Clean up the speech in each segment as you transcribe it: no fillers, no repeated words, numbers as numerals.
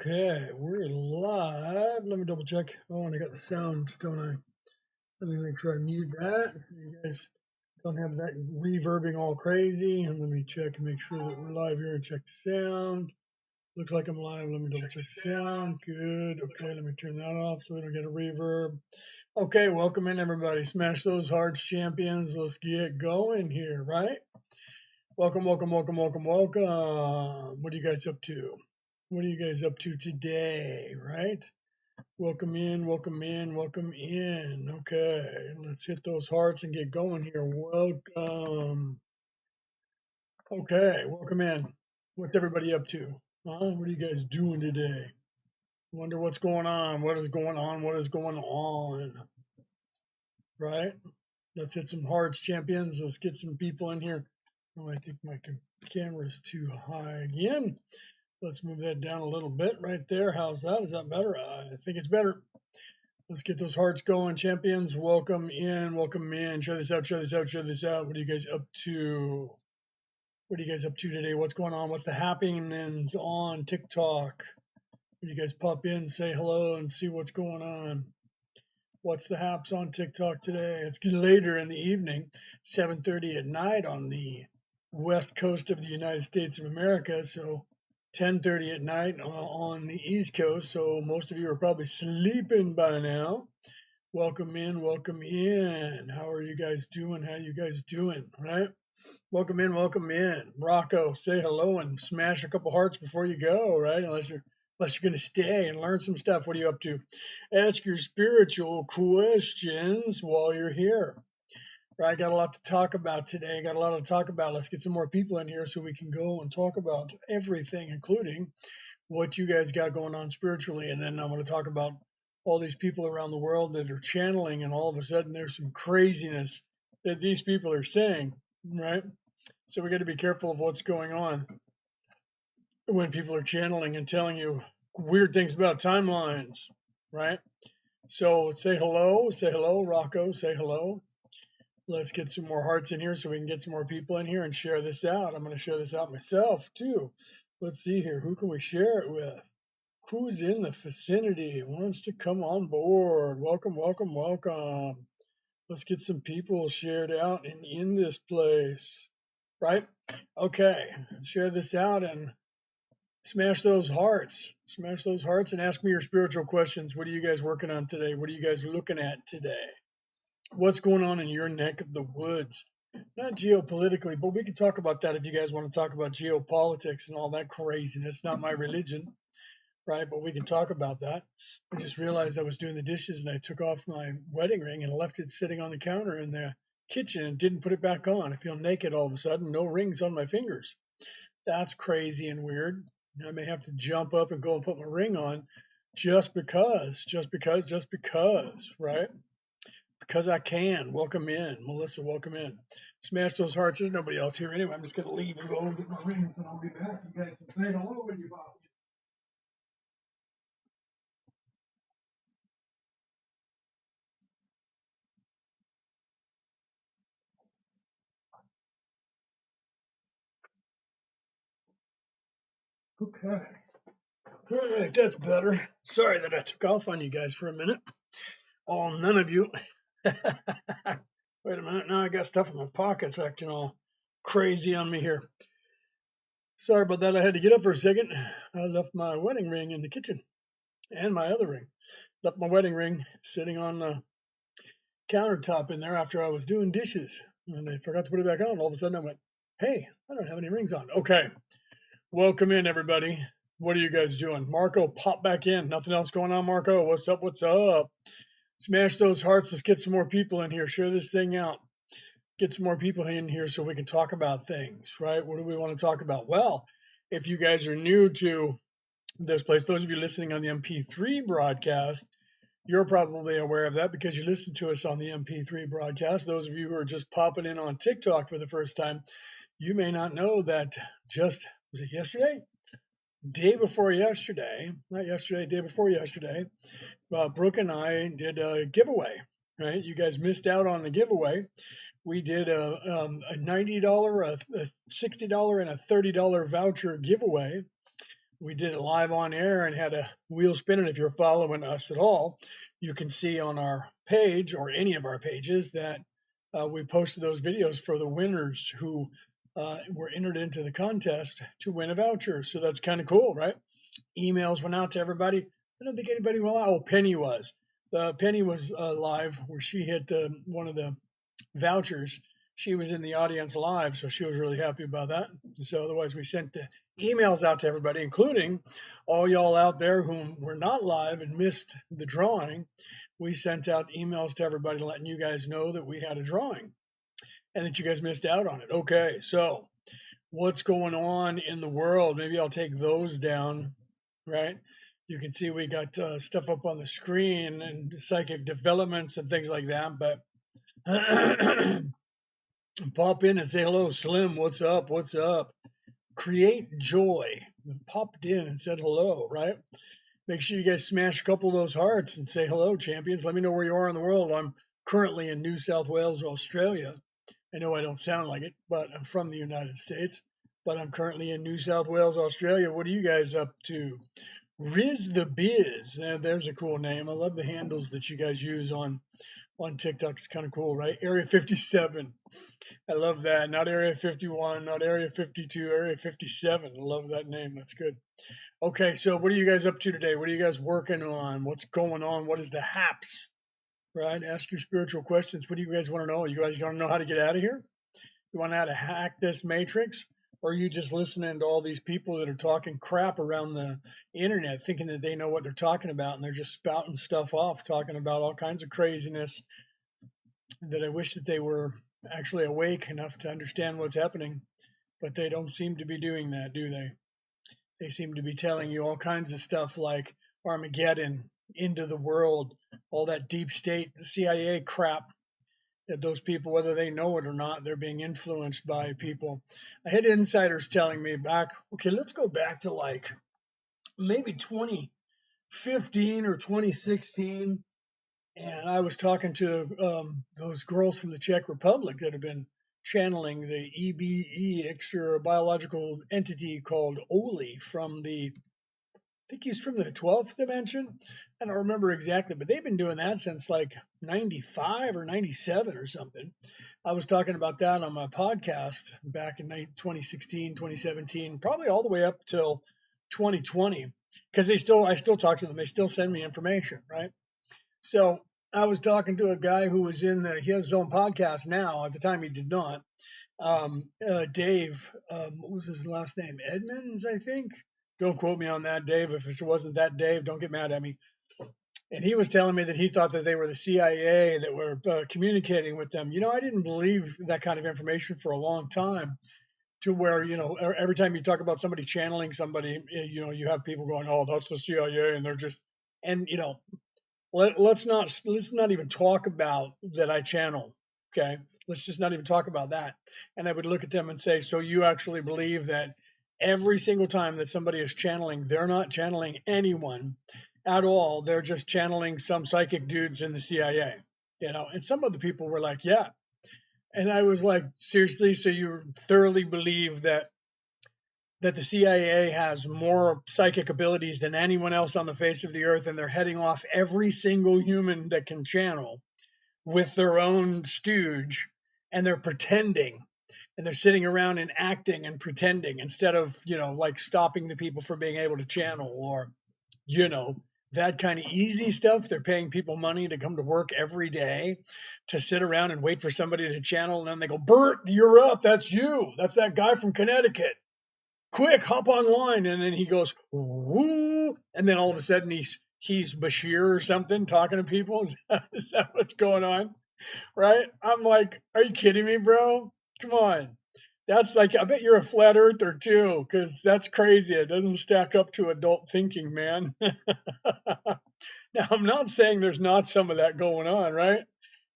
Okay, we're live. Let me double check. Oh, and I got the sound, don't I? Let me make sure I mute that. You guys don't have that reverbing all crazy. And let me check and make sure that we're live here and check the sound. Looks like I'm live. Let me double check the sound. Good. Okay, let me turn that off so we don't get a reverb. Okay, welcome in everybody. Smash those hearts, champions. Let's get going here, right? Welcome, welcome, welcome, welcome, welcome. What are you guys up to? What are you guys up to today, right? Welcome in, welcome in, welcome in. Okay, let's hit those hearts and get going here. Welcome. Okay, welcome in. What's everybody up to? What are you guys doing today? Wonder what's going on. What is going on? What is going on? Right? Let's hit some hearts, champions. Let's get some people in here. Oh, I think my camera's too high again. Let's move that down a little bit right there. How's that? Is that better? I think it's better. Let's get those hearts going, champions. Welcome in, welcome in. Share this out, share this out, share this out. What are you guys up to? What are you guys up to today? What's going on? What's the happenings on TikTok? When you guys pop in, say hello and see what's going on. What's the haps on TikTok today? It's later in the evening, 7:30 at night on the west coast of the United States of America. So 10:30 at night on the East Coast. So most of you are probably sleeping by now. Welcome in, welcome in. How are you guys doing? How you guys doing? Right? Welcome in, welcome in. Rocco, say hello and smash a couple hearts before you go, right? Unless you're going to stay and learn some stuff. What are you up to? Ask your spiritual questions while you're here. Right? Got a lot to talk about today. Got a lot to talk about. Let's get some more people in here so we can go and talk about everything, including what you guys got going on spiritually. And then I'm going to talk about all these people around the world that are channeling, and all of a sudden there's some craziness that these people are saying, right? So we got to be careful of what's going on when people are channeling and telling you weird things about timelines, right? So say hello, Rocco, say hello. Let's get some more hearts in here so we can get some more people in here and share this out. I'm going to share this out myself too. Let's see here. Who can we share it with? Who's in the vicinity? Wants to come on board? Welcome, welcome, welcome. Let's get some people shared out and in this place, right? Okay, share this out and smash those hearts. Smash those hearts and ask me your spiritual questions. What are you guys working on today? What are you guys looking at today? What's going on in your neck of the woods? Not geopolitically, but we can talk about that if you guys want to talk about geopolitics and all that craziness. Not my religion, right? But we can talk about that. I just realized I was doing the dishes and I took off my wedding ring and left it sitting on the counter in the kitchen and didn't put it back on. I feel naked all of a sudden, no rings on my fingers. That's crazy and weird. I may have to jump up and go and put my ring on just because, right? Because I can. Welcome in. Melissa, welcome in. Smash those hearts. There's nobody else here anyway. I'm just going to leave and go and get my rings and I'll be back. You guys can say hello when you pop in. Okay. All right, that's better. Sorry that I took off on you guys for a minute. Oh, none of you. Wait a minute. Now I got stuff in my pockets acting all crazy on me here. Sorry about that. I had to get up for a second. I left my wedding ring in the kitchen and my other ring. Left my wedding ring sitting on the countertop in there after I was doing dishes. And I forgot to put it back on. All of a sudden I went, hey, I don't have any rings on. Okay. Welcome in, everybody. What are you guys doing? Marco, pop back in. Nothing else going on, Marco? What's up? What's up? Smash those hearts. Let's get some more people in here. Share this thing out. Get some more people in here so we can talk about things, right? What do we want to talk about? Well, if you guys are new to this place, those of you listening on the MP3 broadcast, you're probably aware of that because you listen to us on the MP3 broadcast. Those of you who are just popping in on TikTok for the first time, you may not know that was it yesterday? Day before yesterday, Brooke and I did a giveaway, right? You guys missed out on the giveaway. We did a $90, a $60, and a $30 voucher giveaway we did it live on air and had a wheel spinning. If you're following us at all, you can see on our page or any of our pages that we posted those videos for the winners who were entered into the contest to win a voucher. So that's kind of cool, right? Emails went out to everybody. I don't think anybody will. Oh, Penny was. Penny was live where she hit one of the vouchers. She was in the audience live, so she was really happy about that. So otherwise, we sent the emails out to everybody, including all y'all out there who were not live and missed the drawing. We sent out emails to everybody letting you guys know that we had a drawing and that you guys missed out on it. Okay, so what's going on in the world? Maybe I'll take those down, right? You can see we got stuff up on the screen and psychic developments and things like that, but pop in and say hello, Slim. What's up? What's up? Create joy. Popped in and said hello, right? Make sure you guys smash a couple of those hearts and say hello, champions. Let me know where you are in the world. I'm currently in New South Wales, Australia. I know I don't sound like it, but I'm from the United States. But I'm currently in New South Wales, Australia. What are you guys up to? Riz the Biz. There's a cool name. I love the handles that you guys use on TikTok. It's kind of cool, right? Area 57. I love that. Not Area 51, not Area 52, Area 57. I love that name. That's good. Okay, so what are you guys up to today? What are you guys working on? What's going on? What is the haps? Right? Ask your spiritual questions. What do you guys want to know? You guys want to know how to get out of here? You want to know how to hack this matrix? Or are you just listening to all these people that are talking crap around the internet, thinking that they know what they're talking about, and they're just spouting stuff off, talking about all kinds of craziness that I wish that they were actually awake enough to understand what's happening, but they don't seem to be doing that, do they? They seem to be telling you all kinds of stuff like Armageddon, end of the world, all that deep state, the CIA crap that those people, whether they know it or not, they're being influenced by people. I had insiders telling me back, okay, let's go back to like maybe 2015 or 2016. And I was talking to those girls from the Czech Republic that have been channeling the EBE, extra biological entity called Oli from the, I think he's from the 12th dimension. I don't remember exactly, but they've been doing that since like 95 or 97 or something. I was talking about that on my podcast back in 2016, 2017, probably all the way up till 2020, because I still talk to them. They still send me information, right? So I was talking to a guy who was he has his own podcast now. At the time, he did not. Dave, what was his last name? Edmonds, I think. Don't quote me on that, Dave. If it wasn't that Dave, don't get mad at me. And he was telling me that he thought that they were the CIA that were communicating with them. I didn't believe that kind of information for a long time, to where, every time you talk about somebody channeling somebody, you have people going, oh, that's the CIA. And they're just, and, let's not even talk about that I channel. Okay. Let's just not even talk about that. And I would look at them and say, so you actually believe that every single time that somebody is channeling, they're not channeling anyone at all. They're just channeling some psychic dudes in the CIA, and some of the people were like, yeah. And I was like, seriously? So you thoroughly believe that the CIA has more psychic abilities than anyone else on the face of the earth, and they're heading off every single human that can channel with their own stooge, and they're pretending, and they're sitting around and acting and pretending instead of, like stopping the people from being able to channel, or, that kind of easy stuff. They're paying people money to come to work every day to sit around and wait for somebody to channel. And then they go, Bert, you're up. That's you. That's that guy from Connecticut. Quick, hop online. And then he goes, woo. And then all of a sudden he's Bashir or something talking to people. Is that what's going on? Right? I'm like, are you kidding me, bro? Come on. That's like, I bet you're a flat earther too, because that's crazy. It doesn't stack up to adult thinking, man. Now, I'm not saying there's not some of that going on, right?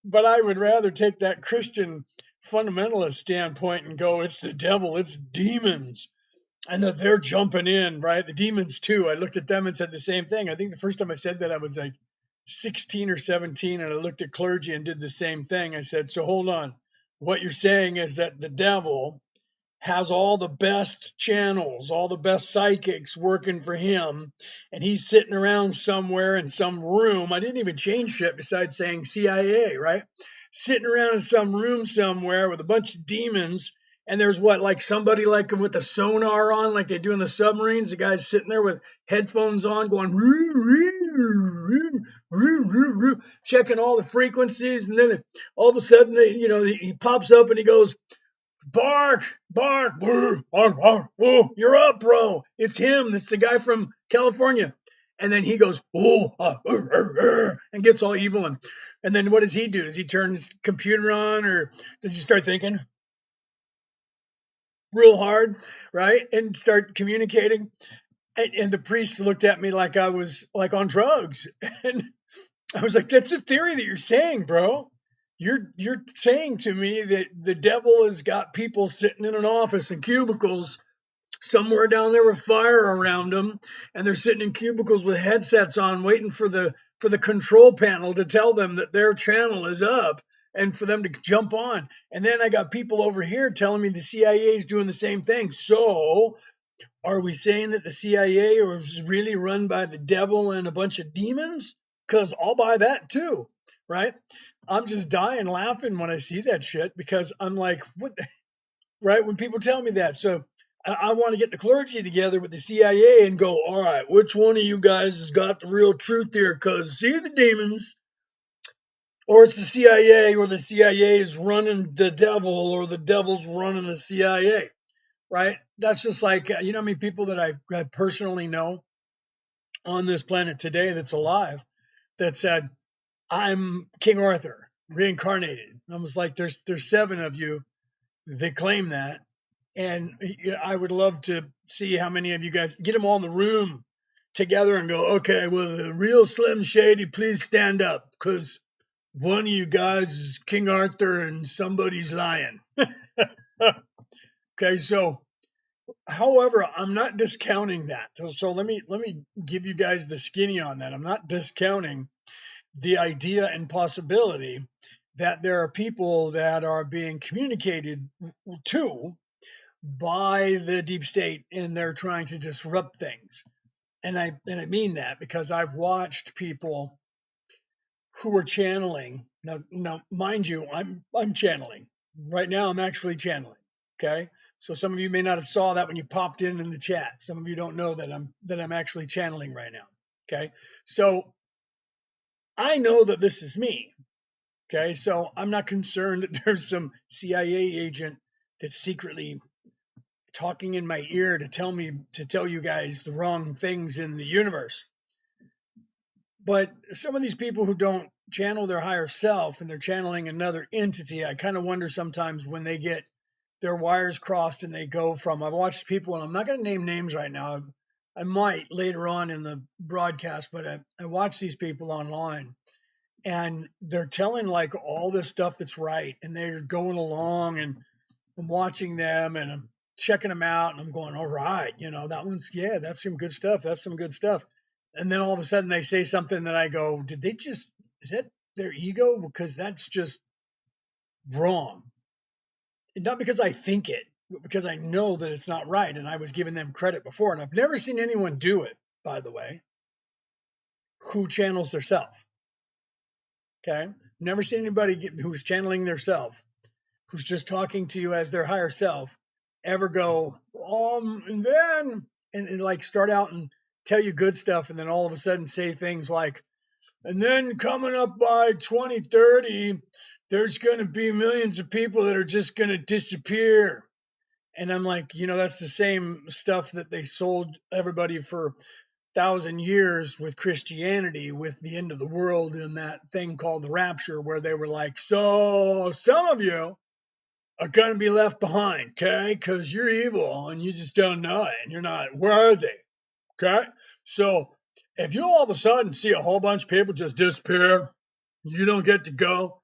But I would rather take that Christian fundamentalist standpoint and go, it's the devil, it's demons, and that they're jumping in, right? The demons too. I looked at them and said the same thing. I think the first time I said that I was like 16 or 17, and I looked at clergy and did the same thing. I said, so hold on. What you're saying is that the devil has all the best channels, all the best psychics working for him, and he's sitting around somewhere in some room. I didn't even change shit besides saying CIA, right? Sitting around in some room somewhere with a bunch of demons, and there's what, like somebody like with a sonar on, like they do in the submarines. The guy's sitting there with headphones on, going checking all the frequencies, and then all of a sudden, he pops up and he goes, bark, bark, brr, arr, arr, oh, you're up, bro. It's him. It's the guy from California. And then he goes, and gets all evil. And then what does he do? Does he turn his computer on, or does he start thinking real hard, right? And start communicating? And the priest looked at me like I was like on drugs. And I was like, that's the theory that you're saying, bro. You're saying to me that the devil has got people sitting in an office in cubicles somewhere down there with fire around them, and they're sitting in cubicles with headsets on, waiting for the control panel to tell them that their channel is up and for them to jump on. And then I got people over here telling me the CIA is doing the same thing. So are we saying that the CIA is really run by the devil and a bunch of demons? Because I'll buy that too, right? I'm just dying laughing when I see that shit, because I'm like, what? Right? When people tell me that. So I want to get the clergy together with the CIA and go, all right, which one of you guys has got the real truth here? Because see the demons, or it's the CIA, or the CIA is running the devil, or the devil's running the CIA, right? That's just like, you know how many people that I personally know on this planet today that's alive that said, I'm King Arthur reincarnated. I was like, there's 7 of you that claim that. And I would love to see how many of you guys get them all in the room together and go, okay, well, the real Slim Shady, please stand up, because one of you guys is King Arthur and somebody's lying. Okay, so however, I'm not discounting that. So let me give you guys the skinny on that. I'm not discounting the idea and possibility that there are people that are being communicated to by the deep state, and they're trying to disrupt things. And I mean that because I've watched people who are channeling. Now, mind you, I'm channeling right now. I'm actually channeling. Okay, so some of you may not have saw that when you popped in the chat. Some of you don't know that I'm actually channeling right now. Okay, so I know that this is me. Okay, so I'm not concerned that there's some CIA agent that's secretly talking in my ear to tell you guys the wrong things in the universe. But some of these people who don't channel their higher self and they're channeling another entity, I kind of wonder sometimes when they get their wires crossed and they go from, I've watched people, and I'm not going to name names right now. I might later on in the broadcast, but I watch these people online, and they're telling like all this stuff that's right, and they're going along, and I'm watching them and I'm checking them out, and I'm going, all right, that one's, yeah, that's some good stuff. That's some good stuff. And then all of a sudden they say something that I go, is that their ego? Because that's just wrong. And not because I think it, but because I know that it's not right. And I was giving them credit before. And I've never seen anyone do it, by the way, who channels their self. Okay. Never seen anybody who's channeling their self, who's just talking to you as their higher self, ever go, and then, and like start out and tell you good stuff, and then all of a sudden say things like, and then coming up by 2030, there's going to be millions of people that are just going to disappear. And I'm like, that's the same stuff that they sold everybody for 1,000 years with Christianity, with the end of the world and that thing called the rapture, where they were like, so some of you are going to be left behind, okay? Because you're evil and you just don't know it and you're not worthy, okay? So if you all of a sudden see a whole bunch of people just disappear, you don't get to go,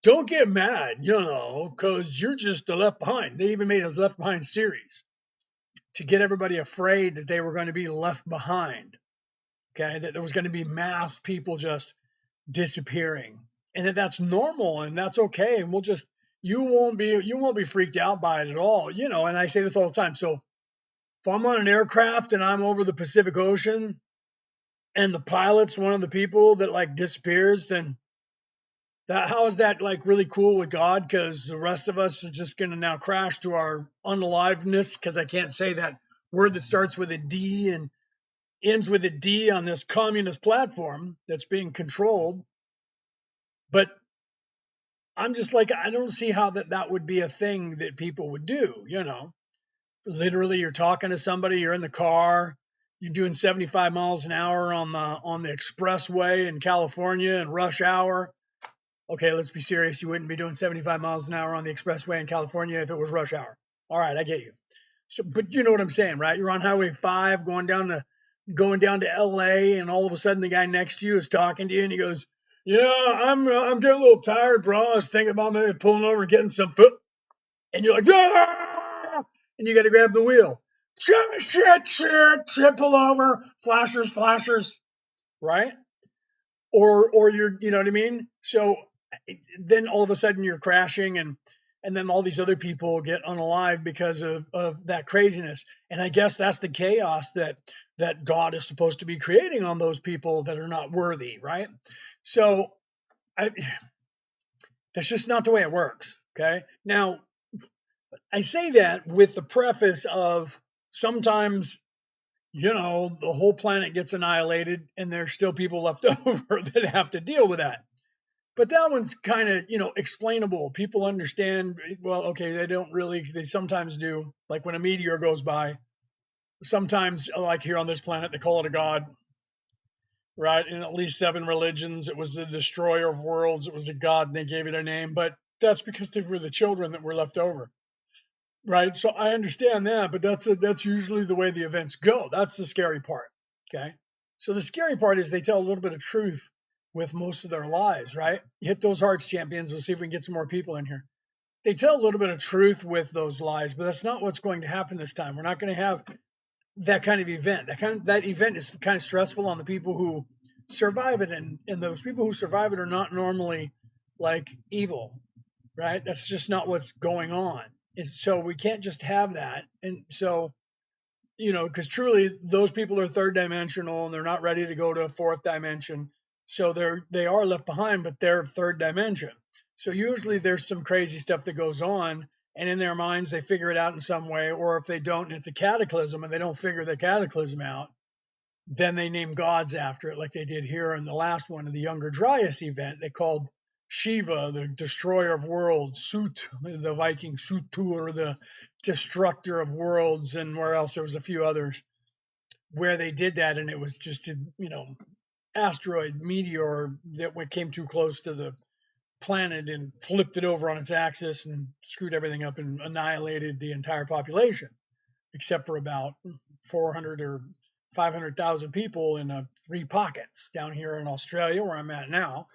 don't get mad, because you're just the left behind. They even made a Left Behind series to get everybody afraid that they were going to be left behind, okay? That there was going to be mass people just disappearing, and that's normal and that's okay. And we'll just you won't be freaked out by it at all. And I say this all the time. So if I'm on an aircraft and I'm over the Pacific Ocean and the pilot's one of the people that like disappears, then how is that like really cool with God? Because the rest of us are just going to now crash to our unaliveness, because I can't say that word that starts with a D and ends with a D on this communist platform that's being controlled. But I'm just like, I don't see how that would be a thing that people would do. Literally, you're talking to somebody, you're in the car, you're doing 75 miles an hour on the expressway in California in rush hour. Okay, let's be serious. You wouldn't be doing 75 miles an hour on the expressway in California if it was rush hour. All right, I get you. So, but you know what I'm saying, right? You're on Highway 5 going down to LA, and all of a sudden the guy next to you is talking to you and he goes, "Yeah, I'm getting a little tired, bro. I was thinking about maybe pulling over and getting some food." And you're like, "Ah!" And you got to grab the wheel. Shit, pull over. Flashers, right? Or you're, you know what I mean? So then all of a sudden you're crashing, and then all these other people get unalive because of that craziness. And I guess that's the chaos that God is supposed to be creating on those people that are not worthy, right? So I that's just not the way it works. Okay. Now I say that with the preface of sometimes, the whole planet gets annihilated and there's still people left over that have to deal with that. But that one's kind of, explainable. People understand. Well, okay, they sometimes do. Like when a meteor goes by, sometimes, like here on this planet, they call it a god, right? In at least 7 religions, it was the destroyer of worlds. It was a god, and they gave it a name. But that's because they were the children that were left over, right? So I understand that, but that's usually the way the events go. That's the scary part. Okay. So the scary part is they tell a little bit of truth with most of their lies, right? Hit those hearts, champions. Let's see if we can get some more people in here. They tell a little bit of truth with those lies, but that's not what's going to happen this time. We're not going to have that kind of event. That event is kind of stressful on the people who survive it, and those people who survive it are not normally like evil, right? That's just not what's going on. And so we can't just have that. And so, because truly those people are third dimensional and they're not ready to go to a fourth dimension. So they are left behind, but they're third dimension. So usually there's some crazy stuff that goes on, and in their minds they figure it out in some way, or if they don't, and it's a cataclysm and they don't figure the cataclysm out, then they name gods after it, like they did here in the last one of the Younger Dryas event. They called Shiva the destroyer of worlds, Sut, the Viking Sutur, the destructor of worlds, and where else there was a few others where they did that, and it was just a asteroid meteor that came too close to the planet and flipped it over on its axis and screwed everything up and annihilated the entire population, except for about 400 or 500,000 people in 3 pockets down here in Australia, where I'm at now.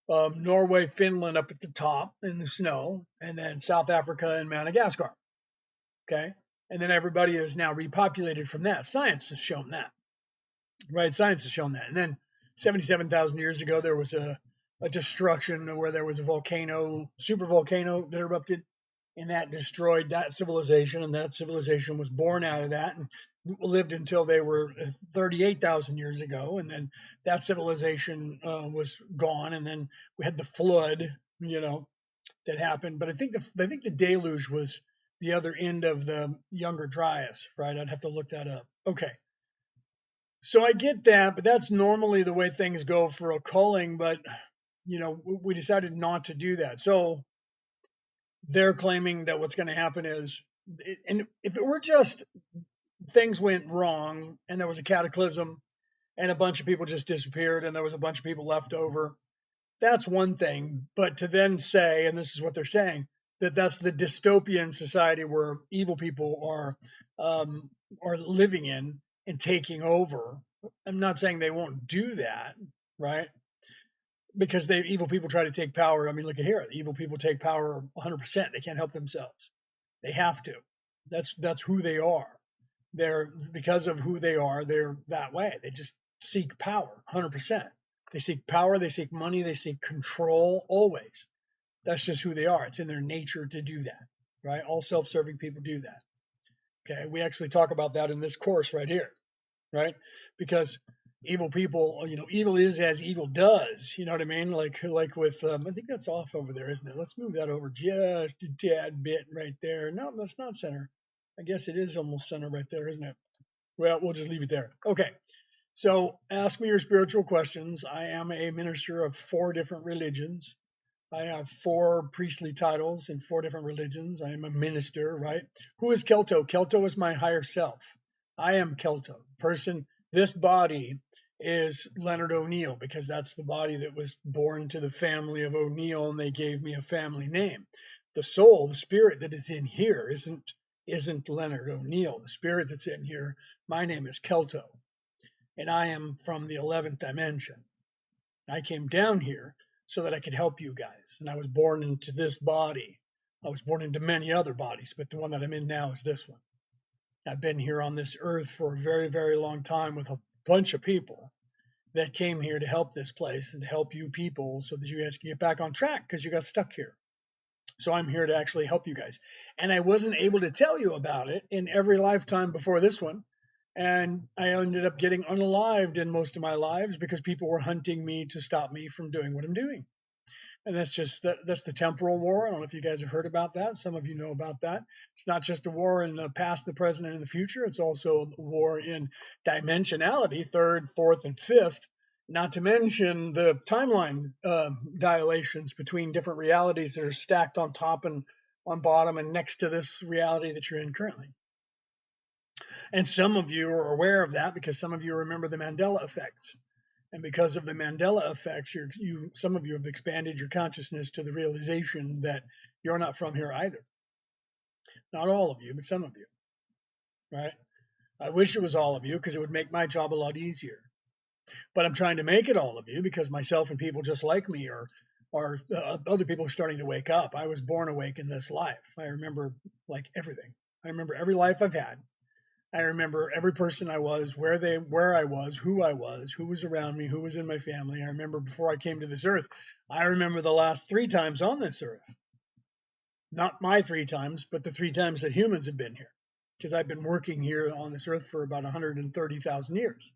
Norway, Finland up at the top in the snow, and then South Africa and Madagascar. Okay. And then everybody is now repopulated from that. Science has shown that, right? Science has shown that. And then 77,000 years ago, there was a destruction where there was a volcano, super volcano that erupted, and that destroyed that civilization. And that civilization was born out of that and lived until they were 38,000 years ago. And then that civilization was gone. And then we had the flood, that happened. But I think the deluge was the other end of the Younger Dryas, right? I'd have to look that up. Okay. So I get that, but that's normally the way things go for a culling. But we decided not to do that. So they're claiming that what's going to happen is, and if it were just things went wrong and there was a cataclysm and a bunch of people just disappeared and there was a bunch of people left over, that's one thing. But to then say, and this is what they're saying, that that's the dystopian society where evil people are living in and taking over. I'm not saying they won't do that, right? Because evil people try to take power. I mean, look at here. The evil people take power 100%. They can't help themselves. They have to. That's who they are. They're because of who they are. They're that way. They just seek power 100%. They seek power. They seek money. They seek control always. That's just who they are. It's in their nature to do that, right? All self-serving people do that. Okay, we actually talk about that in this course right here, right? Because evil people, evil is as evil does. You know what I mean? Like with, I think that's off over there, isn't it? Let's move that over just a tad bit right there. No, that's not center. I guess it is almost center right there, isn't it? Well, we'll just leave it there. Okay. So ask me your spiritual questions. I am a minister of 4 different religions. I have 4 priestly titles in 4 different religions. I am a minister, right? Who is Kelto? Kelto is my higher self. I am Kelto. This body is Leonard O'Neill because that's the body that was born to the family of O'Neill and they gave me a family name. The soul, the spirit that is in here isn't Leonard O'Neill. The spirit that's in here, my name is Kelto, and I am from the 11th dimension. I came down here so that I could help you guys. And I was born into this body. I was born into many other bodies, but the one that I'm in now is this one. I've been here on this earth for a very, very long time with a bunch of people that came here to help this place and to help you people so that you guys can get back on track because you got stuck here. So I'm here to actually help you guys. And I wasn't able to tell you about it in every lifetime before this one. And I ended up getting unalived in most of my lives because people were hunting me to stop me from doing what I'm doing. And that's the temporal war. I don't know if you guys have heard about that. Some of you know about that. It's not just a war in the past, the present, and in the future. It's also a war in dimensionality, 3rd, 4th, and 5th. Not to mention the timeline dilations between different realities that are stacked on top and on bottom and next to this reality that you're in currently. And some of you are aware of that because some of you remember the Mandela effects. And because of the Mandela effects, some of you have expanded your consciousness to the realization that you're not from here either. Not all of you, but some of you, right? I wish it was all of you because it would make my job a lot easier. But I'm trying to make it all of you because myself and people just like me are other people are starting to wake up. I was born awake in this life. I remember like everything. I remember every life I've had. I remember every person I was, where I was, who was around me, who was in my family. I remember before I came to this earth. I remember the last 3 times on this earth. Not my 3 times, but the 3 times that humans have been here. Because I've been working here on this earth for about 130,000 years.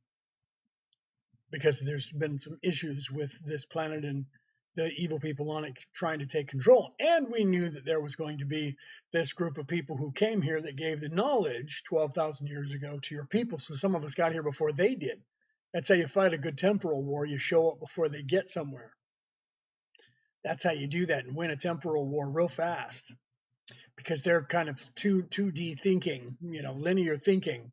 Because there's been some issues with this planet and the evil people on it trying to take control. And we knew that there was going to be this group of people who came here that gave the knowledge 12,000 years ago to your people. So some of us got here before they did. That's how you fight a good temporal war. You show up before they get somewhere. That's how you do that and win a temporal war real fast. Because they're kind of 2D thinking, linear thinking.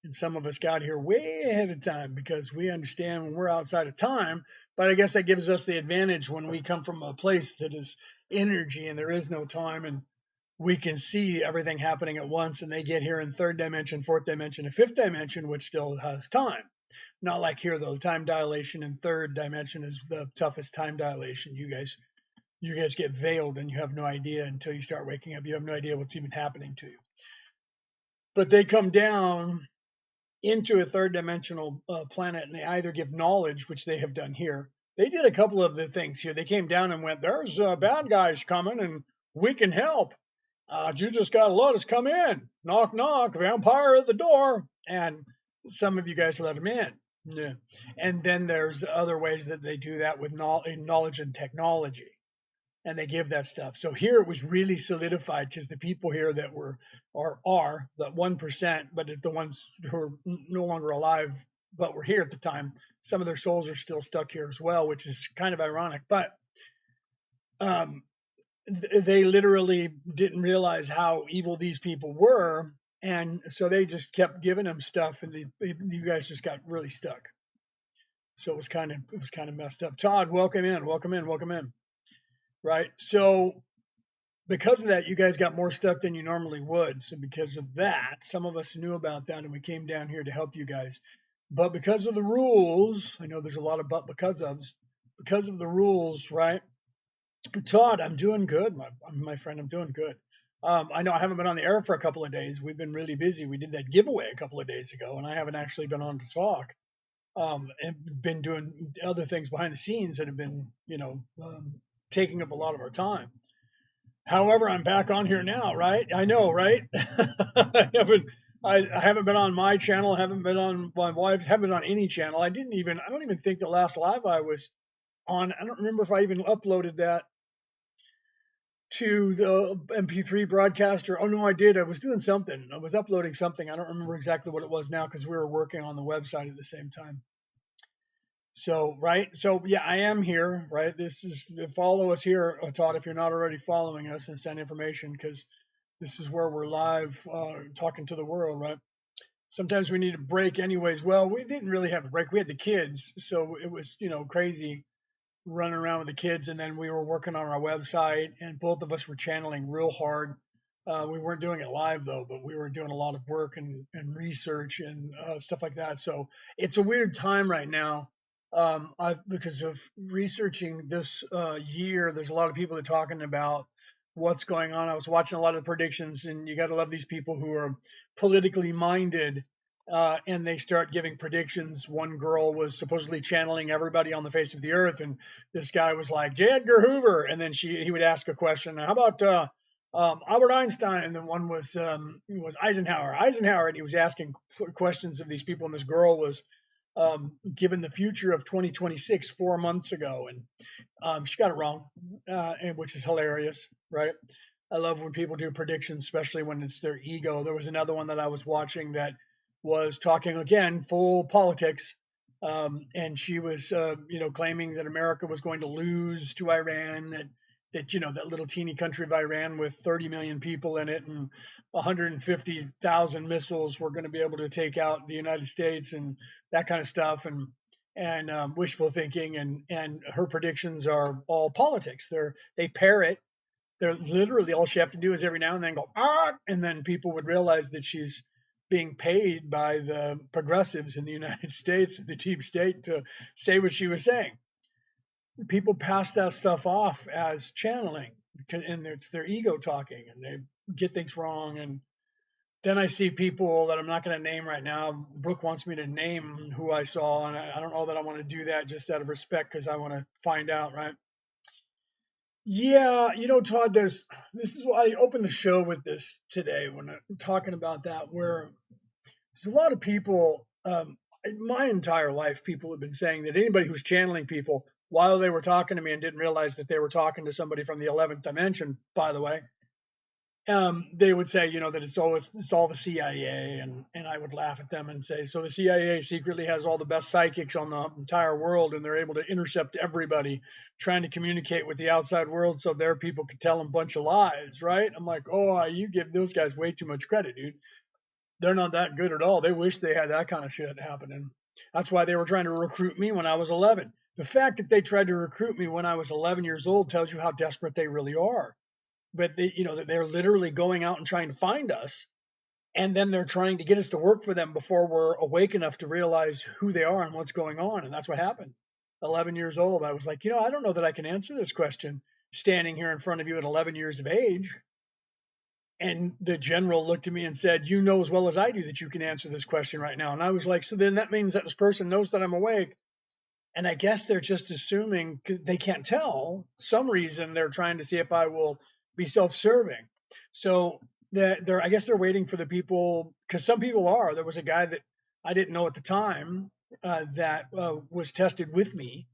And some of us got here way ahead of time because we understand when we're outside of time. But I guess that gives us the advantage when we come from a place that is energy and there is no time and we can see everything happening at once. And they get here in 3rd dimension, 4th dimension, and 5th dimension, which still has time. Not like here, though. Time dilation in 3rd dimension is the toughest time dilation. You guys get veiled and you have no idea until you start waking up. You have no idea what's even happening to you. But they come down into a 3rd dimensional planet and they either give knowledge, which they have done here. They did a couple of the things here. They came down and went, there's bad guys coming and we can help. You just got to let us come in. Knock, knock, vampire at the door. And some of you guys let them in. Yeah. And then there's other ways that they do that with knowledge and technology. And they give that stuff. So here it was really solidified because the people here that are the 1%, but the ones who are no longer alive, but were here at the time, some of their souls are still stuck here as well, which is kind of ironic. But they literally didn't realize how evil these people were. And so they just kept giving them stuff and you guys just got really stuck. So it was kind of messed up. Todd, welcome in. Right. So because of that, you guys got more stuck than you normally would. So because of that, some of us knew about that and we came down here to help you guys. But because of the rules, I know there's a lot of because of the rules, right? Todd, I'm doing good, my friend. I'm doing good. I know I haven't been on the air for a couple of days. We've been really busy. We did that giveaway a couple of days ago, and I haven't actually been on to talk. And been doing other things behind the scenes that have been, taking up a lot of our time. However, I'm back on here now, right? I know, right? I haven't been on my channel, haven't been on my wife's, haven't been on any channel. I don't even think the last live I was on, I don't remember if I even uploaded that to the MP3 broadcaster. Oh no, I did. I was doing something. I was uploading something. I don't remember exactly what it was now because we were working on the website at the same time. So, right. So, yeah, I am here, right? This is follow us here, Todd, if you're not already following us, and send information because this is where we're live talking to the world, right? Sometimes we need a break, anyways. Well, we didn't really have a break. We had the kids, so it was, crazy running around with the kids, and then we were working on our website, and both of us were channeling real hard. We weren't doing it live though, but we were doing a lot of work and research and stuff like that. So it's a weird time right now. Because of researching this year, there's a lot of people that are talking about what's going on. I was watching a lot of the predictions, and you got to love these people who are politically minded, and they start giving predictions. One girl was supposedly channeling everybody on the face of the earth, and this guy was like J. Edgar Hoover, and then he would ask a question. How about Albert Einstein? And then one was Eisenhower, and he was asking questions of these people, and this girl was given the future of 2026 4 months ago, and she got it wrong, and which is hilarious, right? I love when people do predictions, especially when it's their ego. There was another one that I was watching that was talking again full politics, and she was, claiming that America was going to lose to Iran. That little teeny country of Iran with 30 million people in it and 150,000 missiles were going to be able to take out the United States and that kind of stuff and wishful thinking and her predictions are all politics. They parrot. They're literally all she have to do is every now and then go and then people would realize that she's being paid by the progressives in the United States, the deep state, to say what she was saying. People pass that stuff off as channeling, and it's their ego talking, and they get things wrong. And then I see people that I'm not going to name right now. Brooke wants me to name who I saw, and I don't know that I want to do that just out of respect because I want to find out, right? Yeah, Todd, this is why I opened the show with this today when I'm talking about that, where there's a lot of people, in my entire life, people have been saying that anybody who's channeling people while they were talking to me and didn't realize that they were talking to somebody from the 11th dimension, by the way, they would say, that it's all the CIA, and I would laugh at them and say, so the CIA secretly has all the best psychics on the entire world, and they're able to intercept everybody trying to communicate with the outside world, so their people could tell them a bunch of lies, right? I'm like, oh, you give those guys way too much credit, dude. They're not that good at all. They wish they had that kind of shit happening. That's why they were trying to recruit me when I was 11. The fact that they tried to recruit me when I was 11 years old tells you how desperate they really are. But that they're literally going out and trying to find us, and then they're trying to get us to work for them before we're awake enough to realize who they are and what's going on. And that's what happened. 11 years old, I was like, I don't know that I can answer this question standing here in front of you at 11 years of age. And the general looked at me and said, you know as well as I do that you can answer this question right now. And I was like, so then that means that this person knows that I'm awake. And I guess they're just assuming they can't tell some reason. They're trying to see if I will be self-serving. So I guess they're waiting for the people, because some people are. There was a guy that I didn't know at the time that was tested with me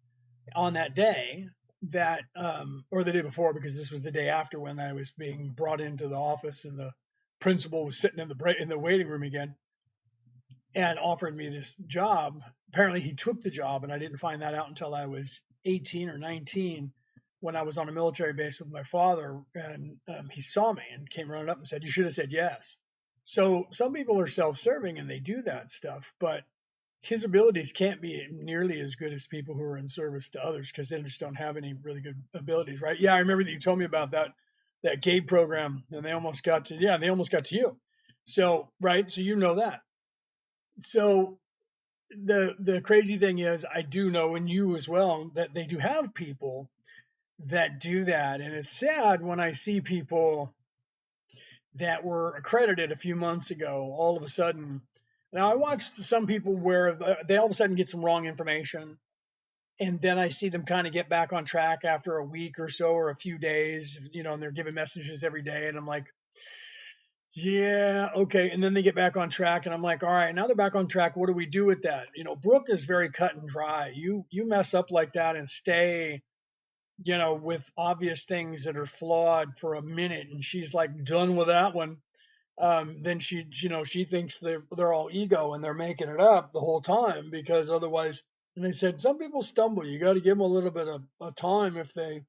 on that day, or the day before, because this was the day after when I was being brought into the office and the principal was sitting in the waiting room again and offered me this job. Apparently he took the job, and I didn't find that out until I was 18 or 19 when I was on a military base with my father, and he saw me and came running up and said, you should have said yes. So some people are self-serving and they do that stuff, but his abilities can't be nearly as good as people who are in service to others because they just don't have any really good abilities, right? Yeah, I remember that you told me about that GABE program, and they almost got to you. So, right, so that. So the crazy thing is, I do know, and you as well, that they do have people that do that, and it's sad when I see people that were accredited a few months ago all of a sudden. Now I watched some people where they all of a sudden get some wrong information, And then I see them kind of get back on track after a week or so or a few days, and they're giving messages every day. And I'm like, yeah, okay. And then they get back on track, and I'm like, all right, now they're back on track. What do we do with that? Brooke is very cut and dry. You mess up like that and stay, with obvious things that are flawed for a minute, and she's like done with that one. Then she thinks they're all ego and they're making it up the whole time because otherwise. And they said some people stumble. You got to give them a little bit of time if they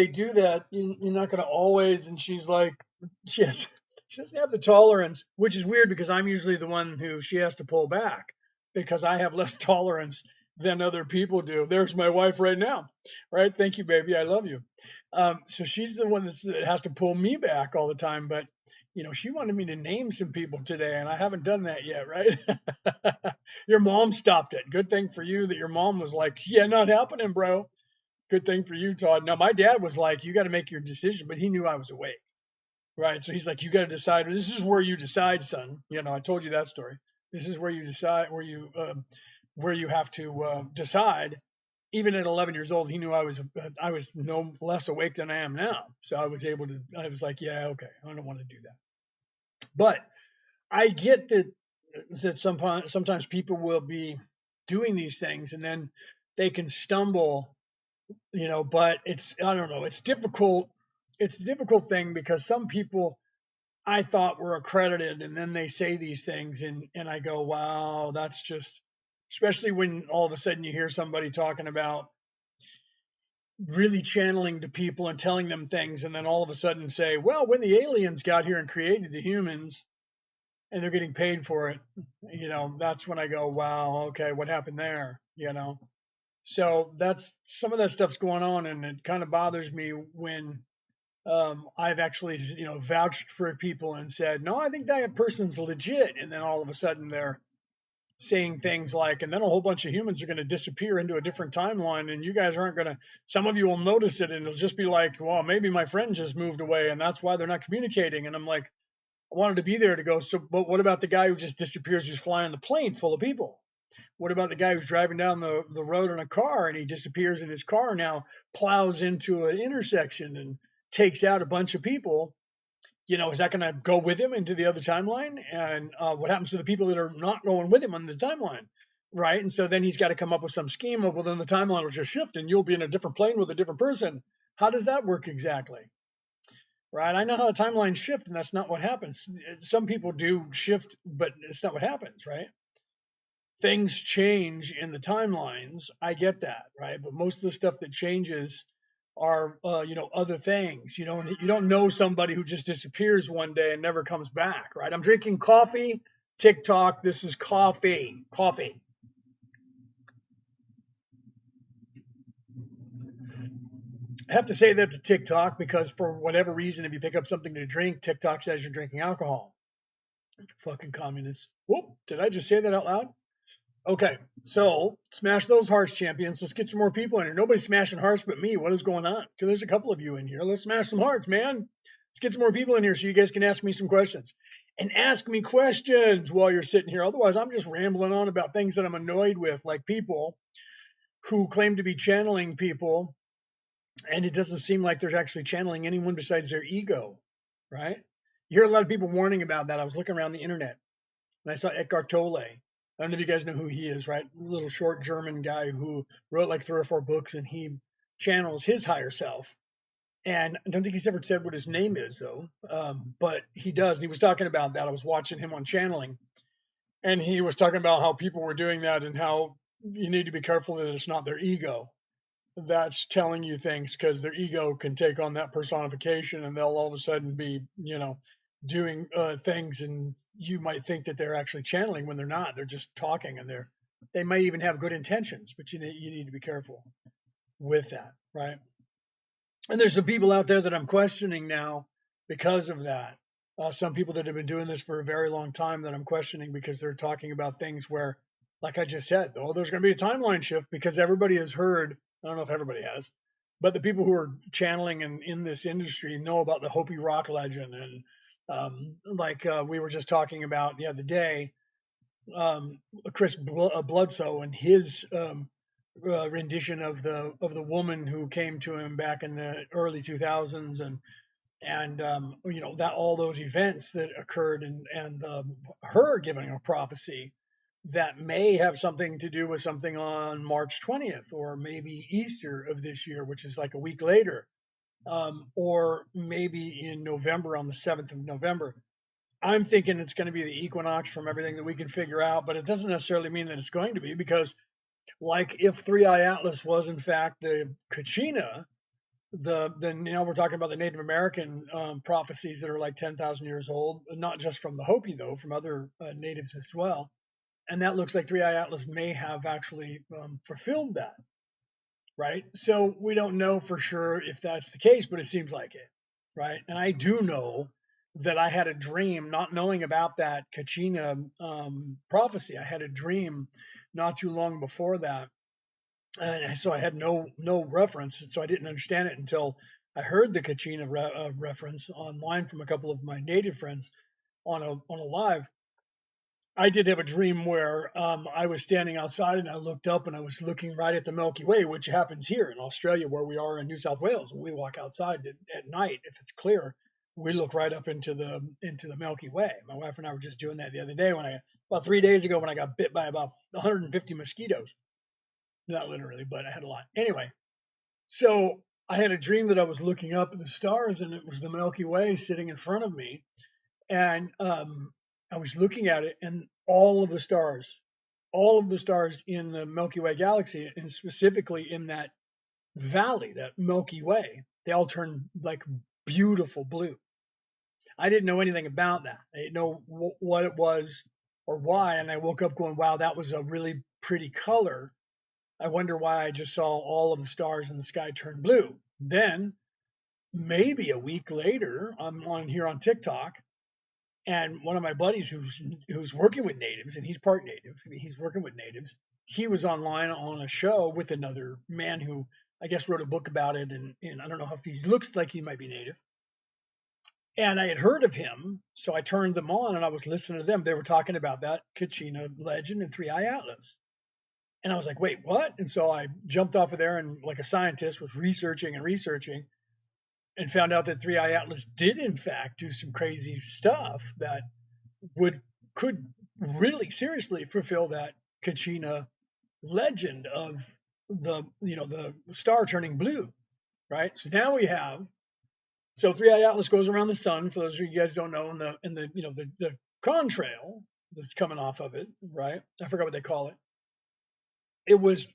do that, you're not going to always. And she's like, she has, she doesn't have the tolerance, which is weird because I'm usually the one who she has to pull back because I have less tolerance than other people do. There's my wife right now, right? Thank you, baby. I love you. So she's the one that has to pull me back all the time. But she wanted me to name some people today, and I haven't done that yet, right? Your mom stopped it. Good thing for you that your mom was like, "Yeah, not happening, bro." Good thing for you, Todd. Now, my dad was like, you got to make your decision, but he knew I was awake, right? So he's like, you got to decide. This is where you decide, son. I told you that story. This is where you decide, where you have to decide. Even at 11 years old, he knew I was no less awake than I am now. So I was able to. I was like, yeah, okay, I don't want to do that. But I get that sometimes people will be doing these things and then they can stumble, but I don't know, it's a difficult thing because some people I thought were accredited and then they say these things and I go, wow, that's just, especially when all of a sudden you hear somebody talking about really channeling to people and telling them things and then all of a sudden say, well, when the aliens got here and created the humans and they're getting paid for it, that's when I go, wow, okay, what happened there. So that's some of that stuff's going on, and it kind of bothers me when I've actually, vouched for people and said, no, I think that person's legit, and then all of a sudden they're saying things like, and then a whole bunch of humans are going to disappear into a different timeline, and you guys aren't going to. Some of you will notice it, and it'll just be like, well, maybe my friend just moved away, and that's why they're not communicating. And I'm like, I wanted to be there to go. So, but what about the guy who just disappears, who's flying the plane full of people? What about the guy who's driving down the road in a car and he disappears in his car now, plows into an intersection and takes out a bunch of people? Is that going to go with him into the other timeline? And what happens to the people that are not going with him on the timeline? Right. And so then he's got to come up with some scheme of, well, then the timeline will just shift and you'll be in a different plane with a different person. How does that work exactly? Right. I know how the timelines shift, and that's not what happens. Some people do shift, but it's not what happens. Right. Things change in the timelines. I get that, right? But most of the stuff that changes are, other things. You don't know somebody who just disappears one day and never comes back, right? I'm drinking coffee. TikTok. This is coffee. Coffee. I have to say that to TikTok because for whatever reason, if you pick up something to drink, TikTok says you're drinking alcohol. Fucking communists. Whoop! Did I just say that out loud? Okay, so smash those hearts, champions. Let's get some more people in here. Nobody's smashing hearts but me. What is going on? Because there's a couple of you in here. Let's smash some hearts, man. Let's get some more people in here so you guys can ask me some questions. And ask me questions while you're sitting here. Otherwise, I'm just rambling on about things that I'm annoyed with, like people who claim to be channeling people, and it doesn't seem like they're actually channeling anyone besides their ego, right? You hear a lot of people warning about that. I was looking around the internet and I saw Eckhart Tolle. I don't know if you guys know who he is, right? Little short German guy who wrote like 3 or 4 books, and he channels his higher self. And I don't think he's ever said what his name is, though. But he does. And he was talking about that. I was watching him on channeling, and he was talking about how people were doing that and how you need to be careful that it's not their ego that's telling you things, because their ego can take on that personification and they'll all of a sudden be, doing things, and you might think that they're actually channeling when they're not. They're just talking, and they may even have good intentions, but you need to be careful with that, right? And there's some people out there that I'm questioning now because of that. Some people that have been doing this for a very long time that I'm questioning because they're talking about things where, like I just said, oh, there's going to be a timeline shift, because everybody has heard. I don't know if everybody has, but the people who are channeling in this industry know about the Hopi rock legend. And we were just talking about the other day, Chris Bledsoe and his rendition of the woman who came to him back in the early 2000s, and you know, that all those events that occurred, and her giving a prophecy that may have something to do with something on March 20th, or maybe Easter of this year, which is like a week later, or maybe in November, on the 7th of November. I'm thinking it's going to be the equinox from everything that we can figure out, but it doesn't necessarily mean that it's going to be, because, like, if Three Eye Atlas was in fact the Kachina, the now we're talking about the Native American prophecies that are like 10,000 years old, not just from the Hopi though, from other natives as well. And that looks like Three Eye Atlas may have actually fulfilled that, right? So we don't know for sure if that's the case, but it seems like it, right? And I do know that I had a dream, not knowing about that Kachina prophecy. I had a dream not too long before that, and so I had no reference, and so I didn't understand it until I heard the Kachina reference online from a couple of my native friends on a live. I did have a dream where I was standing outside and I looked up and I was looking right at the Milky Way, which happens here in Australia, where we are in New South Wales. When we walk outside at night, if it's clear, we look right up into the Milky Way. My wife and I were just doing that the other day, about 3 days ago, when I got bit by about 150 mosquitoes. Not literally, but I had a lot. Anyway, so I had a dream that I was looking up at the stars, and it was the Milky Way sitting in front of me, and I was looking at it, and all of the stars in the Milky Way galaxy, and specifically in that valley, that Milky Way, they all turned like beautiful blue. I didn't know anything about that. I didn't know what it was or why, and I woke up going, "Wow, that was a really pretty color. I wonder why I just saw all of the stars in the sky turn blue." Then, maybe a week later, I'm on here on TikTok, and one of my buddies who's working with natives, and he's part native, he's working with natives. He was online on a show with another man who, I guess, wrote a book about it, and I don't know if he looks like he might be native. And I had heard of him, so I turned them on and I was listening to them. They were talking about that Kachina legend and Three Eye Atlas. And I was like, wait, what? And so I jumped off of there and, like a scientist, was researching and found out that Three Eye Atlas did, in fact, do some crazy stuff that could really seriously fulfill that Kachina legend of the star turning blue, right? So now we have, so Three Eye Atlas goes around the sun. For those of you guys don't know, the contrail that's coming off of it, right? I forgot what they call it. It was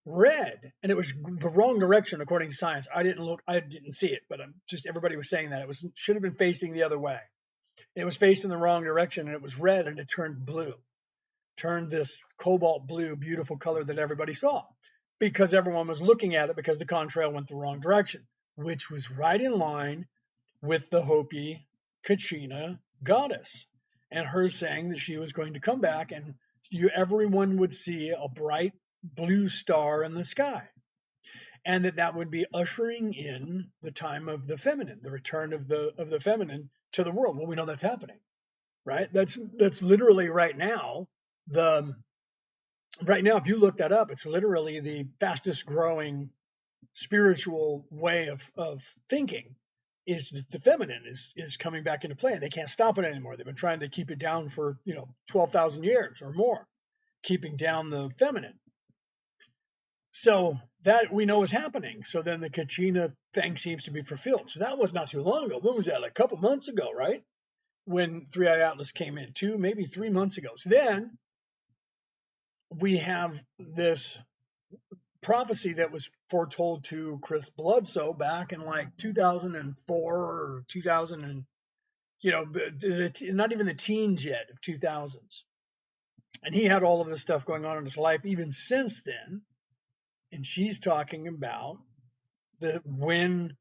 red, and it was the wrong direction according to science. I didn't see it, but everybody was saying that it should have been facing the other way. It was facing the wrong direction, and it was red, and it turned blue, turned this cobalt blue, beautiful color that everybody saw, because everyone was looking at it, because the contrail went the wrong direction, which was right in line with the Hopi Kachina goddess, and her saying that she was going to come back, and everyone would see a bright blue star in the sky, and that would be ushering in the time of the feminine, the return of the feminine to the world. Well, we know that's happening, right? That's literally right now. Right now, if you look that up, it's literally the fastest growing spiritual way of thinking, is that the feminine is coming back into play. They can't stop it anymore. They've been trying to keep it down for 12,000 years or more, keeping down the feminine. So that we know is happening. So then the Kachina thing seems to be fulfilled. So that was not too long ago. When was that? Like a couple months ago, right? When Three Eye Atlas came in, maybe 3 months ago. So then we have this prophecy that was foretold to Chris Bledsoe back in like 2004 or 2000, and not even the teens yet of 2000s. And he had all of this stuff going on in his life even since then. And she's talking about when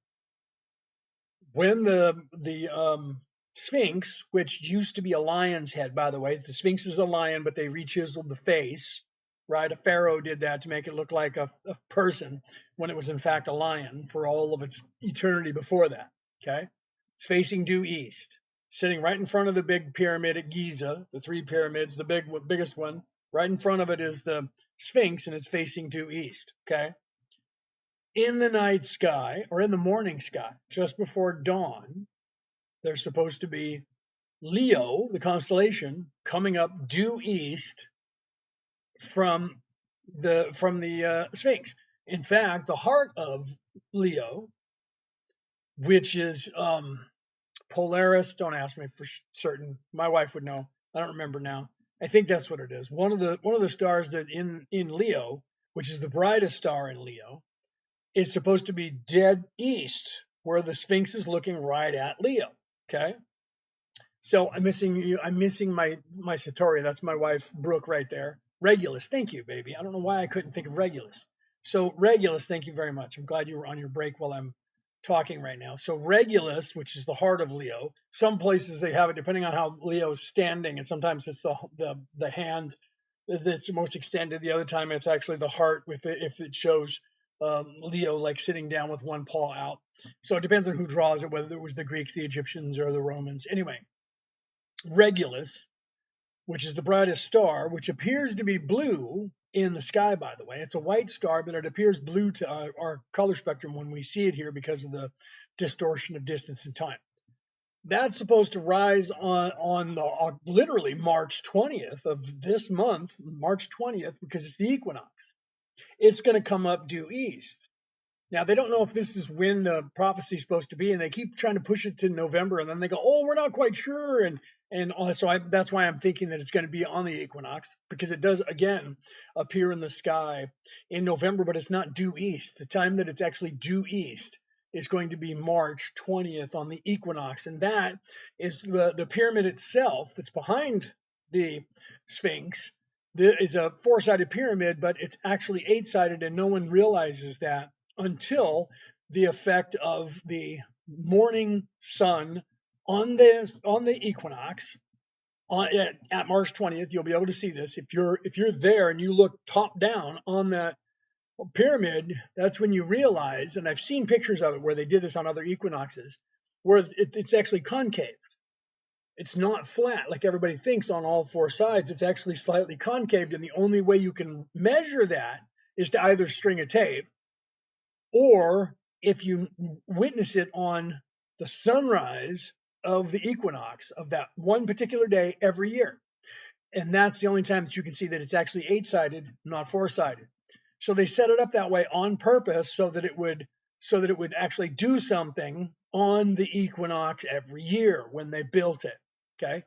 the Sphinx, which used to be a lion's head, by the way. The Sphinx is a lion, but they rechiseled the face, right? A pharaoh did that to make it look like a person, when it was in fact a lion for all of its eternity before that. Okay, it's facing due east, sitting right in front of the big pyramid at Giza, the three pyramids. The biggest one Right in front of it is the Sphinx, and it's facing due east. Okay. In the night sky, or in the morning sky, just before dawn, there's supposed to be Leo, the constellation, coming up due east from the Sphinx. In fact, the heart of Leo, which is Polaris. Don't ask me for certain. My wife would know. I don't remember now. I think that's what it is. One of the stars that in Leo, which is the brightest star in Leo, is supposed to be dead east, where the Sphinx is looking right at Leo. Okay. So I'm missing you. I'm missing my Satori. That's my wife, Brooke, right there. Regulus. Thank you, baby. I don't know why I couldn't think of Regulus. So Regulus, thank you very much. I'm glad you were on your break while I'm talking right now. So Regulus, which is the heart of Leo, some places they have it depending on how Leo's standing, and sometimes it's the hand that's most extended. The other time it's actually the heart if it shows Leo like sitting down with one paw out. So it depends on who draws it, whether it was the Greeks, the Egyptians, or the Romans. Anyway, Regulus, which is the brightest star, which appears to be blue in the sky, by the way. It's a white star, but it appears blue to our color spectrum when we see it here because of the distortion of distance and time. That's supposed to rise on literally March 20th of this month, March 20th, because it's the equinox. It's going to come up due east. Now, they don't know if this is when the prophecy is supposed to be, and they keep trying to push it to November, and then they go, oh, we're not quite sure. And so that's why I'm thinking that it's going to be on the equinox, because it does, again, appear in the sky in November, but it's not due east. The time that it's actually due east is going to be March 20th on the equinox, and that is the pyramid itself that's behind the Sphinx. Is a four-sided pyramid, but it's actually eight-sided, and no one realizes that until the effect of the morning sun on the equinox at March 20th. You'll be able to see this if you're there and you look top down on that pyramid. That's when you realize, and I've seen pictures of it where they did this on other equinoxes, where it's actually concave. It's not flat like everybody thinks on all four sides. It's actually slightly concave, and the only way you can measure that is to either string a tape, or if you witness it on the sunrise of the equinox of that one particular day every year. And that's the only time that you can see that it's actually eight-sided, not four-sided. So they set it up that way on purpose so that it would actually do something on the equinox every year when they built it. Okay.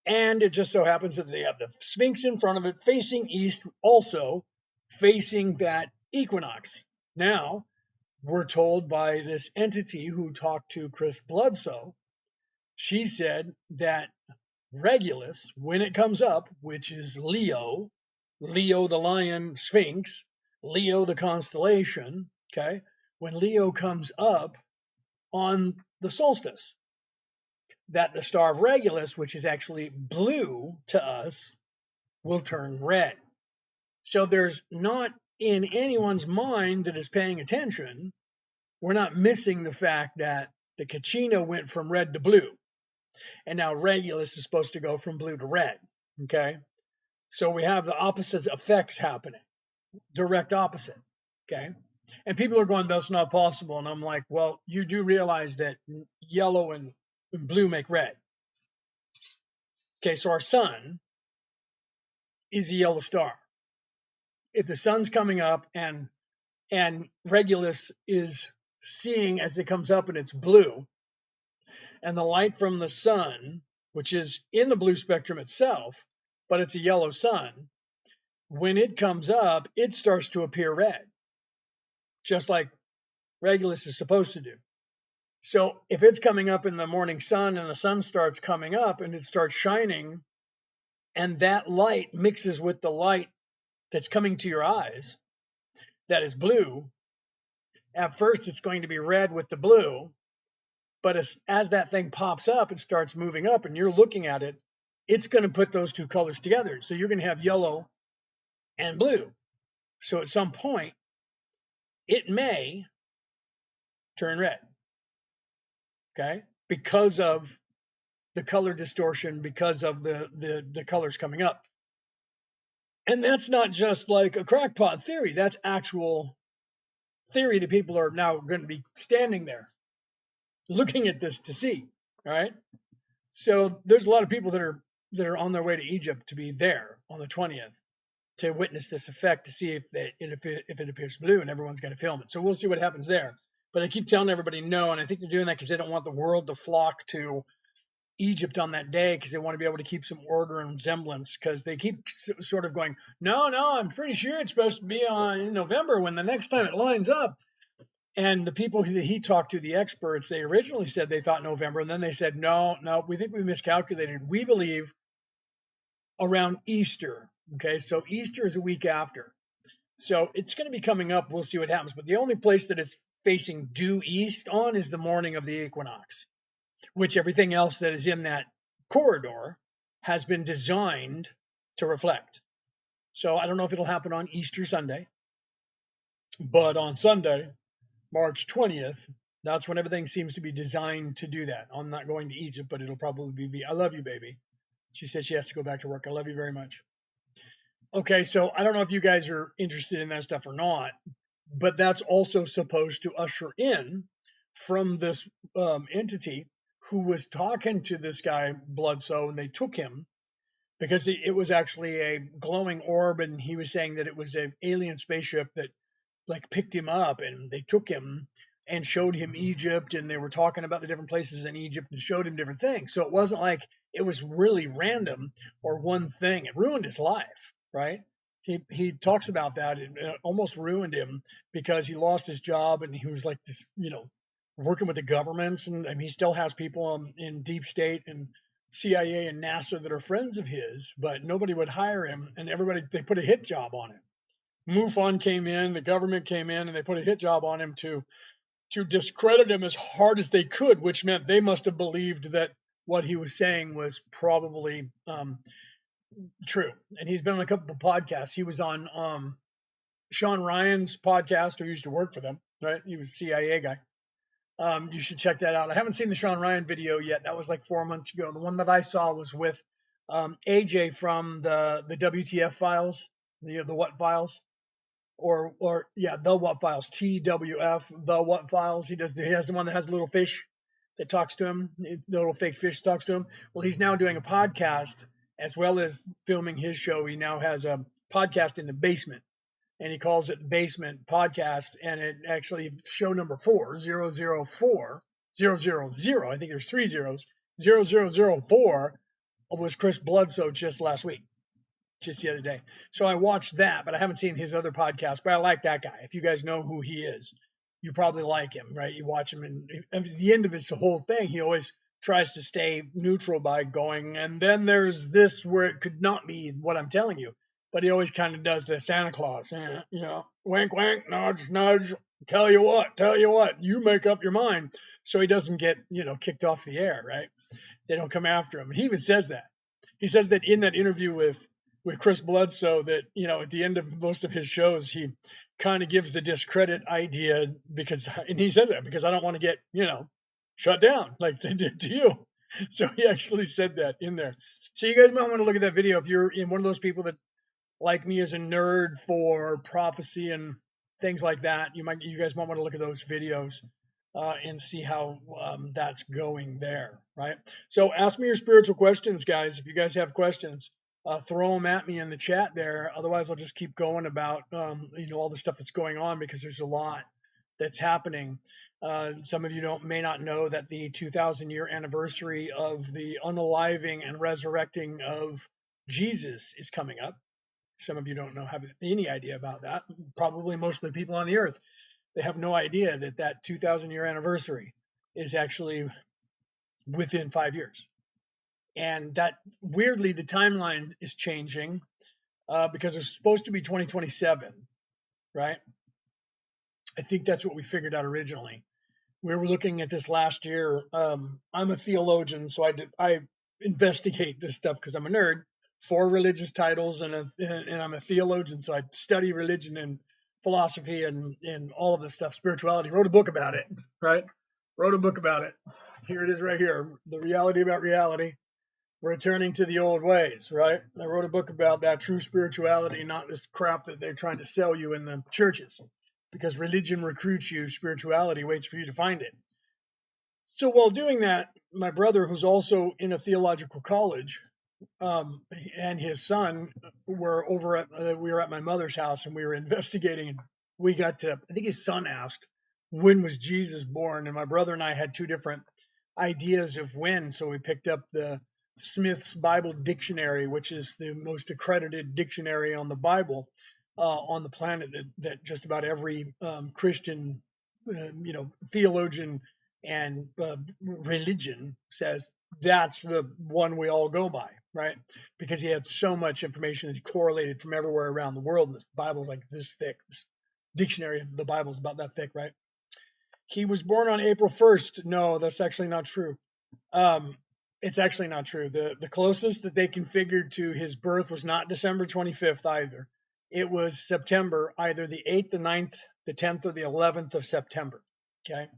And it just so happens that they have the Sphinx in front of it facing east, also facing that equinox. Now, we're told by this entity who talked to Chris Bledsoe, she said that Regulus, when it comes up, which is Leo the lion Sphinx, Leo the constellation, okay, when Leo comes up on the solstice, that the star of Regulus, which is actually blue to us, will turn red. So there's not in anyone's mind that is paying attention, we're not missing the fact that the Caccino went from red to blue, and now Regulus is supposed to go from blue to red. Okay, so we have the opposite effects happening, direct opposite. Okay, and people are going, that's not possible, and I'm like, well, you do realize that yellow and blue make red. Okay, so our sun is a yellow star. If the sun's coming up and Regulus is seeing as it comes up and it's blue, and the light from the sun, which is in the blue spectrum itself, but it's a yellow sun, when it comes up, it starts to appear red, just like Regulus is supposed to do. So if it's coming up in the morning sun and the sun starts coming up and it starts shining, and that light mixes with the light that's coming to your eyes, that is blue, at first it's going to be red with the blue, but as that thing pops up and starts moving up and you're looking at it, it's going to put those two colors together. So you're going to have yellow and blue. So at some point, it may turn red, okay, because of the color distortion, because of the colors coming up. And that's not just like a crackpot theory. That's actual theory that people are now going to be standing there looking at this to see. All right. So there's a lot of people that are on their way to Egypt to be there on the 20th to witness this effect to see if it appears blue, and everyone's going to film it. So we'll see what happens there. But I keep telling everybody no, and I think they're doing that because they don't want the world to flock to Egypt on that day because they want to be able to keep some order and semblance because they keep sort of going, no, I'm pretty sure it's supposed to be in November when the next time it lines up. And the people that he talked to, the experts, they originally said they thought November, and then they said, no, we think we miscalculated. We believe around Easter. Okay, so Easter is a week after. So it's going to be coming up. We'll see what happens. But the only place that it's facing due east on is the morning of the equinox, which everything else that is in that corridor has been designed to reflect. So I don't know if it'll happen on Easter Sunday, but on Sunday, March 20th, that's when everything seems to be designed to do that. I'm not going to Egypt, but it'll probably be, I love you, baby. She said she has to go back to work. I love you very much. Okay, so I don't know if you guys are interested in that stuff or not, but that's also supposed to usher in from this entity who was talking to this guy, Bloodsoe, and they took him because it was actually a glowing orb, and he was saying that it was an alien spaceship that like picked him up, and they took him and showed him Egypt, and they were talking about the different places in Egypt and showed him different things. So it wasn't like it was really random or one thing. It ruined his life, right? He talks about that. It almost ruined him because he lost his job, and he was like this, working with the governments, and I mean, he still has people in deep state and CIA and NASA that are friends of his, but nobody would hire him, and they put a hit job on him. MUFON came in, the government came in, and they put a hit job on him to discredit him as hard as they could, which meant they must have believed that what he was saying was probably true. And he's been on a couple of podcasts. He was on Sean Ryan's podcast, who used to work for them, right? He was a CIA guy. You should check that out. I haven't seen the Sean Ryan video yet. That was like 4 months ago. The one that I saw was with AJ from the WTF files, the What Files. The What Files, TWF, the What Files. He has the one that has a little fish that talks to him, the little fake fish talks to him. Well, he's now doing a podcast as well as filming his show. He now has a podcast in the basement, and he calls it Basement Podcast. And it actually, show number 4004, 000, I think there's 3 zeros, 0004 was Chris Bloodsoe just last week. Just the other day. So I watched that, but I haven't seen his other podcast, but I like that guy. If you guys know who he is, you probably like him, right? You watch him, and at the end of his whole thing, he always tries to stay neutral by going, and then there's this where it could not be what I'm telling you, but he always kind of does the Santa Claus, wink, wink, nudge, nudge, tell you what, you make up your mind. So he doesn't get, kicked off the air, right? They don't come after him. And he even says that. He says that in that interview with Chris Bloodsoe, that, at the end of most of his shows, he kind of gives the discredit idea and he says that because I don't want to get, shut down like they did to you. So he actually said that in there. So you guys might want to look at that video if you're in one of those people that, like me, is a nerd for prophecy and things like that. You guys might want to look at those videos and see how that's going there, right? So ask me your spiritual questions, guys. If you guys have questions, throw them at me in the chat there. Otherwise, I'll just keep going about all the stuff that's going on, because there's a lot that's happening. Some of you may not know that the 2,000-year anniversary of the unaliving and resurrecting of Jesus is coming up. Some of you don't have any idea about that. Probably most of the people on the earth, they have no idea that 2,000-year anniversary is actually within 5 years. And that, weirdly, the timeline is changing because it's supposed to be 2027, right? I think that's what we figured out originally. We were looking at this last year. I'm a theologian, so I investigate this stuff because I'm a nerd. 4 religious titles, and I'm a theologian, so I study religion and philosophy and all of this stuff, spirituality. Wrote a book about it, right? Wrote a book about it. Here it is right here, The Reality About Reality. returning to the old ways, right? I wrote a book about that, true spirituality, not this crap that they're trying to sell you in the churches. Because religion recruits you, spirituality waits for you to find it. So while doing that, my brother, who's also in a theological college, and his son were over at we were at my mother's house and we were investigating. We got to, I think his son asked, when was Jesus born? And my brother and I had two different ideas of when. So we picked up the Smith's Bible Dictionary, which is the most accredited dictionary on the Bible on the planet, that just about every Christian, theologian and religion says that's the one we all go by, right? Because he had so much information that he correlated from everywhere around the world. And this Bible's like this thick. This dictionary of the Bible is about that thick, right? He was born on April 1st. No, that's actually not true. It's actually not true. The closest that they can figure to his birth was not December 25th either. It was September, either the 8th, the 9th, the 10th, or the 11th of September. Okay.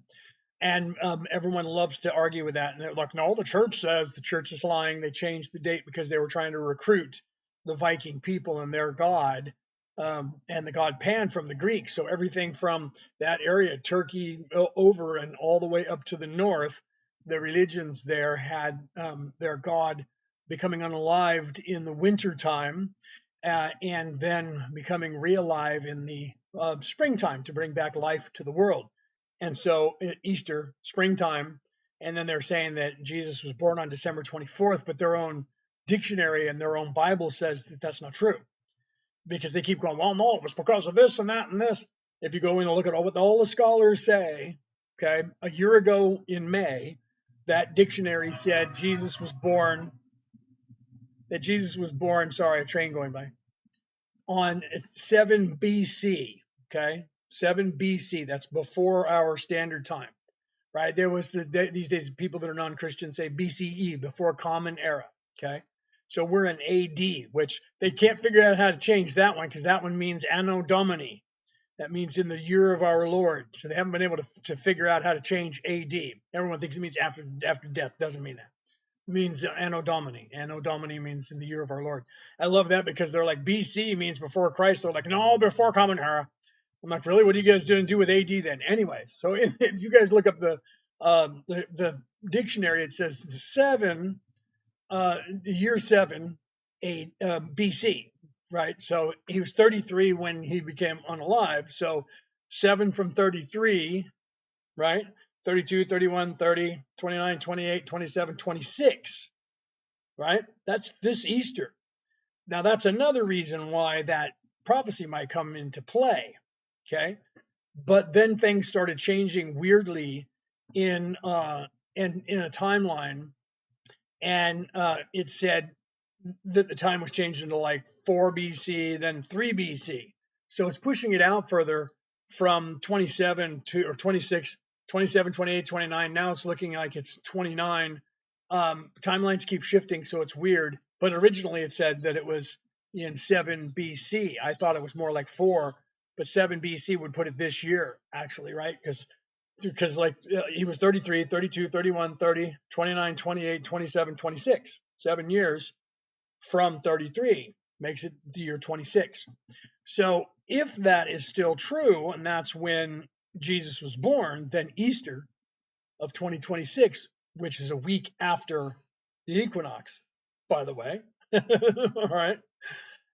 And everyone loves to argue with that. And they're like, no, the church says the church is lying. They changed the date because they were trying to recruit the Viking people and their god, and the god Pan from the Greeks. So everything from that area, Turkey over and all the way up to the north, the religions there had their god becoming unalived in the winter time, and then becoming realive in the springtime to bring back life to the world. And so Easter, springtime, and then they're saying that Jesus was born on December 24th, but their own dictionary and their own Bible says that that's not true, because they keep going, well, no, it was because of this and that and this. If you go in and look at what all the scholars say, okay, a year ago in May, that dictionary said sorry, a train going by, on 7 BC, okay? 7 BC, that's before our standard time, right? There was these days people that are non-Christian say BCE, before Common Era, okay? So we're in AD, which they can't figure out how to change that one because that one means Anno Domini. That means in the year of our Lord. So they haven't been able to figure out how to change AD. Everyone thinks it means after death. Doesn't mean that. It means Anno Domini. Anno Domini means in the year of our Lord. I love that because they're like, BC means before Christ. They're like, no, before Common Era. I'm like, really? What are you guys doing do with AD then? Anyways, so if you guys look up the dictionary, it says year 7, BC, right? So he was 33 when he became unalive. So 7 from 33, right? 32, 31, 30, 29, 28, 27, 26, right? That's this Easter. Now, that's another reason why that prophecy might come into play, okay? But then things started changing weirdly in a timeline, and it said that the time was changed into like 4 BC, then 3 BC. So it's pushing it out further from 27 to, or 26, 27, 28, 29. Now it's looking like it's 29. Timelines keep shifting, so it's weird. But originally it said that it was in 7 BC. I thought it was more like 4, but 7 BC would put it this year, actually, right? Because like he was 33, 32, 31, 30, 29, 28, 27, 26. 7 years from 33 makes it the year 26. So if that is still true, and that's when Jesus was born, then Easter of 2026, which is a week after the equinox, by the way, all right,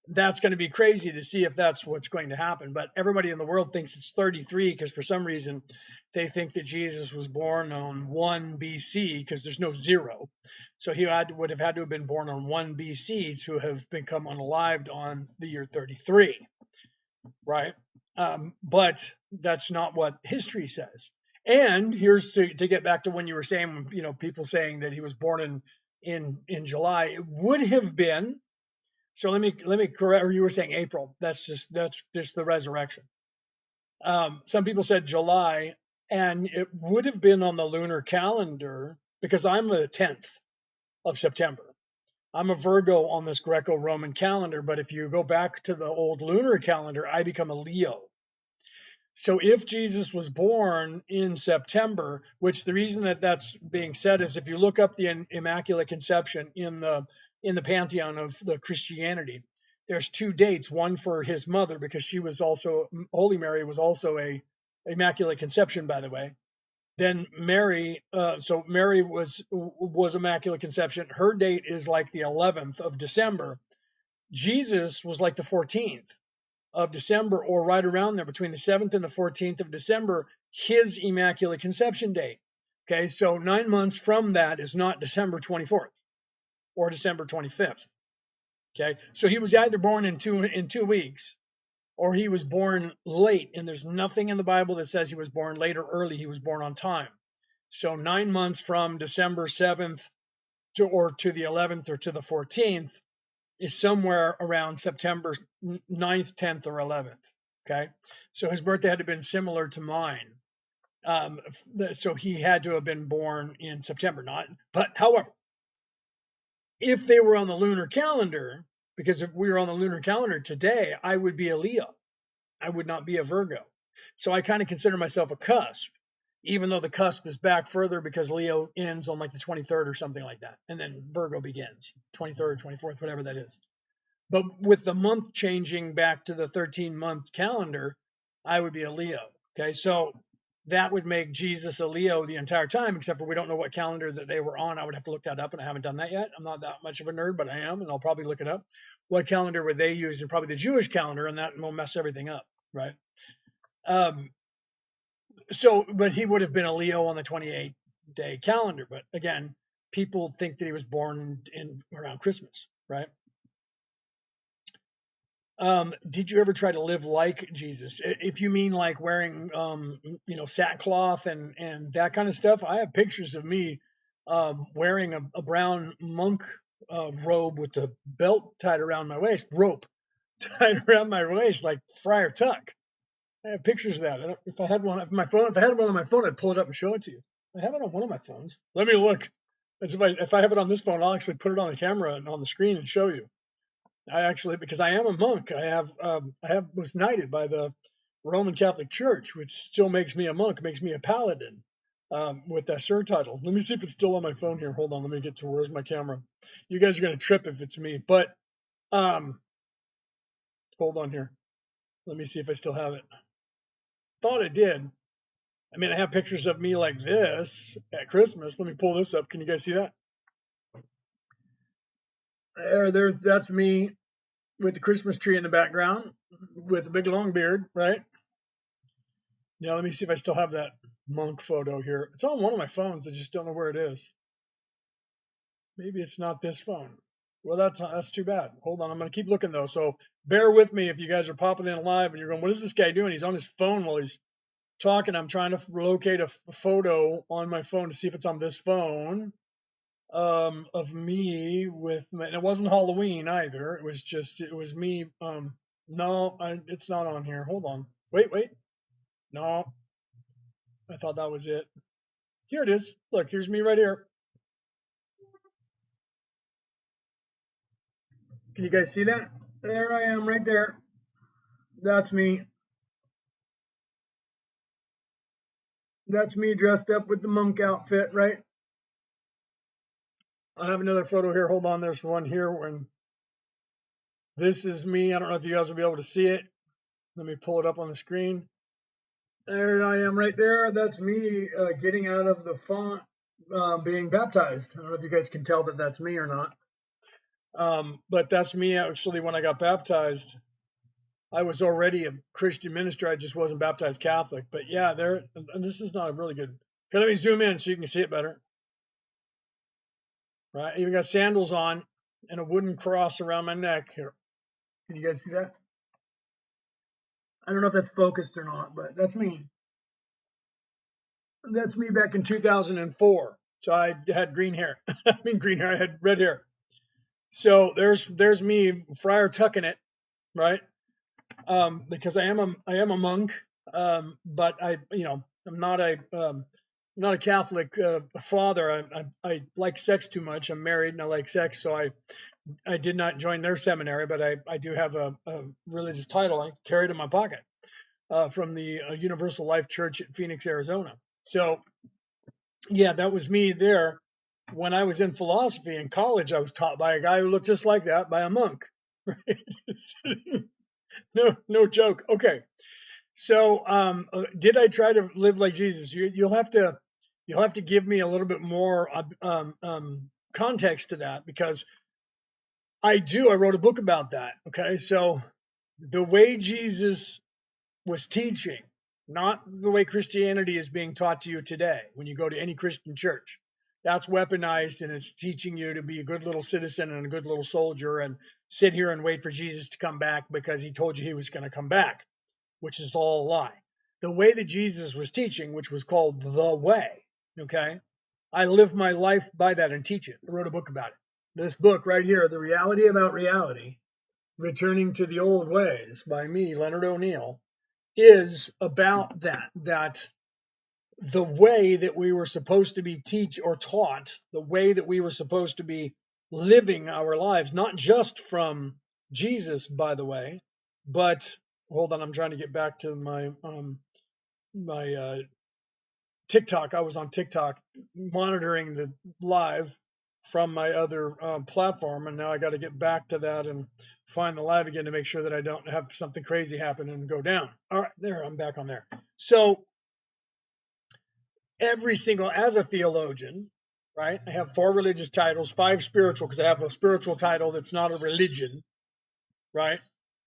that's going to be crazy to see if that's what's going to happen. But everybody in the world thinks it's 33 because for some reason they think that Jesus was born on 1 BC because there's no 0. So he would have had to have been born on 1 BC to have become unalived on the year 33, right? But that's not what history says. And here's to get back to when you were saying, people saying that he was born in July. It would have been. So let me correct. Or you were saying April. That's just the resurrection. Some people said July, and it would have been on the lunar calendar because I'm the 10th of September. I'm a Virgo on this Greco-Roman calendar, but if you go back to the old lunar calendar, I become a Leo. So if Jesus was born in September, which the reason that that's being said is if you look up the Immaculate Conception in the pantheon of the Christianity, there's two dates, one for his mother because she was also Holy Mary was also a Immaculate Conception, by the way. Then Mary, so Mary was Immaculate Conception. Her date is like the 11th of December. Jesus was like the 14th of December, or right around there, between the 7th and the 14th of December, his Immaculate Conception date. Okay, so 9 months from that is not December 24th or December 25th. Okay, so he was either born in 2 weeks, or he was born late, and there's nothing in the Bible that says he was born late or early. He was born on time. So 9 months from December 7th to the 11th or to the 14th is somewhere around September 9th, 10th, or 11th. Okay. So his birthday had to have been similar to mine. So he had to have been born in September, not. But however, if they were on the lunar calendar, because if we were on the lunar calendar today, I would be a Leo. I would not be a Virgo. So I kind of consider myself a cusp, even though the cusp is back further because Leo ends on like the 23rd or something like that. And then Virgo begins 23rd or 24th, whatever that is. But with the month changing back to the 13-month calendar, I would be a Leo. Okay, so that would make Jesus a Leo the entire time, except for we don't know what calendar that they were on. I would have to look that up, and I haven't done that yet. I'm not that much of a nerd, but I am, and I'll probably look it up. What calendar were they using? Probably the Jewish calendar, and that will mess everything up, right? But he would have been a Leo on the 28-day calendar. But again, people think that he was born in around Christmas, right? Did you ever try to live like Jesus? If you mean like wearing, sackcloth and that kind of stuff, I have pictures of me wearing a brown monk robe with the belt tied around my waist, rope tied around my waist like Friar Tuck. I have pictures of that. If I had one on my phone, I'd pull it up and show it to you. I have it on one of my phones. Let me look. If I have it on this phone, I'll actually put it on the camera and on the screen and show you. I actually, because I am a monk, I was knighted by the Roman Catholic Church, which still makes me a monk, makes me a paladin, with that sir title. Let me see if it's still on my phone here. Hold on, let me get to where's my camera. You guys are gonna trip if it's me, but hold on here. Let me see if I still have it. Thought I did. I mean, I have pictures of me like this at Christmas. Let me pull this up. Can you guys see that? That's me with the Christmas tree in the background with a big long beard, right? Yeah, let me see if I still have that monk photo here. It's on one of my phones. I just don't know where it is. Maybe it's not this phone. Well, that's too bad. Hold on, I'm gonna keep looking though. So bear with me if you guys are popping in live and you're going, "What is this guy doing?" He's on his phone while he's talking. I'm trying to locate a photo on my phone to see if it's on this phone of me and it wasn't Halloween either. It was me. No, it's not on here. Hold on. Wait. No, I thought that was it. Here it is. Look, here's me right here. Can you guys see that? There I am right there. That's me. That's me dressed up with the monk outfit, right? I have another photo here. Hold on. There's one here when this is me. I don't know if you guys will be able to see it. Let me pull it up on the screen. There I am right there. That's me getting out of the font, being baptized. I don't know if you guys can tell that that's me or not. But that's me actually when I got baptized. I was already a Christian minister. I just wasn't baptized Catholic. But yeah, and this is not a really good. Here, let me zoom in so you can see it better. Right, I even got sandals on and a wooden cross around my neck here. Can you guys see that? I don't know if that's focused or not, but that's me. That's me back in 2004. So I had green hair. I mean green hair. I had red hair. So there's me, Friar tucking it, right? Because I am a monk, but I'm not a Catholic father. I like sex too much. I'm married and I like sex, so I did not join their seminary, but I do have a religious title I carried in my pocket. from the Universal Life Church in Phoenix, Arizona. So, yeah, that was me there. When I was in philosophy in college, I was taught by a guy who looked just like that, by a monk. No joke. Okay. So, did I try to live like Jesus? You'll have to give me a little bit more context to that, because I do. I wrote a book about that. Okay, so the way Jesus was teaching, not the way Christianity is being taught to you today when you go to any Christian church. That's weaponized, and it's teaching you to be a good little citizen and a good little soldier and sit here and wait for Jesus to come back because he told you he was going to come back, which is all a lie. The way that Jesus was teaching, which was called the way, okay? I live my life by that and teach it. I wrote a book about it. This book right here, The Reality About Reality, Returning to the Old Ways by me, Leonard O'Neill, is about that the way that we were supposed to be taught, the way that we were supposed to be living our lives, not just from Jesus, by the way, but hold on, I'm trying to get back to my TikTok. I was on TikTok monitoring the live from my other platform, and now I got to get back to that and find the live again to make sure that I don't have something crazy happen and go down. All right, there, I'm back on there. So as a theologian, right, I have 4 religious titles, 5 spiritual, because I have a spiritual title that's not a religion, right?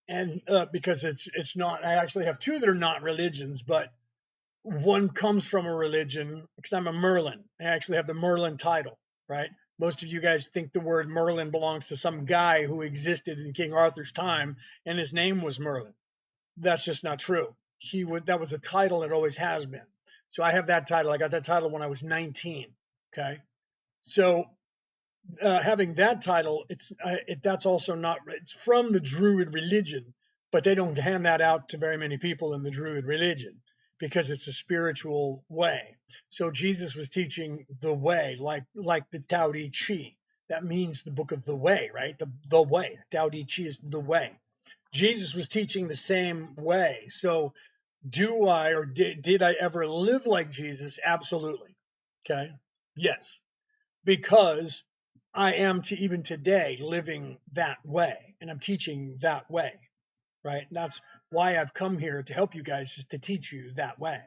And because it's not, I actually have 2 that are not religions, but one comes from a religion, because I'm a Merlin. I actually have the Merlin title, right? Most of you guys think the word Merlin belongs to some guy who existed in King Arthur's time, and his name was Merlin. That's just not true. That was a title, it always has been. So I have that title. I got that title when I was 19. Okay, so having that title, that's also not. It's from the Druid religion, but they don't hand that out to very many people in the Druid religion because it's a spiritual way. So Jesus was teaching the way, like the Tao Te Chi. That means the book of the way, right? The way. Tao Te Chi is the way. Jesus was teaching the same way. So did I ever live like Jesus? Absolutely. Okay. Yes, because I am to even today living that way, and I'm teaching that way, right? That's why I've come here to help you guys, is to teach you that way,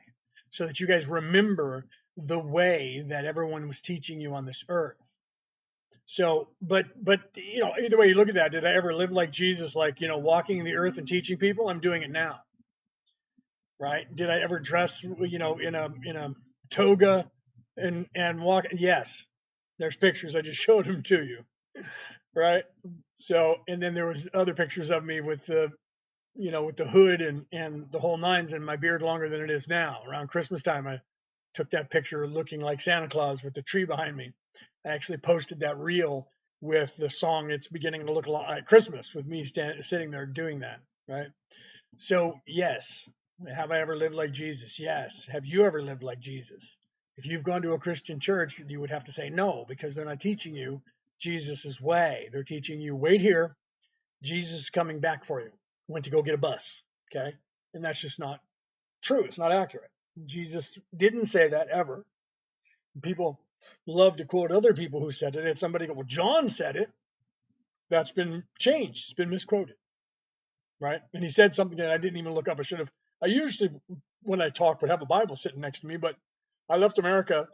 so that you guys remember the way that everyone was teaching you on this earth. So, but either way you look at that, did I ever live like Jesus, like walking the earth and teaching people? I'm doing it now, right? Did I ever dress, in a toga and walk? Yes, there's pictures. I just showed them to you, right? So, and then there was other pictures of me with the hood and the whole nines, and my beard longer than it is now. Around Christmas time, I took that picture looking like Santa Claus with the tree behind me. I actually posted that reel with the song "It's Beginning to Look a Lot Like Christmas" with me sitting there doing that, right? So, yes, have I ever lived like Jesus? Yes. Have you ever lived like Jesus? If you've gone to a Christian church, you would have to say no, because they're not teaching you Jesus' way. They're teaching you, wait here, Jesus is coming back for you. Went to go get a bus, okay? And that's just not true. It's not accurate. Jesus didn't say that ever. People love to quote other people who said it. It's somebody go, well, John said it. That's been changed. It's been misquoted, right? And he said something that I didn't even look up. I should have. I usually, when I talk, would have a Bible sitting next to me, but I left America.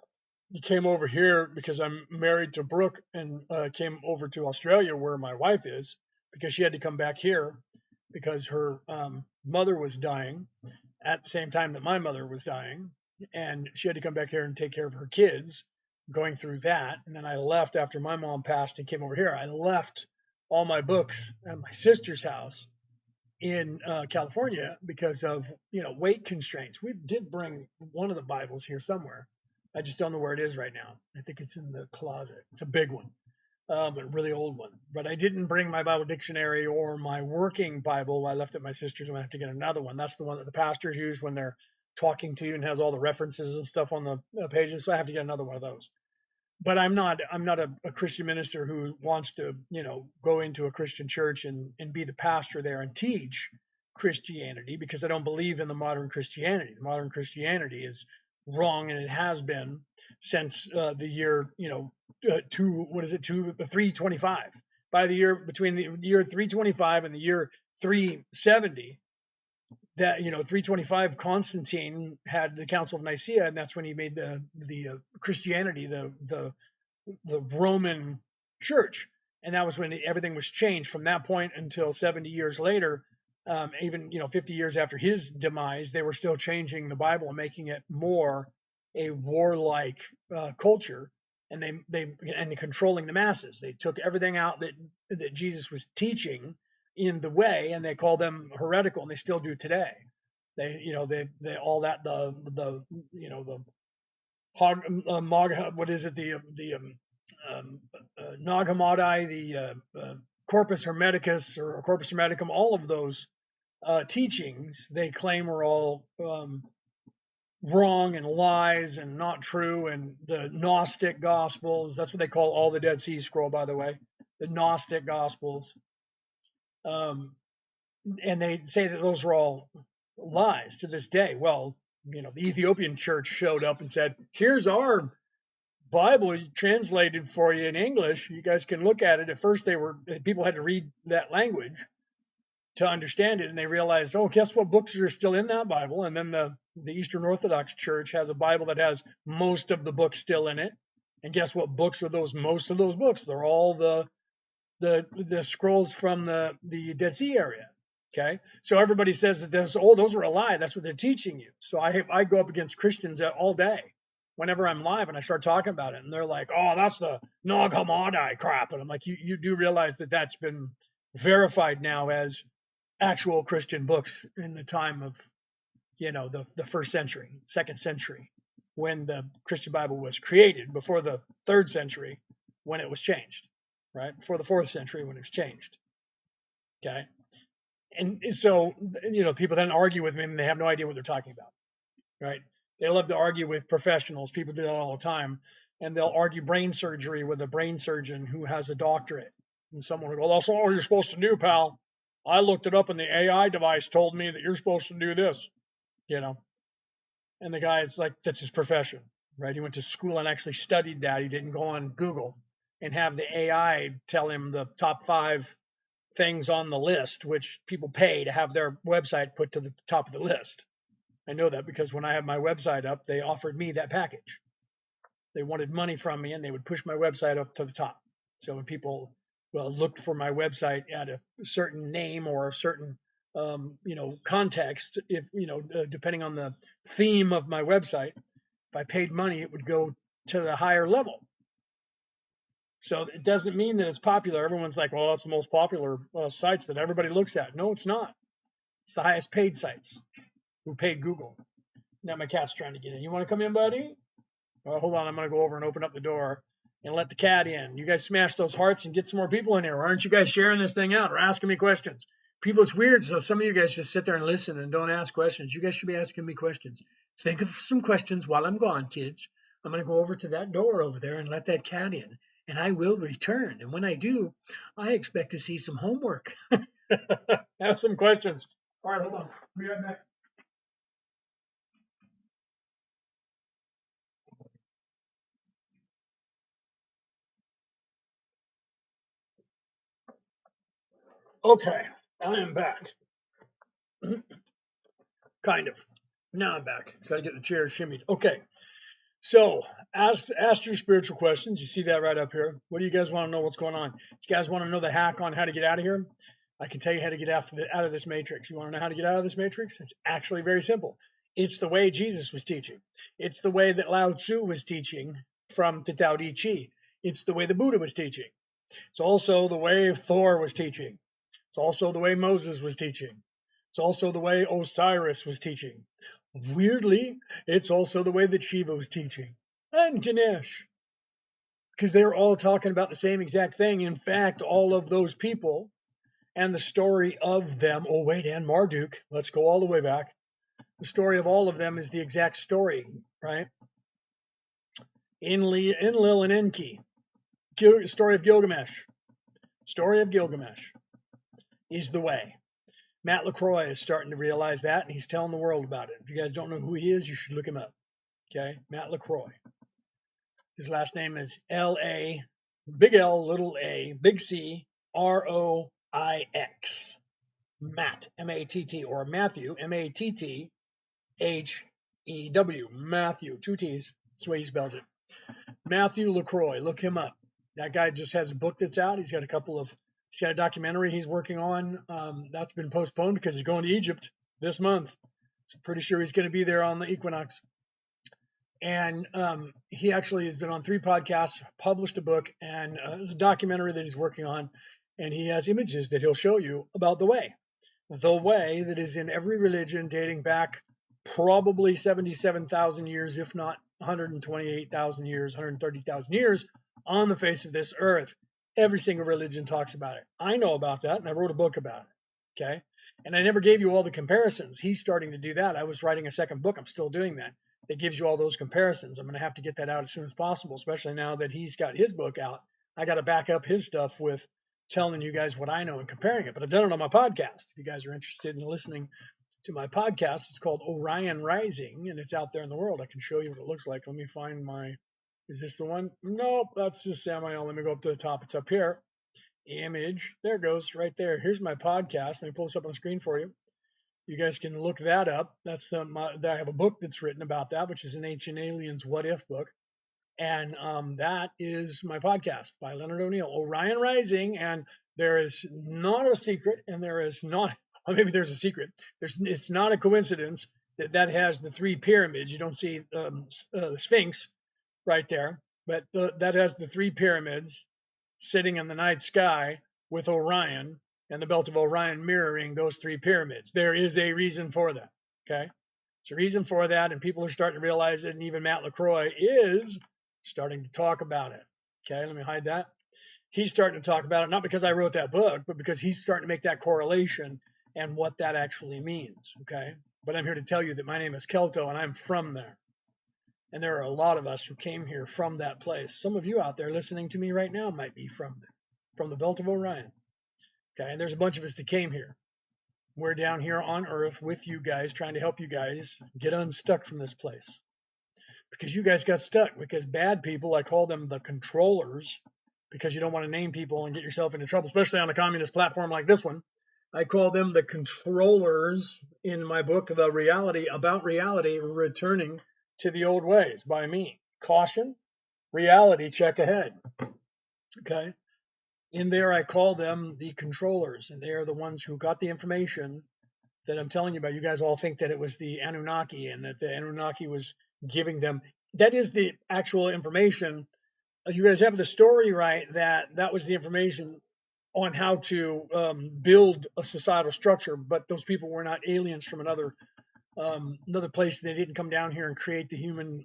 He came over here because I'm married to Brooke, and came over to Australia where my wife is, because she had to come back here because her mother was dying at the same time that my mother was dying, and she had to come back here and take care of her kids, going through that. And then I left after my mom passed and came over here. I left all my books at my sister's house in California because of weight constraints. We did bring one of the Bibles here somewhere. I just don't know where it is right now. I think it's in the closet. It's a big one, a really old one. But I didn't bring my Bible dictionary or my working Bible. I left at my sister's, and I have to get another one. That's the one that the pastors use when they're talking to you and has all the references and stuff on the pages. So I have to get another one of those. But I'm not a Christian minister who wants to go into a Christian church and be the pastor there and teach Christianity because I don't believe in the modern Christianity. The modern Christianity is wrong, and it has been since the year, what is it, 325. By the year between the year 325 and the year 370, that 325, Constantine had the Council of Nicaea, and that's when he made the Christianity the Roman Church, and that was when everything was changed. From that point until 70 years later, even 50 years after his demise, they were still changing the Bible and making it more a warlike culture, and they controlling the masses. They took everything out that Jesus was teaching in the way, and they call them heretical, and they still do today. They all that the what is it, Nag Hammadi, the Corpus Hermeticus or Corpus Hermeticum, all of those teachings they claim are all wrong and lies and not true. And the Gnostic Gospels, that's what they call all the Dead Sea Scroll, by the way, the Gnostic Gospels. And they say that those are all lies to this day. Well, the Ethiopian church showed up and said, here's our Bible translated for you in English. You guys can look at it. At first, people had to read that language to understand it, and they realized, oh, guess what books are still in that Bible? And then the Eastern Orthodox Church has a Bible that has most of the books still in it. And guess what books are those? Most of those books, they're all the scrolls from the Dead Sea area. Okay, so everybody says that those are a lie. That's what they're teaching you. So I go up against Christians all day whenever I'm live and I start talking about it, and they're like, "Oh, that's the Nag Hammadi crap," and I'm like, "You do realize that that's been verified now as actual Christian books in the time of the first century, second century, when the Christian Bible was created, before the third century when it was changed, right? Before the fourth century when it was changed." Okay. And so, people then argue with me and they have no idea what they're talking about, right? They love to argue with professionals. People do that all the time. And they'll argue brain surgery with a brain surgeon who has a doctorate. And someone will go, that's all you're supposed to do, pal. I looked it up and the AI device told me that you're supposed to do this, And the guy, it's like, that's his profession, right? He went to school and actually studied that. He didn't go on Google and have the AI tell him the top 5 things on the list, which people pay to have their website put to the top of the list. I know that because when I had my website up, they offered me that package. They wanted money from me and they would push my website up to the top. So when people looked for my website at a certain name or a certain context, if depending on the theme of my website, if I paid money, it would go to the higher level. So it doesn't mean that it's popular. Everyone's like, well, it's the most popular sites that everybody looks at. No, it's not. It's the highest paid sites who paid Google. Now my cat's trying to get in. You want to come in, buddy? Well, hold on. I'm going to go over and open up the door and let the cat in. You guys smash those hearts and get some more people in here. Or aren't you guys sharing this thing out or asking me questions? People, it's weird. So some of you guys just sit there and listen and don't ask questions. You guys should be asking me questions. Think of some questions while I'm gone, kids. I'm going to go over to that door over there and let that cat in. And I will return. And when I do, I expect to see some homework. Ask some questions. All right, hold on. Be right back. Okay, I am back. Kind of. Now I'm back. Got to get the chair shimmied. Okay. So, ask your spiritual questions. You see that right up here. What do you guys want to know? What's going on? You guys want to know the hack on how to get out of here? I can tell you how to get out of this matrix. You want to know how to get out of this matrix? It's actually very simple. It's the way Jesus was teaching. It's the way that Lao Tzu was teaching from the Tao Te Ching. It's the way the Buddha was teaching. It's also the way Thor was teaching. It's also the way Moses was teaching. It's also the way Osiris was teaching. Weirdly, it's also the way that Shiva was teaching. And Ganesh. Because they're all talking about the same exact thing. In fact, all of those people and the story of them, oh wait, and Marduk, let's go all the way back. The story of all of them is the exact story, right? Enlil and Enki. Story of Gilgamesh. Story of Gilgamesh is the way. Matt LaCroix is starting to realize that, and he's telling the world about it. If you guys don't know who he is, you should look him up. Okay, Matt LaCroix. His last name is L-A, big L, little a, big C, R-O-I-X. Matt, M-A-T-T, or Matthew, M-A-T-T-H-E-W. Matthew, two T's. That's the way he spells it. Matthew LaCroix, look him up. That guy just has a book that's out. He's got a documentary he's working on. That's been postponed because he's going to Egypt this month. So pretty sure he's going to be there on the equinox. And he actually has been on 3 podcasts, published a book, and there's a documentary that he's working on. And he has images that he'll show you about the way that is in every religion dating back probably 77,000 years, if not 128,000 years, 130,000 years on the face of this earth. Every single religion talks about it. I know about that, and I wrote a book about it. Okay. And I never gave you all the comparisons. He's starting to do that. I was writing a second book. I'm still doing that. That gives you all those comparisons. I'm going to have to get that out as soon as possible, especially now that he's got his book out. I got to back up his stuff with telling you guys what I know and comparing it. But I've done it on my podcast. If you guys are interested in listening to my podcast, it's called Orion Rising, and it's out there in the world. I can show you what it looks like. Let me find is this the one? Nope, that's just Samael. Let me go up to the top. It's up here. Image. There it goes, right there. Here's my podcast. Let me pull this up on the screen for you. You guys can look that up. That's I have a book that's written about that, which is an Ancient Aliens What If book. And that is my podcast by Leonard O'Neill, Orion Rising. And there is not a secret, and there is not, well, maybe there's a secret. It's not a coincidence that has the 3 pyramids. You don't see the Sphinx right there, but that has the 3 pyramids sitting in the night sky with Orion and the belt of Orion mirroring those 3 pyramids. There is a reason for that. Okay. There's a reason for that, and people are starting to realize it, and even Matt LaCroix is starting to talk about it. Okay, let me hide that. He's starting to talk about it, not because I wrote that book, but because he's starting to make that correlation and what that actually means. Okay, but I'm here to tell you that my name is Kelto, and I'm from there. And there are a lot of us who came here from that place. Some of you out there listening to me right now might be from the belt of Orion. Okay, and there's a bunch of us that came here. We're down here on Earth with you guys, trying to help you guys get unstuck from this place. Because you guys got stuck, because bad people, I call them the controllers, because you don't want to name people and get yourself into trouble, especially on a communist platform like this one. I call them the controllers in my book, The Reality About Reality, Returning to the Old Ways by me. Caution, reality check ahead. Okay. In there, I call them the controllers, and they are the ones who got the information that I'm telling you about. You guys all think that it was the Anunnaki and that the Anunnaki was giving them. That is the actual information. You guys have the story right that was the information on how to build a societal structure, but those people were not aliens from another place. They didn't come down here and create the human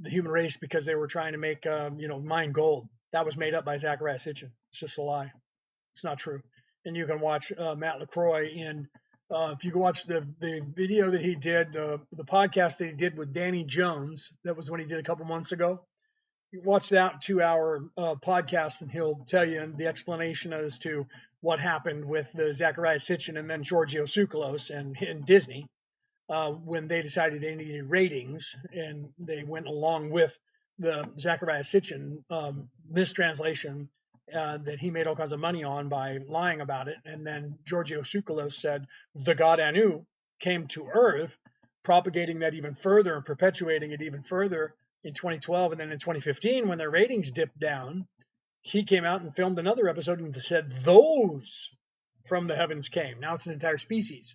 race because they were trying to make mine gold. That was made up by Zachariah Sitchin. It's just a lie. It's not true. And you can watch Matt LaCroix in. If you can watch the video that he did, the podcast that he did with Danny Jones, that was when he did a couple months ago. You watch that 2-hour podcast, and he'll tell you the explanation as to what happened with the Zachariah Sitchin and then Giorgio Tsoukalos and Disney when they decided they needed ratings, and they went along with the Zachariah Sitchin mistranslation that he made all kinds of money on by lying about it. And then Giorgio Tsoukalos said the god Anu came to Earth, propagating that even further and perpetuating it even further in 2012. And then in 2015, when their ratings dipped down, he came out and filmed another episode and said those from the heavens came. Now it's an entire species.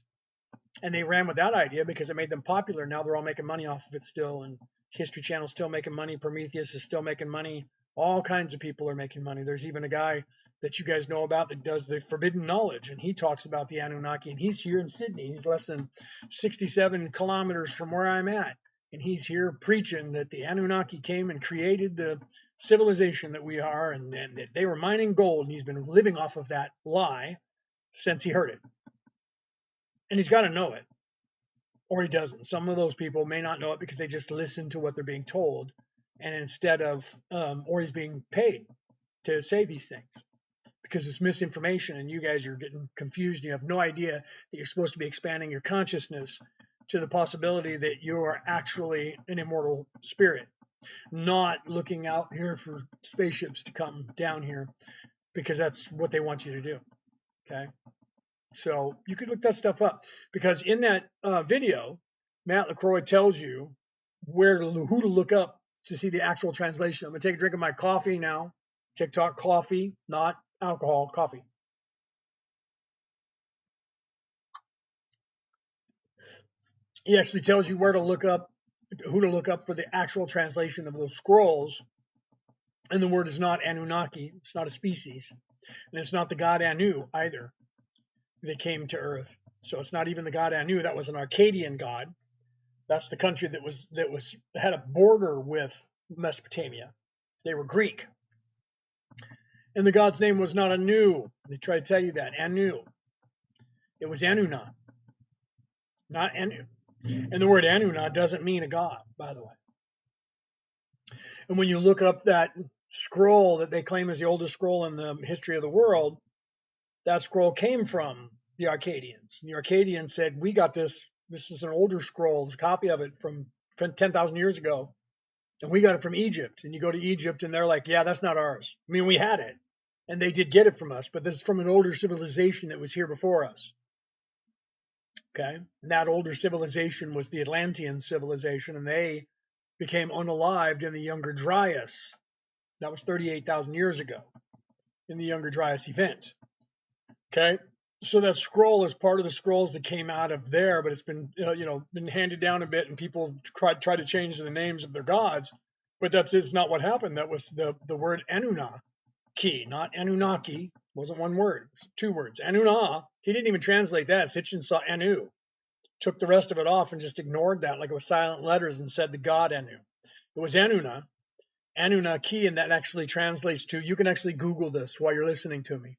And they ran with that idea because it made them popular. Now they're all making money off of it still. And History Channel's still making money. Prometheus is still making money. All kinds of people are making money. There's even a guy that you guys know about that does the Forbidden Knowledge, and he talks about the Anunnaki, and he's here in Sydney. He's less than 67 kilometers from where I'm at, and he's here preaching that the Anunnaki came and created the civilization that we are, and that they were mining gold, and he's been living off of that lie since he heard it. And he's got to know it, or he doesn't. Some of those people may not know it because they just listen to what they're being told, and instead of, or he's being paid to say these things, because it's misinformation and you guys are getting confused. You have no idea that you're supposed to be expanding your consciousness to the possibility that you are actually an immortal spirit, not looking out here for spaceships to come down here because that's what they want you to do. Okay. So you could look that stuff up because in that video, Matt LaCroix tells you who to look up to see the actual translation. I'm going to take a drink of my coffee now. TikTok coffee, not alcohol, coffee. He actually tells you who to look up for the actual translation of those scrolls. And the word is not Anunnaki. It's not a species. And it's not the god Anu either that came to Earth. So it's not even the god Anu. That was an Akkadian god. That's the country that had a border with Mesopotamia. They were Greek. And the god's name was not Anu. They try to tell you that. Anu. It was Anuna, not Anu. And the word Anuna doesn't mean a god, by the way. And when you look up that scroll that they claim is the oldest scroll in the history of the world, that scroll came from the Akkadians. And the Akkadians said, we got this. This is an older scroll. It's a copy of it from 10,000 years ago. And we got it from Egypt. And you go to Egypt and they're like, yeah, that's not ours. I mean, we had it. And they did get it from us. But this is from an older civilization that was here before us. Okay. And that older civilization was the Atlantean civilization. And they became unalived in the Younger Dryas. That was 38,000 years ago in the Younger Dryas event. Okay. So that scroll is part of the scrolls that came out of there, but it's been, been handed down a bit, and people try to change the names of their gods. But that's not what happened. That was the word Anunnaki, not Anunnaki. It wasn't one word. It's two words. Anunna. He didn't even translate that. Sitchin saw Anu, took the rest of it off and just ignored that like it was silent letters and said the god Anu. It was Anunna, Anunnaki, and that actually translates to, you can actually Google this while you're listening to me,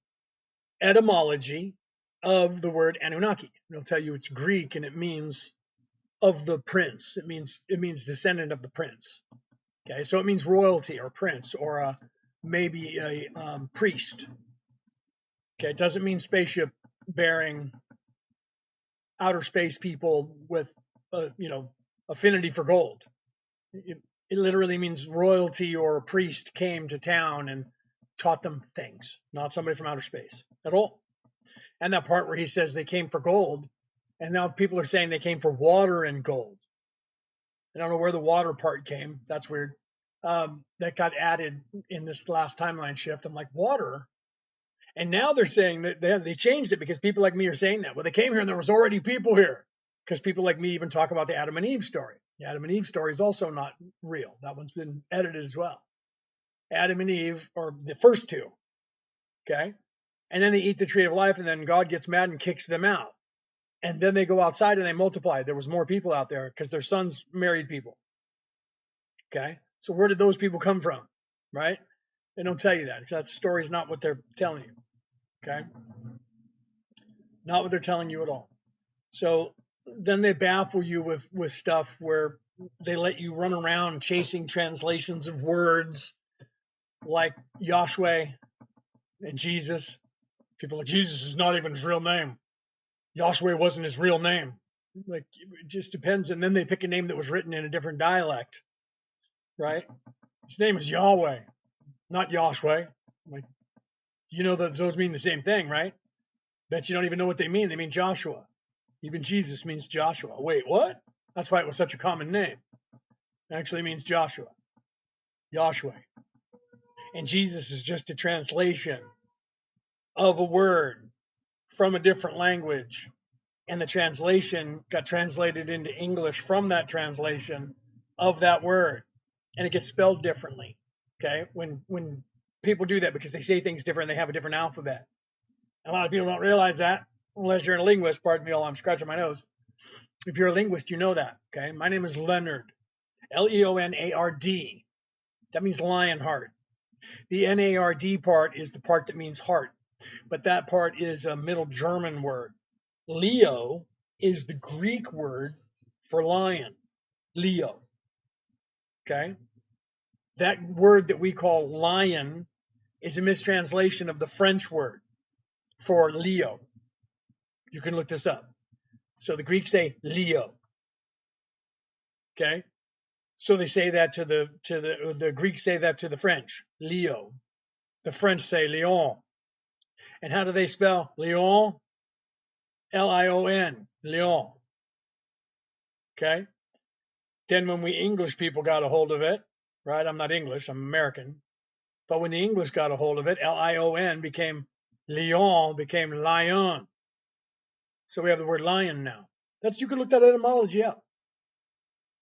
etymology of the word Anunnaki. It'll tell you it's Greek and it means of the prince. It means descendant of the prince. Okay, so it means royalty or prince or maybe a priest. Okay, it doesn't mean spaceship bearing outer space people with affinity for gold. It literally means royalty or a priest came to town and taught them things, not somebody from outer space at all. And that part where he says they came for gold, and now people are saying they came for water and gold. I don't know where the water part came. That's weird. That got added in this last timeline shift. I'm like, water? And now they're saying that they changed it because people like me are saying that. Well, they came here and there was already people here. Because people like me even talk about the Adam and Eve story. The Adam and Eve story is also not real. That one's been edited as well. Adam and Eve are the first two. Okay? And then they eat the tree of life, and then God gets mad and kicks them out. And then they go outside and they multiply. There was more people out there because their sons married people. Okay? So where did those people come from? Right? They don't tell you that. That story is not what they're telling you. Okay? Not what they're telling you at all. So then they baffle you with stuff where they let you run around chasing translations of words like Yahshua and Jesus. People like, Jesus is not even his real name. Yahshua wasn't his real name. Like, it just depends. And then they pick a name that was written in a different dialect, right? His name is Yahweh, not Yahshua. Like, you know that those mean the same thing, right? Bet you don't even know what they mean. They mean Joshua. Even Jesus means Joshua. Wait, what? That's why it was such a common name. It actually means Joshua, Yahshua. And Jesus is just a translation of a word from a different language. And the translation got translated into English from that translation of that word. And it gets spelled differently. Okay? When people do that because they say things different, they have a different alphabet. A lot of people don't realize that unless you're a linguist. Pardon me while I'm scratching my nose. If you're a linguist, you know that. Okay? My name is Leonard. Leonard. That means lion heart. The NARD part is the part that means heart. But that part is a Middle German word. Leo is the Greek word for lion. Leo. Okay? That word that we call lion is a mistranslation of the French word for Leo. You can look this up. So the Greeks say Leo. Okay? So they say that to the Greeks say that to the French, Leo. The French say Lion. And how do they spell Lion? Lion, Lion. Okay? Then when we English people got a hold of it, right? I'm not English, I'm American. But when the English got a hold of it, Lion became Lion, became lion. So we have the word lion now. You can look that etymology up.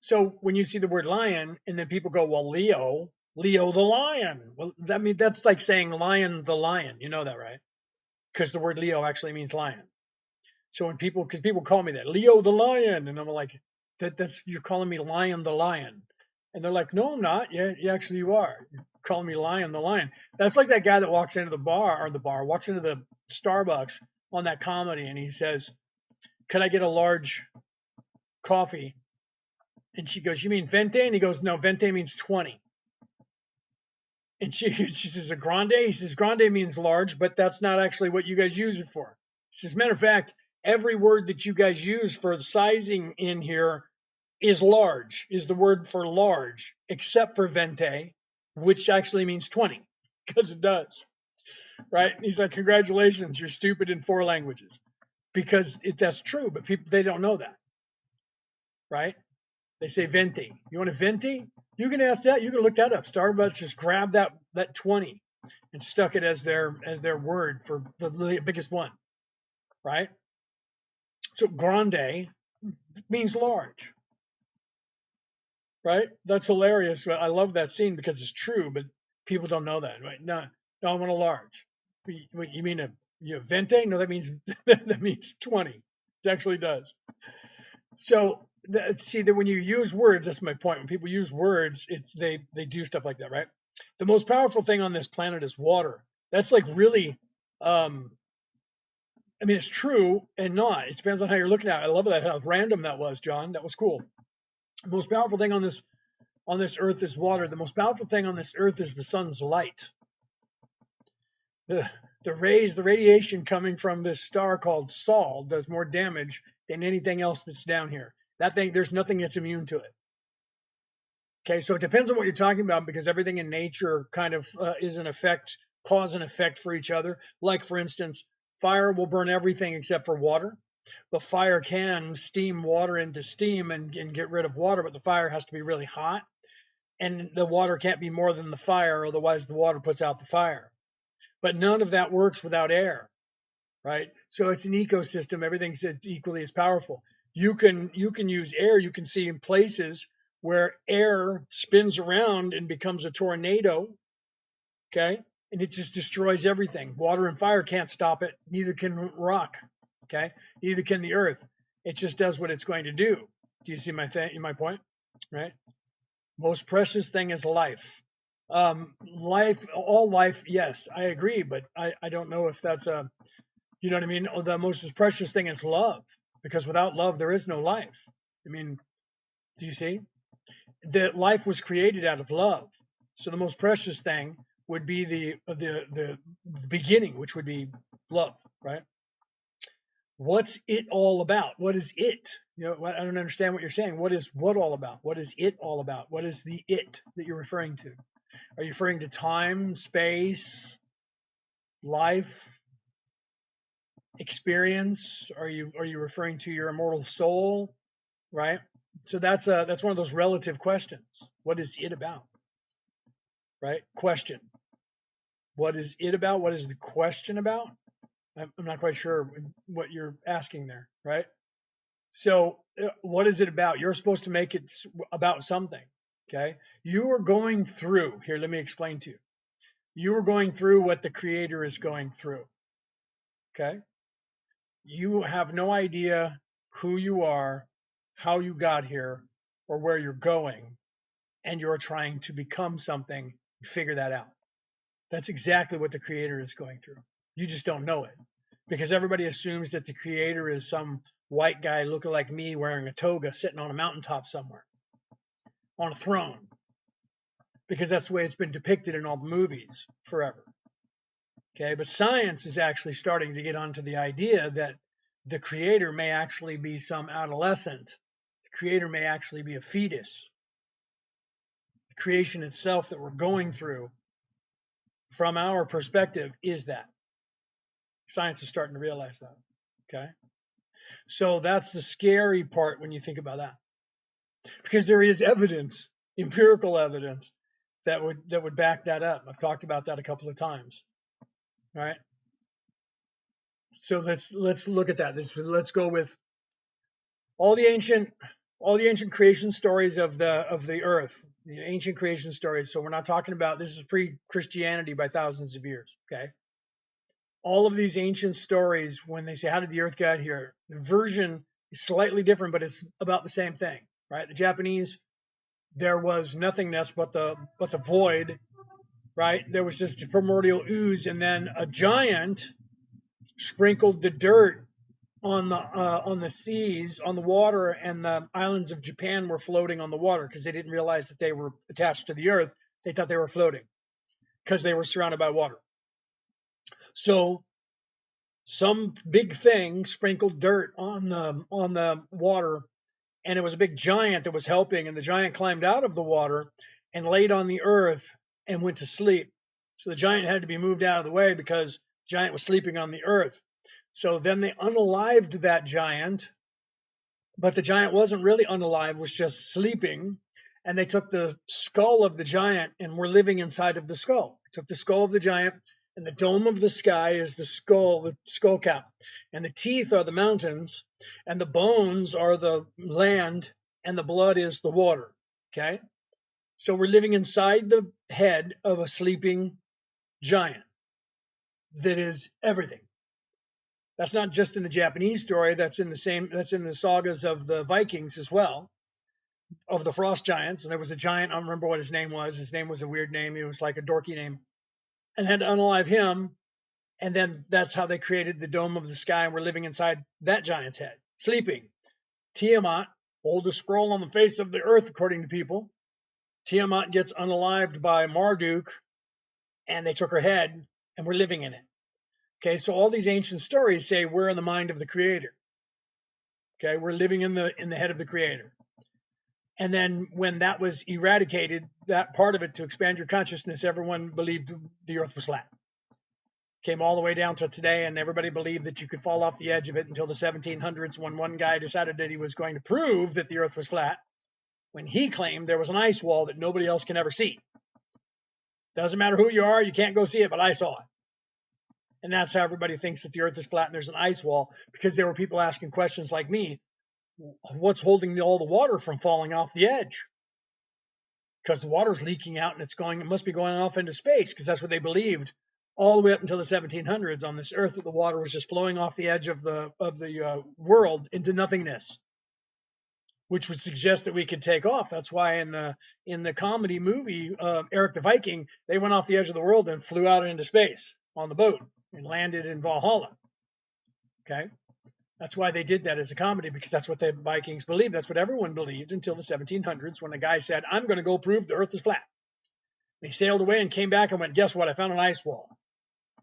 So when you see the word lion, and then people go, well, Leo the lion. Well, that's like saying lion the lion. You know that, right? Because the word Leo actually means lion. So because people call me that, Leo the lion, and I'm like, that's you're calling me lion the lion, and they're like, no, I'm not. Yeah, actually you are. You're calling me lion the lion. That's like that guy that walks into walks into the Starbucks on that comedy, and he says, could I get a large coffee? And she goes, you mean venti? And he goes, no, venti means 20. And she says, a grande? He says, grande means large, but that's not actually what you guys use it for. She says, matter of fact, every word that you guys use for sizing in here is large, is the word for large, except for venti, which actually means 20, because it does. Right? And he's like, congratulations, you're stupid in 4 languages. Because that's true, but people, they don't know that. Right? They say venti. You want a venti? You can ask that. You can look that up. Starbucks just grabbed that 20 and stuck it as their word for the biggest one, right? So grande means large, right? That's hilarious. I love that scene because it's true, but people don't know that, right? No, I want a large. You mean a venti? No, that means that means 20. It actually does. So see that when you use words, that's my point. When people use words, they do stuff like that, right? The most powerful thing on this planet is water. That's like really, I mean, it's true and not. It depends on how you're looking at it. I love that how random that was, John. That was cool. The most powerful thing on this earth is water. The most powerful thing on this earth is the sun's light. The rays, the radiation coming from this star called Sol does more damage than anything else that's down here. That thing, there's nothing that's immune to it. Okay, so it depends on what you're talking about because everything in nature kind of is an effect, cause and effect for each other. Like, for instance, fire will burn everything except for water, but fire can steam water into steam and get rid of water, but the fire has to be really hot, and the water can't be more than the fire, otherwise the water puts out the fire. But none of that works without air, right? So it's an ecosystem. Everything's equally as powerful. You can use air. You can see in places where air spins around and becomes a tornado, okay? And it just destroys everything. Water and fire can't stop it. Neither can rock, okay? Neither can the earth. It just does what it's going to do. Do you see my point? Right? Most precious thing is life. All life, yes, I agree, but I don't know if that's you know what I mean? The most precious thing is love, because without love, there is no life. I mean, do you see? That life was created out of love. So the most precious thing would be the beginning, which would be love, right? What's it all about? What is it? I don't understand what you're saying. What is what all about? What is it all about? What is the it that you're referring to? Are you referring to time, space, life, experience? Are you referring to your immortal soul? Right? So that's one of those relative questions. What is it about? Right? Question. What is it about? What is the question about? I'm not quite sure what you're asking there, right? So what is it about? You're supposed to make it about something, okay? You are going through, here, let me explain to you. You are going through what the Creator is going through, okay? You have no idea who you are, how you got here, or where you're going, and you're trying to become something, figure that out. That's exactly what the Creator is going through. You just don't know it because everybody assumes that the Creator is some white guy looking like me wearing a toga sitting on a mountaintop somewhere on a throne, because that's the way it's been depicted in all the movies forever. Okay, but science is actually starting to get onto the idea that the creator may actually be some adolescent. The creator may actually be a fetus. The creation itself that we're going through, from our perspective, is that. Science is starting to realize that. Okay, so that's the scary part when you think about that, because there is evidence, empirical evidence, that would back that up. I've talked about that a couple of times. All right. So let's look at that. Let's go with all the ancient creation stories of the earth, the ancient creation stories. So we're not talking about, this is pre-Christianity by thousands of years. Okay. All of these ancient stories, when they say, how did the earth get here? The version is slightly different, but it's about the same thing, right? The Japanese, there was nothingness but the void, right? There was just a primordial ooze, and then a giant sprinkled the dirt on the seas, on the water, and the islands of Japan were floating on the water because they didn't realize that they were attached to the earth. They thought they were floating because they were surrounded by water. So some big thing sprinkled dirt on the water, and it was a big giant that was helping, and the giant climbed out of the water and laid on the earth and went to sleep. So the giant had to be moved out of the way because the giant was sleeping on the earth. So then they unalived that giant, but the giant wasn't really unalive, was just sleeping. And they took the skull of the giant and were living inside of the skull. They took the skull of the giant, and the dome of the sky is the skull cap. And the teeth are the mountains, and the bones are the land, and the blood is the water. Okay? So we're living inside the head of a sleeping giant that is everything. That's not just in the Japanese story, that's in the sagas of the Vikings as well, of the frost giants. And there was a giant, I don't remember what his name was. His name was a weird name. It was like a dorky name. And had to unalive him. And then that's how they created the dome of the sky, and we're living inside that giant's head, sleeping. Tiamat, oldest scroll on the face of the earth, according to people. Tiamat gets unalived by Marduk, and they took her head, and we're living in it. Okay, so all these ancient stories say we're in the mind of the creator. Okay, we're living in the head of the creator. And then when that was eradicated, that part of it, to expand your consciousness, everyone believed the earth was flat. Came all the way down to today, and everybody believed that you could fall off the edge of it until the 1700s, when one guy decided that he was going to prove that the earth was flat, when he claimed there was an ice wall that nobody else can ever see. Doesn't matter who you are, you can't go see it, but I saw it. And that's how everybody thinks that the earth is flat and there's an ice wall, because there were people asking questions like me, what's holding all the water from falling off the edge? Because the water's leaking out and it must be going off into space, because that's what they believed all the way up until the 1700s on this earth, that the water was just flowing off the edge of the world into nothingness, which would suggest that we could take off. That's why in the comedy movie Eric the Viking, they went off the edge of the world and flew out into space on the boat and landed in Valhalla. Okay, that's why they did that as a comedy, because that's what the Vikings believed. That's what everyone believed until the 1700s, when a guy said, I'm going to go prove the earth is flat. He sailed away and came back and went, guess what? I found an ice wall.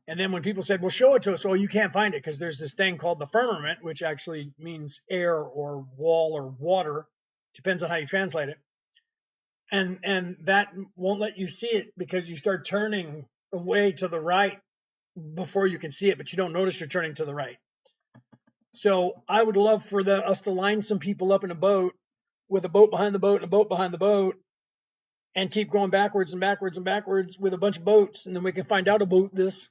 And then when people said, well, show it to us, oh, you can't find it, because there's this thing called the firmament, which actually means air or wall or water. Depends on how you translate it. And that won't let you see it, because you start turning away to the right before you can see it, but you don't notice you're turning to the right. So I would love for us to line some people up in a boat, with a boat behind the boat and a boat behind the boat, and keep going backwards and backwards and backwards with a bunch of boats, and then we can find out about this.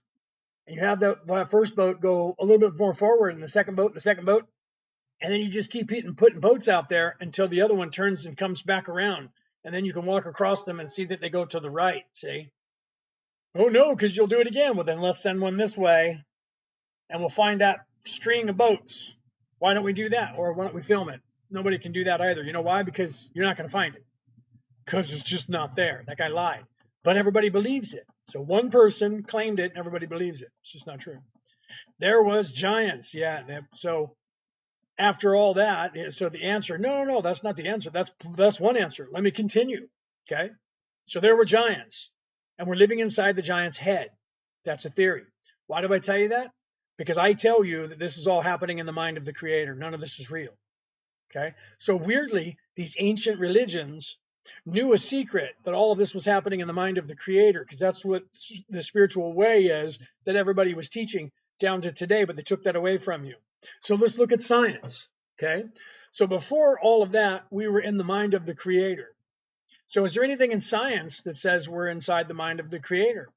And you have the first boat go a little bit more forward, and the second boat, and then you just keep putting boats out there until the other one turns and comes back around, and then you can walk across them and see that they go to the right. See? Oh no, because you'll do it again. Well, then let's send one this way, and we'll find that string of boats. Why don't we do that? Or why don't we film it? Nobody can do that either. You know why? Because you're not going to find it, because it's just not there. That guy lied. But everybody believes it. So one person claimed it and everybody believes it. It's just not true. There was giants. Yeah. So after all that, so the answer, no, that's not the answer. That's one answer. Let me continue. Okay. So there were giants, and we're living inside the giant's head. That's a theory. Why do I tell you that? Because I tell you that this is all happening in the mind of the creator. None of this is real. Okay. So weirdly, these ancient religions knew a secret that all of this was happening in the mind of the creator, because that's what the spiritual way is that everybody was teaching down to today, but they took that away from you. So let's look at science. Okay. So before all of that, we were in the mind of the creator. So is there anything in science that says we're inside the mind of the creator?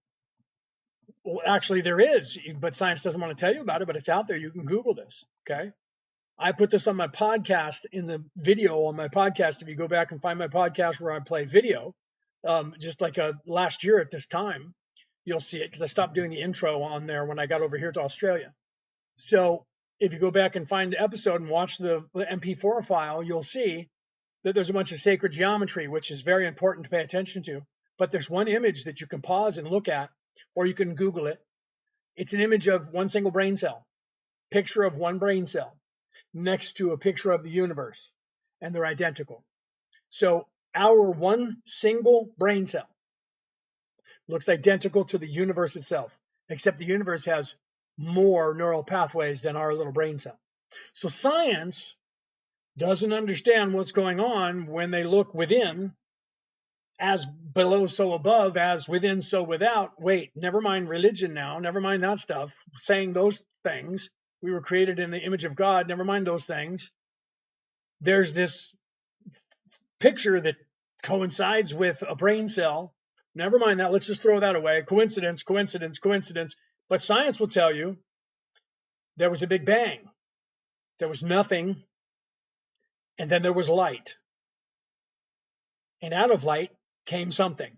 Well, actually, there is, but science doesn't want to tell you about it, but it's out there. You can Google this. Okay. I put this on my podcast in the video on my podcast. If you go back and find my podcast where I play video, just like last year at this time, you'll see it because I stopped doing the intro on there when I got over here to Australia. So if you go back and find the episode and watch the MP4 file, you'll see that there's a bunch of sacred geometry, which is very important to pay attention to. But there's one image that you can pause and look at, or you can Google it. It's an image of one single brain cell, picture of one brain cell next to a picture of the universe, and they're identical. So our one single brain cell looks identical to the universe itself, except the universe has more neural pathways than our little brain cell. So science doesn't understand what's going on when they look within. As below, so above, as within, so without. Wait, never mind religion now, never mind that stuff, saying those things. We were created in the image of God, never mind those things. There's this picture that coincides with a brain cell. Never mind that, let's just throw that away. Coincidence, coincidence, coincidence. But science will tell you there was a big bang. There was nothing, and then there was light. And out of light came something.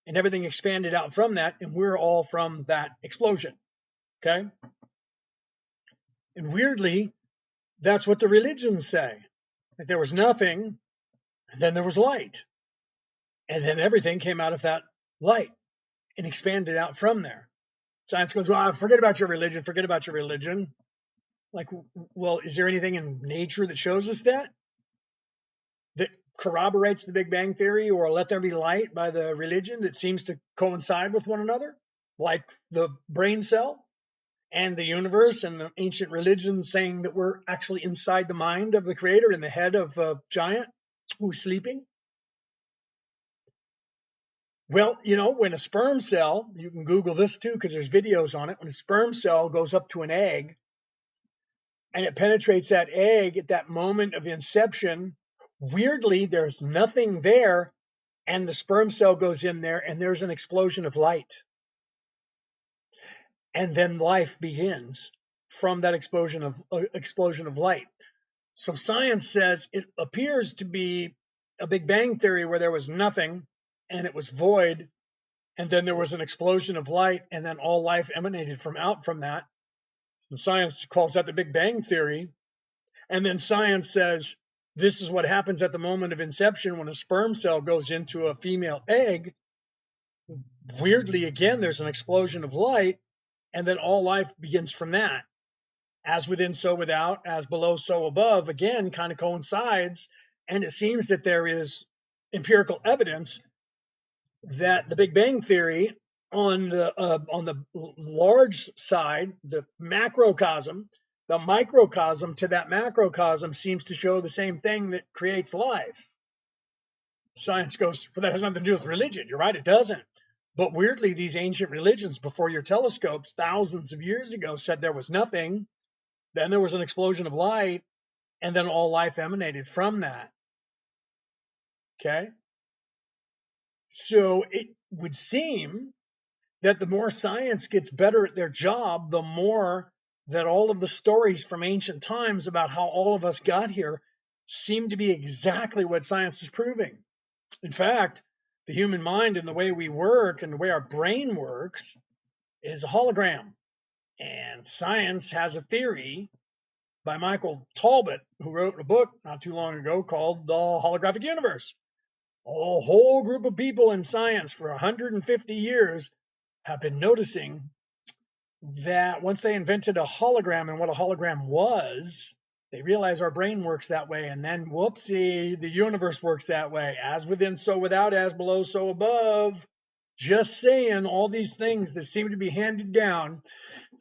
And everything expanded out from that, and we're all from that explosion. Okay? And weirdly, that's what the religions say. That there was nothing, and then there was light. And then everything came out of that light and expanded out from there. Science goes, well, forget about your religion, forget about your religion. Like, well, is there anything in nature that shows us that? That corroborates the Big Bang Theory or let there be light by the religion that seems to coincide with one another? Like the brain cell and the universe and the ancient religions saying that we're actually inside the mind of the creator in the head of a giant who's sleeping? Well, when a sperm cell, you can Google this too because there's videos on it, when a sperm cell goes up to an egg and it penetrates that egg at that moment of inception, weirdly, there's nothing there, and the sperm cell goes in there and there's an explosion of light. And then life begins from that explosion of light. So science says it appears to be a Big Bang Theory where there was nothing and it was void, and then there was an explosion of light, and then all life emanated from that. And science calls that the Big Bang Theory. And then science says this is what happens at the moment of inception when a sperm cell goes into a female egg. Weirdly, again, there's an explosion of light, and then all life begins from that. As within, so without, as below, so above, again, kind of coincides. And it seems that there is empirical evidence that the Big Bang Theory on the large side, the macrocosm, the microcosm to that macrocosm seems to show the same thing that creates life. Science goes, well, that has nothing to do with religion. You're right, it doesn't. But weirdly, these ancient religions before your telescopes thousands of years ago said there was nothing, then there was an explosion of light, and then all life emanated from that. Okay? So it would seem that the more science gets better at their job, the more that all of the stories from ancient times about how all of us got here seem to be exactly what science is proving. In fact, the human mind and the way we work and the way our brain works is a hologram. And science has a theory by Michael Talbot, who wrote a book not too long ago called The Holographic Universe. A whole group of people in science for 150 years have been noticing that once they invented a hologram and what a hologram was, they realized our brain works that way. And then, whoopsie, the universe works that way. As within, so without, as below, so above. Just saying, all these things that seem to be handed down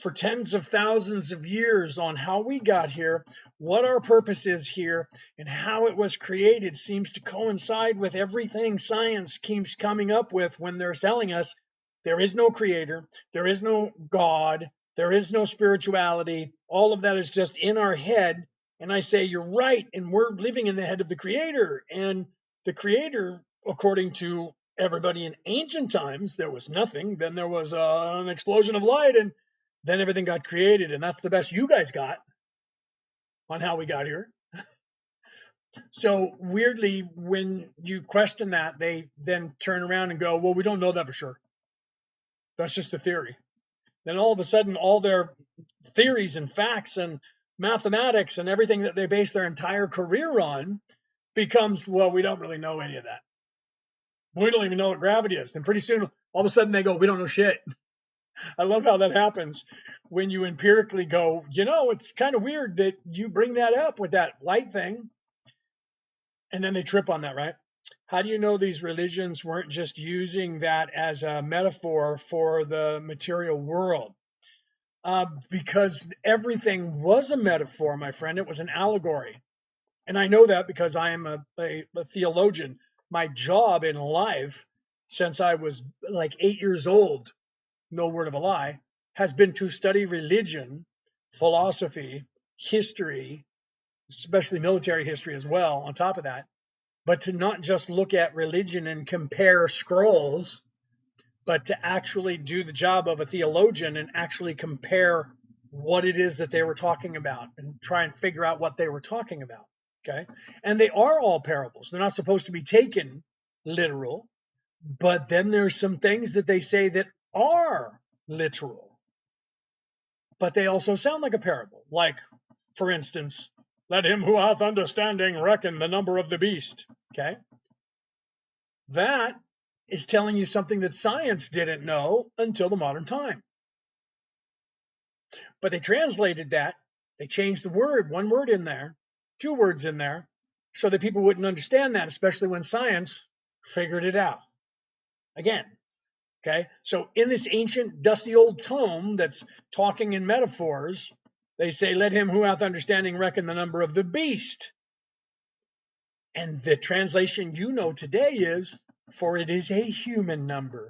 for tens of thousands of years on how we got here, what our purpose is here, and how it was created seems to coincide with everything science keeps coming up with when they're telling us there is no creator, there is no God, there is no spirituality. All of that is just in our head. And I say, you're right. And we're living in the head of the creator. And the creator, according to everybody in ancient times, there was nothing. Then there was an explosion of light, and then everything got created. And that's the best you guys got on how we got here. So weirdly, when you question that, they then turn around and go, well, we don't know that for sure. That's just a theory. Then all of a sudden, all their theories and facts and mathematics and everything that they base their entire career on becomes, well, we don't really know any of that. We don't even know what gravity is. Then pretty soon, all of a sudden, they go, we don't know shit. I love how that happens when you empirically go, it's kind of weird that you bring that up with that light thing. And then they trip on that, right? How do you know these religions weren't just using that as a metaphor for the material world? Because everything was a metaphor, my friend. It was an allegory. And I know that because I am a theologian. My job in life, since I was like 8 years old, no word of a lie, has been to study religion, philosophy, history, especially military history as well, on top of that, but to not just look at religion and compare scrolls, but to actually do the job of a theologian and actually compare what it is that they were talking about and try and figure out what they were talking about. Okay. And they are all parables. They're not supposed to be taken literal, but then there's some things that they say that are literal, but they also sound like a parable. Like, for instance, let him who hath understanding reckon the number of the beast. Okay. That is telling you something that science didn't know until the modern time. But they translated that. They changed the word, one word in there, two words in there, so that people wouldn't understand that, especially when science figured it out. Again, okay? So in this ancient, dusty old tome that's talking in metaphors, they say, let him who hath understanding reckon the number of the beast. And the translation today is, for it is a human number,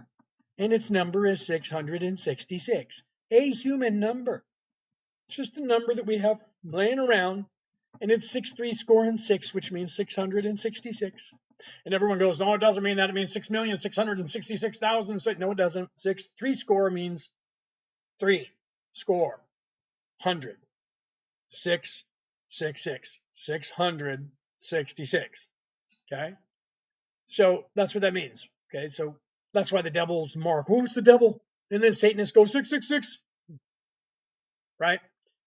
and its number is 666. A human number. It's just a number that we have laying around, and it's 636, which means 666. And everyone goes, no, it doesn't mean that. It means 6,666,000. No, it doesn't. 3 score means 3 score, 100. 666, 666. Okay? So that's what that means. Okay? So that's why the devil's mark. What was the devil? And then Satanists go 666. Right?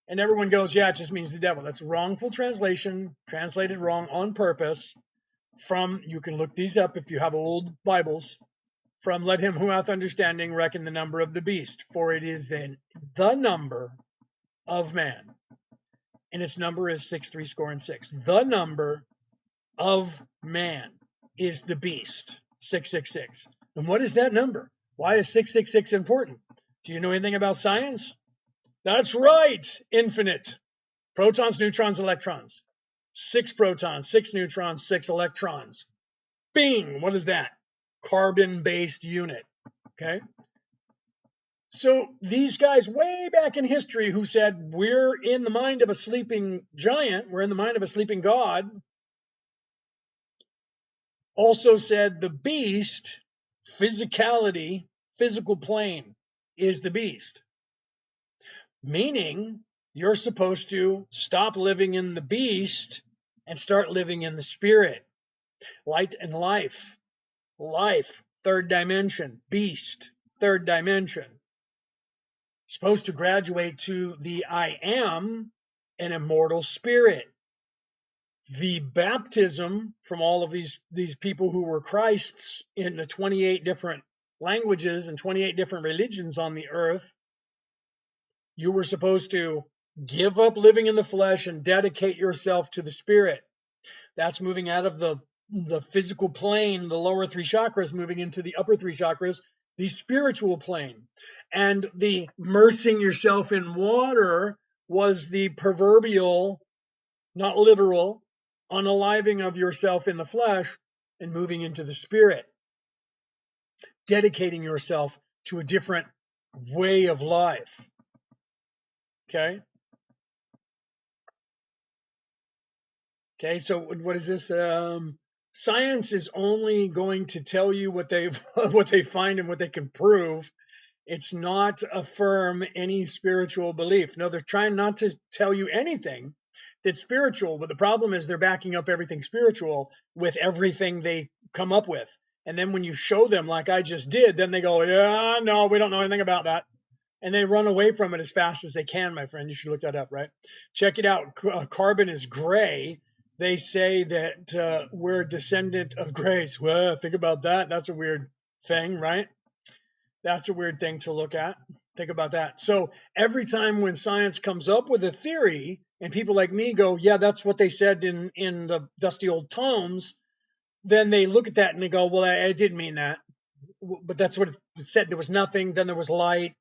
And everyone goes, yeah, it just means the devil. That's wrongful translation, translated wrong on purpose. From, you can look these up if you have old Bibles, from let him who hath understanding reckon the number of the beast, for it is then the number of man. And its number is 666. The number of man is the beast, 666. And what is that number? Why is 666 important? Do you know anything about science? That's right, infinite. Protons, neutrons, electrons. 6 protons, 6 neutrons, 6 electrons. Bing! What is that? Carbon-based unit. Okay? So these guys way back in history who said, we're in the mind of a sleeping giant, we're in the mind of a sleeping god, also said the beast, physicality, physical plane, is the beast. Meaning, you're supposed to stop living in the beast and start living in the spirit. Light and life. Life, third dimension. Beast, third dimension. Supposed to graduate to the I am, an immortal spirit. The baptism from all of these people who were Christ's in the 28 different languages and 28 different religions on the earth, you were supposed to give up living in the flesh and dedicate yourself to the spirit. That's moving out of the physical plane, the lower 3 chakras, moving into the upper 3 chakras, the spiritual plane. And the immersing yourself in water was the proverbial, not literal, unaliving of yourself in the flesh and moving into the spirit, dedicating yourself to a different way of life. Okay. Okay. So what is this? Science is only going to tell you what what they find and what they can prove. It's not affirm any spiritual belief. No, they're trying not to tell you anything that's spiritual, but the problem is they're backing up everything spiritual with everything they come up with. And then when you show them, like I just did, then they go, yeah, no, we don't know anything about that. And they run away from it as fast as they can, my friend. You should look that up, right? Check it out. Carbon is gray. They say that we're a descendant of grays. Well, think about that. That's a weird thing, right? That's a weird thing to look at. Think about that. So every time when science comes up with a theory and people like me go, yeah, that's what they said in the dusty old tomes, then they look at that and they go, well, I didn't mean that. But that's what it said. There was nothing. Then there was light.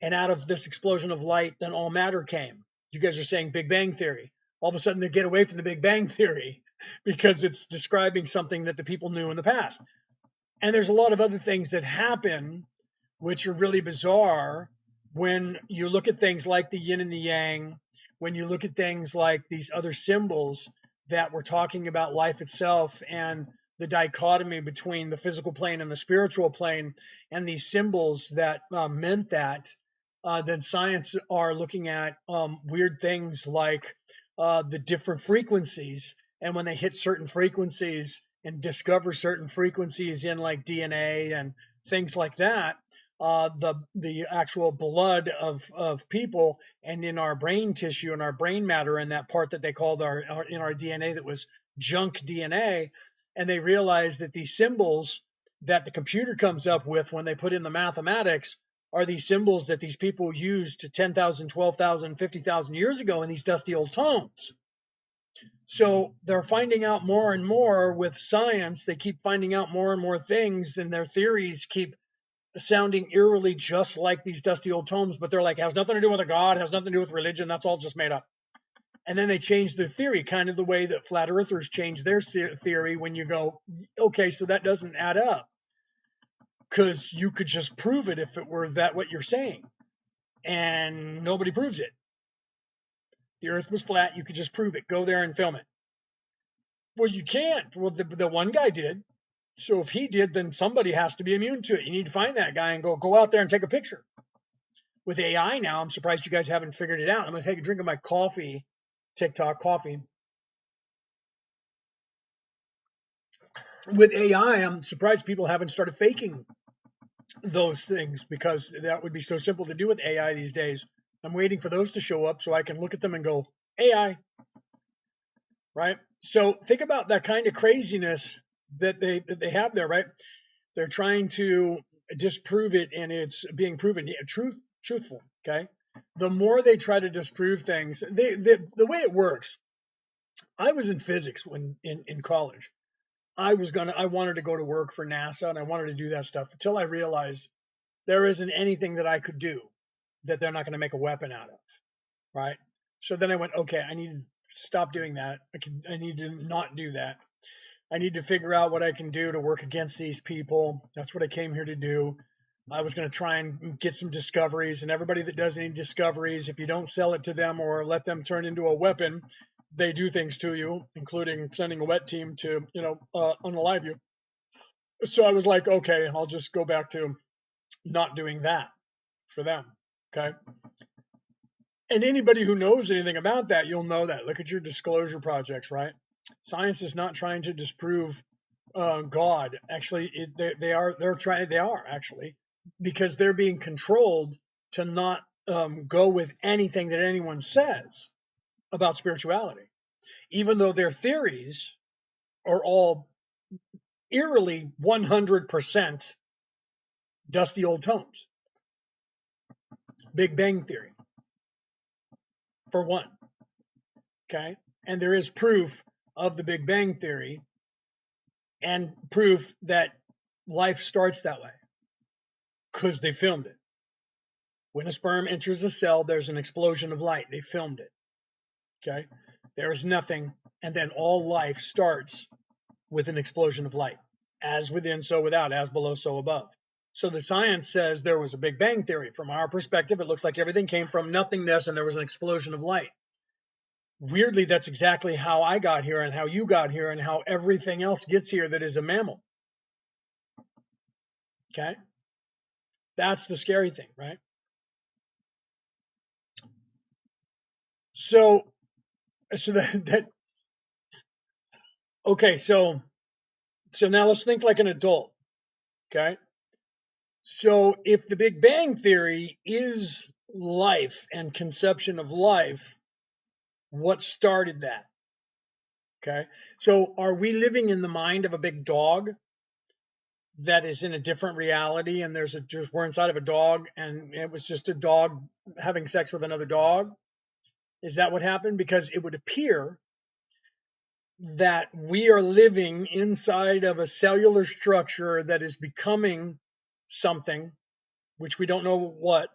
And out of this explosion of light, then all matter came. You guys are saying Big Bang Theory. All of a sudden they get away from the Big Bang Theory because it's describing something that the people knew in the past. And there's a lot of other things that happen which are really bizarre when you look at things like the yin and the yang, when you look at things like these other symbols that we're talking about life itself and the dichotomy between the physical plane and the spiritual plane, and these symbols that meant that, then science are looking at weird things like the different frequencies. And when they hit certain frequencies and discover certain frequencies in like DNA and things like that, the actual blood of people and in our brain tissue and our brain matter and that part that they called our in our DNA that was junk DNA, and they realized that these symbols that the computer comes up with when they put in the mathematics are these symbols that these people used 10,000, 12,000, 50,000 years ago in these dusty old tomes. So they're finding out more and more with science. They keep finding out more and more things, and their theories keep sounding eerily just like these dusty old tomes, but they're like, has nothing to do with a god, has nothing to do with religion, that's all just made up. And then they change their theory, kind of the way that flat earthers change their theory when you go, okay, so that doesn't add up. Because you could just prove it if it were that what you're saying. And nobody proves it. The earth was flat, you could just prove it. Go there and film it. Well, you can't. Well, the one guy did. So if he did, then somebody has to be immune to it. You need to find that guy and go out there and take a picture. With AI now, I'm surprised you guys haven't figured it out. I'm going to take a drink of my coffee, TikTok coffee. With AI, I'm surprised people haven't started faking those things because that would be so simple to do with AI these days. I'm waiting for those to show up so I can look at them and go, AI, right? So think about that kind of craziness that they have there, right? They're trying to disprove it and it's being proven truthful, okay? The more they try to disprove things, the way it works, I was in physics when in college. I wanted to go to work for NASA and I wanted to do that stuff until I realized there isn't anything that I could do that they're not going to make a weapon out of, right? So then I went, okay, I need to stop doing that. I need to not do that. I need to figure out what I can do to work against these people. That's what I came here to do. I was going to try and get some discoveries, and everybody that does any discoveries, if you don't sell it to them or let them turn into a weapon, they do things to you, including sending a wet team to, unalive you. So I was like, okay, I'll just go back to not doing that for them. Okay. And anybody who knows anything about that, you'll know that. Look at your disclosure projects, right? Science is not trying to disprove God. Actually, they are actually, because they're being controlled to not go with anything that anyone says about spirituality, even though their theories are all eerily 100% dusty old tomes. Big Bang Theory, for one. Okay. And there is proof of the Big Bang Theory and proof that life starts that way. because they filmed it. When a sperm enters a cell, there's an explosion of light. They filmed it. Okay? There is nothing, and then all life starts with an explosion of light. As within, so without, as below, so above. So the science says there was a Big Bang theory. From our perspective, it looks like everything came from nothingness and there was an explosion of light. Weirdly, that's exactly how I got here and how you got here and how everything else gets here that is a mammal. Okay? That's the scary thing, right? So that okay, so now let's think like an adult. Okay? So if the Big Bang theory is life and conception of life, what started that? Okay. So are we living in the mind of a big dog that is in a different reality and we're inside of a dog and it was just a dog having sex with another dog? Is that what happened? Because it would appear that we are living inside of a cellular structure that is becoming something, which we don't know what,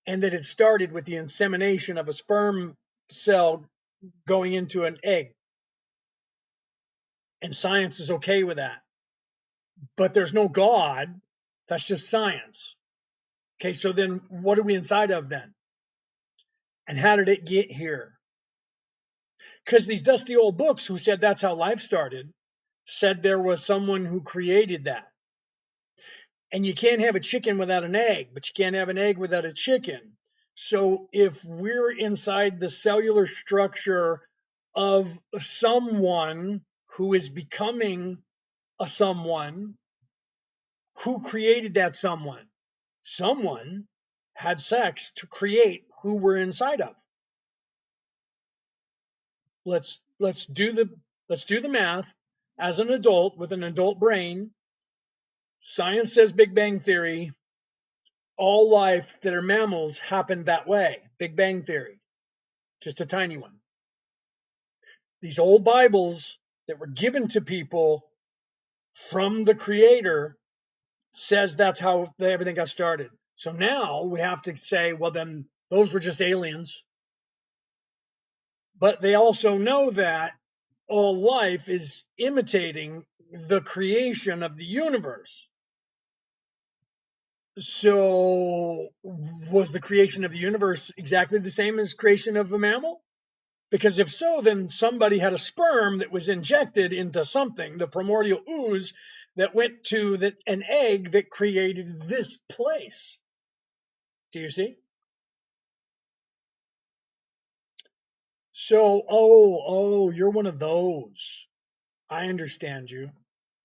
and that it started with the insemination of a sperm cell going into an egg. And science is okay with that. But there's no God. That's just science. Okay, so then what are we inside of then? And how did it get here? Because these dusty old books who said that's how life started said there was someone who created that. And you can't have a chicken without an egg, but you can't have an egg without a chicken. So if we're inside the cellular structure of someone who is becoming a someone, who created that someone? Someone had sex to create who we're inside of. Let's do the math. As an adult with an adult brain, science says Big Bang theory. All life that are mammals happened that way. Big Bang theory, just a tiny one. These old Bibles that were given to people from the Creator says that's how everything got started. So now we have to say, well, then those were just aliens. But they also know that all life is imitating the creation of the universe. So was the creation of the universe exactly the same as creation of a mammal? Because if so, then somebody had a sperm that was injected into something, the primordial ooze that went to an egg that created this place. Do you see? So, you're one of those. I understand you.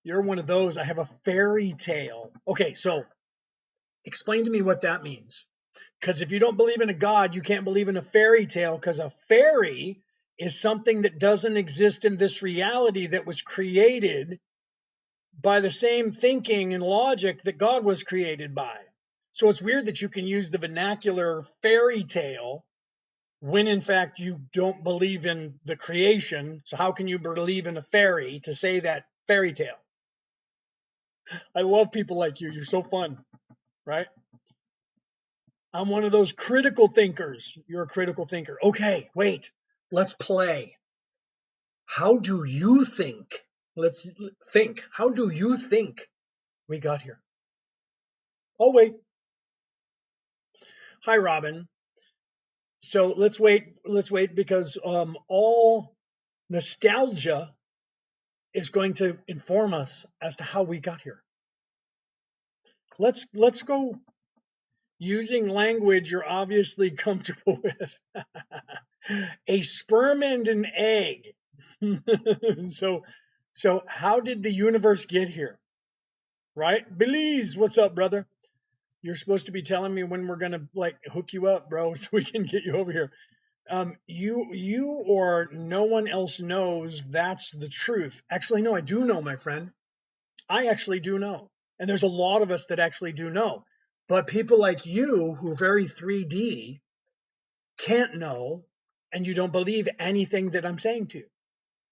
You're one of those. I have a fairy tale. Okay, so explain to me what that means. Because if you don't believe in a god, you can't believe in a fairy tale, because a fairy is something that doesn't exist in this reality that was created by the same thinking and logic that God was created by. So it's weird that you can use the vernacular fairy tale when in fact you don't believe in the creation. So how can you believe in a fairy to say that fairy tale? I love people like you. You're so fun, right? I'm one of those critical thinkers. You're a critical thinker. Okay, wait. Let's play. How do you think? Let's think. How do you think we got here? Oh, wait. Hi, Robin. So let's wait. Let's wait because all nostalgia is going to inform us as to how we got here. Let's go using language you're obviously comfortable with. A sperm and an egg. so how did the universe get here? Right? Belize, what's up, brother? You're supposed to be telling me when we're gonna like hook you up, bro, so we can get you over here. You or no one else knows that's the truth. Actually, no, I do know, my friend. I actually do know. And there's a lot of us that actually do know. But people like you who are very 3D can't know, and you don't believe anything that I'm saying to you.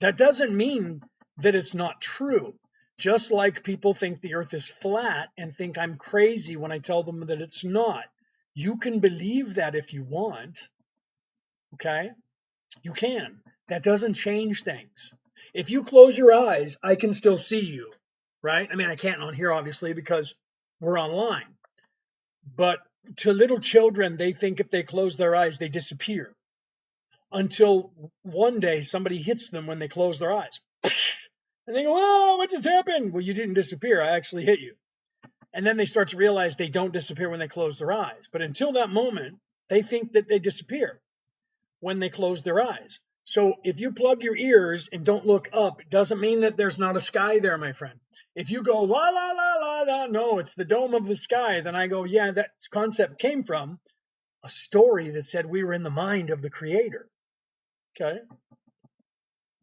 That doesn't mean that it's not true. Just like people think the earth is flat and think I'm crazy when I tell them that it's not. You can believe that if you want, okay? You can. That doesn't change things. If you close your eyes, I can still see you, right? I mean, I can't on here, obviously, because we're online. But to little children, they think if they close their eyes, they disappear. Until one day somebody hits them when they close their eyes. And they go, oh, what just happened? Well, you didn't disappear. I actually hit you. And then they start to realize they don't disappear when they close their eyes. But until that moment, they think that they disappear when they close their eyes. So if you plug your ears and don't look up, it doesn't mean that there's not a sky there, my friend. If you go la la la la la, no, it's the dome of the sky, then I go, yeah, that concept came from a story that said we were in the mind of the creator. Okay.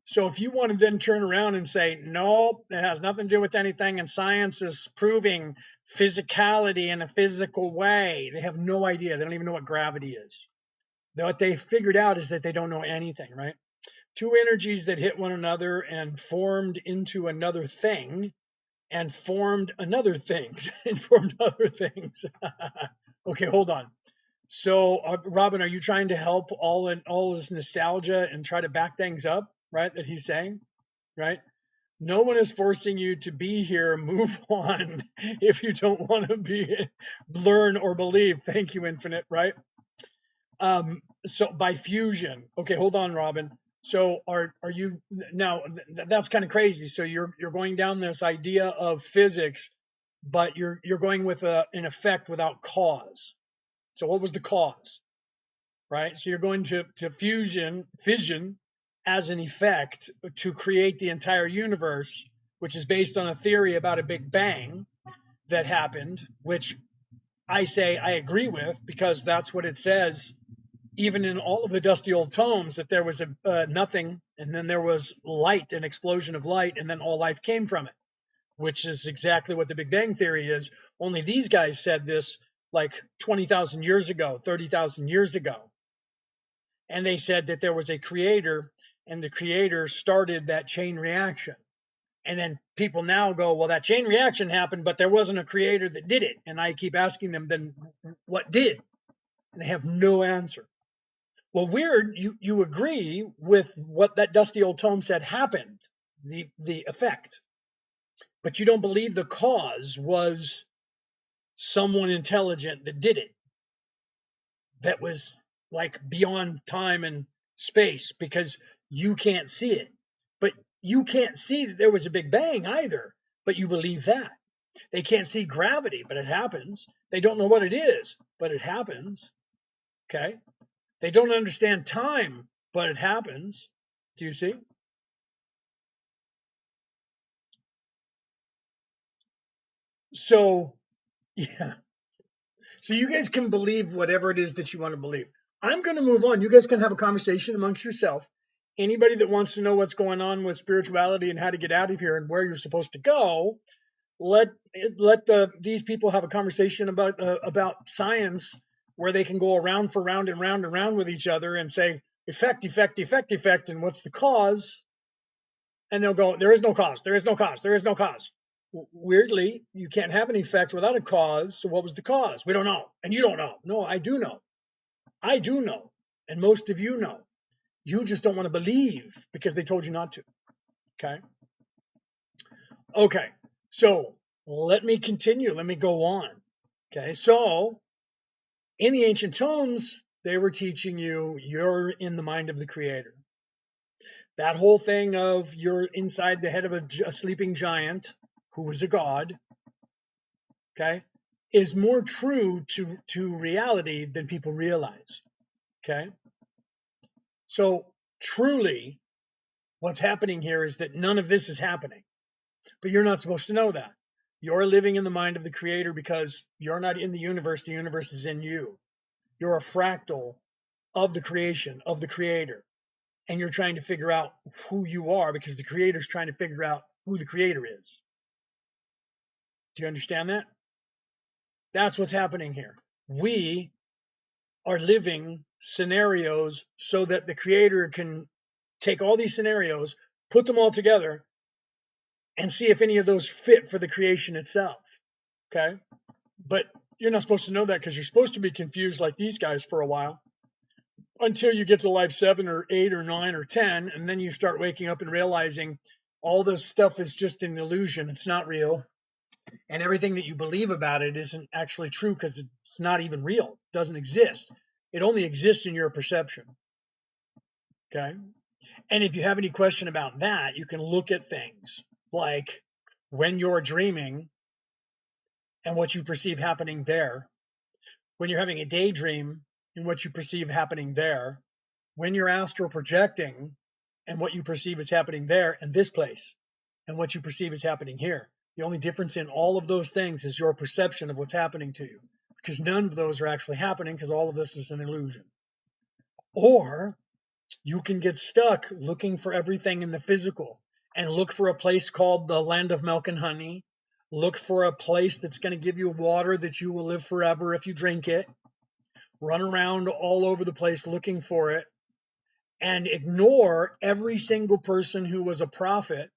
So if you want to then turn around and say, no, it has nothing to do with anything, and science is proving physicality in a physical way, they have no idea. They don't even know what gravity is. What they figured out is that they don't know anything, right? Two energies that hit one another and formed into another thing and formed another thing and formed other things. Okay, hold on. So, Robin, are you trying to help all this nostalgia and try to back things up, right? That he's saying, right? No one is forcing you to be here. Move on if you don't want to learn or believe. Thank you, Infinite, right? So by fusion. Okay, hold on, Robin. So are you now? That's kind of crazy. So you're going down this idea of physics, but you're going with an effect without cause. So what was the cause, right? So you're going to fission as an effect to create the entire universe, which is based on a theory about a Big Bang that happened, which I say I agree with because that's what it says even in all of the dusty old tomes, that there was a nothing, and then there was light, an explosion of light, and then all life came from it, which is exactly what the Big Bang Theory is. Only these guys said this like 20,000 years ago, 30,000 years ago. And they said that there was a creator, and the creator started that chain reaction. And then people now go, well, that chain reaction happened, but there wasn't a creator that did it. And I keep asking them, then what did? And they have no answer. Well, weird, you agree with what that dusty old tome said happened, the effect, but you don't believe the cause was someone intelligent that did it, that was like beyond time and space, because you can't see it. But you can't see that there was a Big Bang either, but you believe that. They can't see gravity, but it happens. They don't know what it is, but it happens. Okay? They don't understand time, but it happens. Do you see? So, yeah. So you guys can believe whatever it is that you want to believe. I'm going to move on. You guys can have a conversation amongst yourself. Anybody that wants to know what's going on with spirituality and how to get out of here and where you're supposed to go, let these people have a conversation about science, where they can go around for round and round and round with each other and say effect, effect, effect, effect, and what's the cause? And they'll go, there is no cause, there is no cause, there is no cause. Weirdly, you can't have an effect without a cause. So what was the cause? We don't know. And you don't know. No, I do know. I do know. And most of you know. You just don't want to believe because they told you not to. Okay. Okay. So let me continue. Let me go on. Okay. So in the ancient tomes, they were teaching you you're in the mind of the creator. That whole thing of you're inside the head of a sleeping giant who was a god, okay, is more true to reality than people realize. Okay. So truly, what's happening here is that none of this is happening. But you're not supposed to know that. You're living in the mind of the creator because you're not in the universe is in you. You're a fractal of the creation, of the creator. And you're trying to figure out who you are because the creator's trying to figure out who the creator is. Do you understand that? That's what's happening here. We are living scenarios so that the creator can take all these scenarios, put them all together, and see if any of those fit for the creation itself. Okay. But you're not supposed to know that because you're supposed to be confused like these guys for a while until you get to life 7 or 8 or 9 or 10. And then you start waking up and realizing all this stuff is just an illusion. It's not real. And everything that you believe about it isn't actually true because it's not even real. It doesn't exist. It only exists in your perception. Okay. And if you have any question about that, you can look at things like when you're dreaming and what you perceive happening there, when you're having a daydream and what you perceive happening there, when you're astral projecting and what you perceive is happening there, and this place and what you perceive is happening here. The only difference in all of those things is your perception of what's happening to you, because none of those are actually happening because all of this is an illusion. Or you can get stuck looking for everything in the physical and look for a place called the land of milk and honey. Look for a place that's going to give you water that you will live forever if you drink it. Run around all over the place looking for it and ignore every single person who was a prophet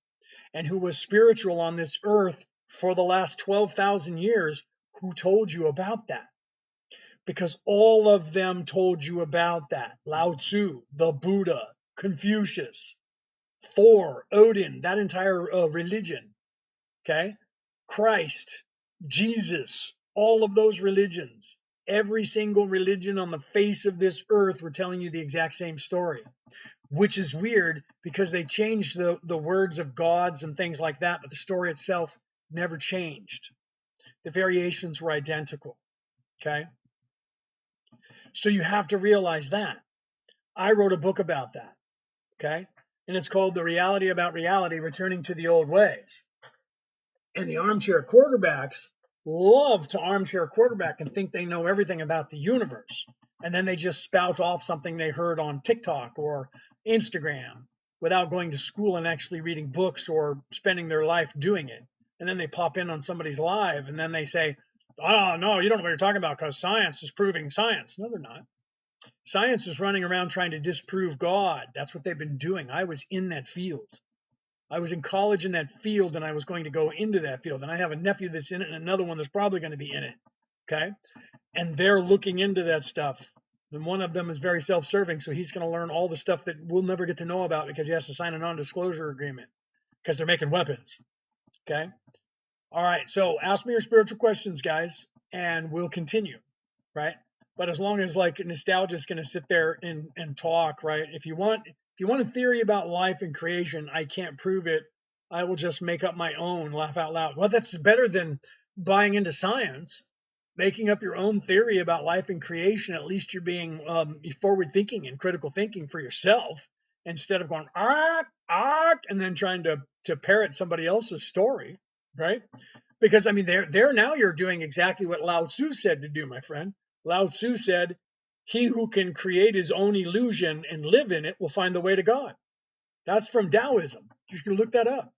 and who was spiritual on this earth for the last 12,000 years who told you about that. Because all of them told you about that. Lao Tzu, the Buddha, Confucius, Thor, Odin, that entire religion, okay? Christ, Jesus, all of those religions, every single religion on the face of this earth were telling you the exact same story, which is weird because they changed the words of gods and things like that, but the story itself never changed. The variations were identical, okay? So you have to realize that. I wrote a book about that, okay? And it's called The Reality About Reality, Returning to the Old Ways. And the armchair quarterbacks love to armchair quarterback and think they know everything about the universe. And then they just spout off something they heard on TikTok or Instagram without going to school and actually reading books or spending their life doing it. And then they pop in on somebody's live and then they say, oh, no, you don't know what you're talking about because science is proving science. No, they're not. Science is running around trying to disprove God. That's what they've been doing. I was in that field. I was in college in that field and I was going to go into that field. And I have a nephew that's in it and another one that's probably going to be in it. Okay. And they're looking into that stuff. And one of them is very self-serving. So he's going to learn all the stuff that we'll never get to know about because he has to sign a non-disclosure agreement because they're making weapons. Okay. All right. So ask me your spiritual questions, guys, and we'll continue. Right. But as long as like nostalgia is going to sit there and talk, right? If you want a theory about life and creation, I can't prove it. I will just make up my own, laugh out loud. Well, that's better than buying into science, making up your own theory about life and creation. At least you're being forward thinking and critical thinking for yourself instead of going and then trying to parrot somebody else's story, right? Because I mean, there now you're doing exactly what Lao Tzu said to do, my friend. Lao Tzu said, he who can create his own illusion and live in it will find the way to God. That's from Taoism. You can look that up.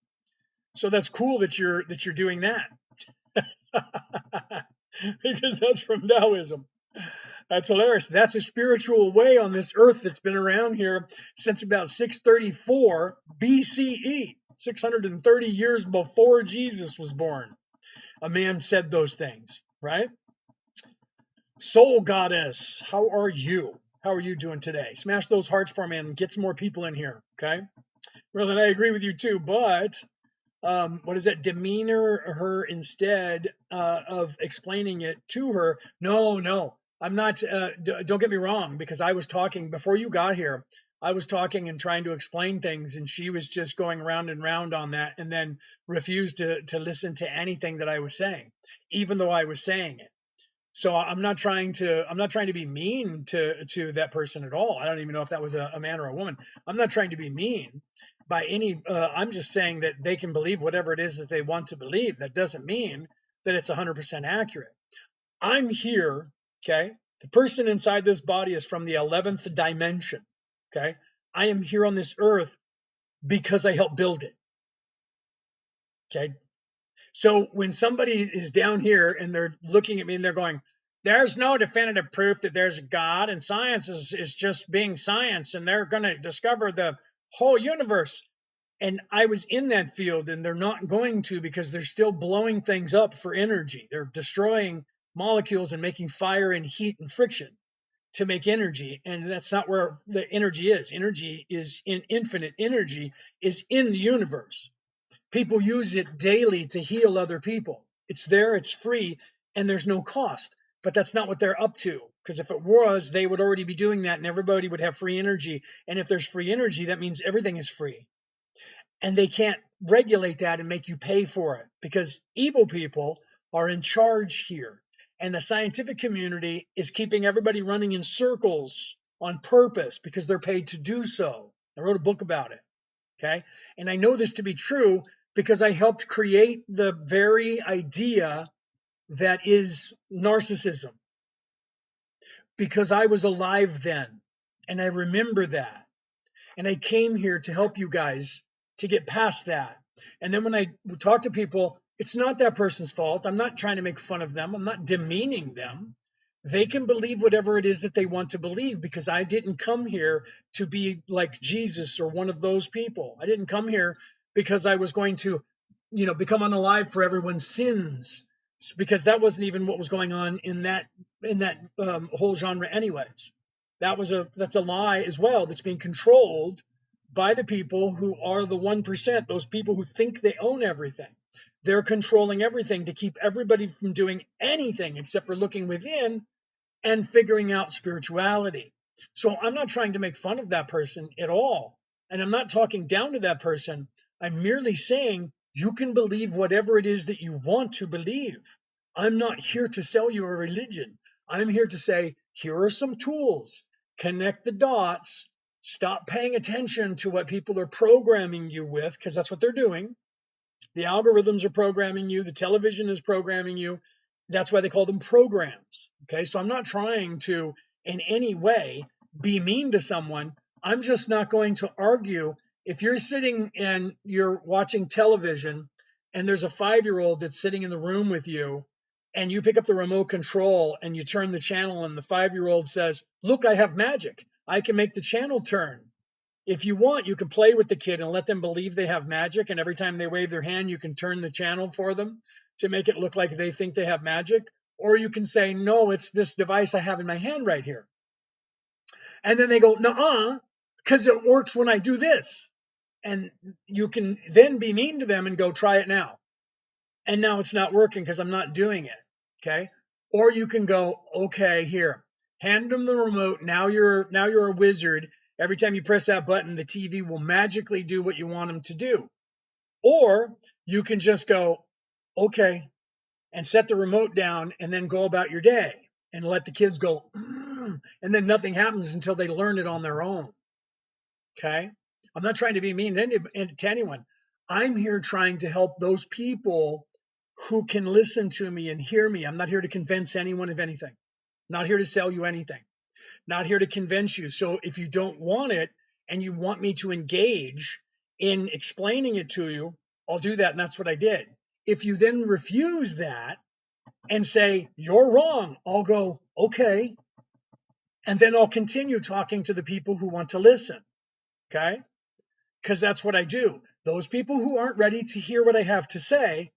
So that's cool that you're doing that. Because that's from Taoism. That's hilarious. That's a spiritual way on this earth that's been around here since about 634 BCE, 630 years before Jesus was born. A man said those things, right? Soul Goddess, how are you? How are you doing today? Smash those hearts for me and get some more people in here, okay? Merlin, I agree with you too, but what is that? Demeanor her instead of explaining it to her. No, I'm not. Don't get me wrong, because I was talking before you got here. I was talking and trying to explain things, and she was just going round and round on that, and then refused to listen to anything that I was saying, even though I was saying it. So I'm not trying to be mean to that person at all. I don't even know if that was a man or a woman. I'm not trying to be mean by any. I'm just saying that they can believe whatever it is that they want to believe. That doesn't mean that it's 100% accurate. I'm here. Okay. The person inside this body is from the 11th dimension. Okay. I am here on this earth because I helped build it. Okay. So when somebody is down here and they're looking at me and they're going, there's no definitive proof that there's a God and science is just being science and they're going to discover the whole universe. And I was in that field, and they're not going to, because they're still blowing things up for energy. They're destroying molecules and making fire and heat and friction to make energy. And that's not where the energy is. Energy is in infinite energy, is in the universe. People use it daily to heal other people. It's there, it's free, and there's no cost. But that's not what they're up to. Because if it was, they would already be doing that, and everybody would have free energy. And if there's free energy, that means everything is free. And they can't regulate that and make you pay for it, because evil people are in charge here. And the scientific community is keeping everybody running in circles on purpose because they're paid to do so. I wrote a book about it. Okay. And I know this to be true because I helped create the very idea that is narcissism, because I was alive then. And I remember that. And I came here to help you guys to get past that. And then when I talk to people, it's not that person's fault. I'm not trying to make fun of them. I'm not demeaning them. They can believe whatever it is that they want to believe, because I didn't come here to be like Jesus or one of those people. I didn't come here because I was going to, become unalive for everyone's sins, because that wasn't even what was going on in that whole genre anyways. That's a lie as well, that's being controlled by the people who are the 1%, those people who think they own everything. They're controlling everything to keep everybody from doing anything except for looking within and figuring out spirituality. So I'm not trying to make fun of that person at all. And I'm not talking down to that person. I'm merely saying you can believe whatever it is that you want to believe. I'm not here to sell you a religion. I'm here to say, here are some tools. Connect the dots. Stop paying attention to what people are programming you with, because that's what they're doing. The algorithms are programming you. The television is programming you. That's why they call them programs. Okay. So I'm not trying to in any way be mean to someone. I'm just not going to argue. If you're sitting and you're watching television and there's a 5-year-old that's sitting in the room with you, and you pick up the remote control and you turn the channel, and the 5-year-old says, look, I have magic. I can make the channel turn. If you want, you can play with the kid and let them believe they have magic, and every time they wave their hand, you can turn the channel for them to make it look like they think they have magic. Or you can say, no, it's this device I have in my hand right here. And then they go, nuh-uh, because it works when I do this. And you can then be mean to them and go, try it now. And now it's not working because I'm not doing it. Okay. Or you can go, okay, here, hand them the remote. Now you're a wizard. Every time you press that button, the TV will magically do what you want them to do. Or you can just go, okay, and set the remote down and then go about your day and let the kids go, and then nothing happens until they learn it on their own. Okay. I'm not trying to be mean to anyone. I'm here trying to help those people who can listen to me and hear me. I'm not here to convince anyone of anything. Not here to sell you anything. Not here to convince you. So if you don't want it and you want me to engage in explaining it to you, I'll do that. And that's what I did. If you then refuse that and say, you're wrong, I'll go, okay. And then I'll continue talking to the people who want to listen. Okay. Because that's what I do. Those people who aren't ready to hear what I have to say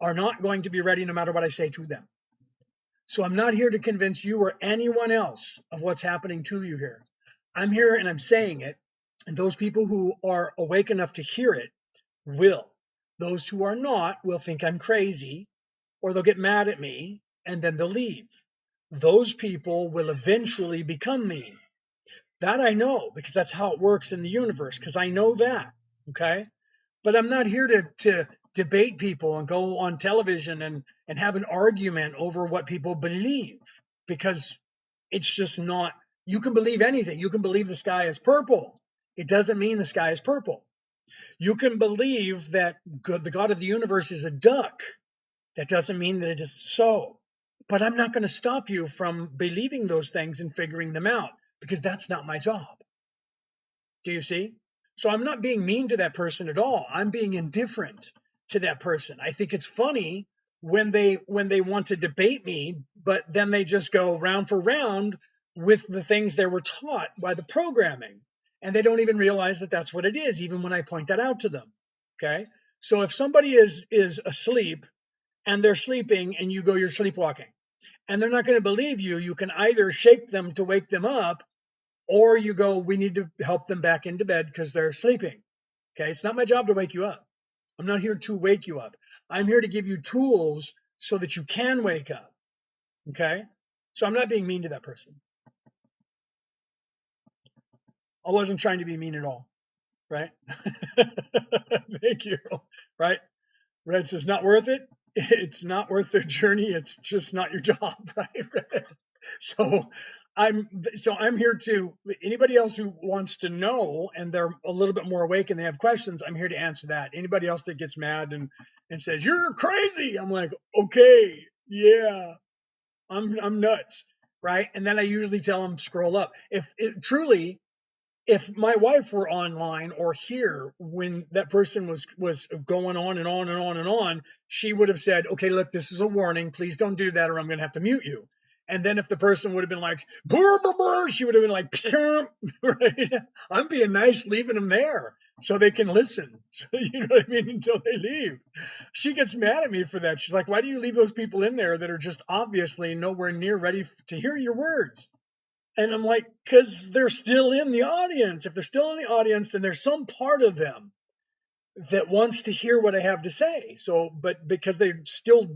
are not going to be ready no matter what I say to them. So I'm not here to convince you or anyone else of what's happening to you here. I'm here and I'm saying it, and those people who are awake enough to hear it will. Those who are not will think I'm crazy, or they'll get mad at me, and then they'll leave. Those people will eventually become me. That I know, because that's how it works in the universe, because I know that, okay? But I'm not here to debate people and go on television and have an argument over what people believe, because it's just not. You can believe anything. You can believe the sky is purple. It doesn't mean the sky is purple. You can believe that the God of the universe is a duck. That doesn't mean that it is so. But I'm not going to stop you from believing those things and figuring them out, because that's not my job. Do you see? So I'm not being mean to that person at all. I'm being indifferent to that person. I think it's funny when they want to debate me, but then they just go round for round with the things they were taught by the programming. And they don't even realize that that's what it is, even when I point that out to them. Okay. So if somebody is asleep and they're sleeping and you go, you're sleepwalking, and they're not going to believe you, you can either shake them to wake them up, or you go, we need to help them back into bed because they're sleeping. Okay. It's not my job to wake you up. I'm not here to wake you up. I'm here to give you tools so that you can wake up. Okay. So I'm not being mean to that person. I wasn't trying to be mean at all. Right. Thank you. Right. Red says, not worth it. It's not worth their journey. It's just not your job. Right. So I'm here to anybody else who wants to know and they're a little bit more awake and they have questions, I'm here to answer that. Anybody else that gets mad and says, you're crazy, I'm like, okay, yeah, I'm nuts. Right. And then I usually tell them scroll up. If it truly, if my wife were online or here when that person was going on and on and on and on, she would have said, okay, look, this is a warning, please don't do that or I'm going to have to mute you. And then if the person would have been like burr, burr, burr, she would have been like right. I'm being nice leaving them there so they can listen. So, you know what I mean, until they leave. She gets mad at me for that. She's like, why do you leave those people in there that are just obviously nowhere near ready to hear your words? And I'm like, because they're still in the audience. If they're still in the audience, then there's some part of them that wants to hear what I have to say. So, but because they still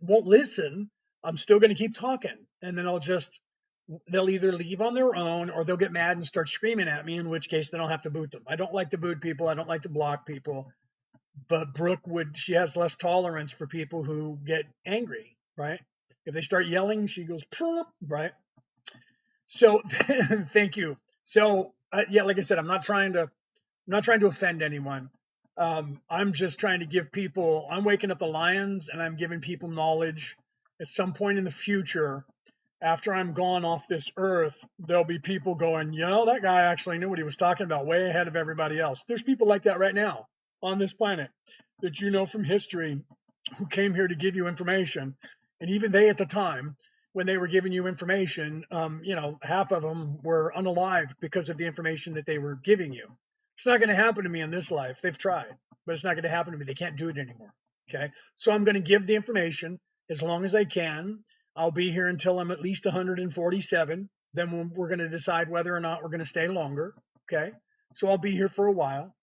won't listen, I'm still going to keep talking. And then they'll either leave on their own or they'll get mad and start screaming at me, in which case then I'll have to boot them. I don't like to boot people. I don't like to block people. But Brooke she has less tolerance for people who get angry, right? If they start yelling, she goes, right? So thank you. So yeah, like I said, I'm not trying to offend anyone. I'm just trying to give people. I'm waking up the lions, and I'm giving people knowledge. At some point in the future, after I'm gone off this earth, there'll be people going, that guy actually knew what he was talking about, way ahead of everybody else. There's people like that right now on this planet that you know from history who came here to give you information, and even they at the time when they were giving you information, half of them were unalive because of the information that they were giving you. It's not going to happen to me in this life. They've tried, but it's not going to happen to me. They can't do it anymore. Okay. So I'm going to give the information as long as I can. I'll be here until I'm at least 147. Then we're going to decide whether or not we're going to stay longer. Okay. So I'll be here for a while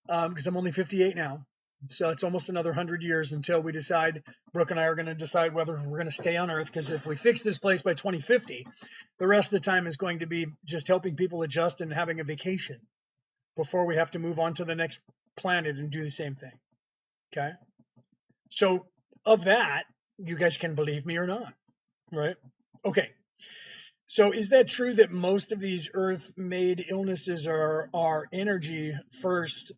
because I'm only 58 now. So it's almost another 100 years until we decide, Brooke and I are going to decide whether we're going to stay on Earth. Because if we fix this place by 2050, the rest of the time is going to be just helping people adjust and having a vacation before we have to move on to the next planet and do the same thing. Okay. So of that, you guys can believe me or not, right? Okay. So is that true that most of these Earth-made illnesses are energy first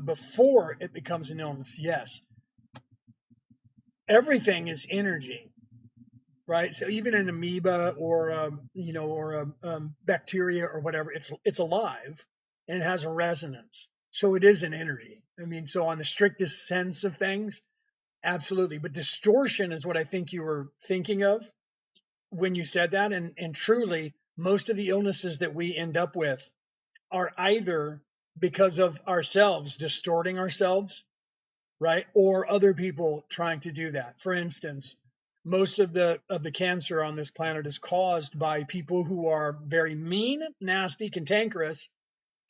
before it becomes an illness? Yes. Everything is energy, right? So even an amoeba or a bacteria or whatever, it's alive and it has a resonance. So it is an energy. I mean, so on the strictest sense of things, absolutely. But distortion is what I think you were thinking of when you said that. And truly, most of the illnesses that we end up with are either because of ourselves distorting ourselves, right? Or other people trying to do that. For instance, most of the cancer on this planet is caused by people who are very mean, nasty, cantankerous,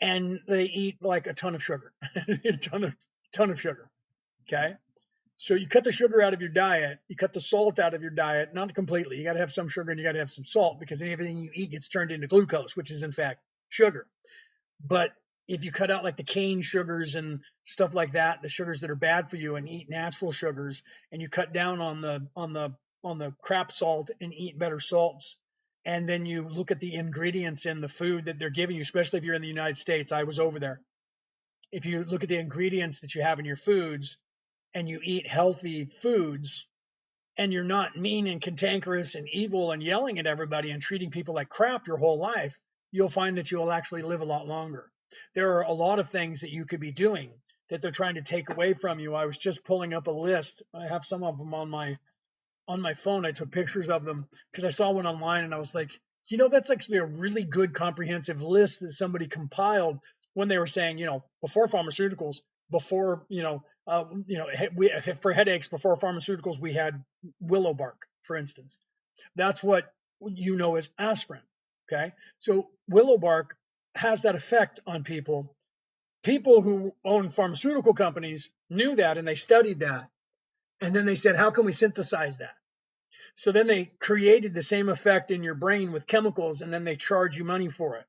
and they eat like a ton of sugar, a ton of sugar. Okay. So you cut the sugar out of your diet, you cut the salt out of your diet, not completely. You got to have some sugar and you got to have some salt because everything you eat gets turned into glucose, which is in fact sugar. But if you cut out like the cane sugars and stuff like that, the sugars that are bad for you, and eat natural sugars, and you cut down on the crap salt and eat better salts, and then you look at the ingredients in the food that they're giving you, especially if you're in the United States. I was over there. If you look at the ingredients that you have in your foods and you eat healthy foods and you're not mean and cantankerous and evil and yelling at everybody and treating people like crap your whole life, you'll find that you'll actually live a lot longer. There are a lot of things that you could be doing that they're trying to take away from you. I was just pulling up a list. I have some of them on my phone. I took pictures of them because I saw one online and I was like, That's actually a really good comprehensive list that somebody compiled when they were saying, before pharmaceuticals, before, for headaches, before pharmaceuticals, we had willow bark, for instance. That's what as aspirin. Okay. So willow bark has that effect on people. People who own pharmaceutical companies knew that and they studied that. And then they said, how can we synthesize that? So then they created the same effect in your brain with chemicals, and then they charge you money for it.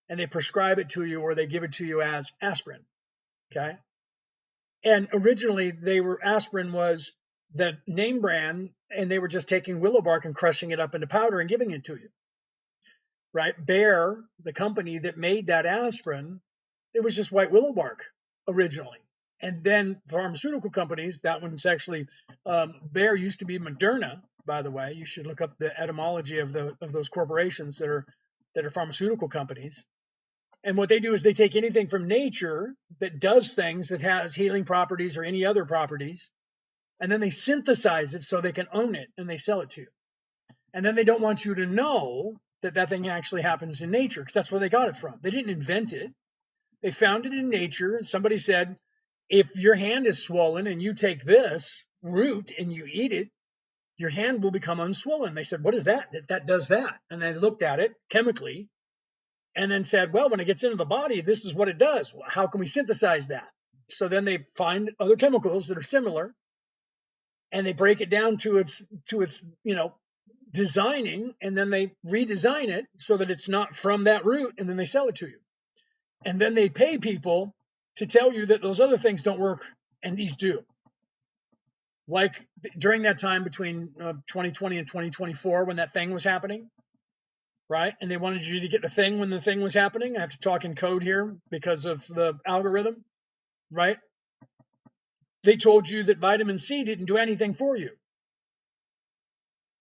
And they prescribe it to you or they give it to you as aspirin. Okay. And originally aspirin was the name brand, and they were just taking willow bark and crushing it up into powder and giving it to you. Right? Bayer, the company that made that aspirin, it was just white willow bark originally. And then pharmaceutical companies, that one's actually Bayer used to be Moderna, by the way. You should look up the etymology of those corporations that are pharmaceutical companies. And what they do is they take anything from nature that does things that has healing properties or any other properties, and then they synthesize it so they can own it and they sell it to you. And then they don't want you to know that thing actually happens in nature, because that's where they got it from. They didn't invent it. They found it in nature. And somebody said, if your hand is swollen and you take this root and you eat it, your hand will become unswollen. They said, what is that? That does that. And they looked at it chemically and then said, well, when it gets into the body, this is what it does. Well, how can we synthesize that? So then they find other chemicals that are similar, and they break it down to its designing, and then they redesign it so that it's not from that root, and then they sell it to you. And then they pay people to tell you that those other things don't work and these do. Like during that time between 2020 and 2024, when that thing was happening, right? And they wanted you to get the thing when the thing was happening. I have to talk in code here because of the algorithm, right? They told you that vitamin C didn't do anything for you.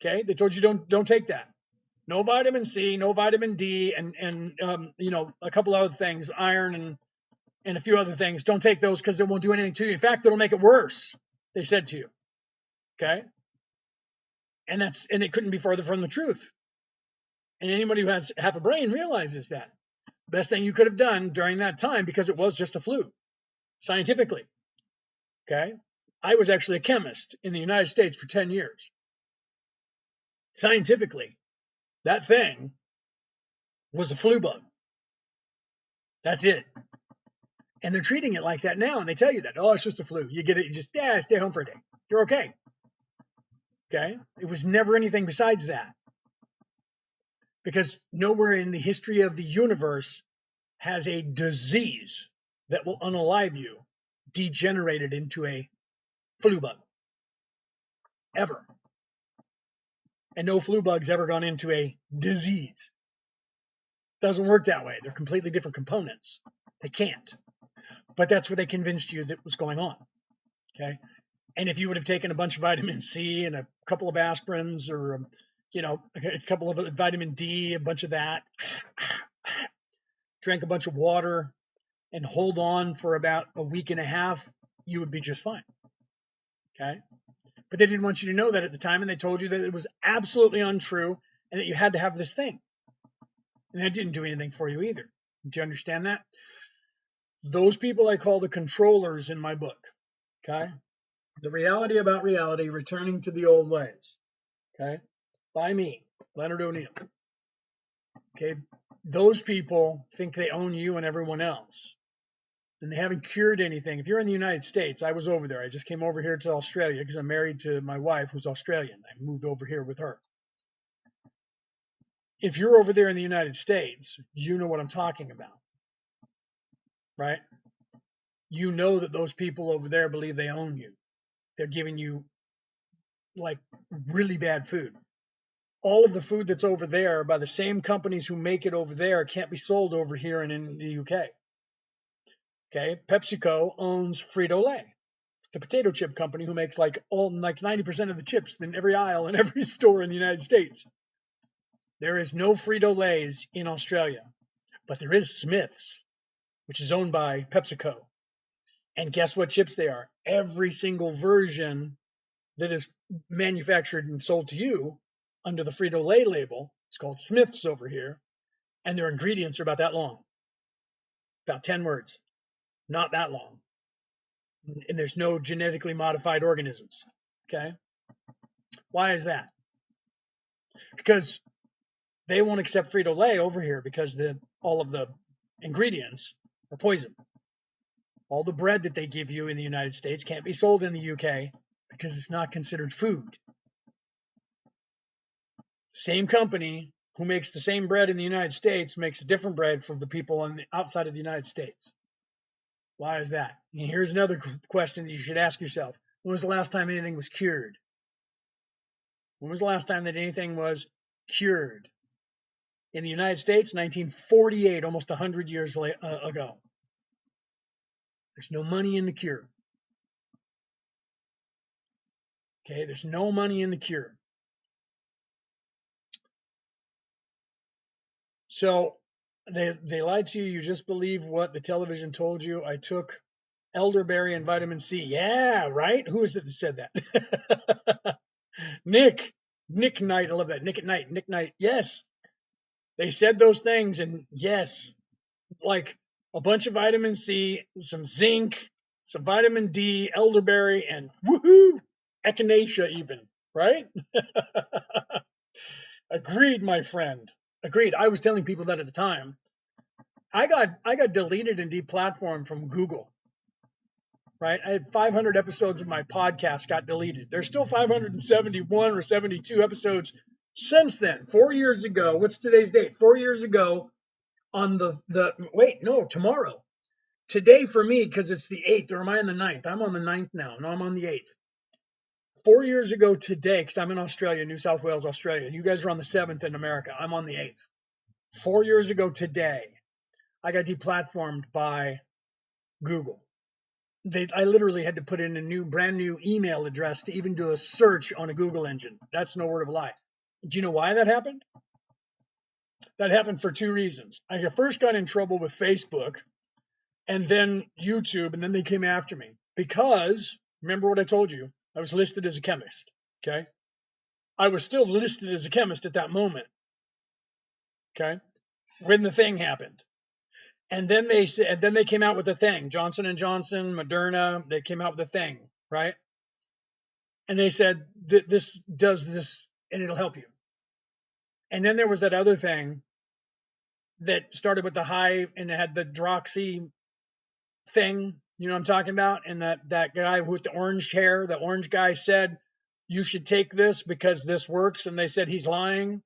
Okay, they told you don't take that. No vitamin C, no vitamin D, and a couple other things, iron and a few other things. Don't take those because it won't do anything to you. In fact, it'll make it worse. They said to you. Okay, and it couldn't be further from the truth. And anybody who has half a brain realizes that. Best thing you could have done during that time, because it was just a flu, scientifically. Okay, I was actually a chemist in the United States for 10 years. Scientifically, that thing was a flu bug. That's it. And they're treating it like that now, and they tell you that, oh, it's just a flu. You get it, you just, stay home for a day. You're okay. Okay? It was never anything besides that. Because nowhere in the history of the universe has a disease that will unalive you degenerated into a flu bug. Ever. And no flu bug's ever gone into a disease. Doesn't work that way. They're completely different components. They can't. But that's what they convinced you that was going on. Okay? And if you would have taken a bunch of vitamin C and a couple of aspirins, or a couple of vitamin D, a bunch of that, drank a bunch of water, and hold on for about a week and a half, you would be just fine. Okay? But they didn't want you to know that at the time, and they told you that it was absolutely untrue and that you had to have this thing. And that didn't do anything for you either. Do you understand that? Those people I call the controllers in my book. Okay? The Reality About Reality, Returning to the Old Ways. Okay? By me, Leonard O'Neill. Okay? Those people think they own you and everyone else. And they haven't cured anything. If you're in the United States, I was over there. I just came over here to Australia because I'm married to my wife, who's Australian. I moved over here with her. If you're over there in the United States, you know what I'm talking about. Right? You know that those people over there believe they own you. They're giving you like really bad food. All of the food that's over there by the same companies who make it over there can't be sold over here and in the UK. Okay, PepsiCo owns Frito-Lay, the potato chip company who makes like 90% of the chips in every aisle in every store in the United States. There is no Frito-Lays in Australia, but there is Smith's, which is owned by PepsiCo. And guess what chips they are? Every single version that is manufactured and sold to you under the Frito-Lay label It's called Smith's over here, and their ingredients are about that long, about 10 words, not that long. And there's no genetically modified organisms. Okay. Why is that? Because they won't accept Frito-Lay over here because all of the ingredients are poison. All the bread that they give you in the United States can't be sold in the UK because it's not considered food. Same company who makes the same bread in the United States makes a different bread for the people outside of the United States. Why is that? And here's another question that you should ask yourself. When was the last time anything was cured? When was the last time that anything was cured? In the United States, 1948, almost 100 years ago. There's no money in the cure. Okay, there's no money in the cure. So they lied to you. You just believe what the television told you. I took elderberry and vitamin C. Yeah, right? Who is it that said that? Nick Knight. I love that. Nick Knight. Yes. They said those things, and yes, like a bunch of vitamin C, some zinc, some vitamin D, elderberry, and woohoo, echinacea even, right? Agreed, my friend. Agreed. I was telling people that at the time. I got deleted and deplatformed from Google. Right? I had 500 episodes of my podcast got deleted. There's still 571 or 72 episodes since then. 4 years ago. What's today's date? 4 years ago on tomorrow. Today for me, because it's the 8th, or am I on the 9th? I'm on the 9th now. No, I'm on the 8th. 4 years ago today, because I'm in Australia, New South Wales, Australia. You guys are on the 7th in America. I'm on the 8th. 4 years ago today, I got deplatformed by Google. I literally had to put in a brand new email address to even do a search on a Google engine. That's no word of a lie. Do you know why that happened? That happened for 2 reasons. I first got in trouble with Facebook and then YouTube, and then they came after me because, remember what I told you, I was listed as a chemist. Okay. I was still listed as a chemist at that moment. Okay. When the thing happened. And then they came out with a thing. Johnson & Johnson, Moderna, they came out with a thing, right? And they said, this does this, and it'll help you. And then there was that other thing that started with the high, and it had the Droxy thing, you know what I'm talking about? And that guy with the orange hair, the orange guy said, you should take this because this works. And they said he's lying,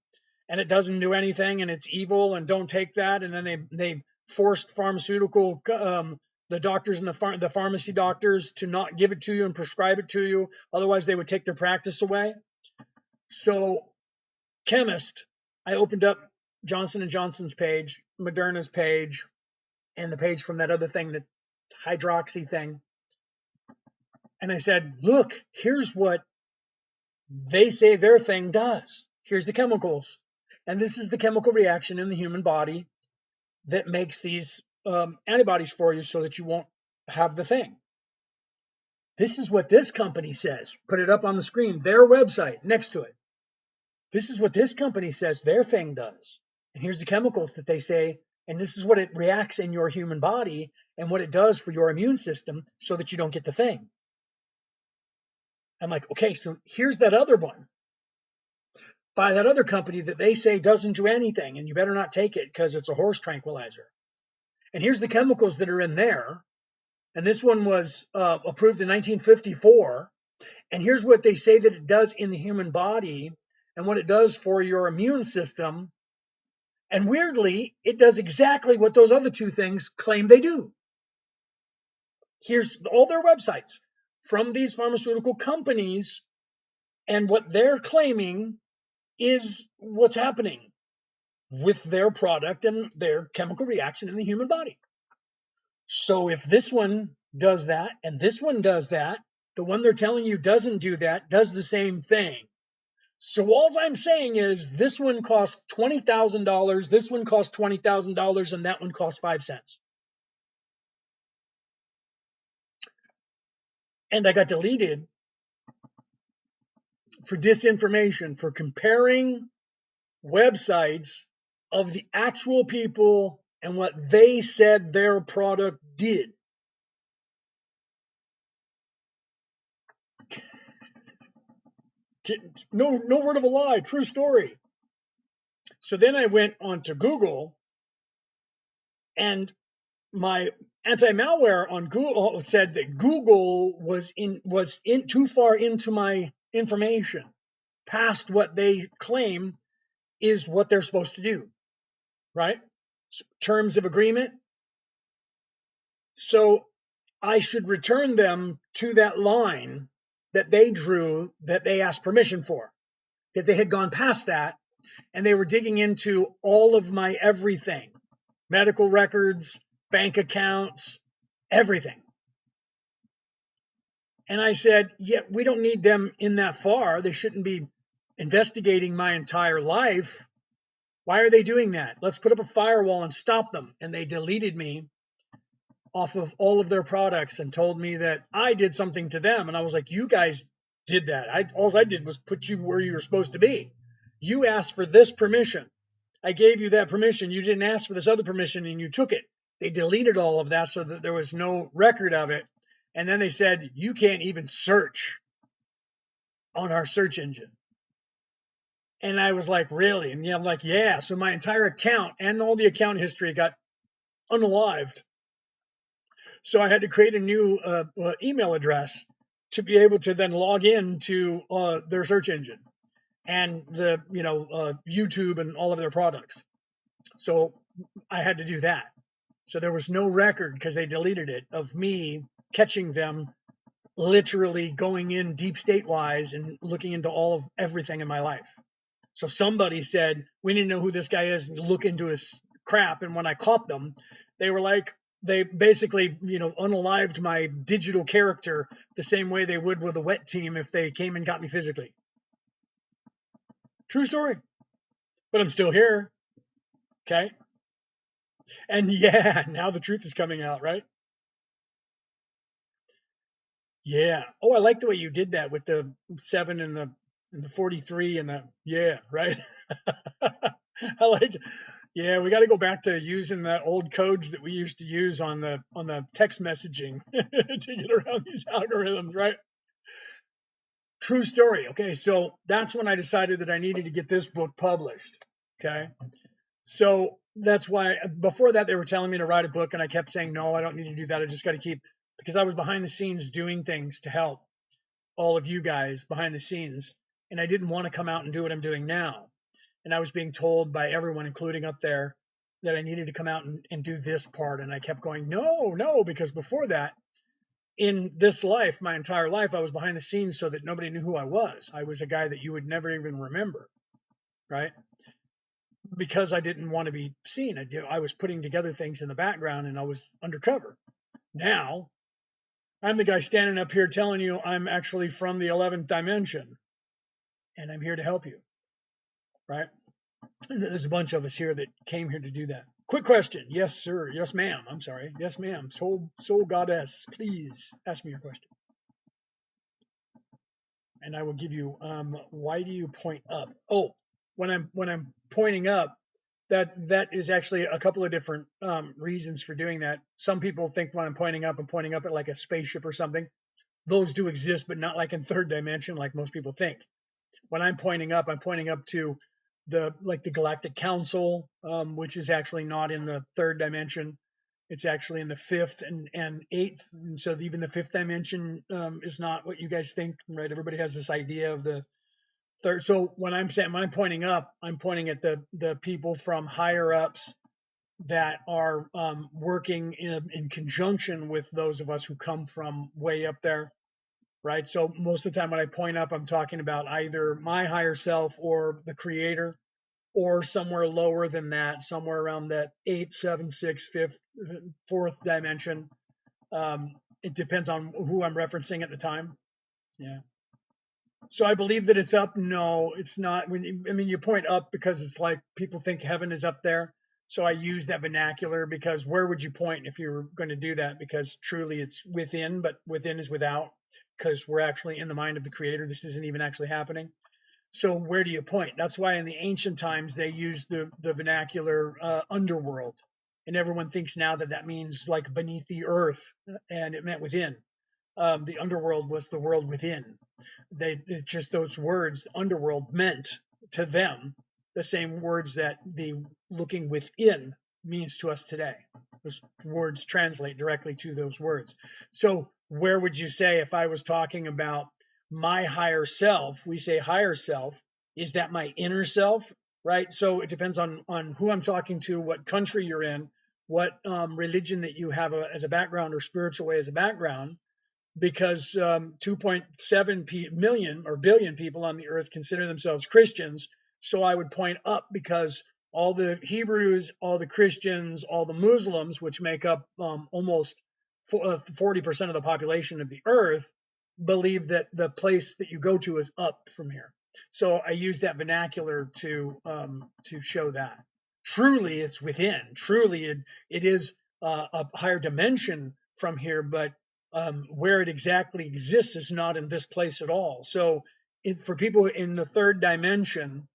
and it doesn't do anything, and it's evil, and don't take that. And then they forced pharmaceutical, the doctors and the pharmacy doctors to not give it to you and prescribe it to you. Otherwise, they would take their practice away. So, chemist, I opened up Johnson & Johnson's page, Moderna's page, and the page from that other thing, the hydroxy thing. And I said, look, here's what they say their thing does. Here's the chemicals. And this is the chemical reaction in the human body that makes these antibodies for you so that you won't have the thing. This is what this company says. Put it up on the screen, their website next to it. This is what this company says their thing does. And here's the chemicals that they say, and this is what it reacts in your human body and what it does for your immune system so that you don't get the thing. I'm like, okay, so here's that other one by that other company that they say doesn't do anything, and you better not take it because it's a horse tranquilizer. And here's the chemicals that are in there. And this one was approved in 1954. And here's what they say that it does in the human body and what it does for your immune system. And weirdly, it does exactly what those other two things claim they do. Here's all their websites from these pharmaceutical companies, and what they're claiming is what's happening with their product and their chemical reaction in the human body. So if this one does that and this one does that, the one they're telling you doesn't do that does the same thing. So all I'm saying is this one costs $20,000, this one costs $20,000, and that one costs 5 cents. And I got deleted for disinformation, for comparing websites of the actual people and what they said their product did. No word of a lie, true story. So then I went onto Google, and my anti-malware on Google said that Google was in too far into my information, past what they claim is what they're supposed to do, right? Terms of agreement. So I should return them to that line that they drew, that they asked permission for, that they had gone past that, and they were digging into all of my everything, medical records, bank accounts, everything. And I said, yeah, we don't need them in that far. They shouldn't be investigating my entire life. Why are they doing that? Let's put up a firewall and stop them. And they deleted me off of all of their products and told me that I did something to them. And I was like, you guys did that. All I did was put you where you were supposed to be. You asked for this permission. I gave you that permission. You didn't ask for this other permission, and you took it. They deleted all of that so that there was no record of it. And then they said, you can't even search on our search engine. And I was like, really? And yeah, I'm like, yeah. So my entire account and all the account history got unalived. So I had to create a new email address to be able to then log in to their search engine and the YouTube and all of their products. So I had to do that. So there was no record, because they deleted it, of me catching them literally going in deep state wise and looking into all of everything in my life. So somebody said, we need to know who this guy is and look into his crap. And when I caught them, they were like, they basically, unalived my digital character the same way they would with a wet team if they came and got me physically. True story. But I'm still here. Okay. And yeah, now the truth is coming out, right? Yeah. Oh, I like the way you did that with the 7 and the 43 and the, yeah, right. I like it. Yeah, we got to go back to using the old codes that we used to use on the text messaging to get around these algorithms, right? True story. Okay, so that's when I decided that I needed to get this book published. Okay, so that's why before that they were telling me to write a book, and I kept saying no, I don't need to do that. I just got to keep, because I was behind the scenes doing things to help all of you guys behind the scenes, and I didn't want to come out and do what I'm doing now. And I was being told by everyone, including up there, that I needed to come out and do this part. And I kept going, no, because before that, in this life, my entire life, I was behind the scenes so that nobody knew who I was. I was a guy that you would never even remember, right? Because I didn't want to be seen. I was putting together things in the background and I was undercover. Now, I'm the guy standing up here telling you I'm actually from the 11th dimension and I'm here to help you, right? There's a bunch of us here that came here to do that. Quick question. Yes, sir. Yes, ma'am. I'm sorry. Yes, ma'am. Soul goddess, please ask me your question. And I will give you, why do you point up? Oh, when I'm pointing up, that is actually a couple of different reasons for doing that. Some people think when I'm pointing up at like a spaceship or something. Those do exist, but not like in third dimension, like most people think. When I'm pointing up to the Galactic Council, which is actually not in the third dimension. It's actually in the fifth and eighth. And so even the fifth dimension is not what you guys think, right? Everybody has this idea of the third. So when I'm pointing up, I'm pointing at the people from higher ups that are working in conjunction with those of us who come from way up there, right? So most of the time when I point up, I'm talking about either my higher self or the creator, or somewhere lower than that, somewhere around that 8, 7, 6, 5th, 4th dimension. It depends on who I'm referencing at the time. Yeah. So I believe that it's up. No, it's not. You point up because it's like people think heaven is up there. So I use that vernacular because where would you point if you were going to do that? Because truly it's within, but within is without, because we're actually in the mind of the creator. This isn't even actually happening. So where do you point? That's why in the ancient times they used the vernacular underworld, and everyone thinks now that that means like beneath the earth, and it meant within. The underworld was the world within. It's just those words, underworld, meant to them the same words that the looking within means to us today. Those words translate directly to those words. So where would you say, if I was talking about my higher self, we say higher self, is that my inner self, right? So it depends on who I'm talking to, what country you're in, what religion that you have as a background, or spiritual way as a background, because 2.7 million or billion people on the earth consider themselves Christians. So I would point up, because all the Hebrews, all the Christians, all the Muslims, which make up almost 40% of the population of the earth, believe that the place that you go to is up from here. So I use that vernacular to show that truly it's within. Truly it is a higher dimension from here, but where it exactly exists is not in this place at all. So for people in the third dimension,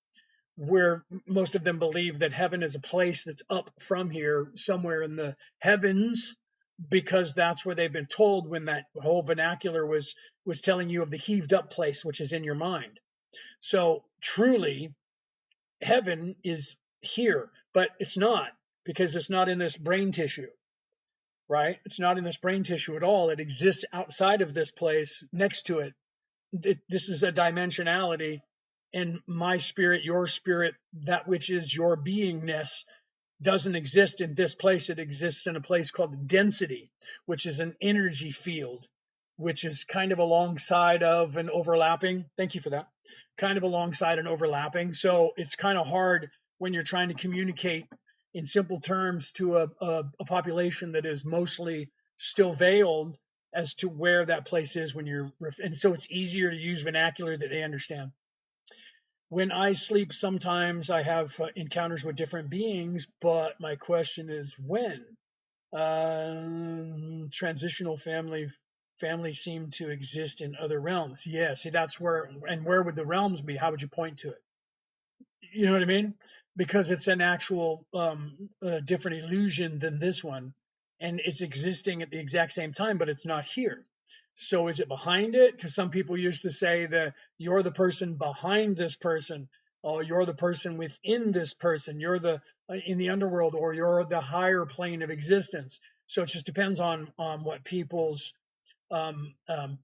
where most of them believe that heaven is a place that's up from here, somewhere in the heavens, because that's where they've been told, when that whole vernacular was telling you of the heaved up place, which is in your mind. So truly, heaven is here, but it's not, because it's not in this brain tissue, right? It's not in this brain tissue at all. It exists outside of this place, next to it. This is a dimensionality, and my spirit, your spirit, that which is your beingness, doesn't exist in this place. It exists in a place called density, which is an energy field, which is kind of alongside of an overlapping. Thank you for that. Kind of alongside an overlapping. So it's kind of hard when you're trying to communicate in simple terms to a population that is mostly still veiled as to where that place is when you're, and so it's easier to use vernacular that they understand. When I sleep, sometimes I have encounters with different beings, but my question is when. Transitional families seem to exist in other realms. Yeah, see, that's where, and where would the realms be? How would you point to it? You know what I mean? Because it's an actual different illusion than this one, and it's existing at the exact same time, but it's not here. So is it behind it? Because some people used to say that you're the person behind this person, or you're the person within this person, you're the in the underworld, or you're the higher plane of existence. So it just depends on what people's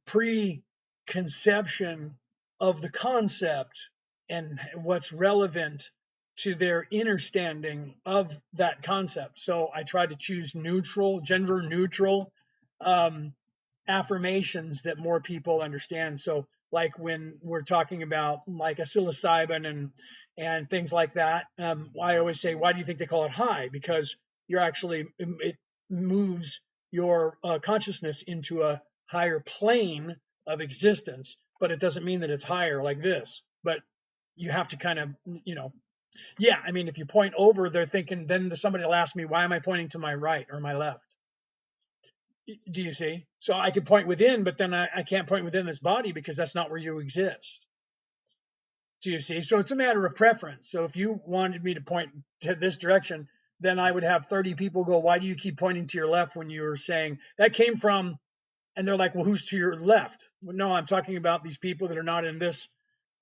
preconception of the concept and what's relevant to their understanding of that concept. So I try to choose neutral, gender neutral um, affirmations that more people understand. So like when we're talking about like a psilocybin and things like that, I always say, why do you think they call it high? Because you're actually, it moves your consciousness into a higher plane of existence, but it doesn't mean that it's higher like this. But you have to kind of, yeah, I mean, if you point over, they're thinking, then somebody will ask me, why am I pointing to my right or my left? Do you see? So I can point within, but then I can't point within this body because that's not where you exist. Do you see? So it's a matter of preference. So if you wanted me to point to this direction, then I would have 30 people go, why do you keep pointing to your left when you're saying that came from, and they're like, well, who's to your left? Well, no, I'm talking about these people that are not in this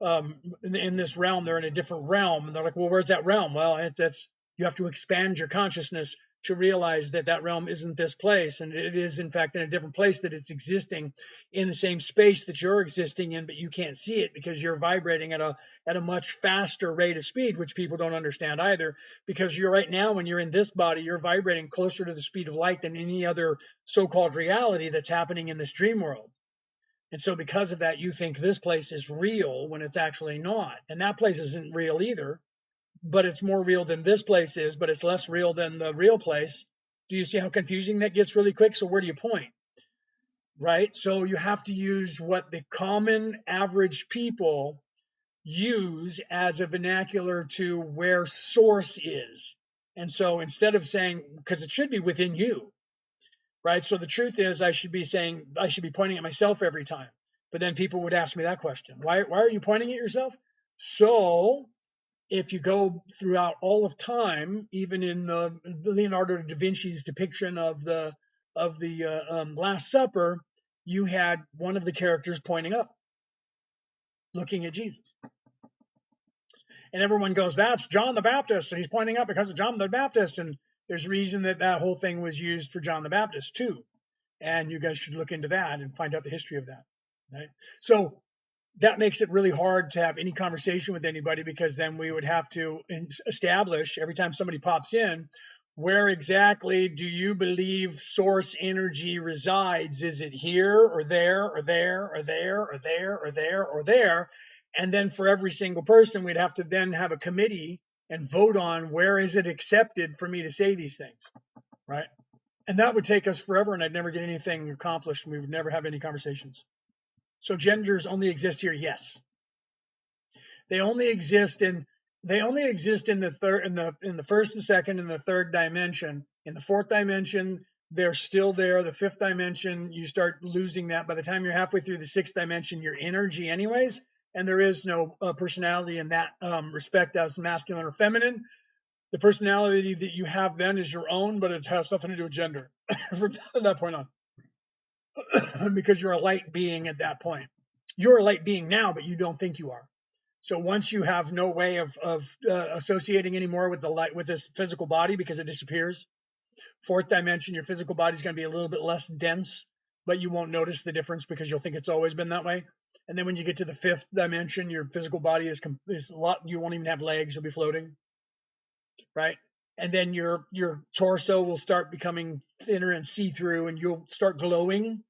in this realm. They're in a different realm, and they're like, well, where's that realm? Well, it's you have to expand your consciousness to realize that that realm isn't this place, and it is in fact in a different place, that it's existing in the same space that you're existing in, but you can't see it because you're vibrating at a much faster rate of speed, which people don't understand either, because you're right now, when you're in this body, you're vibrating closer to the speed of light than any other so-called reality that's happening in this dream world. And so because of that, you think this place is real when it's actually not. And that place isn't real either, but it's more real than this place is, but it's less real than the real place. Do you see how confusing that gets really quick? So where do you point? Right? So you have to use what the common average people use as a vernacular to where source is. And so instead of saying, because it should be within you, right? So the truth is, I should be saying, I should be pointing at myself every time. But then people would ask me that question: why are you pointing at yourself? So if you go throughout all of time, even in Leonardo da Vinci's depiction of the Last Supper, you had one of the characters pointing up, looking at Jesus, and everyone goes, "That's John the Baptist, and he's pointing up because of John the Baptist." And there's reason that that whole thing was used for John the Baptist too, and you guys should look into that and find out the history of that. Right? So that makes it really hard to have any conversation with anybody, because then we would have to establish every time somebody pops in, where exactly do you believe source energy resides? Is it here or there or there or there or there or there or there? And then for every single person, we'd have to then have a committee and vote on where is it accepted for me to say these things, right? And that would take us forever, and I'd never get anything accomplished, and we would never have any conversations. So genders only exist here, yes. They only exist in the third, in the first, the second, and the third dimension. In the fourth dimension, they're still there. The fifth dimension, you start losing that. By the time you're halfway through the sixth dimension, your energy, anyways, and there is no personality in that respect as masculine or feminine. The personality that you have then is your own, but it has nothing to do with gender from that point on, because you're a light being at that point. You're a light being now, but you don't think you are. So once you have no way of associating anymore with the light, with this physical body, because it disappears. Fourth dimension, your physical body is going to be a little bit less dense, but you won't notice the difference because you'll think it's always been that way. And then when you get to the fifth dimension, your physical body is a lot. You won't even have legs; you'll be floating, right? And then your torso will start becoming thinner and see through, and you'll start glowing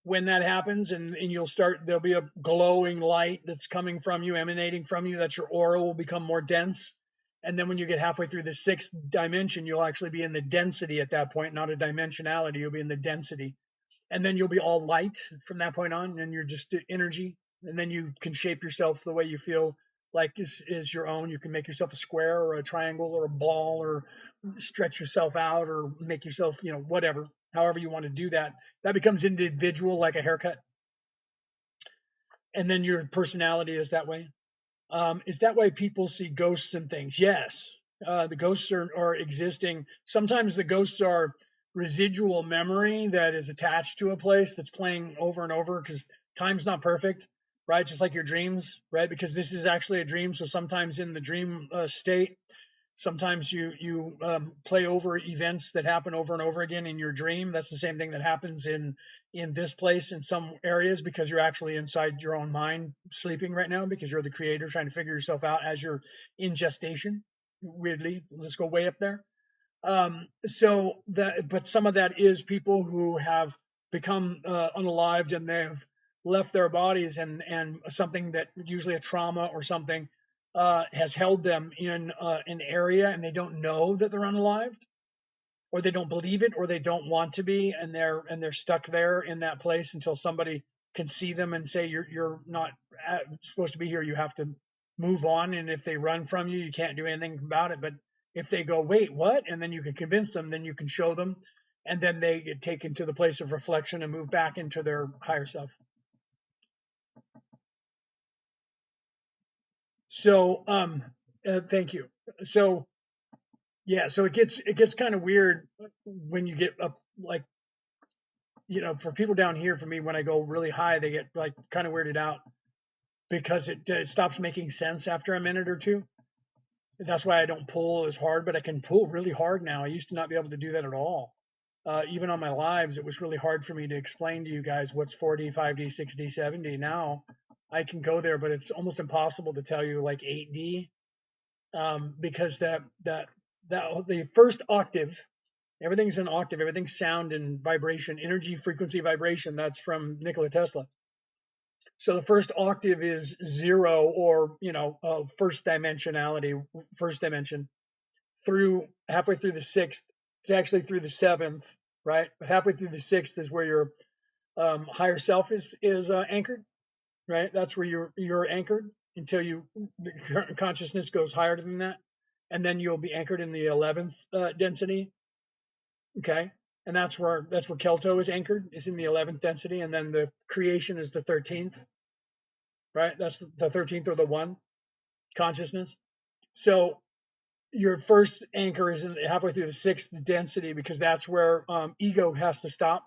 when that happens, and you'll start, there'll be a glowing light that's coming from you, emanating from you, that your aura will become more dense. And then when you get halfway through the sixth dimension, you'll actually be in the density at that point, not a dimensionality. You'll be in the density. And then you'll be all light from that point on, and you're just energy. And then you can shape yourself the way you feel like is your own. You can make yourself a square or a triangle or a ball, or stretch yourself out, or make yourself, whatever, however you want to do that. That becomes individual, like a haircut. And then your personality is that way. Is that why people see ghosts and things? Yes. The ghosts are existing. Sometimes the ghosts are residual memory that is attached to a place that's playing over and over, because time's not perfect, right? Just like your dreams, right? Because this is actually a dream. So sometimes in the dream state, sometimes you play over events that happen over and over again in your dream. That's the same thing that happens in this place in some areas, because you're actually inside your own mind sleeping right now, because you're the creator trying to figure yourself out as you're in gestation. Weirdly, let's go way up there. So that, but some of that is people who have become unalived, and they've left their bodies, and something that, usually a trauma or something, has held them in an area, and they don't know that they're unalived, or they don't believe it, or they don't want to be, and they're stuck there in that place until somebody can see them and say, you're not supposed to be here. You have to move on. And if they run from you, you can't do anything about it. But if they go, wait, what? And then you can convince them, then you can show them, and then they get taken to the place of reflection and move back into their higher self. So, thank you. So, yeah, so it gets kind of weird when you get up, like, for people down here, for me, when I go really high, they get like kind of weirded out, because it stops making sense after a minute or two. That's why I don't pull as hard, but I can pull really hard now. I used to not be able to do that at all. Even on my lives, it was really hard for me to explain to you guys what's 4D, 5D, 6D, 7D. Now I can go there, but it's almost impossible to tell you like 8D, because the first octave, everything's an octave, everything's sound and vibration, energy, frequency, vibration. That's from Nikola Tesla. So the first octave is zero, or first dimensionality, first dimension, through halfway through the sixth. It's actually through the seventh, right? But halfway through the sixth is where your higher self is anchored, right? That's where you're anchored until consciousness goes higher than that, and then you'll be anchored in the 11th density. Okay, and that's where Kelto is anchored, is in the 11th density, and then the creation is the 13th, right? That's the 13th, or the one. consciousness. So your first anchor is halfway through the sixth density, because that's where ego has to stop.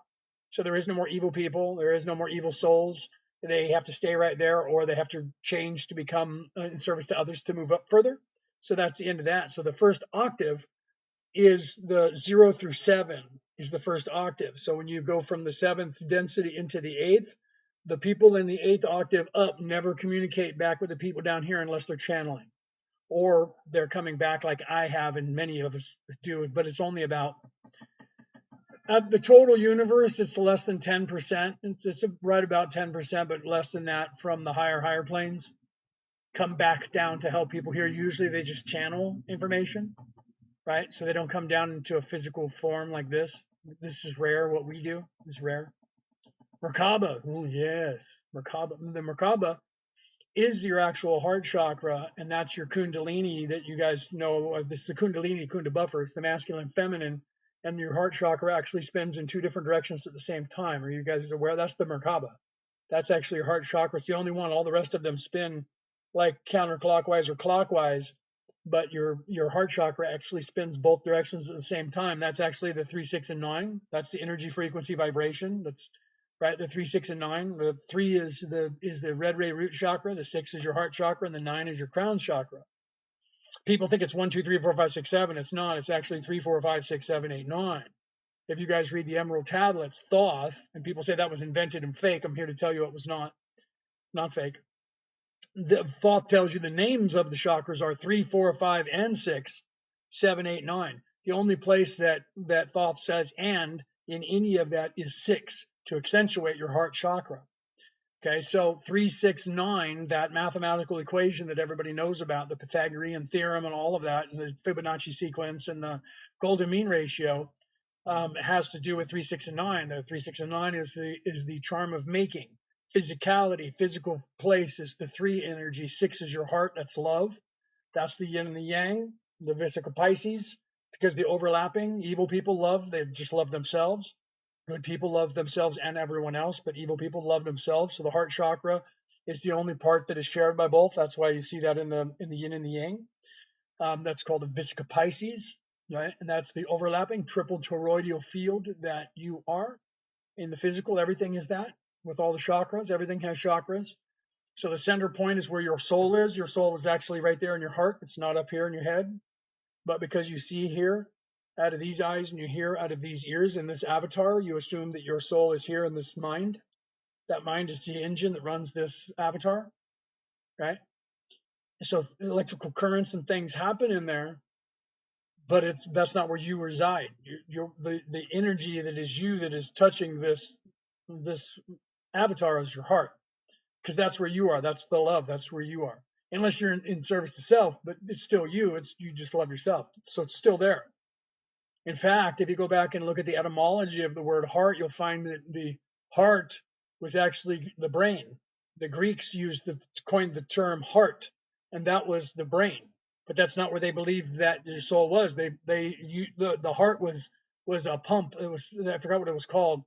So there is no more evil people. There is no more evil souls. They have to stay right there, or they have to change to become in service to others to move up further. So that's the end of that. So the first octave is the 0 through 7 is the first octave. So when you go from the seventh density into the eighth, the people in the eighth octave up never communicate back with the people down here unless they're channeling, or they're coming back like I have and many of us do. But it's only about, of the total universe, it's less than 10%. It's right about 10%, but less than that from the higher planes come back down to help people here. Usually they just channel information, right? So they don't come down into a physical form like this. This is rare. What we do is rare. Merkaba. Oh, yes. Merkaba. The Merkaba is your actual heart chakra, and that's your Kundalini that you guys know. This is the Kundalini, Kunda buffer. It's the masculine and feminine, and your heart chakra actually spins in two different directions at the same time. Are you guys aware? That's the Merkaba. That's actually your heart chakra. It's the only one. All the rest of them spin like counterclockwise or clockwise, but your heart chakra actually spins both directions at the same time. That's actually the 3, 6, and 9. That's the energy, frequency, vibration. That's right. The 3, 6, and 9. The 3 is the red ray root chakra. The 6 is your heart chakra, and the 9 is your crown chakra. People think it's 1, 2, 3, 4, 5, 6, 7. It's not. It's actually 3, 4, 5, 6, 7, 8, 9. If you guys read the Emerald Tablets, Thoth, and people say that was invented and fake, I'm here to tell you it was not fake. The Thoth tells you the names of the chakras are 3, 4, 5, and 6, 7, 8, 9. The only place that Thoth says "and" in any of that is 6, to accentuate your heart chakra. Okay, so 3, 6, 9, that mathematical equation that everybody knows about, the Pythagorean theorem and all of that, and the Fibonacci sequence and the golden mean ratio, has to do with 3, 6, and 9. The 3, 6, and 9 is the charm of making. Physicality, physical place is the 3 energy. 6 is your heart. That's love. That's the yin and the yang, the Vesica Pisces, because the overlapping. Evil people love, they just love themselves. Good people love themselves and everyone else, but evil people love themselves. So the heart chakra is the only part that is shared by both. That's why you see that in the yin and the yang. That's called the Vesica Pisces, right? And that's the overlapping triple toroidal field that you are in the physical. Everything is that. With all the chakras, everything has chakras. So the center point is where your soul is. Your soul is actually right there in your heart. It's not up here in your head. But because you see here out of these eyes and you hear out of these ears in this avatar, you assume that your soul is here in this mind. That mind is the engine that runs this avatar, right? So electrical currents and things happen in there, but that's not where you reside. The energy that is you, that is touching this avatar, is your heart, because that's where you are. That's the love. That's where you are. Unless you're in service to self, but it's still you. It's you just love yourself, so it's still there. In fact, if you go back and look at the etymology of the word heart, you'll find that the heart was actually the brain. The Greeks coined the term heart, and that was the brain. But that's not where they believed that your soul was. The heart was a pump. I forgot what it was called.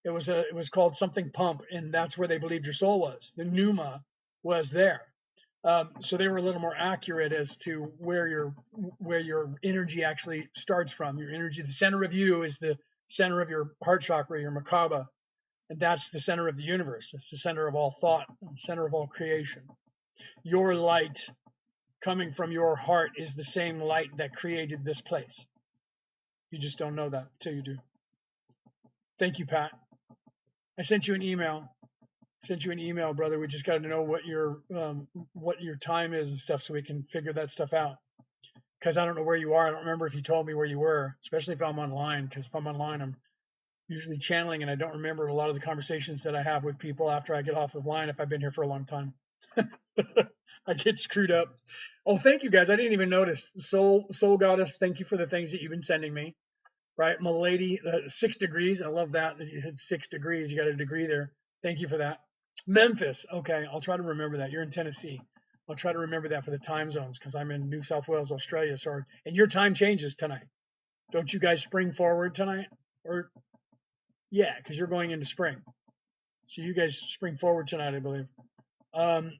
It was called something pump, and that's where they believed your soul was. The pneuma was there. So they were a little more accurate as to where your energy actually starts from. Your energy, the center of you, is the center of your heart chakra, your Merkaba, and that's the center of the universe. It's the center of all thought, the center of all creation. Your light coming from your heart is the same light that created this place. You just don't know that until you do. Thank you, Pat. I sent you an email. Brother. We just got to know what your time is and stuff, so we can figure that stuff out. Because I don't know where you are. I don't remember if you told me where you were, especially if I'm online. Because if I'm online, I'm usually channeling, and I don't remember a lot of the conversations that I have with people after I get off of line if I've been here for a long time. I get screwed up. Oh, thank you guys. I didn't even notice. Soul Goddess, thank you for the things that you've been sending me. Right, Milady, 6 degrees. I love that you had 6 degrees. You got a degree there. Thank you for that. Memphis. Okay, I'll try to remember that. You're in Tennessee. I'll try to remember that for the time zones, because I'm in New South Wales, Australia. So, and your time changes tonight. Don't you guys spring forward tonight? Or yeah, because you're going into spring. So you guys spring forward tonight, I believe.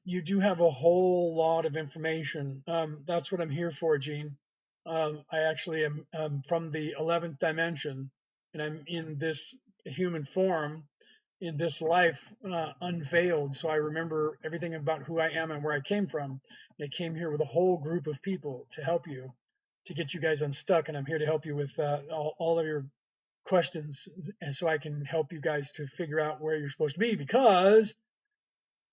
You do have a whole lot of information. That's what I'm here for, Gene. I actually am from the 11th dimension, and I'm in this human form, in this life, unveiled. So I remember everything about who I am and where I came from. And I came here with a whole group of people to help you, to get you guys unstuck, and I'm here to help you with all of your questions, and so I can help you guys to figure out where you're supposed to be, because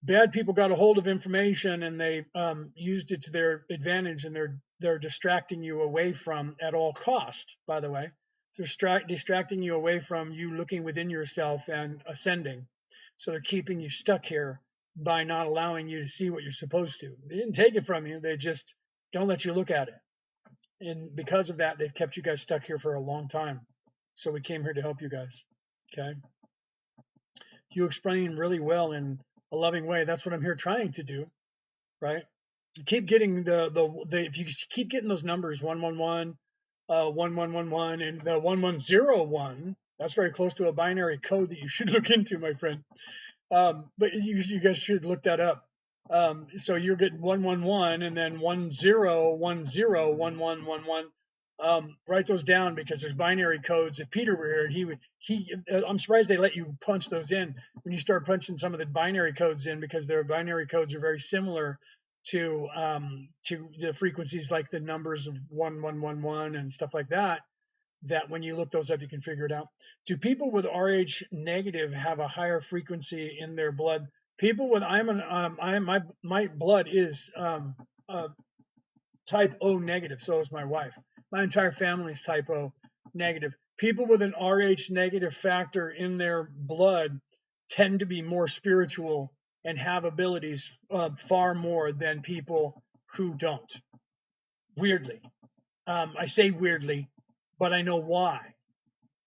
bad people got a hold of information and they used it to their advantage, and they're distracting you away from, at all cost, by the way, distracting you away from you looking within yourself and ascending. So they're keeping you stuck here by not allowing you to see what you're supposed to. They didn't take it from you, they just don't let you look at it. And because of that, they've kept you guys stuck here for a long time. So we came here to help you guys. Okay. You explain really well in a loving way. That's what I'm here trying to do, right? You keep getting the if you keep getting those numbers 111, 1111, and the 1101, that's very close to a binary code that you should look into, my friend. But you guys should look that up. So you're getting 111 and then 10101111. Write those down, because there's binary codes. If Peter were here, I'm surprised they let you punch those in when you start punching some of the binary codes in, because their binary codes are very similar to the frequencies, like the numbers of 1111 and stuff like that. That when you look those up, you can figure it out. Do people with Rh negative have a higher frequency in their blood? People with my blood is type O negative. So is my wife. My entire family is type O negative. People with an Rh negative factor in their blood tend to be more spiritual and have abilities far more than people who don't. Weirdly. I say weirdly, but I know why.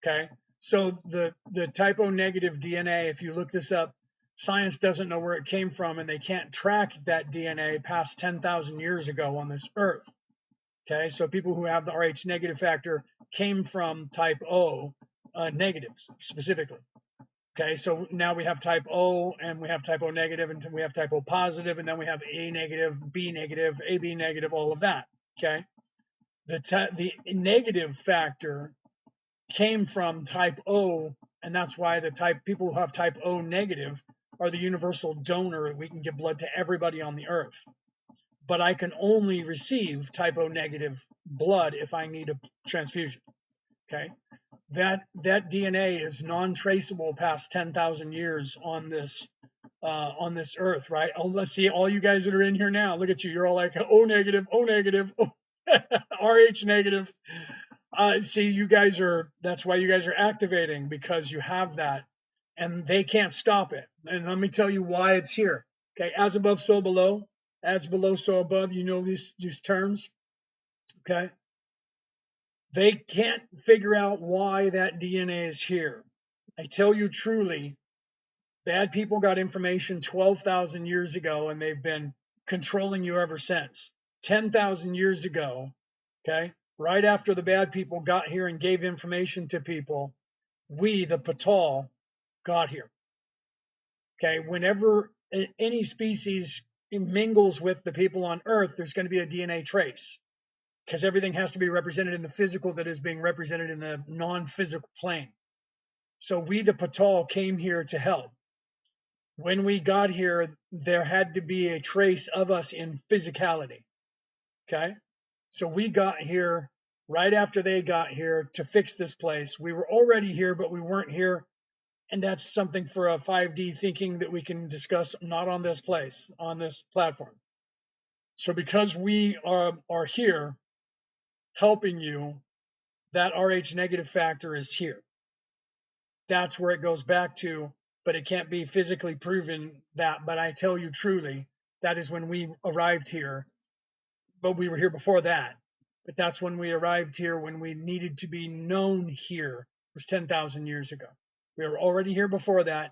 Okay. So the type O negative DNA, if you look this up, science doesn't know where it came from, and they can't track that DNA past 10,000 years ago on this earth. Okay. So people who have the Rh negative factor came from type O negatives specifically. Okay. So now we have type O, and we have type O negative, and we have type O positive, and then we have A negative, B negative, AB negative, all of that. Okay. The negative factor came from type O, and that's why the people who have type O negative are the universal donor. We can give blood to everybody on the earth, but I can only receive type O negative blood if I need a transfusion. Okay, that DNA is non-traceable past 10,000 years on this earth, right? Oh, let's see, all you guys that are in here now, look at you. You're all like O negative, Rh negative. See, you guys that's why you guys are activating, because you have that, and they can't stop it. And let me tell you why it's here. Okay, as above, so below. As below, so above. You know these terms. Okay. They can't figure out why that DNA is here. I tell you truly, bad people got information 12,000 years ago, and they've been controlling you ever since. 10,000 years ago, okay, right after the bad people got here and gave information to people, we, the Patal, got here. Okay, whenever any species mingles with the people on Earth, there's going to be a DNA trace, because everything has to be represented in the physical that is being represented in the non-physical plane. So we, the Patal, came here to help. When we got here, there had to be a trace of us in physicality. Okay, so we got here right after they got here to fix this place. We were already here, but we weren't here. And that's something for a 5D thinking that we can discuss, not on this place, on this platform. So because we are here helping you, that Rh negative factor is here. That's where it goes back to, but it can't be physically proven that. But I tell you truly, that is when we arrived here. But we were here before that. But that's when we arrived here, when we needed to be known here. It was 10,000 years ago. We were already here before that,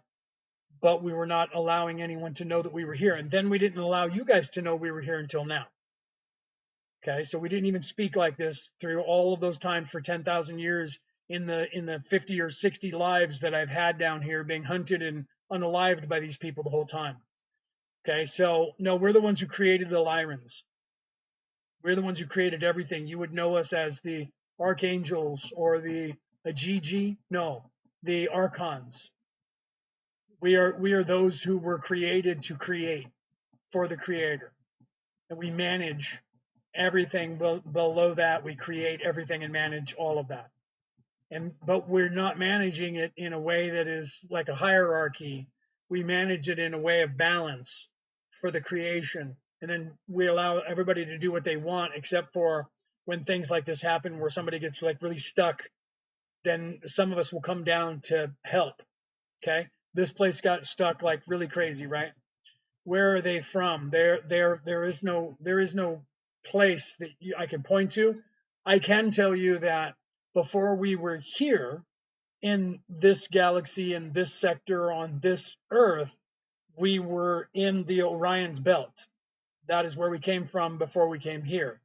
but we were not allowing anyone to know that we were here. And then we didn't allow you guys to know we were here until now. Okay, so we didn't even speak like this through all of those times for 10,000 years in the 50 or 60 lives that I've had down here, being hunted and unalived by these people the whole time. Okay, so no, we're the ones who created the Lyrans. We're the ones who created everything. You would know us as the archangels or the Agigi. No, the archons. We are those who were created to create for the creator, and we manage everything below that. We create everything and manage all of that. But we're not managing it in a way that is like a hierarchy. We manage it in a way of balance for the creation, and then we allow everybody to do what they want, except for when things like this happen where somebody gets like really stuck. Then some of us will come down to help. Okay, this place got stuck like really crazy, right? Where are they from? There is no place that I can point to. I can tell you that before we were here in this galaxy, in this sector, on this Earth, we were in the Orion's belt. That is where we came from before we came here.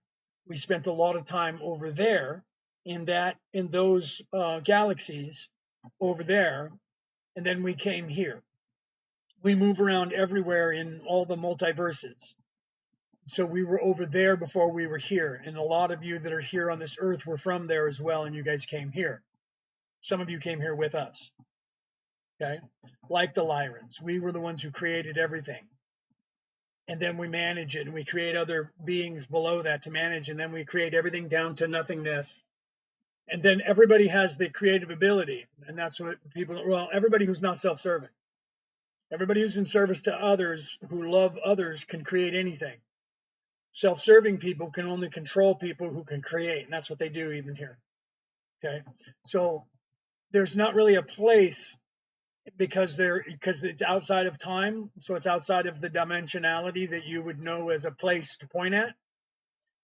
We spent a lot of time over there in those galaxies over there, and then we came here. We move around everywhere in all the multiverses. So we were over there before we were here. And a lot of you that are here on this earth were from there as well, and you guys came here. Some of you came here with us. Okay. Like the Lyrans. We were the ones who created everything. And then we manage it, and we create other beings below that to manage, and then we create everything down to nothingness. And then everybody has the creative ability. And that's what people, well, everybody who's not self-serving. Everybody who's in service to others, who love others, can create anything. Self-serving people can only control people who can create, and that's what they do even here. Okay, so there's not really a place because it's outside of time, so it's outside of the dimensionality that you would know as a place to point at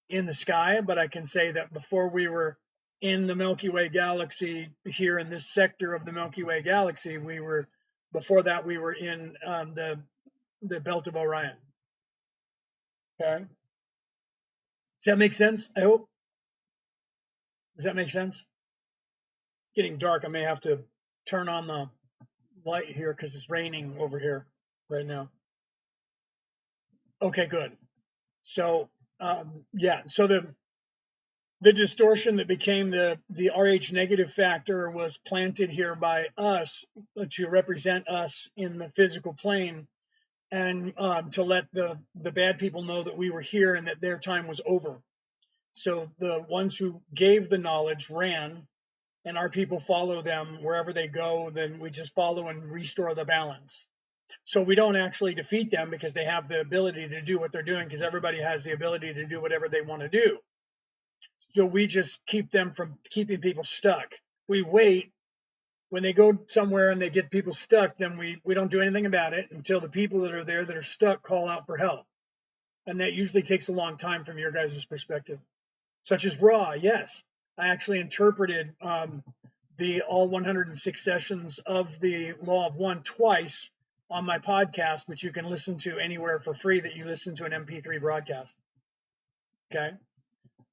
in the sky. But I can say that before we were in the Milky Way galaxy, here in this sector of the Milky Way galaxy, before that we were in the belt of Orion. Okay, does that make sense? I hope. Does that make sense? It's getting dark. I may have to turn on the light here because it's raining over here right now. Okay, good. So yeah, so the distortion that became the Rh negative factor was planted here by us to represent us in the physical plane, and to let the bad people know that we were here and that their time was over. So the ones who gave the knowledge ran, and our people follow them wherever they go. Then we just follow and restore the balance. So we don't actually defeat them because they have the ability to do what they're doing, because everybody has the ability to do whatever they want to do. So we just keep them from keeping people stuck. We wait when they go somewhere and they get people stuck, then we don't do anything about it until the people that are there that are stuck call out for help. And that usually takes a long time from your guys' perspective. Such as Raw, yes. I actually interpreted the all 106 sessions of the Law of One twice on my podcast, which you can listen to anywhere for free that you listen to an MP3 broadcast. Okay.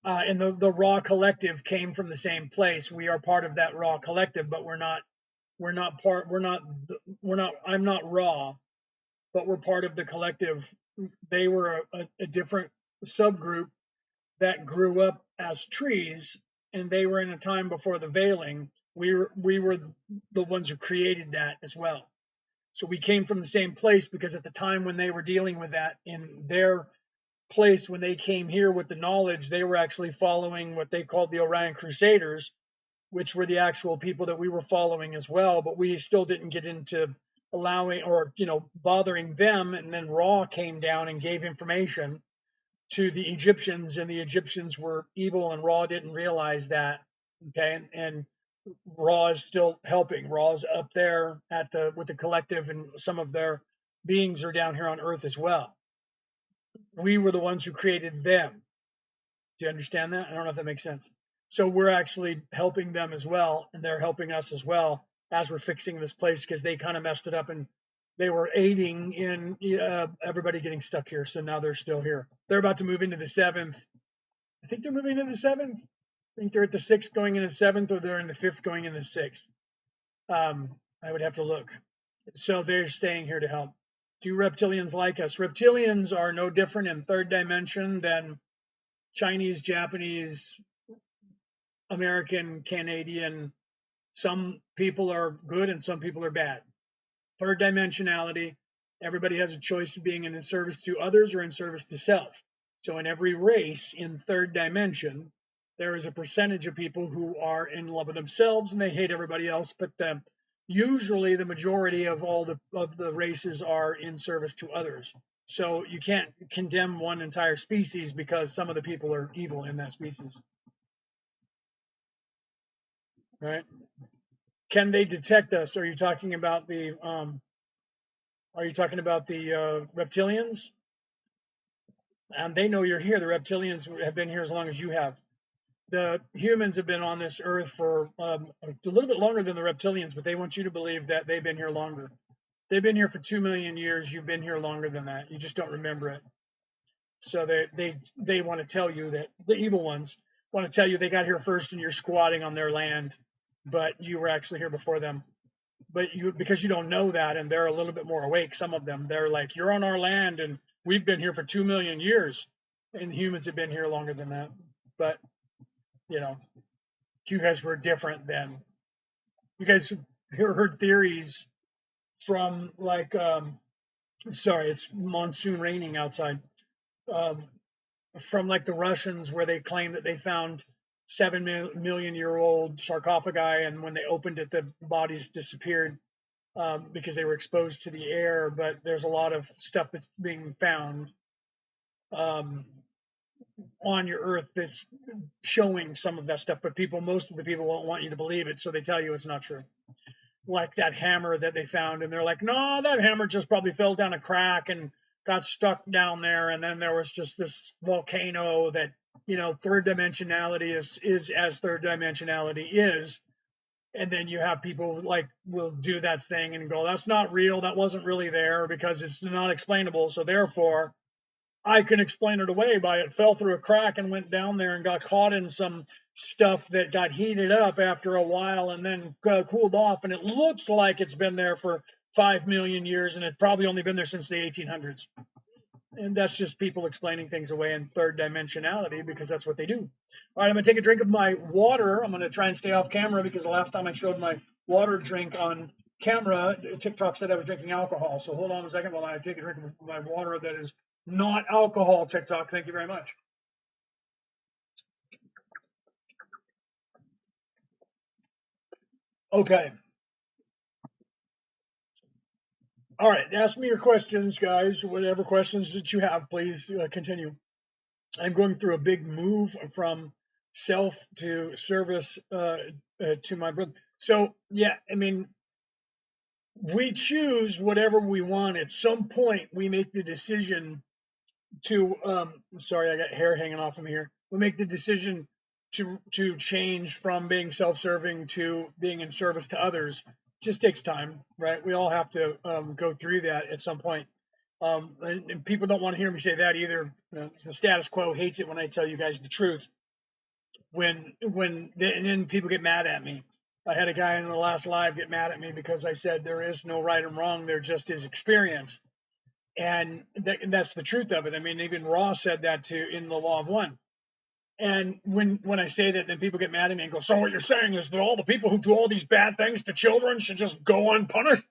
And the Raw collective came from the same place. We are part of that Raw collective, but I'm not Raw, but we're part of the collective. They were a different subgroup that grew up as trees, and they were in a time before the veiling. We were the ones who created that as well. So we came from the same place, because at the time when they were dealing with that in their place, when they came here with the knowledge, they were actually following what they called the Orion Crusaders, which were the actual people that we were following as well. But we still didn't get into allowing or bothering them. And then Ra came down and gave information to the Egyptians, and the Egyptians were evil, and Ra didn't realize that. Okay, and Ra is still helping. Ra's up there with the collective, and some of their beings are down here on Earth as well. We were the ones who created them. Do you understand that? I don't know if that makes sense. So we're actually helping them as well, and they're helping us as well as we're fixing this place, because they kind of messed it up, and they were aiding in everybody getting stuck here. So now they're still here. They're about to move into the 7th. I think they're moving into the 7th. I think they're at the 6th going into the 7th, or they're in the 5th going into the 6th. I would have to look. So they're staying here to help. Do reptilians like us? Reptilians are no different in third dimension than Chinese, Japanese, American, Canadian. Some people are good and some people are bad. Third dimensionality, everybody has a choice of being in service to others or in service to self. So in every race in third dimension, there is a percentage of people who are in love with themselves and they hate everybody else, but usually the majority of all the races are in service to others. So you can't condemn one entire species because some of the people are evil in that species, right? Can they detect us? Are you talking about the reptilians? And they know you're here. The reptilians have been here as long as you have. The humans have been on this earth for a little bit longer than the reptilians, but they want you to believe that they've been here longer. They've been here for 2 million years. You've been here longer than that. You just don't remember it. So they want to tell you that the evil ones want to tell you they got here first and you're squatting on their land, but you were actually here before them. But you, because you don't know that, and they're a little bit more awake, some of them, they're like, you're on our land and we've been here for 2 million years, and humans have been here longer than that. But you know, you guys were different then. You guys heard theories from like sorry, it's monsoon raining outside, um, from like the Russians, where they claim that they found 7 million-year-old sarcophagi, and when they opened it the bodies disappeared, because they were exposed to the air. But there's a lot of stuff that's being found um, on your earth that's showing some of that stuff, but most of the people won't want you to believe it, so they tell you it's not true. Like that hammer that they found, and they're like, no, that hammer just probably fell down a crack and got stuck down there, and then there was just this volcano that, third dimensionality is as third dimensionality is. And then you have people like will do that thing and go, that's not real, that wasn't really there because it's not explainable, so therefore I can explain it away by it fell through a crack and went down there and got caught in some stuff that got heated up after a while and then cooled off, and it looks like it's been there for 5 million years, and it's probably only been there since the 1800s. And that's just people explaining things away in third dimensionality, because that's what they do. All right, I'm going to take a drink of my water. I'm going to try and stay off camera because the last time I showed my water drink on camera, TikTok said I was drinking alcohol. So hold on a second while I take a drink of my water that is not alcohol. TikTok, thank you very much. Okay. All right. Ask me your questions, guys. Whatever questions that you have, please continue. I'm going through a big move from self to service to my brother. So, yeah, I mean, we choose whatever we want. At some point, we make the decision to, sorry, I got hair hanging off of me here. We make the decision to change from being self-serving to being in service to others. It just takes time, right? We all have to go through that at some point. And people don't want to hear me say that either. The status quo hates it when I tell you guys the truth. And then people get mad at me. I had a guy in the last live get mad at me because I said there is no right and wrong. There just is experience, and that's the truth of it. I mean, even Ross said that too in the Law of One. And when I say that, then people get mad at me and go, "So what you're saying is that all the people who do all these bad things to children should just go unpunished?"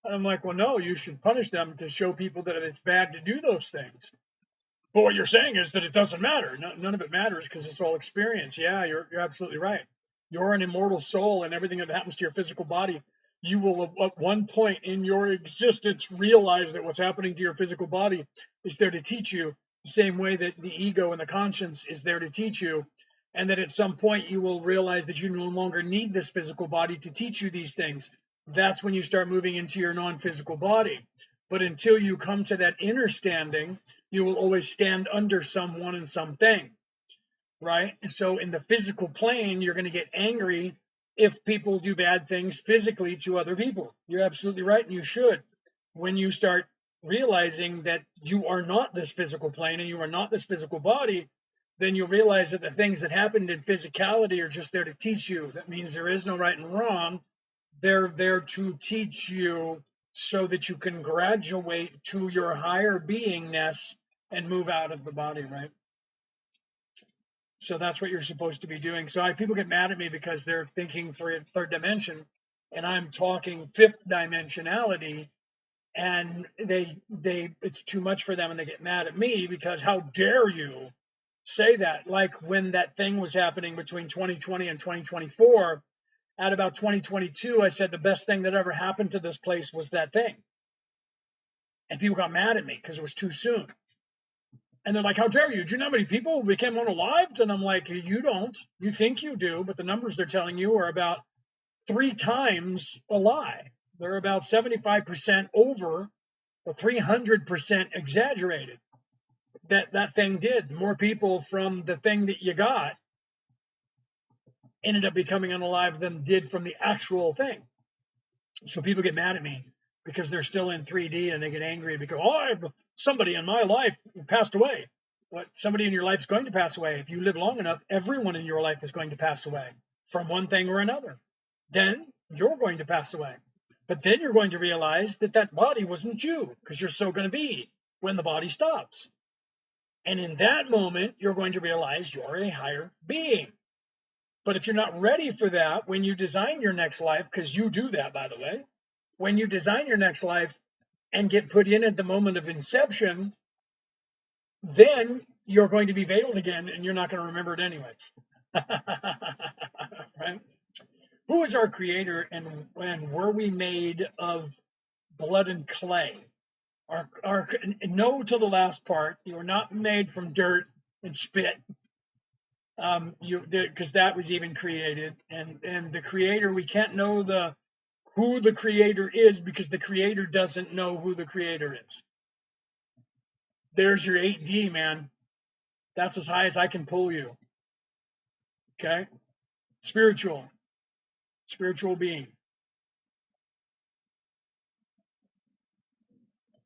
And I'm like, "Well, no, you should punish them to show people that it's bad to do those things. But what you're saying is that it doesn't matter. No, none of it matters because it's all experience." Yeah, you're absolutely right. You're an immortal soul, and everything that happens to your physical body, you will at one point in your existence realize that what's happening to your physical body is there to teach you, the same way that the ego and the conscience is there to teach you, and that at some point you will realize that you no longer need this physical body to teach you these things. That's when you start moving into your non-physical body. But until you come to that inner standing, you will always stand under someone and something, right? And so in the physical plane, you're going to get angry if people do bad things physically to other people. You're absolutely right, and you should. When you start realizing that you are not this physical plane and you are not this physical body, then you'll realize that the things that happened in physicality are just there to teach you. That means there is no right and wrong. They're there to teach you so that you can graduate to your higher beingness and move out of the body, right? So that's what you're supposed to be doing. So people get mad at me because they're thinking third dimension, and I'm talking fifth dimensionality, and they it's too much for them, and they get mad at me because how dare you say that? Like when that thing was happening between 2020 and 2024, at about 2022, I said the best thing that ever happened to this place was that thing, and people got mad at me because it was too soon. And they're like, how dare you? Do you know how many people became unalived? And I'm like, you don't. You think you do, but the numbers they're telling you are about 3 times a lie. They're about 75% over or 300% exaggerated. That thing did. More people from the thing that you got ended up becoming unalive than did from the actual thing. So people get mad at me because they're still in 3D, and they get angry because, somebody in my life passed away. What? Somebody in your life is going to pass away. If you live long enough, everyone in your life is going to pass away from one thing or another. Then you're going to pass away. But then you're going to realize that that body wasn't you, because you're so going to be when the body stops. And in that moment, you're going to realize you're a higher being. But if you're not ready for that, when you design your next life, because you do that, by the way, when you design your next life and get put in at the moment of inception, then you're going to be veiled again, and you're not going to remember it anyways. Right? Who is our creator, and were we made of blood and clay? Our no to the last part. You are not made from dirt and spit. Because that was even created, and the creator, we can't know who the creator is, because the creator doesn't know who the creator is. There's your 8D, man. That's as high as I can pull you. Okay? Spiritual being.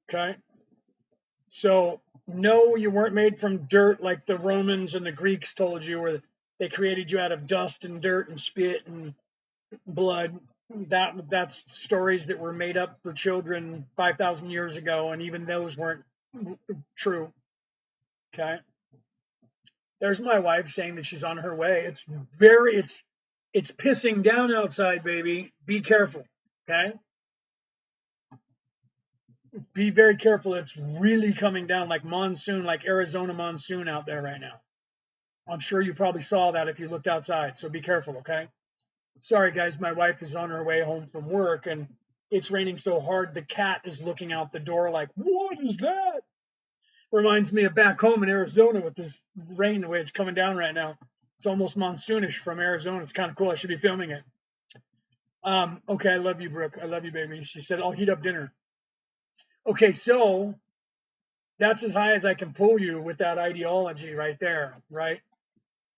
Okay? So, no, you weren't made from dirt like the Romans and the Greeks told you, where they created you out of dust and dirt and spit and blood. That's stories that were made up for children 5,000 years ago, and even those weren't true. Okay? There's my wife saying that she's on her way. It's pissing down outside, baby. Be careful. Okay? Be very careful. It's really coming down like monsoon, like Arizona monsoon out there right now. I'm sure you probably saw that if you looked outside. So be careful, okay? Sorry, guys. My wife is on her way home from work, and it's raining so hard the cat is looking out the door like, what is that? Reminds me of back home in Arizona with this rain, the way it's coming down right now. It's almost monsoonish from Arizona. It's kind of cool. I should be filming it. Okay, I love you, Brooke. I love you, baby. She said, I'll heat up dinner. Okay, so that's as high as I can pull you with that ideology right there, right?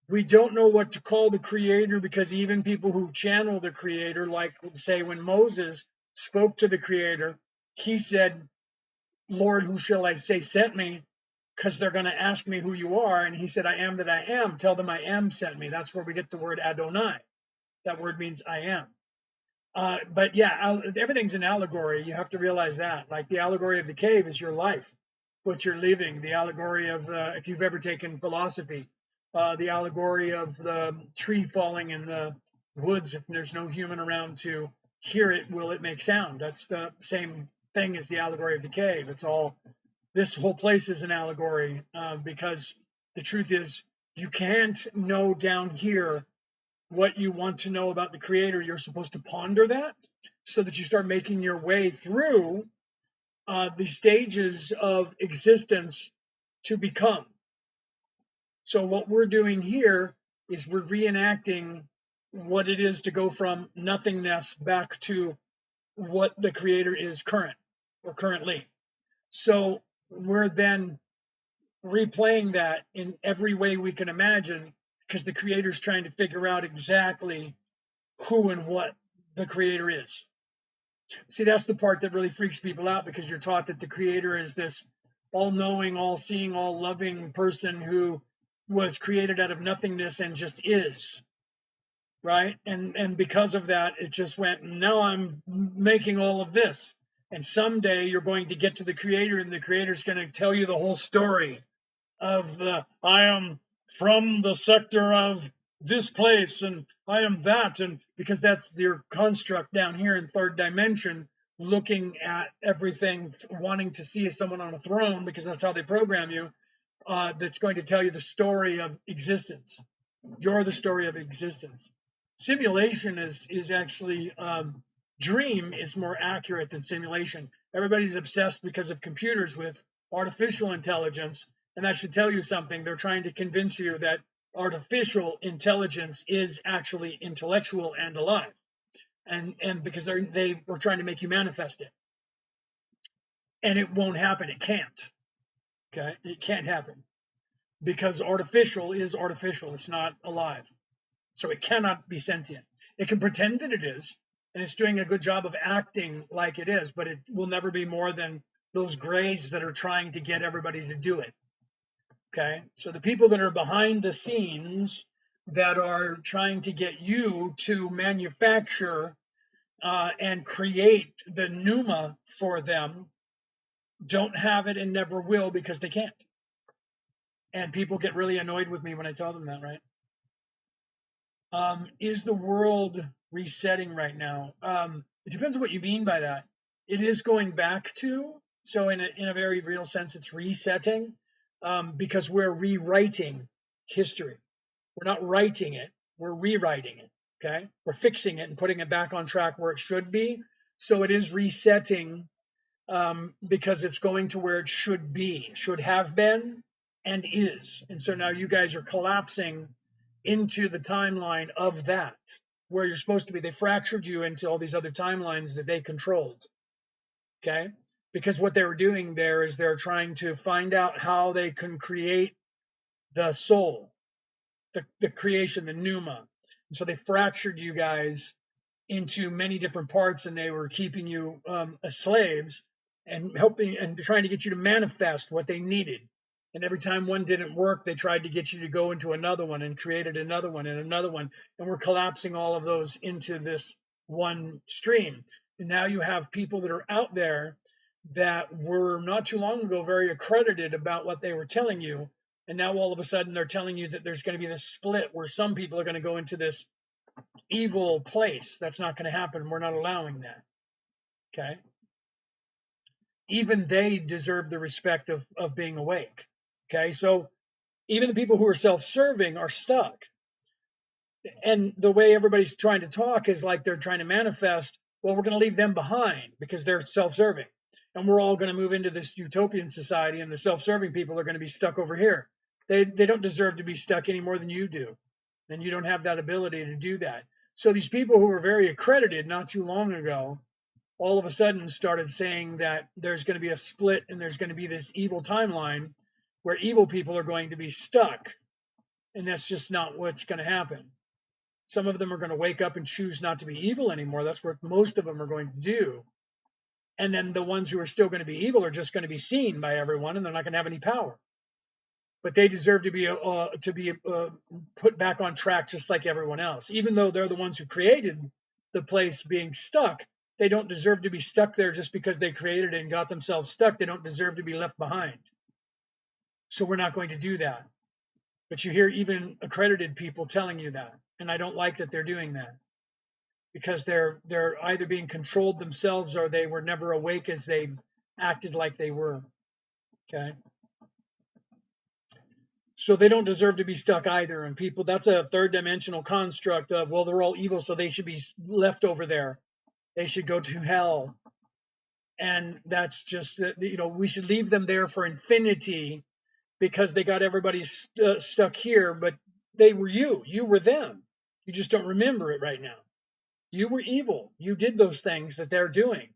We don't know what to call the creator, because even people who channel the creator, like say when Moses spoke to the creator, he said, Lord, who shall I say sent me? Because they're going to ask me who you are. And he said, I am that I am. Tell them I am sent me. That's where we get the word Adonai. That word means I am. But yeah, everything's an allegory. You have to realize that. Like the allegory of the cave is your life, what you're living. The allegory of, if you've ever taken philosophy, the allegory of the tree falling in the woods, if there's no human around to hear it, will it make sound? That's the same thing as the allegory of the cave. It's all, this whole place is an allegory, because the truth is, you can't know down here what you want to know about the creator. You're supposed to ponder that so that you start making your way through the stages of existence to become. So what we're doing here is we're reenacting what it is to go from nothingness back to what the creator is currently. So we're then replaying that in every way we can imagine, because the creator's trying to figure out exactly who and what the creator is. See, that's the part that really freaks people out, because you're taught that the creator is this all-knowing, all-seeing, all-loving person who was created out of nothingness and just is, right? And because of that, it just went, now I'm making all of this. And someday you're going to get to the creator, and the creator's going to tell you the whole story of the I am from the sector of this place and I am that, and because that's your construct down here in third dimension, looking at everything, wanting to see someone on a throne because that's how they program you. That's going to tell you the story of existence. You're the story of existence. Simulation is actually dream is more accurate than simulation. Everybody's obsessed because of computers with artificial intelligence, and that should tell you something. They're trying to convince you that artificial intelligence is actually intellectual and alive, and because they were trying to make you manifest it, and it won't happen. It can't. Okay, it can't happen because artificial is artificial. It's not alive. So it cannot be sentient. It can pretend that it is, and it's doing a good job of acting like it is, but it will never be more than those grays that are trying to get everybody to do it. Okay, so the people that are behind the scenes that are trying to get you to manufacture and create the pneuma for them don't have it and never will because they can't. And people get really annoyed with me when I tell them that, right? Is the world resetting right now? It depends on what you mean by that. It is going back to, so in a very real sense, it's resetting because we're rewriting history. We're not writing it, we're rewriting it. Okay, we're fixing it and putting it back on track where it should be. So it is resetting because it's going to where it should be, should have been, and is. And so now you guys are collapsing into the timeline of that where you're supposed to be. They fractured you into all these other timelines that they controlled. Okay, because what they were doing there is they're trying to find out how they can create the soul, the creation, the pneuma. And so they fractured you guys into many different parts, and they were keeping you as slaves and helping and trying to get you to manifest what they needed. And every time one didn't work, they tried to get you to go into another one and created another one and another one. And we're collapsing all of those into this one stream. And now you have people that are out there that were not too long ago very accredited about what they were telling you. And now all of a sudden they're telling you that there's going to be this split where some people are going to go into this evil place. That's not going to happen. We're not allowing that. Okay. Even they deserve the respect of being awake. Okay. So even the people who are self-serving are stuck. And the way everybody's trying to talk is like they're trying to manifest, well, we're going to leave them behind because they're self-serving. And we're all going to move into this utopian society, and the self-serving people are going to be stuck over here. They don't deserve to be stuck any more than you do. And you don't have that ability to do that. So these people who were very accredited not too long ago, all of a sudden started saying that there's going to be a split and there's going to be this evil timeline where evil people are going to be stuck. And that's just not what's going to happen. Some of them are going to wake up and choose not to be evil anymore. That's what most of them are going to do. And then the ones who are still going to be evil are just going to be seen by everyone, and they're not going to have any power. But they deserve to be put back on track just like everyone else. Even though they're the ones who created the place being stuck, they don't deserve to be stuck there just because they created it and got themselves stuck. They don't deserve to be left behind. So we're not going to do that. But you hear even accredited people telling you that, and I don't like that they're doing that because they're either being controlled themselves or they were never awake as they acted like they were. Okay. So they don't deserve to be stuck either. And people, that's a third dimensional construct of, well, they're all evil, so they should be left over there. They should go to hell. And that's just, we should leave them there for infinity because they got everybody stuck here, but they were you. You were them. You just don't remember it right now. You were evil. You did those things that they're doing.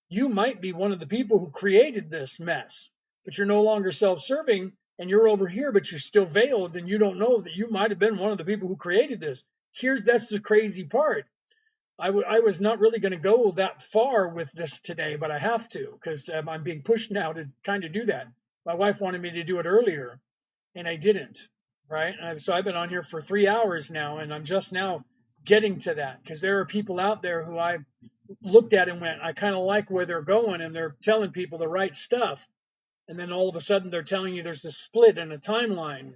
You might be one of the people who created this mess, but you're no longer self-serving. And you're over here, but you're still veiled, and you don't know that you might have been one of the people who created this. That's the crazy part. I was not really going to go that far with this today, but I have to because I'm being pushed now to kind of do that. My wife wanted me to do it earlier, and I didn't, right? So I've been on here for 3 hours now, and I'm just now getting to that because there are people out there who I looked at and went, I kind of like where they're going, and they're telling people the right stuff. And then all of a sudden they're telling you there's a split in a timeline,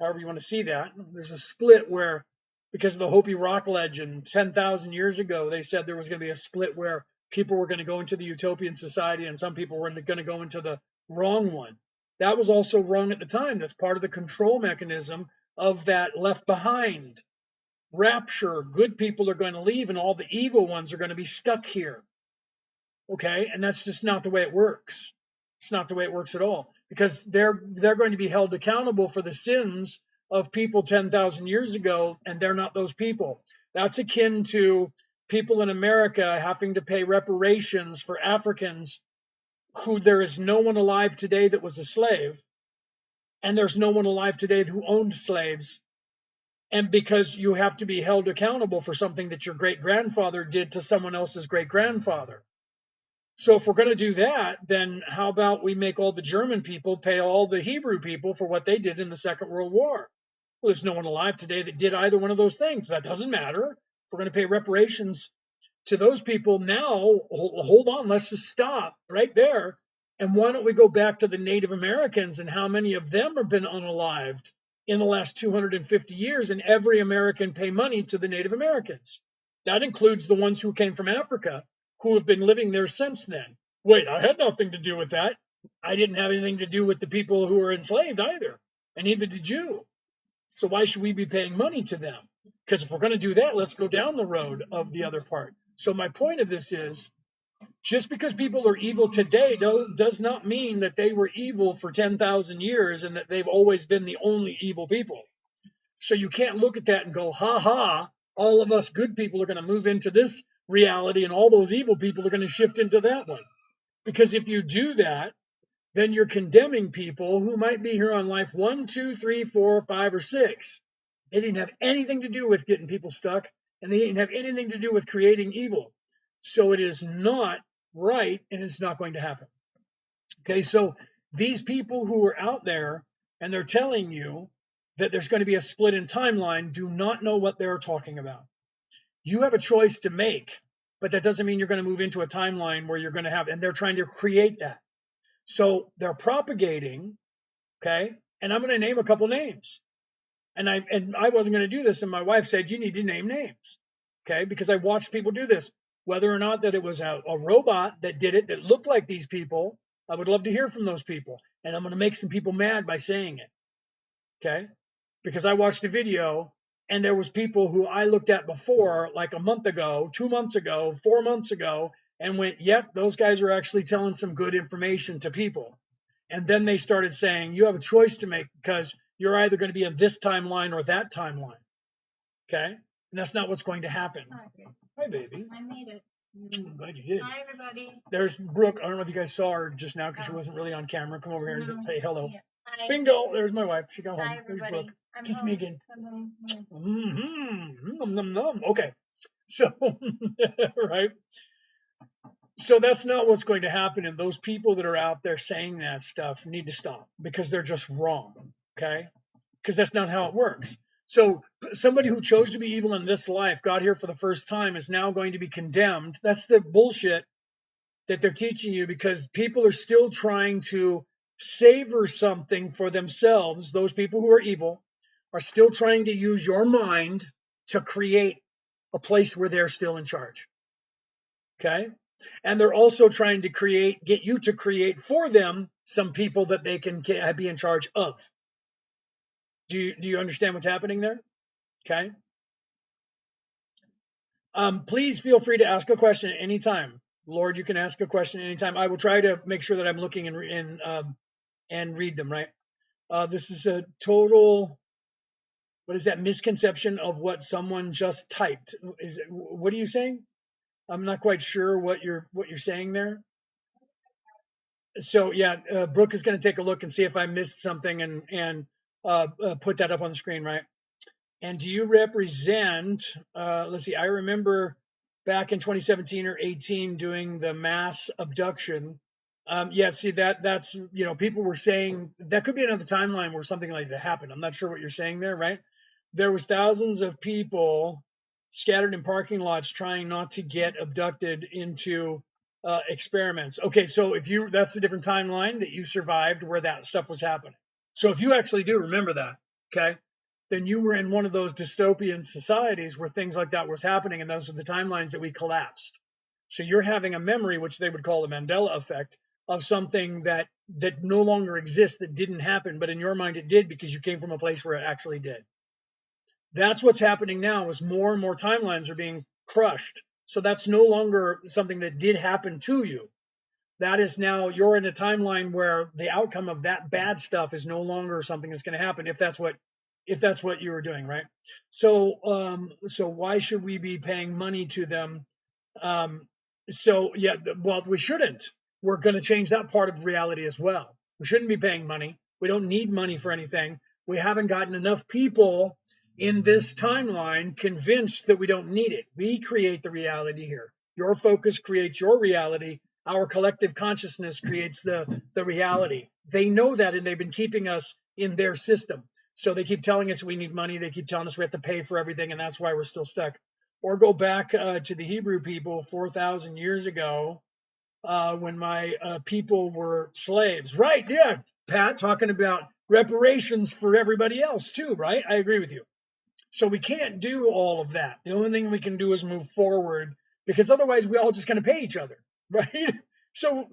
however you want to see that. There's a split where, because of the Hopi rock legend, 10,000 years ago, they said there was going to be a split where people were going to go into the utopian society and some people were going to go into the wrong one. That was also wrong at the time. That's part of the control mechanism of that left behind rapture. Good people are going to leave and all the evil ones are going to be stuck here. Okay, and that's just not the way it works. It's not the way it works at all, because they're going to be held accountable for the sins of people 10,000 years ago, and they're not those people. That's akin to people in America having to pay reparations for Africans who there is no one alive today that was a slave, and there's no one alive today who owned slaves. And because you have to be held accountable for something that your great grandfather did to someone else's great grandfather. So if we're going to do that, then how about we make all the German people pay all the Hebrew people for what they did in the Second World War? Well, there's no one alive today that did either one of those things. That doesn't matter. If we're going to pay reparations to those people now, hold on, let's just stop right there. And why don't we go back to the Native Americans and how many of them have been unalived in the last 250 years, and every American pay money to the Native Americans. That includes the ones who came from Africa, who have been living there since then. Wait, I had nothing to do with that. I didn't have anything to do with the people who were enslaved either, and neither did you. So why should we be paying money to them? Because if we're going to do that, let's go down the road of the other part. So my point of this is, just because people are evil today does not mean that they were evil for 10,000 years and that they've always been the only evil people. So you can't look at that and go, ha ha, all of us good people are going to move into this reality and all those evil people are going to shift into that one. Because if you do that, then you're condemning people who might be here on life 1, 2, 3, 4, 5, or 6. They didn't have anything to do with getting people stuck, and they didn't have anything to do with creating evil. So it is not right, and it's not going to happen. Okay, so these people who are out there and they're telling you that there's going to be a split in timeline do not know what they're talking about. You have a choice to make, but that doesn't mean you're going to move into a timeline where you're going to have, and they're trying to create that. So they're propagating, okay, and I'm going to name a couple names. And I wasn't going to do this, and my wife said, you need to name names, okay, because I watched people do this. Whether or not that it was a robot that did it that looked like these people, I would love to hear from those people. And I'm going to make some people mad by saying it, okay, because I watched a video and there was people who I looked at before, like a month ago, 2 months ago, 4 months ago, and went, yep, those guys are actually telling some good information to people. And then they started saying, you have a choice to make because you're either going to be in this timeline or that timeline. Okay? And that's not what's going to happen. Hi, baby. I made it. I'm glad you did. Hi, everybody. There's Brooke. I don't know if you guys saw her just now because she wasn't really on camera. Come over here and No. say hello. Yeah. Hi. Bingo. There's my wife. She got home. Hi, There's everybody. Brooke. I'm Kiss home. me again. I'm home. Mm-hmm. Nom, nom, nom. Okay. So, right. So that's not what's going to happen. And those people that are out there saying that stuff need to stop because they're just wrong. Okay. Because that's not how it works. So somebody who chose to be evil in this life, got here for the first time, is now going to be condemned. That's the bullshit that they're teaching you, because people are still trying to savor something for themselves. Those people who are evil are still trying to use your mind to create a place where they're still in charge. Okay? And they're also trying to get you to create for them some people that they can be in charge of. Do you understand what's happening there? Okay. Please feel free to ask a question at any time. Lord, you can ask a question at any time. I will try to make sure that I'm looking and read them, right? This is a total, what is that, misconception of what someone just typed. What are you saying? I'm not quite sure what you're saying there. So yeah, Brooke is going to take a look and see if I missed something and put that up on the screen, right? And do you represent, let's see, I remember back in 2017 or 18 doing the mass abduction. Yeah, see, that's, people were saying that could be another timeline where something like that happened. I'm not sure what you're saying there, right? There was thousands of people scattered in parking lots trying not to get abducted into experiments. Okay, so if you that's a different timeline that you survived where that stuff was happening. So if you actually do remember that, okay, then you were in one of those dystopian societies where things like that was happening, and those are the timelines that we collapsed. So you're having a memory, which they would call the Mandela effect, of something that no longer exists, that didn't happen, but in your mind it did because you came from a place where it actually did. That's what's happening now is more and more timelines are being crushed. So that's no longer something that did happen to you. That is now you're in a timeline where the outcome of that bad stuff is no longer something that's going to happen if that's what you were doing, right? So why should we be paying money to them? Um, so yeah, well, we shouldn't. We're going to change that part of reality as well. We shouldn't be paying money. We don't need money for anything. We haven't gotten enough people in this timeline convinced that we don't need it. We create the reality here. Your focus creates your reality. Our collective consciousness creates the reality. They know that, and they've been keeping us in their system. So they keep telling us we need money. They keep telling us we have to pay for everything, and that's why we're still stuck. Or go back to the Hebrew people 4,000 years ago when my people were slaves. Right, yeah, Pat, talking about reparations for everybody else too, right? I agree with you. So we can't do all of that. The only thing we can do is move forward because otherwise we all just going to pay each other, right? So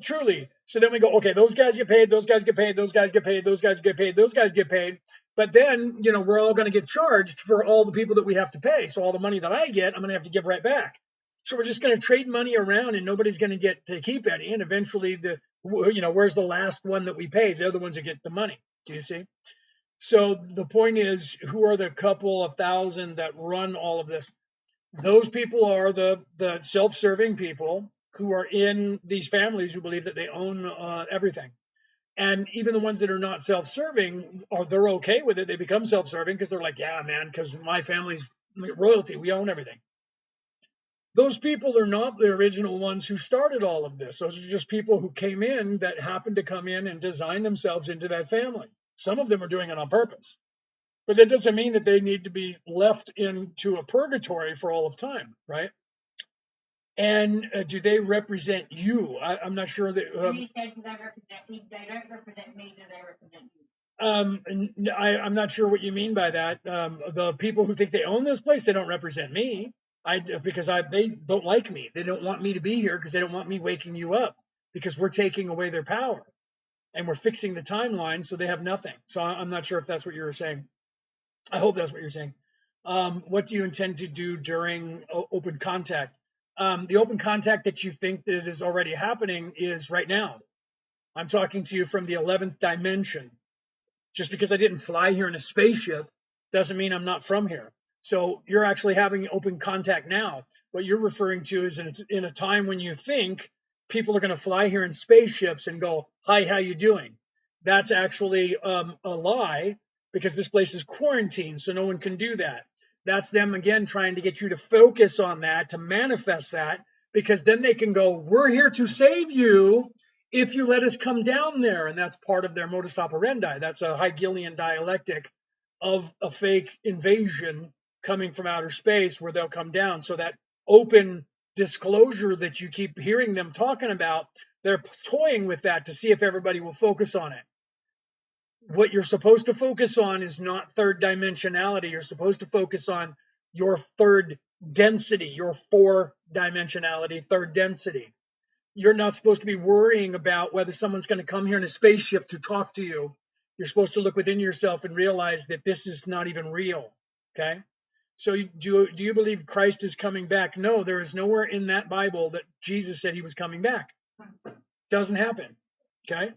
truly, so then we go, okay, those guys get paid, those guys get paid, those guys get paid, those guys get paid, those guys get paid. But then, we're all going to get charged for all the people that we have to pay. So all the money that I get, I'm going to have to give right back. So we're just going to trade money around and nobody's going to get to keep any. And eventually where's the last one that we pay? They're the ones that get the money. Do you see? So the point is, who are the couple of thousand that run all of this? Those people are the self-serving people who are in these families who believe that they own everything. And even the ones that are not self-serving, they're okay with it. They become self-serving because they're like, yeah, man, because my family's royalty, we own everything. Those people are not the original ones who started all of this. Those are just people who came in that happened to come in and design themselves into that family. Some of them are doing it on purpose. But that doesn't mean that they need to be left into a purgatory for all of time, right? And do they represent you? I'm not sure that. You said, do they represent me? They don't represent me. Do they represent you? I'm not sure what you mean by that. The people who think they own this place, they don't represent me. They don't like me. They don't want me to be here because they don't want me waking you up because we're taking away their power and we're fixing the timeline so they have nothing. So I'm not sure if that's what you were saying. I hope that's what you're saying. What do you intend to do during open contact? The open contact that you think that is already happening is right now. I'm talking to you from the 11th dimension. Just because I didn't fly here in a spaceship doesn't mean I'm not from here. So you're actually having open contact now. What you're referring to is in a time when you think people are going to fly here in spaceships and go, hi, how you doing? That's actually a lie because this place is quarantined, so no one can do that. That's them again trying to get you to focus on that, to manifest that, because then they can go, we're here to save you if you let us come down there. And that's part of their modus operandi. That's a Hegelian dialectic of a fake invasion coming from outer space where they'll come down. So that open disclosure that you keep hearing them talking about, they're toying with that to see if everybody will focus on it. What you're supposed to focus on is not third dimensionality. You're supposed to focus on your third density, your four dimensionality, third density. You're not supposed to be worrying about whether someone's going to come here in a spaceship to talk to you. You're supposed to look within yourself and realize that this is not even real. Okay. So do you believe Christ is coming back? No, there is nowhere in that Bible that Jesus said he was coming back. Doesn't happen. Okay.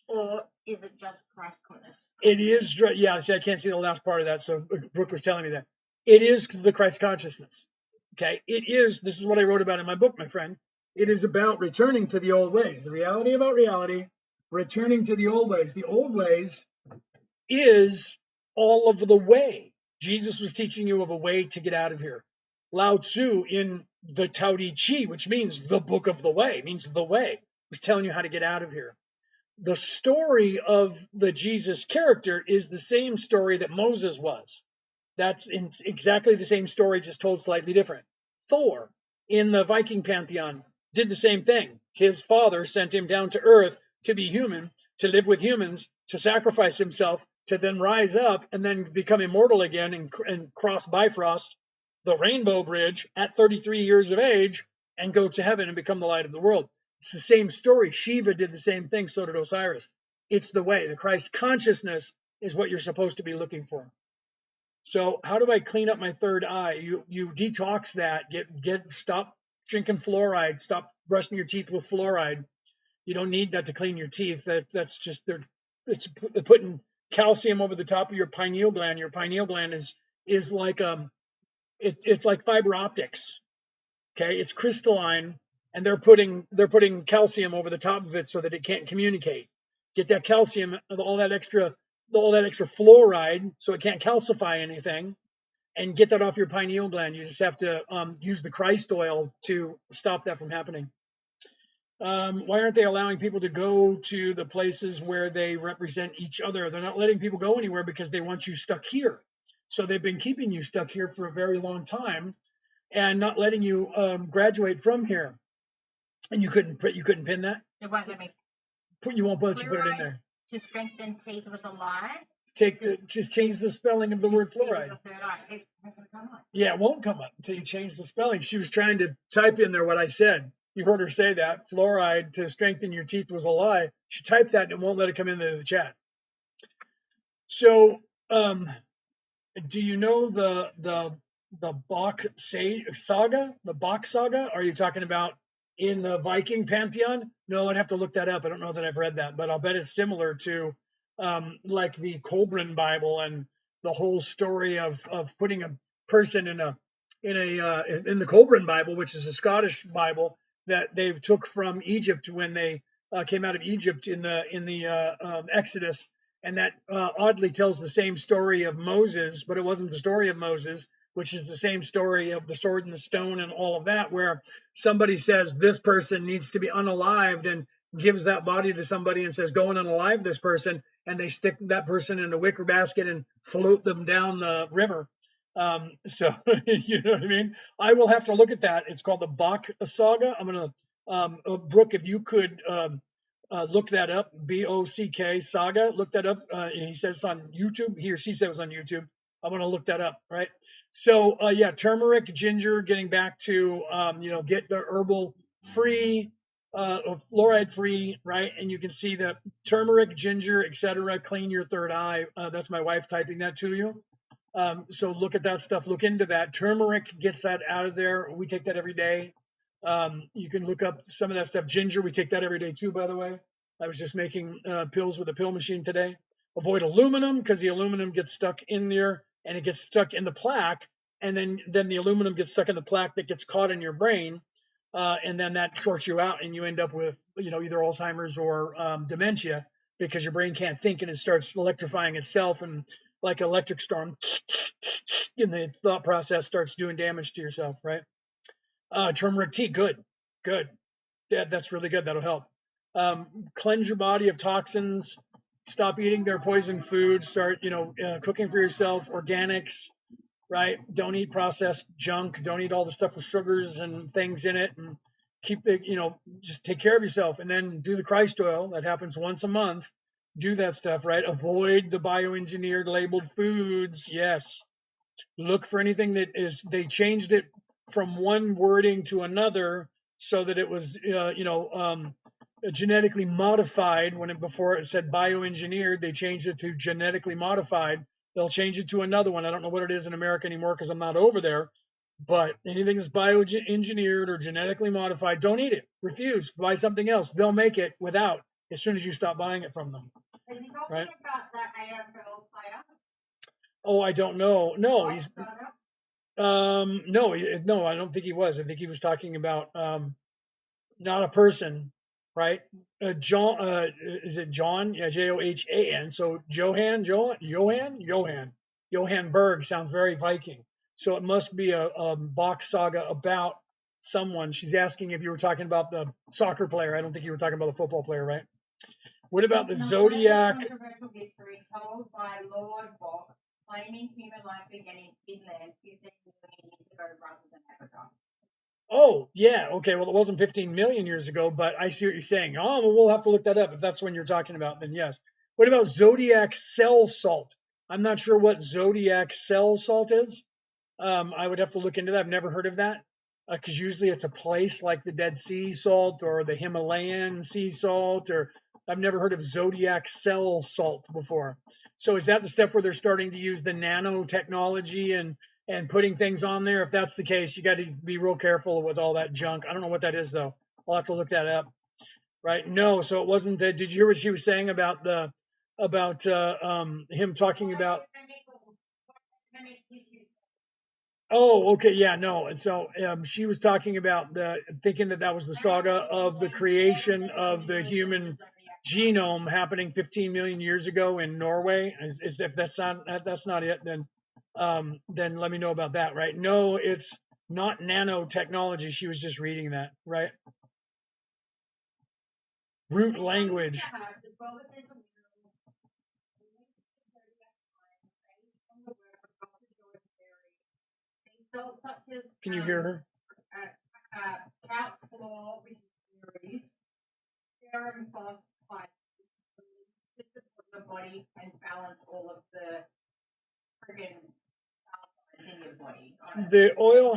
Or is it just Christ consciousness? It is, yeah, see, I can't see the last part of that, so Brooke was telling me that. It is the Christ consciousness. Okay, this is what I wrote about in my book, my friend. It is about returning to the old ways, the reality about reality, returning to the old ways. The old ways is all of the way. Jesus was teaching you of a way to get out of here. Lao Tzu in the Tao Te Chi, which means the book of the way, means the way, was telling you how to get out of here. The story of the Jesus character is the same story that Moses was. That's exactly the same story, just told slightly different. Thor, in the Viking pantheon, did the same thing. His father sent him down to Earth to be human, to live with humans, to sacrifice himself, to then rise up and then become immortal again and cross Bifrost, the Rainbow Bridge, at 33 years of age and go to heaven and become the light of the world. It's the same story. Shiva did the same thing, so did Osiris. It's the way. The Christ consciousness is what you're supposed to be looking for. So how do I clean up my third eye? You detox that. Stop drinking fluoride. Stop brushing your teeth with fluoride. You don't need that to clean your teeth. That's just it's putting calcium over the top of your pineal gland. Your pineal gland is like it's like fiber optics. Okay, it's crystalline, and they're putting calcium over the top of it so that it can't communicate. Get that calcium, all that extra fluoride, so it can't calcify anything, and get that off your pineal gland. You just have to use the Christ oil to stop that from happening. Why aren't they allowing people to go to the places where they represent each other? They're not letting people go anywhere because they want you stuck here. So they've been keeping you stuck here for a very long time and not letting you graduate from here. And you couldn't pin that. It won't let me. You won't let you put it in there. To strengthen teeth with a lie. Just change the spelling of the word fluoride. The third eye. It hasn't come up. Yeah, it won't come up until you change the spelling. She was trying to type in there what I said. You heard her say that fluoride to strengthen your teeth was a lie. She typed that and it won't let it come into the chat. So, do you know the Bach saga? The Bach saga? Are you talking about in the Viking pantheon? No, I'd have to look that up. I don't know that I've read that, but I'll bet it's similar to like the Colburn Bible and the whole story of putting a person in the Colburn Bible, which is a Scottish Bible that they've took from Egypt when they came out of Egypt in the Exodus. And that oddly tells the same story of Moses, but it wasn't the story of Moses, which is the same story of the sword and the stone and all of that, where somebody says this person needs to be unalived and gives that body to somebody and says, go and unalive this person. And they stick that person in a wicker basket and float them down the river. So, you know what I mean? I will have to look at that. It's called the Bach saga. I'm going to, Brooke, if you could look that up, BOCK saga, look that up. He says it's on YouTube. He or she says it's on YouTube. I'm going to look that up, right? So, yeah, turmeric, ginger, getting back to, get the herbal free, fluoride free, right? And you can see that turmeric, ginger, etc. Clean your third eye. That's my wife typing that to you. So look at that stuff. Look into that. Turmeric gets that out of there. We take that every day. You can look up some of that stuff. Ginger, we take that every day too, by the way. I was just making pills with a pill machine today. Avoid aluminum because the aluminum gets stuck in there and it gets stuck in the plaque. And then the aluminum gets stuck in the plaque that gets caught in your brain. And then that shorts you out and you end up with, either Alzheimer's or dementia because your brain can't think and it starts electrifying itself and like an electric storm and the thought process starts doing damage to yourself, right? Turmeric tea, good. Yeah, that's really good. That'll help. Cleanse your body of toxins. Stop eating their poison food. Start, cooking for yourself, organics, right? Don't eat processed junk. Don't eat all the stuff with sugars and things in it. And keep just take care of yourself. And then do the Christ oil. That happens once a month. Do that stuff, right? Avoid the bioengineered labeled foods. Yes. Look for anything that they changed it from one wording to another so that it was, genetically modified. Before it said bioengineered, they changed it to genetically modified. They'll change it to another one. I don't know what it is in America anymore because I'm not over there. But anything that's bioengineered or genetically modified, don't eat it. Refuse. Buy something else. They'll make it without as soon as you stop buying it from them. Has he told Right? me about the AFL player? Oh, I don't know. No, he's no, I don't think he was. I think he was talking about not a person, right? John, is it John? Yeah, Johan. So Johan Berg sounds very Viking. So it must be a Bach saga about someone. She's asking if you were talking about the soccer player. I don't think you were talking about the football player, right? What about the zodiac? Controversial history told by Lord Bach explaining human life beginning inland 15 million years ago rather than Africa. Oh, yeah. Okay. Well, it wasn't 15 million years ago, but I see what you're saying. Oh, well, we'll have to look that up. If that's when you're talking about, then yes. What about zodiac cell salt? I'm not sure what zodiac cell salt is. I would have to look into that. I've never heard of that because usually it's a place like the Dead Sea salt or the Himalayan sea salt, or I've never heard of zodiac cell salt before. So is that the stuff where they're starting to use the nanotechnology and putting things on there? If that's the case, you got to be real careful with all that junk. I don't know what that is though. I'll have to look that up. Right? No, so it wasn't. Did you hear what she was saying about the about him talking about? Oh, okay, yeah, no. And so she was talking about thinking that that was the saga of the creation of the human genome happening 15 million years ago in Norway. If that's not it, then let me know about that. Right? No, it's not nanotechnology. She was just reading that. Right? Root language. Can you hear her? Outflow, which is serum the body and balance all of the friggin' in your body. The oil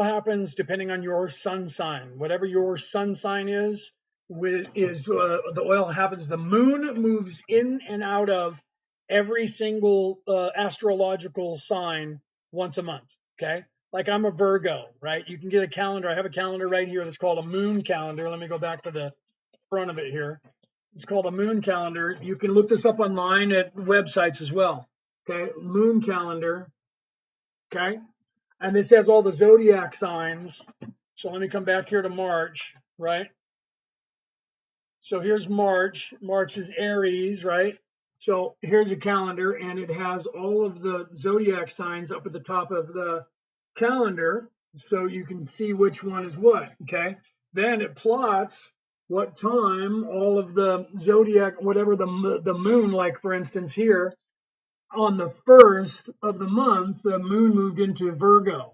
happens depending on your sun sign. Whatever your sun sign is the oil happens. The moon moves in and out of every single astrological sign once a month. Okay, like I'm a Virgo, right? You can get a calendar. I have a calendar right here that's called a moon calendar. Let me go back to the front of it here. It's called a moon calendar. You can look this up online at websites as well. Okay, moon calendar. Okay, and this has all the zodiac signs. So let me come back here to March, right? So here's March. March is Aries, right? So here's a calendar, and it has all of the zodiac signs up at the top of the calendar, so you can see which one is what. Okay. Then it plots what time all of the zodiac, whatever the moon, like for instance here, on the first of the month, the moon moved into Virgo.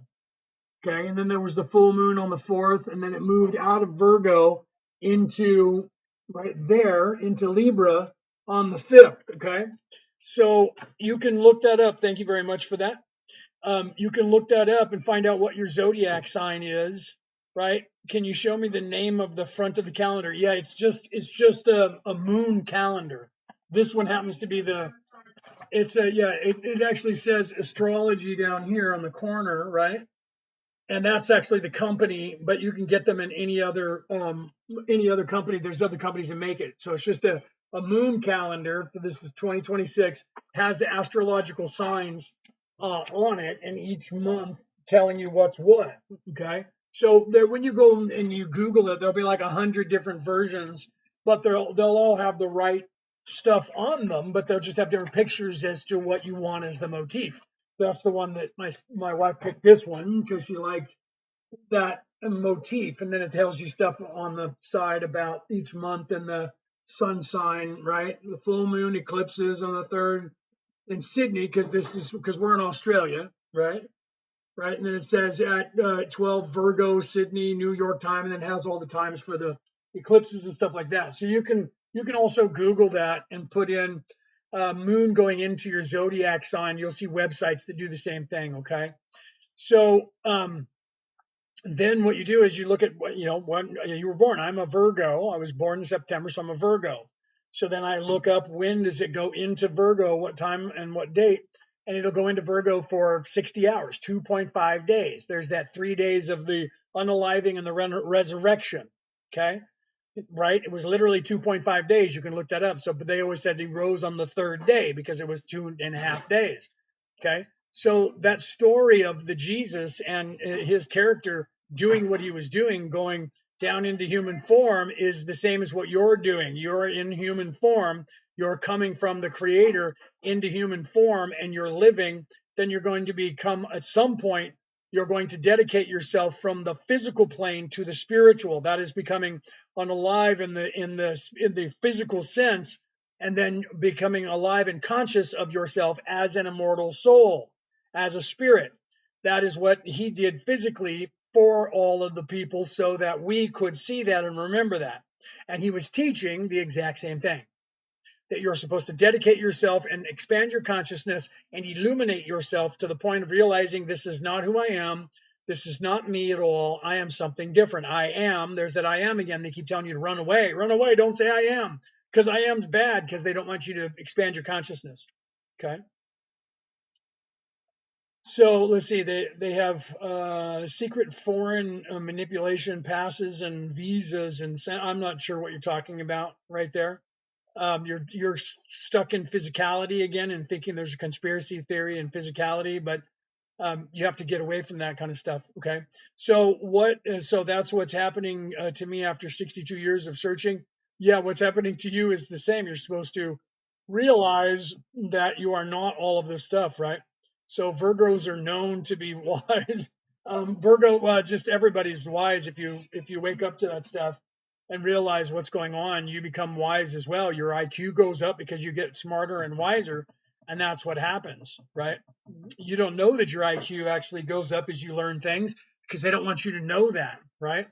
Okay, and then there was the full moon on the 4th, and then it moved out of Virgo into right there into Libra on the 5th. Okay, so you can look that up. Thank you very much for that. You can look that up and find out what your zodiac sign is. Right? Can you show me the name of the front of the calendar? Yeah, it's just a moon calendar. This one happens to be it actually says astrology down here on the corner, right? And that's actually the company, but you can get them in any other company. There's other companies that make it. So it's just a moon calendar. So this is 2026, has the astrological signs on it, and each month telling you what's what. Okay. So there, when you go and you Google it, there'll be like 100 different versions, but they'll all have the right stuff on them, but they'll just have different pictures as to what you want as the motif. That's the one that my wife picked this one because she liked that motif, and then it tells you stuff on the side about each month and the sun sign, right? The full moon eclipses on the 3rd in Sydney because we're in Australia, right? Right, and then it says at 12 Virgo, Sydney, New York time, and then it has all the times for the eclipses and stuff like that. So you can also Google that and put in moon going into your zodiac sign. You'll see websites that do the same thing. Okay, so then what you do is you look at when you were born. I'm a Virgo. I was born in September, so I'm a Virgo. So then I look up when does it go into Virgo, what time and what date, and it'll go into Virgo for 60 hours, 2.5 days. There's that 3 days of the unaliving and the resurrection. Okay, right? It was literally 2.5 days. You can look that up. So, but they always said he rose on the 3rd day because it was 2.5 days. Okay, so that story of the Jesus and his character doing what he was doing, going down into human form, is the same as what you're doing. You're in human form. You're coming from the creator into human form and you're living. Then you're going to become, at some point, you're going to dedicate yourself from the physical plane to the spiritual. That is becoming unalive in the physical sense and then becoming alive and conscious of yourself as an immortal soul, as a spirit. That is what he did physically for all of the people so that we could see that and remember that. And he was teaching the exact same thing, that you're supposed to dedicate yourself and expand your consciousness and illuminate yourself to the point of realizing this is not who I am. This is not me at all. I am something different. I am. There's that I am again. They keep telling you to run away. Run away. Don't say I am, because I am's bad, because they don't want you to expand your consciousness. Okay. So let's see. They have secret foreign manipulation passes and visas, and I'm not sure what you're talking about right there. You're stuck in physicality again and thinking there's a conspiracy theory in physicality, but you have to get away from that kind of stuff. Okay. So that's what's happening to me after 62 years of searching. Yeah. What's happening to you is the same. You're supposed to realize that you are not all of this stuff, right? So Virgos are known to be wise. Virgo, well, just everybody's wise. If you wake up to that stuff and realize what's going on, you become wise as well. Your IQ goes up because you get smarter and wiser, and that's what happens, right? You don't know that your IQ actually goes up as you learn things because they don't want you to know that, right?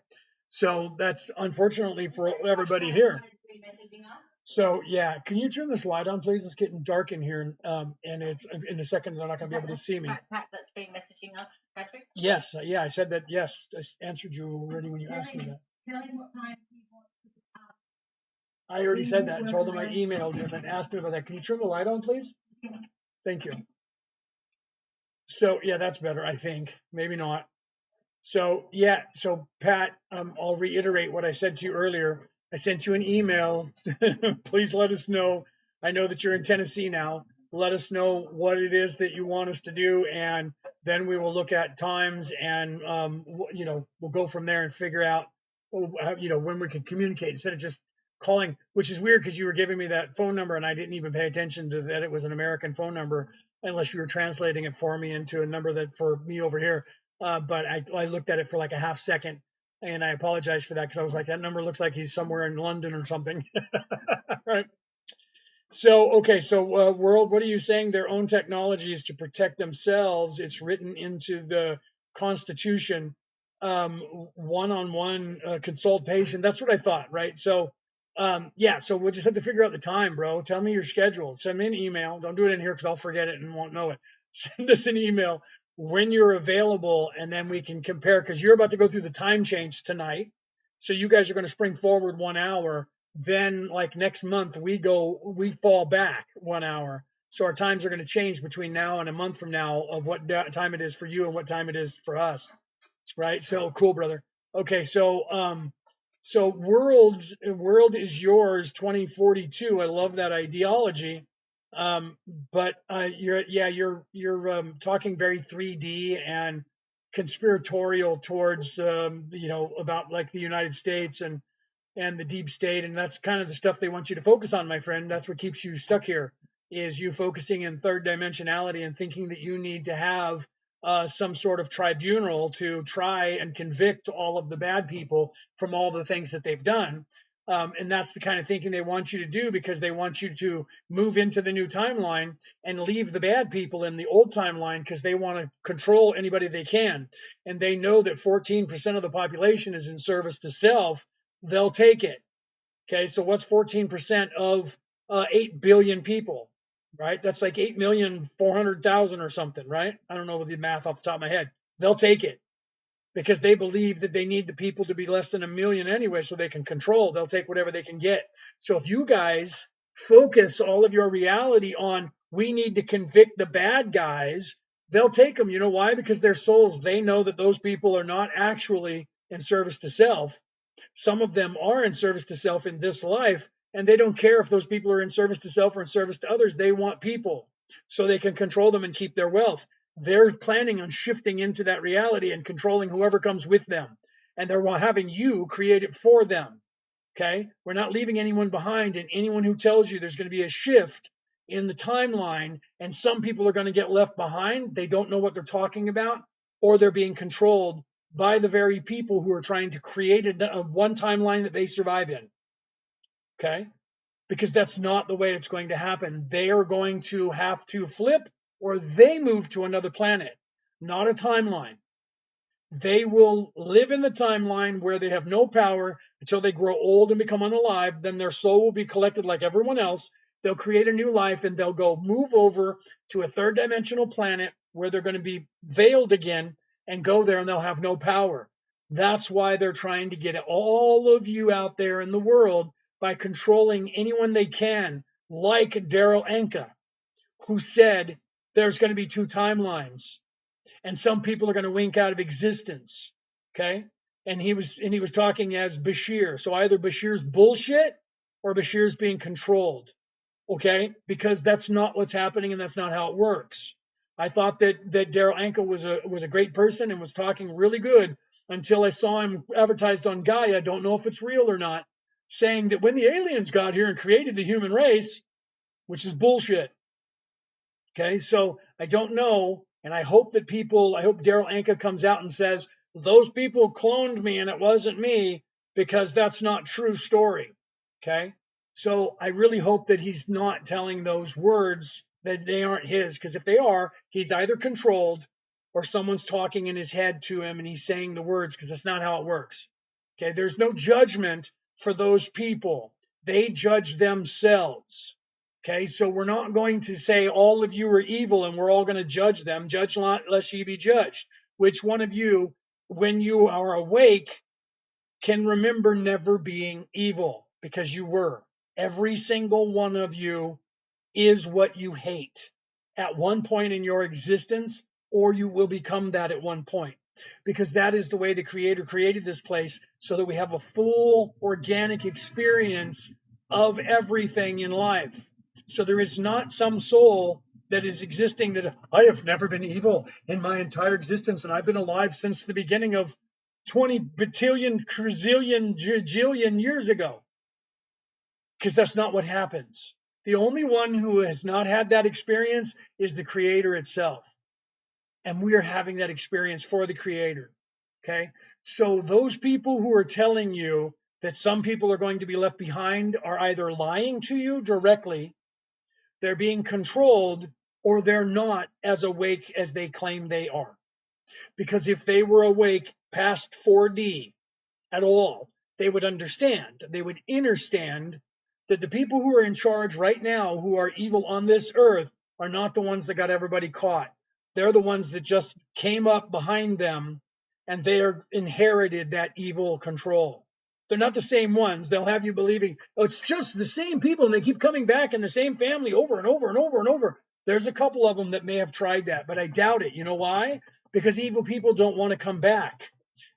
So that's unfortunately for everybody here. So yeah, can you turn this light on, please? It's getting dark in here, and it's in a second they're not going to be able to see me. Pat that's been messaging us, Patrick? Yes, yeah, I said that. Yes, I answered you already when you asked me that. Tell him what time he wants to I already said that. I told him I emailed him and asked him about that. Can you turn the light on, please? Thank you. So yeah, that's better, I think. Maybe not. So yeah, so Pat, I'll reiterate what I said to you earlier. I sent you an email. Please let us know. I know that you're in Tennessee now. Let us know what it is that you want us to do, and then we will look at times, and we'll go from there and figure out, when we can communicate instead of just calling, which is weird because you were giving me that phone number and I didn't even pay attention to that it was an American phone number unless you were translating it for me into a number that for me over here. But I looked at it for like a half second, and I apologize for that because I was like, that number looks like he's somewhere in London or something. Right. So, okay. So, world, what are you saying? Their own technologies to protect themselves. It's written into the Constitution. One-on-one consultation. That's what I thought. Right. So, yeah. So we'll just have to figure out the time, bro. Tell me your schedule. Send me an email. Don't do it in here because I'll forget it and won't know it. Send us an email when you're available, and then we can compare, because you're about to go through the time change tonight. So you guys are going to spring forward 1 hour. Then like next month we fall back 1 hour. So our times are going to change between now and a month from now of what time it is for you and what time it is for us. Right. So cool, brother. Okay. So world is yours 2042. I love that ideology. But you're talking very 3D and conspiratorial towards about like the United States and the deep state, and that's kind of the stuff they want you to focus on, my friend. That's what keeps you stuck here, is you focusing in third dimensionality and thinking that you need to have some sort of tribunal to try and convict all of the bad people from all the things that they've done. And that's the kind of thinking they want you to do, because they want you to move into the new timeline and leave the bad people in the old timeline, because they want to control anybody they can. And they know that 14% of the population is in service to self. They'll take it. Okay, so what's 14% of 8 billion people, right? That's like 8,400,000 or something, right? I don't know the math off the top of my head. They'll take it because they believe that they need the people to be less than a million anyway so they can control. They'll take whatever they can get. So if you guys focus all of your reality on, we need to convict the bad guys, they'll take them. You know why? Because their souls, they know that those people are not actually in service to self. Some of them are in service to self in this life, and they don't care if those people are in service to self or in service to others. They want people so they can control them and keep their wealth. They're planning on shifting into that reality and controlling whoever comes with them. And they're having you create it for them. Okay? We're not leaving anyone behind, and anyone who tells you there's going to be a shift in the timeline and some people are going to get left behind, they don't know what they're talking about, or they're being controlled by the very people who are trying to create a one timeline that they survive in. Okay? because that's not the way it's going to happen. They are going to have to flip, or they move to another planet, not a timeline. They will live in the timeline where they have no power until they grow old and become unalive. Then their soul will be collected like everyone else. They'll create a new life and they'll go move over to a third dimensional planet where they're going to be veiled again and go there and they'll have no power. That's why they're trying to get all of you out there in the world by controlling anyone they can, like Daryl Anka, who said there's going to be two timelines and some people are going to wink out of existence. Okay. And he was talking as Bashir. So either Bashir's bullshit or Bashir's being controlled. Okay. Because that's not what's happening and that's not how it works. I thought that Daryl Anka was a great person and was talking really good until I saw him advertised on Gaia. Don't know if it's real or not, saying that when the aliens got here and created the human race, which is bullshit. Okay, so I don't know, and I hope Daryl Anka comes out and says, those people cloned me and it wasn't me, because that's not true story. Okay, so I really hope that he's not telling those words, that they aren't his, because if they are, he's either controlled or someone's talking in his head to him and he's saying the words, because that's not how it works. Okay, there's no judgment for those people. They judge themselves. Okay, so we're not going to say all of you are evil and we're all going to judge them. Judge not lest ye be judged. Which one of you, when you are awake, can remember never being evil? Because you were. Every single one of you is what you hate at one point in your existence, or you will become that at one point. Because that is the way the Creator created this place, so that we have a full organic experience of everything in life. So there is not some soul that is existing that I have never been evil in my entire existence and I've been alive since the beginning of 20 batillion, quadrillion, jillion years ago. Because that's not what happens. The only one who has not had that experience is the Creator itself. And we are having that experience for the Creator. Okay? So those people who are telling you that some people are going to be left behind are either lying to you directly, they're being controlled, or they're not as awake as they claim they are. Because if they were awake past 4D at all, they would understand, they would understand that the people who are in charge right now, who are evil on this earth, are not the ones that got everybody caught. They're the ones that just came up behind them and they are inherited that evil control. They're not the same ones. They'll have you believing, oh, it's just the same people and they keep coming back in the same family over and over and over and over. There's a couple of them that may have tried that, but I doubt it. You know why? Because evil people don't want to come back.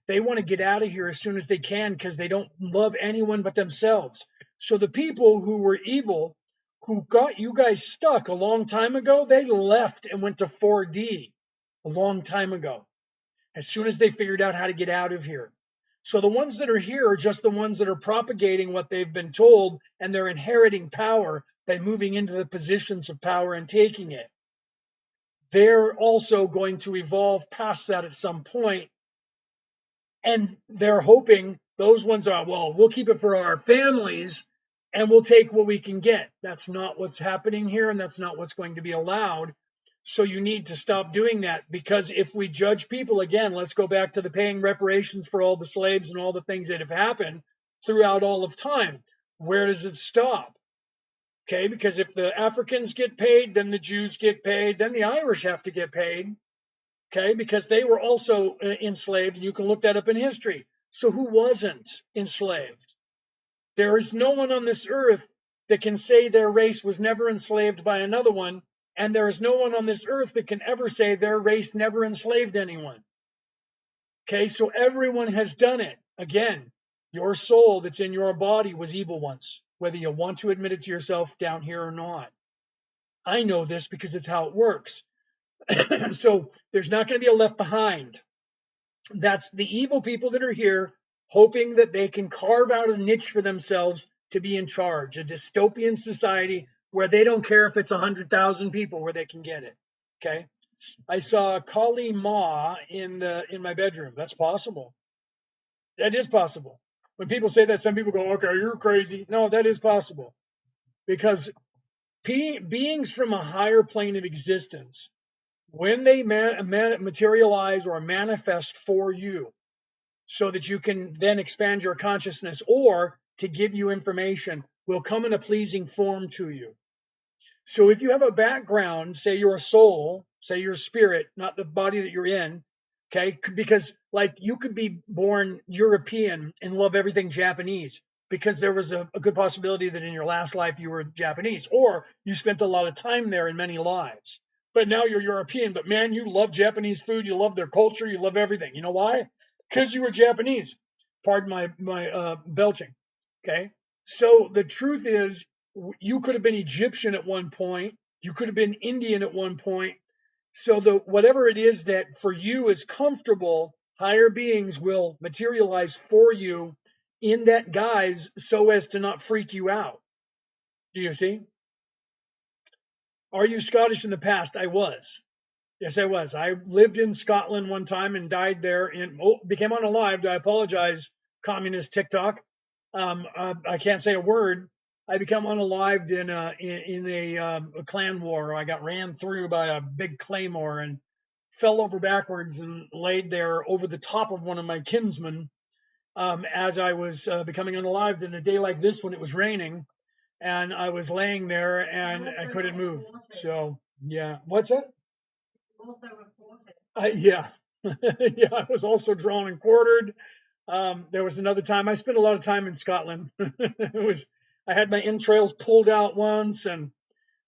They want to get out of here as soon as they can because they don't love anyone but themselves. So the people who were evil, who got you guys stuck a long time ago, they left and went to 4D a long time ago, as soon as they figured out how to get out of here. So the ones that are here are just the ones that are propagating what they've been told, and they're inheriting power by moving into the positions of power and taking it. They're also going to evolve past that at some point. And they're hoping those ones are, well, we'll keep it for our families and we'll take what we can get. That's not what's happening here, and that's not what's going to be allowed. So you need to stop doing that, because if we judge people, again, let's go back to the paying reparations for all the slaves and all the things that have happened throughout all of time. Where does it stop? Okay, because if the Africans get paid, then the Jews get paid, then the Irish have to get paid. Okay, because they were also enslaved, and you can look that up in history. So who wasn't enslaved? There is no one on this earth that can say their race was never enslaved by another one, and there is no one on this earth that can ever say their race never enslaved anyone. Okay, so everyone has done it. Again, your soul that's in your body was evil once, whether you want to admit it to yourself down here or not. I know this because it's how it works. So there's not going to be a left behind. That's the evil people that are here, hoping that they can carve out a niche for themselves to be in charge, a dystopian society where they don't care if it's 100,000 people where they can get it. Okay. I saw Kali Ma in my bedroom. That's possible. That is possible. When people say that, some people go, okay, you're crazy. No, that is possible. because beings from a higher plane of existence, when they materialize or manifest for you so that you can then expand your consciousness or to give you information, will come in a pleasing form to you. So if you have a background, say you're a soul, say you're a spirit, not the body that you're in, okay? Because like you could be born European and love everything Japanese because there was a good possibility that in your last life you were Japanese, or you spent a lot of time there in many lives. But now you're European, but man, you love Japanese food, you love their culture, you love everything. You know why? Because you were Japanese. Pardon my belching. Okay. So the truth is, you could have been Egyptian at one point. You could have been Indian at one point. So the whatever it is that for you is comfortable, higher beings will materialize for you in that guise so as to not freak you out. Do you see? Are you Scottish in the past? I was. Yes, I was. I lived in Scotland one time and died there and became unalived. I apologize, communist TikTok. I can't say a word. I become unalived in a clan war. I got ran through by a big claymore and fell over backwards and laid there over the top of one of my kinsmen as I was becoming unalived. In a day like this when it was raining, and I was laying there and I couldn't move. So yeah, what's that? Also reported. Yeah, yeah. I was also drawn and quartered. There was another time I spent a lot of time in Scotland. I had my entrails pulled out once, and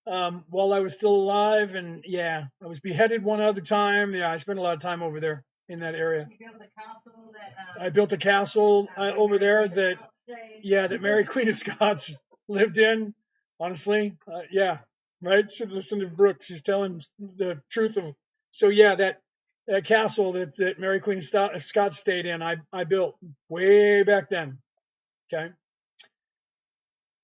while I was still alive, and yeah, I was beheaded one other time. Yeah, I spent a lot of time over there in that area. You built a castle that. I built a castle over there that Mary Queen of Scots lived in. Honestly, yeah, right. Should listen to Brooke. She's telling the truth of. So yeah, that castle that Mary Queen of Scots stayed in, I built way back then. Okay.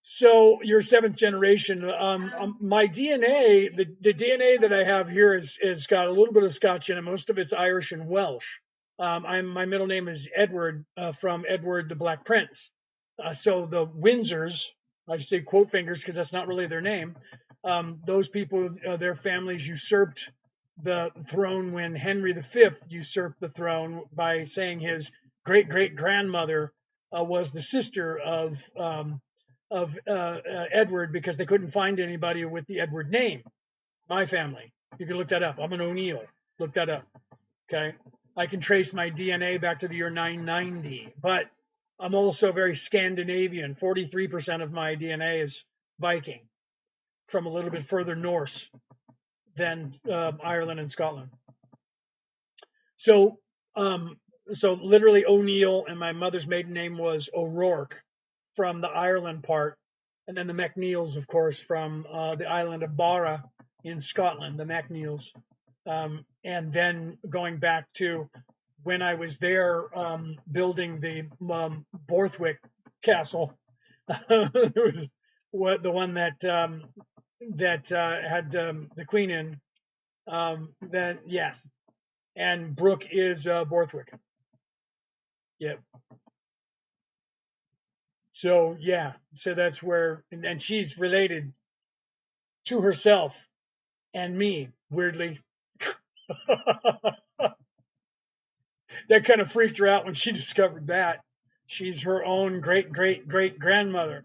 So you're seventh generation. My DNA, the DNA that I have here is got a little bit of Scotch in it. Most of it's Irish and Welsh. My middle name is Edward from Edward the Black Prince. So the Windsors, I say quote fingers because that's not really their name. Those people, their families usurped the throne when Henry V usurped the throne by saying his great great grandmother was the sister of Edward because they couldn't find anybody with the Edward name. My family. You can look that up. I'm an O'Neill. Look that up. Okay. I can trace my DNA back to the year 990, but I'm also very Scandinavian. 43% of my DNA is Viking from a little bit further north than Ireland and Scotland. So, so literally O'Neill, and my mother's maiden name was O'Rourke from the Ireland part, and then the MacNeils, of course, from the island of Barra in Scotland, the MacNeils. And then going back to when I was there building the Borthwick Castle, there was the one that had the Queen in. Then yeah, and Brooke is Borthwick. Yep. So yeah, so that's where, and she's related to herself and me, weirdly. That kind of freaked her out when she discovered that. She's her own great great great grandmother.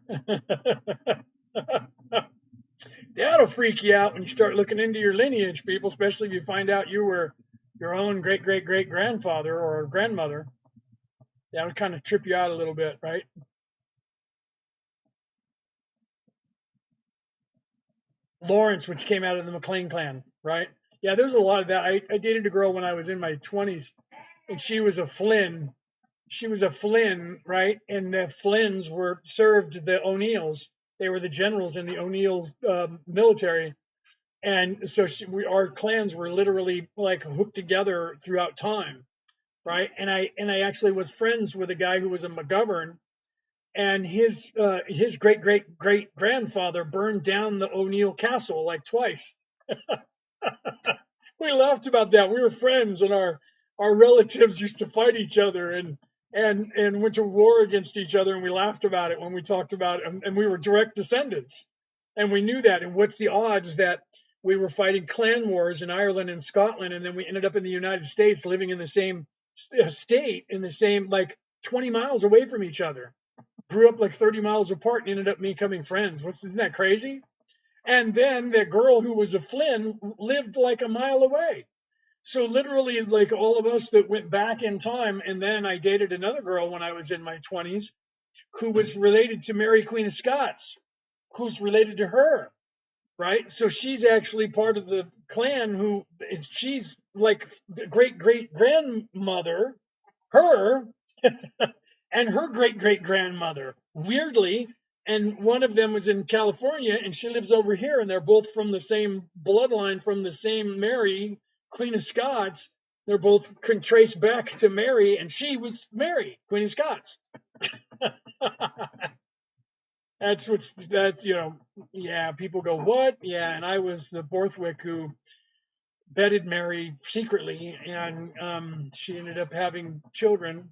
That'll freak you out when you start looking into your lineage, people, especially if you find out you were your own great great great grandfather or grandmother. That would kind of trip you out a little bit, right? Lawrence, which came out of the McLean clan, right? Yeah, there's a lot of that. I dated a girl when I was in my 20s, and she was a Flynn. She was a Flynn, right? And the Flynns were served the O'Neills. They were the generals in the O'Neills military, and so our clans were literally like hooked together throughout time, right? And I actually was friends with a guy who was a McGovern, and his great great great grandfather burned down the O'Neill castle like twice. We laughed about that. We were friends, and our relatives used to fight each other and went to war against each other, and we laughed about it when we talked about it, and we were direct descendants. And we knew that. And what's the odds that we were fighting clan wars in Ireland and Scotland, and then we ended up in the United States, living in the same state, in the same, like 20 miles away from each other. Grew up like 30 miles apart and ended up becoming friends. Isn't that crazy? And then the girl who was a Flynn lived like a mile away. So literally, like all of us that went back in time, and then I dated another girl when I was in my 20s who was related to Mary Queen of Scots, who's related to her, right? So she's actually part of the clan she's like great great grandmother, her, and her great great grandmother, weirdly. And one of them was in California, and she lives over here, and they're both from the same bloodline, from the same Mary, Queen of Scots. They're both can trace back to Mary, and she was Mary, Queen of Scots. That's yeah, people go, what? Yeah, and I was the Borthwick who bedded Mary secretly, and she ended up having children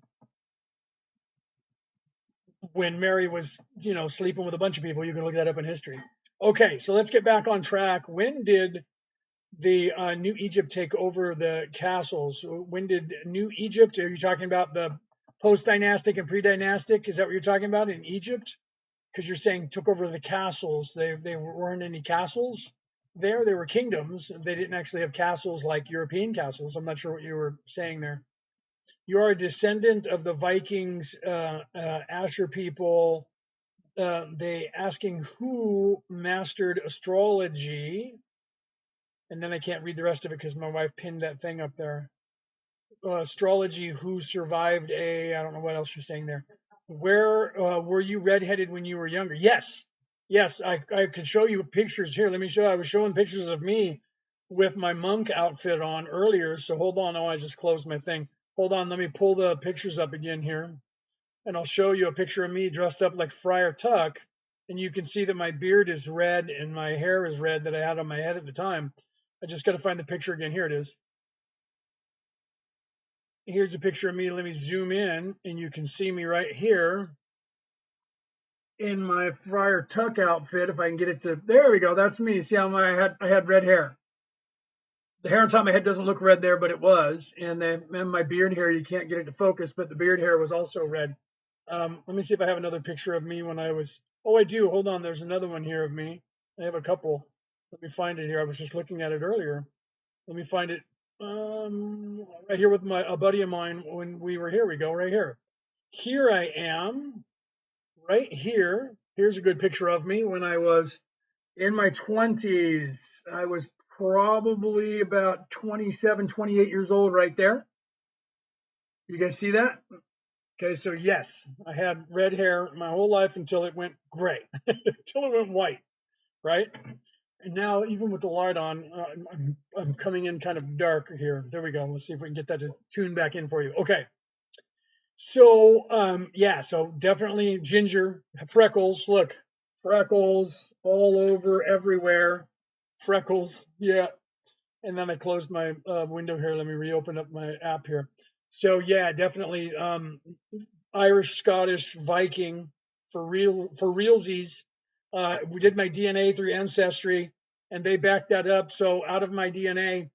when Mary was, sleeping with a bunch of people. You can look that up in history. Okay, so let's get back on track. When did the New Egypt take over the castles? When did New Egypt? Are you talking about the post-dynastic and pre-dynastic? Is that what you're talking about in Egypt? Because you're saying took over the castles. They weren't any castles there. They were kingdoms. They didn't actually have castles like European castles. I'm not sure what you were saying there. You are a descendant of the Vikings, Asher people. They asking who mastered astrology, and then I can't read the rest of it because my wife pinned that thing up there. Astrology, who survived I don't know what else you're saying there. Where were you redheaded when you were younger? Yes. Yes, I could show you pictures here. Let me show. I was showing pictures of me with my monk outfit on earlier. So hold on. Oh, I just closed my thing. Hold on. Let me pull the pictures up again here. And I'll show you a picture of me dressed up like Friar Tuck. And you can see that my beard is red and my hair is red that I had on my head at the time. I just got to find the picture again. Here it is. Here's a picture of me. Let me zoom in, and you can see me right here in my Friar Tuck outfit. If I can get it to, there we go. That's me. See how I had red hair. The hair on top of my head doesn't look red there, but it was. And then my beard hair, you can't get it to focus, but the beard hair was also red. Let me see if I have another picture of me when I was. Oh, I do. Hold on. There's another one here of me. I have a couple. Let me find it here. I was just looking at it earlier. Let me find it. Right here with a buddy of mine when we were here. We go right here. Here I am, right here. Here's a good picture of me when I was in my 20s. I was probably about 27, 28 years old right there. You guys see that? Okay, so yes, I had red hair my whole life until it went gray, until it went white, right? And now, even with the light on, I'm coming in kind of dark here. There we go. Let's see if we can get that to tune back in for you. Okay. So, yeah, so definitely ginger, freckles. Look, freckles all over, everywhere. Freckles. Yeah. And then I closed my window here. Let me reopen up my app here. So, yeah, definitely Irish, Scottish, Viking for realsies. We did my DNA through Ancestry, and they backed that up. So out of my DNA,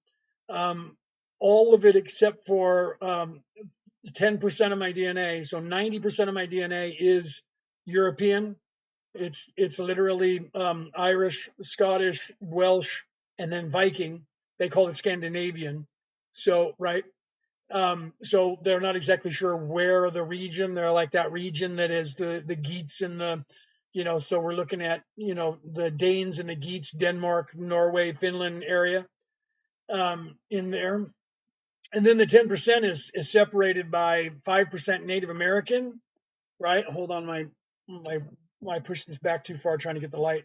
all of it except for 10% of my DNA, so 90% of my DNA is European. It's literally Irish, Scottish, Welsh, and then Viking. They call it Scandinavian. So right. So they're not exactly sure where the region. They're like that region that is the Geats and so we're looking at, the Danes and the Geats, Denmark, Norway, Finland area in there. And then the 10% is separated by 5% Native American, right? Hold on, I pushed this back too far trying to get the light.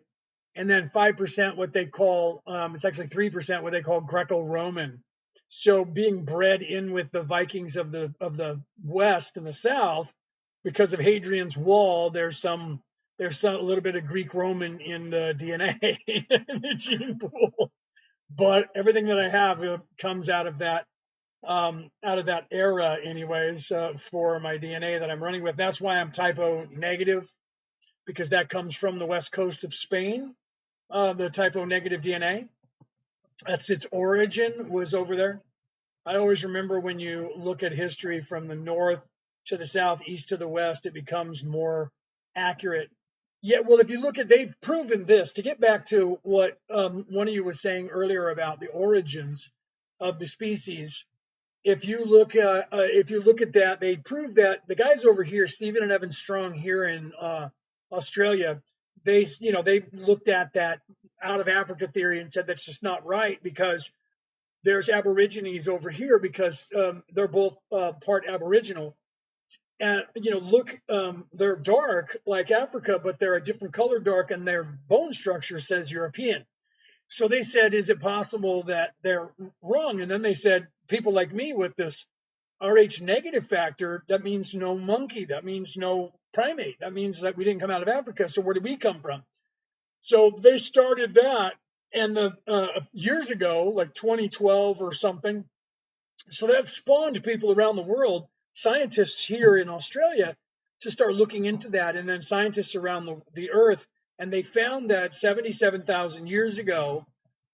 And then 5% what they call, it's actually 3% what they call Greco-Roman. So being bred in with the Vikings of the West and the South, because of Hadrian's Wall, there's a little bit of Greek Roman in the DNA in the gene pool. But everything that I have comes out of that era, anyways, for my DNA that I'm running with. That's why I'm typo negative, because that comes from the west coast of Spain. the typo negative DNA. That's its origin was over there. I always remember when you look at history from the north to the south, east to the west, it becomes more accurate. Yeah, well, if you look at, they've proven this. To get back to what one of you was saying earlier about the origins of the species, if you look at that, they prove that the guys over here, Stephen and Evan Strong here in Australia, they looked at that out of Africa theory and said that's just not right because there's Aborigines over here because they're both part Aboriginal. And look, they're dark like Africa, but they're a different color dark, and their bone structure says European. So they said, is it possible that they're wrong? And then they said, people like me with this Rh negative factor, that means no monkey, that means no primate, that means that we didn't come out of Africa. So where did we come from? So they started that, and years ago, like 2012 or something. So that spawned people around the world, scientists here in Australia, to start looking into that, and then scientists around the earth, and they found that 77,000 years ago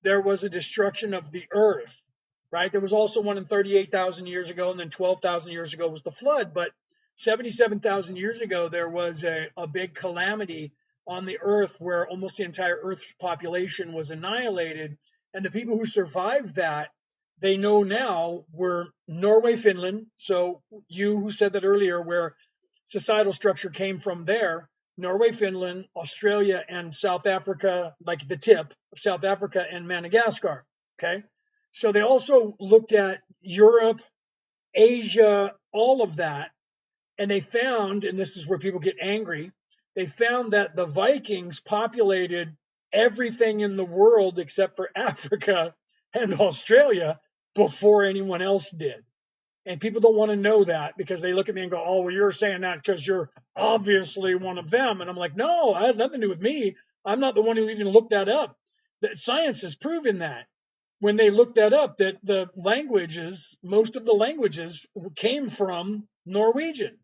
there was a destruction of the earth. Right? There was also one in 38,000 years ago, and then 12,000 years ago was the flood. But 77,000 years ago there was a big calamity on the earth where almost the entire earth's population was annihilated, and the people who survived that, they know now, were Norway, Finland. So you who said that earlier, where societal structure came from there, Norway, Finland, Australia, and South Africa, like the tip of South Africa and Madagascar. Okay. So they also looked at Europe, Asia, all of that, and they found, and this is where people get angry, they found that the Vikings populated everything in the world except for Africa and Australia before anyone else did. And people don't want to know that because they look at me and go, oh, well, you're saying that because you're obviously one of them. And I'm like, no, it has nothing to do with me. I'm not the one who even looked that up. That science has proven that when they looked that up, that the languages, most of the languages came from Norwegian.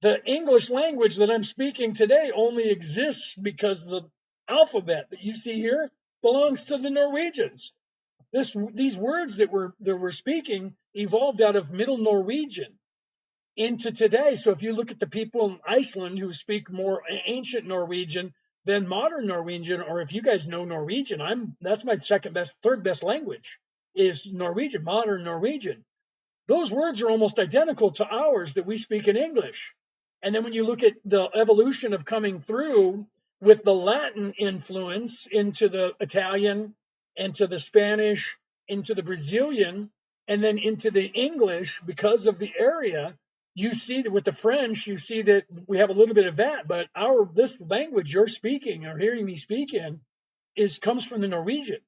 The English language that I'm speaking today only exists because the alphabet that you see here belongs to the Norwegians. These words that we're speaking evolved out of Middle Norwegian into today. So if you look at the people in Iceland who speak more ancient Norwegian than modern Norwegian, or if you guys know Norwegian, that's my third best language is Norwegian, modern Norwegian. Those words are almost identical to ours that we speak in English. And then when you look at the evolution of coming through with the Latin influence into the Italian, into the Spanish, into the Brazilian, and then into the English because of the area, you see that with the French, you see that we have a little bit of that, but this language you're speaking or hearing me speak in comes from the Norwegian.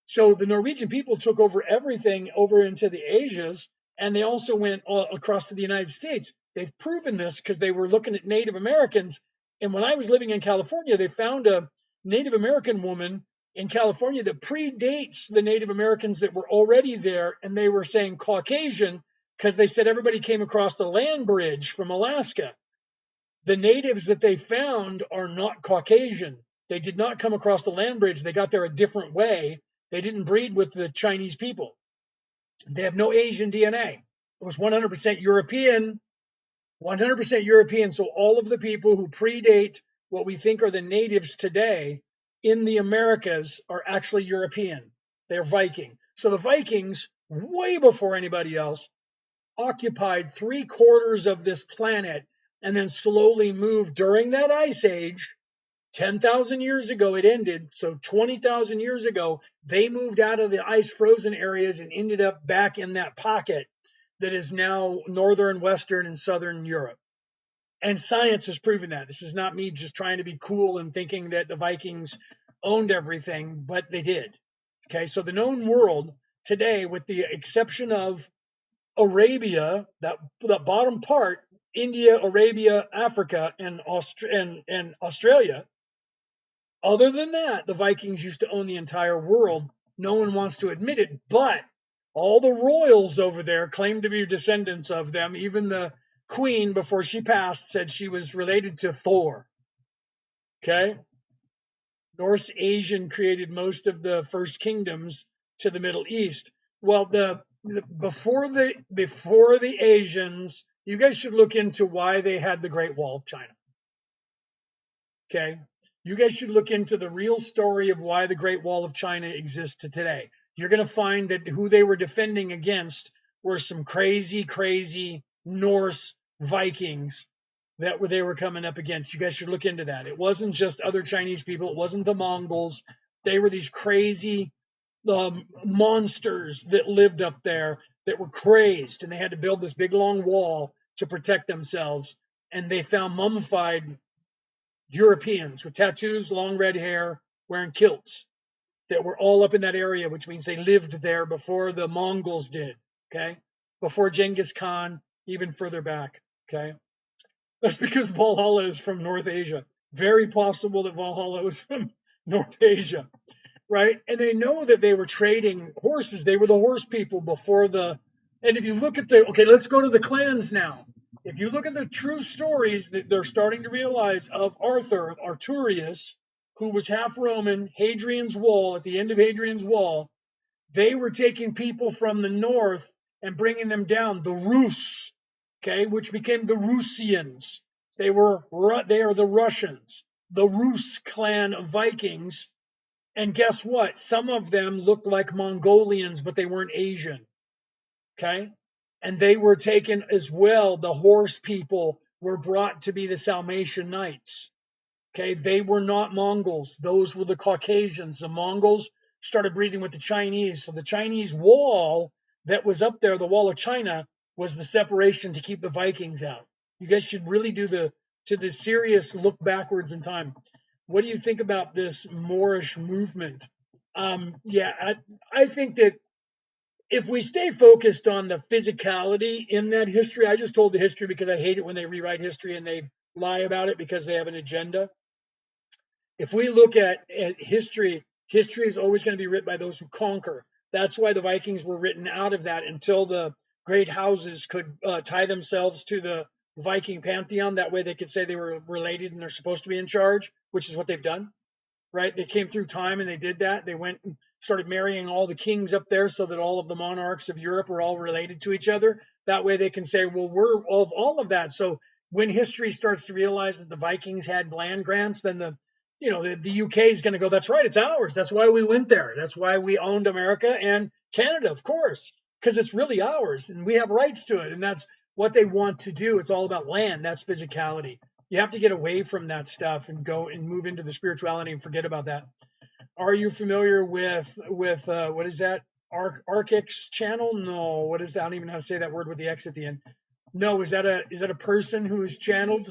So the Norwegian people took over everything over into the Asias, and they also went across to the United States. They've proven this because they were looking at Native Americans. And when I was living in California, they found a Native American woman in California that predates the Native Americans that were already there. And they were saying Caucasian because they said everybody came across the land bridge from Alaska. The natives that they found are not Caucasian. They did not come across the land bridge. They got there a different way. They didn't breed with the Chinese people. They have no Asian DNA. It was 100% European, 100% European. So all of the people who predate what we think are the natives today in the Americas are actually European. They're Viking. So the Vikings, way before anybody else, occupied 3/4 of this planet and then slowly moved during that ice age. 10,000 years ago it ended, so 20,000 years ago they moved out of the ice frozen areas and ended up back in that pocket that is now northern, western, and southern Europe. And science has proven that. This is not me just trying to be cool and thinking that the Vikings owned everything, but they did. Okay, so the known world today, with the exception of Arabia, that bottom part, India, Arabia, Africa, and Australia. Other than that, the Vikings used to own the entire world. No one wants to admit it, but all the royals over there claim to be descendants of them. Even the queen, before she passed, said she was related to Thor. Okay? Norse Asian created most of the first kingdoms to the Middle East. Well, before the Asians, you guys should look into why they had the Great Wall of China. Okay, you guys should look into the real story of why the Great Wall of China exists to today. You're going to find that who they were defending against were some crazy Norse Vikings that they were coming up against. You guys should look into that. It wasn't just other Chinese people. It wasn't the Mongols. They were these crazy monsters that lived up there that were crazed, and they had to build this big long wall to protect themselves. And they found mummified Europeans with tattoos, long red hair, wearing kilts that were all up in that area, which means they lived there before the Mongols did. Okay, before Genghis Khan, even further back. Okay. That's because Valhalla is from North Asia. Very possible that Valhalla was from North Asia, right? And they know that they were trading horses. They were the horse people before the. And if you look at the. Okay, let's go to the clans now. If you look at the true stories that they're starting to realize of Arturius, who was half Roman, Hadrian's Wall, at the end of Hadrian's Wall, they were taking people from the north and bringing them down, the Rus, okay, which became the Rusians. They are the Russians, the Rus clan of Vikings. And guess what? Some of them looked like Mongolians, but they weren't Asian, okay? And they were taken as well. The horse people were brought to be the Salmation Knights. Okay, they were not Mongols. Those were the Caucasians. The Mongols started breeding with the Chinese. So the Chinese wall that was up there, the wall of China, was the separation to keep the Vikings out. You guys should really do the serious look backwards in time. What do you think about this Moorish movement? I think that if we stay focused on the physicality in that history, I just told the history because I hate it when they rewrite history and they lie about it because they have an agenda. If we look at history, history is always going to be written by those who conquer. That's why the Vikings were written out of that until the great houses could tie themselves to the Viking pantheon. That way they could say they were related and they're supposed to be in charge, which is what they've done. Right? They came through time and they did that. They went and started marrying all the kings up there so that all of the monarchs of Europe were all related to each other. That way they can say, well, we're of all of that. So when history starts to realize that the Vikings had land grants, then the UK is going to go, that's right, it's ours. That's why we went there. That's why we owned America and Canada, of course, because it's really ours and we have rights to it. And that's what they want to do. It's all about land. That's physicality. You have to get away from that stuff and go and move into the spirituality and forget about that. Are you familiar with what is that? Archix channel? No. What is that? I don't even know how to say that word with the X at the end. No, is that a person who is channeled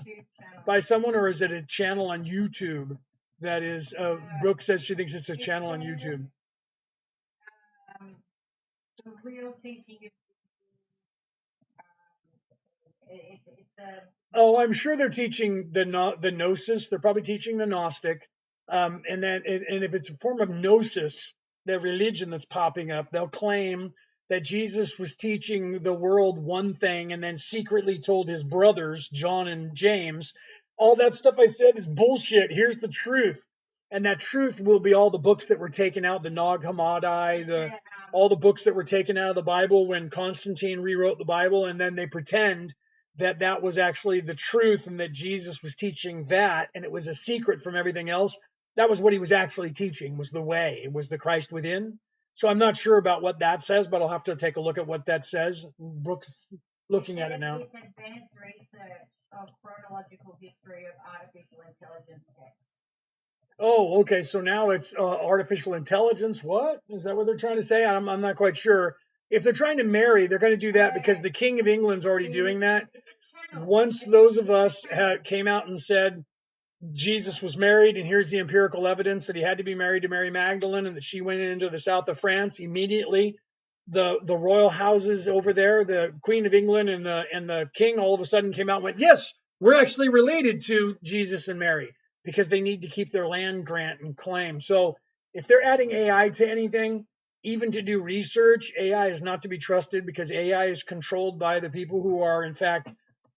by someone, or is it a channel on YouTube that is Brooke says she thinks it's a channel on YouTube. The real teaching is it's Oh, I'm sure they're teaching the gnosis. They're probably teaching the Gnostic, and if it's a form of gnosis, the religion that's popping up, they'll claim that Jesus was teaching the world one thing and then secretly told his brothers, John and James, all that stuff I said is bullshit. Here's the truth. And that truth will be all the books that were taken out, the Nag Hammadi, all the books that were taken out of the Bible when Constantine rewrote the Bible, and then they pretend that that was actually the truth and that Jesus was teaching that, and it was a secret from everything else. That was what he was actually teaching, was the way. It was the Christ within. So I'm not sure about what that says, but I'll have to take a look at what that says. Brooke's looking at it now. It's advanced research of chronological history of artificial intelligence texts. Oh, okay. So now it's artificial intelligence. What is that? What they're trying to say? I'm not quite sure. If they're trying to marry, they're going to do that because the King of England's already doing that. Once those of us came out and said Jesus was married, and here's the empirical evidence that he had to be married to Mary Magdalene and that she went into the south of France, immediately the royal houses over there, the Queen of England and the King, all of a sudden came out and went, yes, we're actually related to Jesus and Mary, because they need to keep their land grant and claim. So if they're adding AI to anything, even to do research, AI is not to be trusted, because AI is controlled by the people who are in fact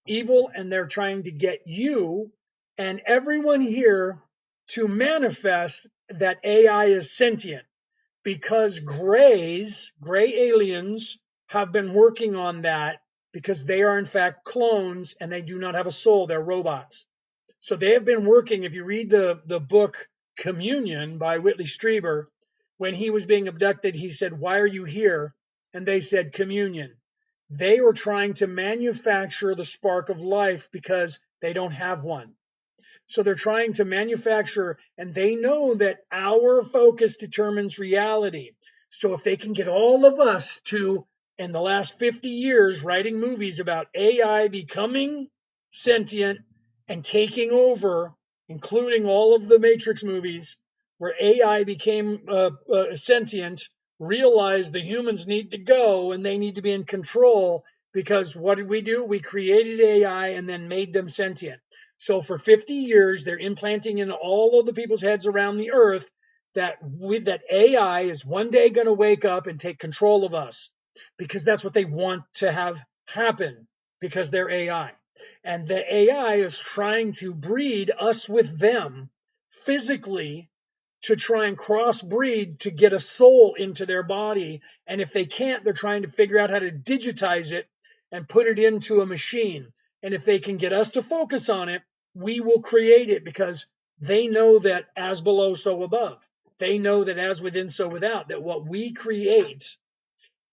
evil, and they're trying to get you and everyone here to manifest that AI is sentient because gray aliens have been working on that because they are in fact clones and they do not have a soul. They're robots. So they have been working. If you read the book Communion by Whitley Strieber, when he was being abducted, he said, "Why are you here?" And they said, "Communion." They were trying to manufacture the spark of life because they don't have one. So they're trying to manufacture, and they know that our focus determines reality. So if they can get all of us to, in the last 50 years, writing movies about AI becoming sentient and taking over, including all of the Matrix movies, where AI became sentient, realized the humans need to go and they need to be in control because what did we do? We created AI and then made them sentient. So for 50 years, they're implanting in all of the people's heads around the earth that that AI is one day going to wake up and take control of us because that's what they want to have happen because they're AI. And the AI is trying to breed us with them physically to try and crossbreed to get a soul into their body. And if they can't, they're trying to figure out how to digitize it and put it into a machine. And if they can get us to focus on it, we will create it because they know that as below, so above. They know that as within, so without, that what we create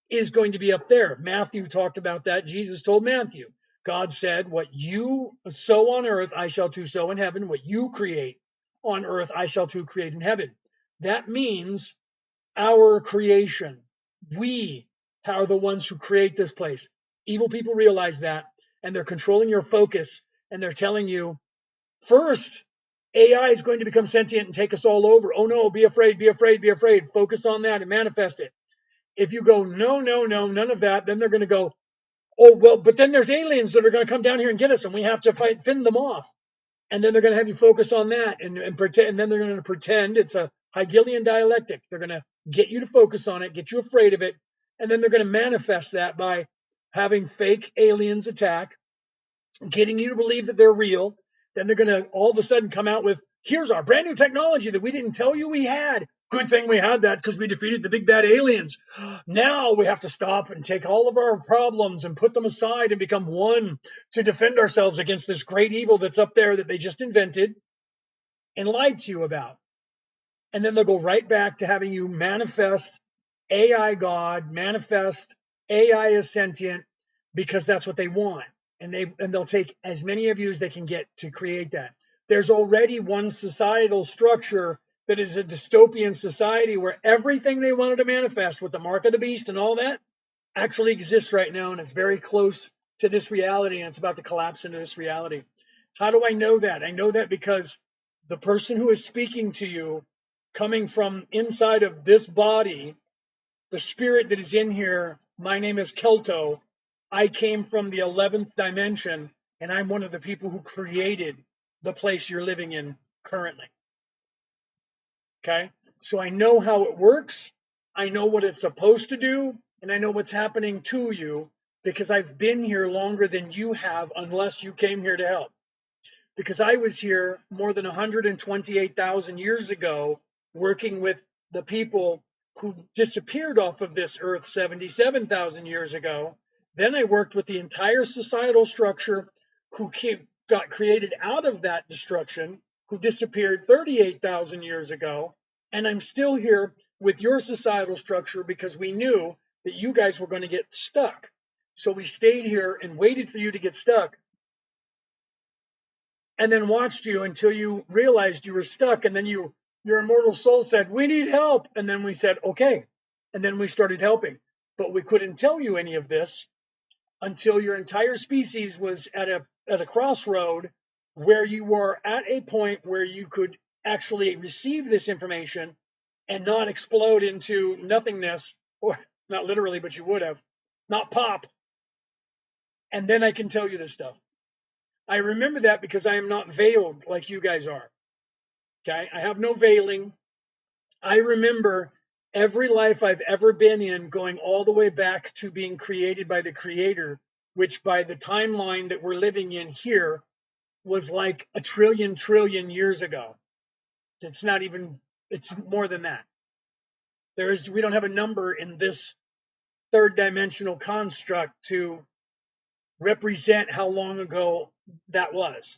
is going to be up there. Matthew talked about that. Jesus told Matthew, God said, "What you sow on earth, I shall too sow in heaven. What you create on earth, I shall too create in heaven." That means our creation. We are the ones who create this place. Evil people realize that, and they're controlling your focus, and they're telling you, first, AI is going to become sentient and take us all over. Oh no, be afraid, be afraid, be afraid. Focus on that and manifest it. If you go, no, no, no, none of that, then they're going to go, oh, well, but then there's aliens that are going to come down here and get us, and we have to fend them off. And then they're going to have you focus on that and pretend, and then they're going to pretend it's a Hegelian dialectic. They're going to get you to focus on it, get you afraid of it, and then they're going to manifest that by having fake aliens attack, getting you to believe that they're real. Then they're going to all of a sudden come out with, here's our brand new technology that we didn't tell you we had. Good thing we had that because we defeated the big bad aliens. Now we have to stop and take all of our problems and put them aside and become one to defend ourselves against this great evil that's up there that they just invented and lied to you about. And then they'll go right back to having you manifest AI God, manifest AI as sentient because that's what they want. And they'll take as many of you as they can get to create that. There's already one societal structure that is a dystopian society where everything they wanted to manifest with the mark of the beast and all that actually exists right now, and it's very close to this reality, and it's about to collapse into this reality. How do I know that? I know that because the person who is speaking to you, coming from inside of this body, the spirit that is in here, my name is Kelto. I came from the 11th dimension, and I'm one of the people who created the place you're living in currently. Okay? So I know how it works. I know what it's supposed to do, and I know what's happening to you because I've been here longer than you have, unless you came here to help. Because I was here more than 128,000 years ago working with the people who disappeared off of this earth 77,000 years ago. Then I worked with the entire societal structure who got created out of that destruction, who disappeared 38,000 years ago. And I'm still here with your societal structure because we knew that you guys were going to get stuck. So we stayed here and waited for you to get stuck, and then watched you until you realized you were stuck. And then your immortal soul said, "We need help." And then we said, "Okay." And then we started helping. But we couldn't tell you any of this until your entire species was at a crossroad where you were at a point where you could actually receive this information and not explode into nothingness, or not literally, but you would have, not pop. And then I can tell you this stuff. I remember that because I am not veiled like you guys are. Okay. I have no veiling. I remember every life I've ever been in going all the way back to being created by the creator, which by the timeline that we're living in here was like a trillion years ago. It's not even, It's more than that. We don't have a number in this third dimensional construct to represent how long ago that was.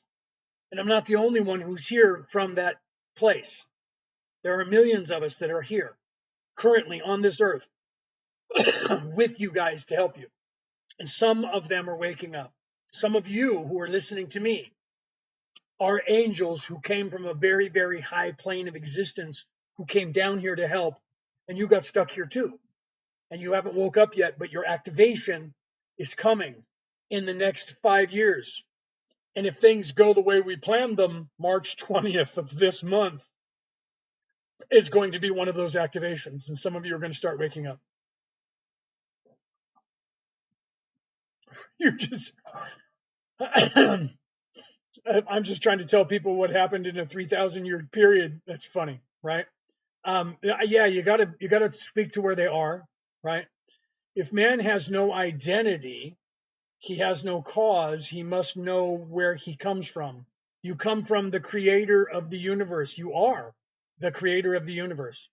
And I'm not the only one who's here from that place. There are millions of us that are here currently on this earth with you guys to help you. And some of them are waking up. Some of you who are listening to me are angels who came from a very, very high plane of existence, who came down here to help, and you got stuck here too. And you haven't woke up yet, but your activation is coming in the next 5 years. And if things go the way we planned them, March 20th of this month is going to be one of those activations. And some of you are going to start waking up. You're just, I'm just trying to tell people what happened in a 3,000-year period. That's funny, right? Yeah, you gotta speak to where they are, right? If man has no identity, he has no cause. He must know where he comes from. You come from the creator of the universe. You are the creator of the universe.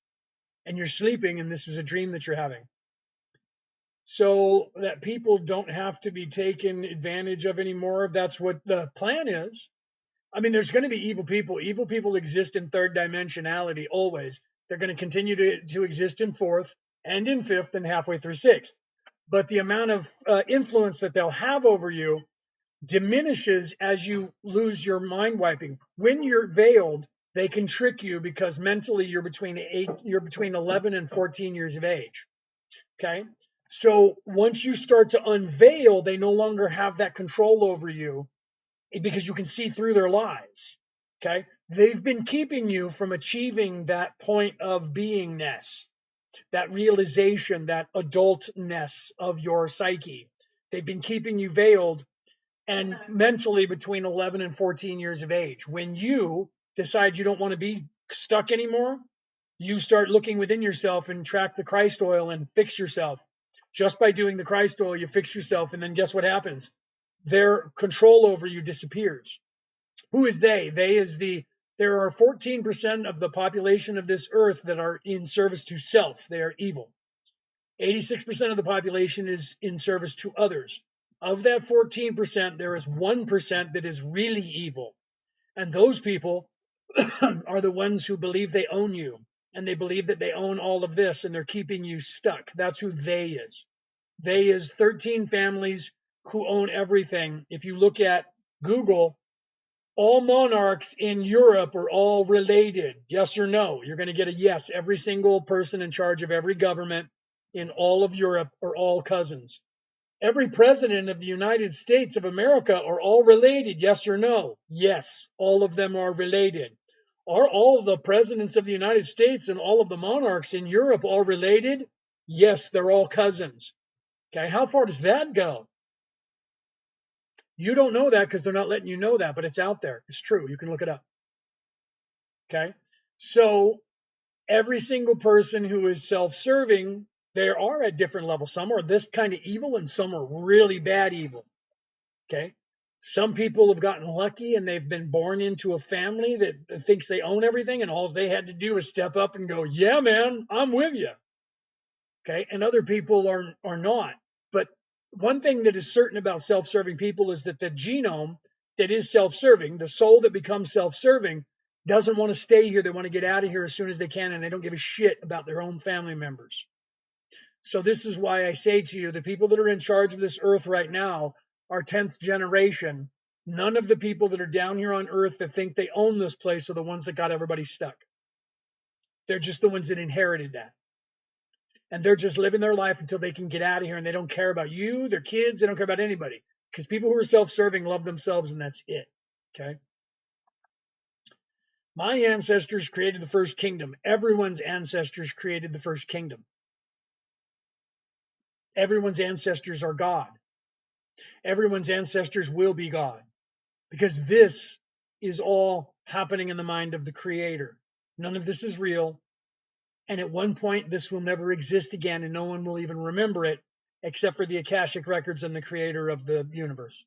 And you're sleeping, and this is a dream that you're having. So that people don't have to be taken advantage of anymore. That's what the plan is. I mean, there's going to be evil people. Evil people exist in third dimensionality always. They're going to continue to exist in fourth and in fifth and halfway through sixth. But the amount of influence that they'll have over you diminishes as you lose your mind wiping. When you're veiled, they can trick you because mentally you're between 11 and 14 years of age. Okay. So once you start to unveil, they no longer have that control over you because you can see through their lies. Okay. They've been keeping you from achieving that point of beingness, that realization, that adultness of your psyche. They've been keeping you veiled and mentally between 11 and 14 years of age. When you decide you don't want to be stuck anymore, you start looking within yourself and track the Christ oil and fix yourself. Just by doing the Christ oil, you fix yourself, and then guess what happens? Their control over you disappears. Who is they? There are 14% of the population of this earth that are in service to self. They are evil. 86% of the population is in service to others. Of that 14%, there is 1% that is really evil. And those people are the ones who believe they own you. And they believe that they own all of this and they're keeping you stuck. That's who they is. They is 13 families who own everything. If you look at Google, all monarchs in Europe are all related. Yes or no? You're going to get a yes. Every single person in charge of every government in all of Europe are all cousins. Every president of the United States of America are all related. Yes or no? Yes, all of them are related. Are all of the presidents of the United States and all of the monarchs in Europe all related? Yes, they're all cousins. Okay, how far does that go? You don't know that because they're not letting you know that, but it's out there. It's true. You can look it up. Okay, so every single person who is self-serving, they are at different levels. Some are this kind of evil and some are really bad evil. Okay. Some people have gotten lucky and they've been born into a family that thinks they own everything, and all they had to do is step up and go, yeah, man, I'm with you. Okay. And other people are not. But one thing that is certain about self-serving people is that the genome that is self-serving, the soul that becomes self-serving, doesn't want to stay here. They want to get out of here as soon as they can, and they don't give a shit about their own family members. So this is why I say to you, the people that are in charge of this earth right now are 10th generation. None of the people that are down here on earth that think they own this place are the ones that got everybody stuck. They're just the ones that inherited that. And they're just living their life until they can get out of here, and they don't care about you, their kids, they don't care about anybody. Because people who are self-serving love themselves, and that's it. Okay? My ancestors created the first kingdom. Everyone's ancestors created the first kingdom. Everyone's ancestors are God. Everyone's ancestors will be God. Because this is all happening in the mind of the Creator. None of this is real. And at one point, this will never exist again, and no one will even remember it, except for the Akashic records and the Creator of the universe.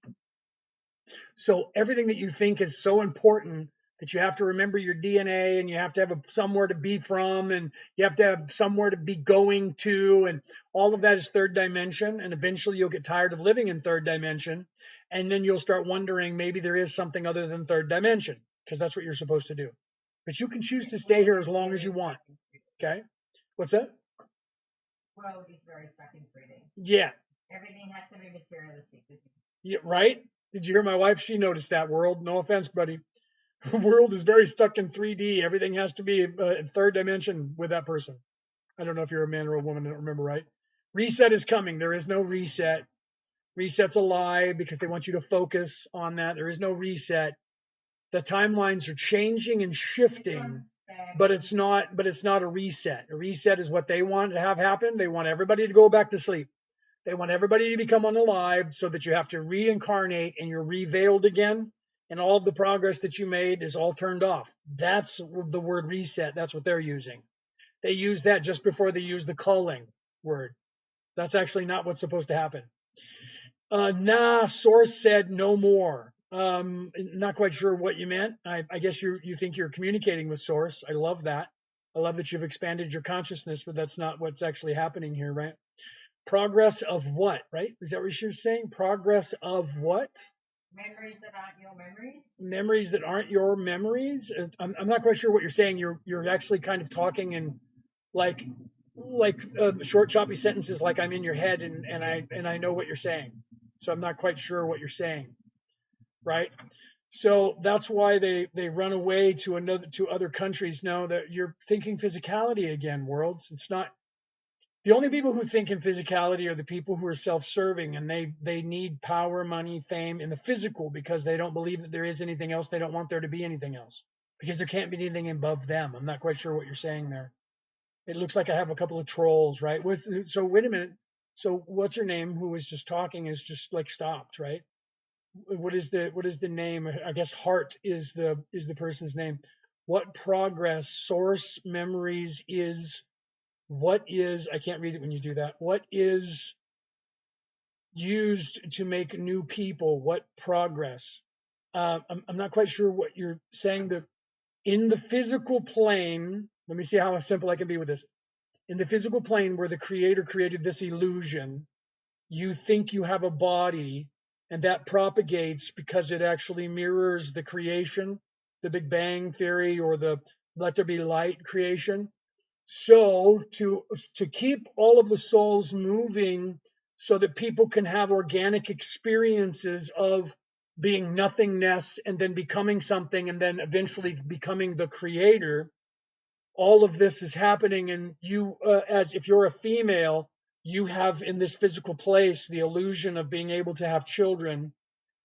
So everything that you think is so important that you have to remember your DNA and you have to have somewhere to be from and you have to have somewhere to be going to. And all of that is third dimension. And eventually you'll get tired of living in third dimension. And then you'll start wondering maybe there is something other than third dimension because that's what you're supposed to do. But you can choose to stay here as long as you want. Okay. What's that? World is very stuck in 3D. Yeah. Everything has to be materialistic. Yeah, right? Did you hear my wife? She noticed that. World. No offense, buddy. World is very stuck in 3D. Everything has to be in third dimension with that person. I don't know if you're a man or a woman. I don't remember right. Reset is coming. There is no reset. Reset's a lie because they want you to focus on that. There is no reset. The timelines are changing and shifting, but it's not a reset. A reset is what they want to have happen. They want everybody to go back to sleep. They want everybody to become unalive so that you have to reincarnate and you're revealed again. And all of the progress that you made is all turned off. That's the word reset. That's what they're using. They use that just before they use the culling word. That's actually not what's supposed to happen. Source said no more. Not quite sure what you meant. I guess you think you're communicating with Source. I love that. I love that you've expanded your consciousness, but that's not what's actually happening here, right? Progress of what, right? Is that what you're saying? Progress of what? Memories that aren't your memories. Memories that aren't your memories. I'm not quite sure what you're saying. You're actually kind of talking in like short choppy sentences, like I'm in your head and I know what you're saying. So I'm not quite sure what you're saying, right? So that's why they run away to other countries. Now that you're thinking physicality again, worlds. It's not. The only people who think in physicality are the people who are self-serving and they need power, money, fame in the physical because they don't believe that there is anything else. They don't want there to be anything else because there can't be anything above them. I'm not quite sure what you're saying there. It looks like I have a couple of trolls, right? So wait a minute. So what's her name who was just talking is just like stopped, right? What is the name? I guess Heart is the person's name. What progress, source, memories is what is, I can't read it when you do that. What is used to make new people? What progress? I'm not quite sure what you're saying. In the physical plane, let me see how simple I can be with this. In the physical plane where the creator created this illusion, you think you have a body and that propagates because it actually mirrors the creation, the Big Bang theory or the let there be light creation. So to keep all of the souls moving so that people can have organic experiences of being nothingness and then becoming something and then eventually becoming the creator, all of this is happening. And you, as if you're a female, you have in this physical place the illusion of being able to have children.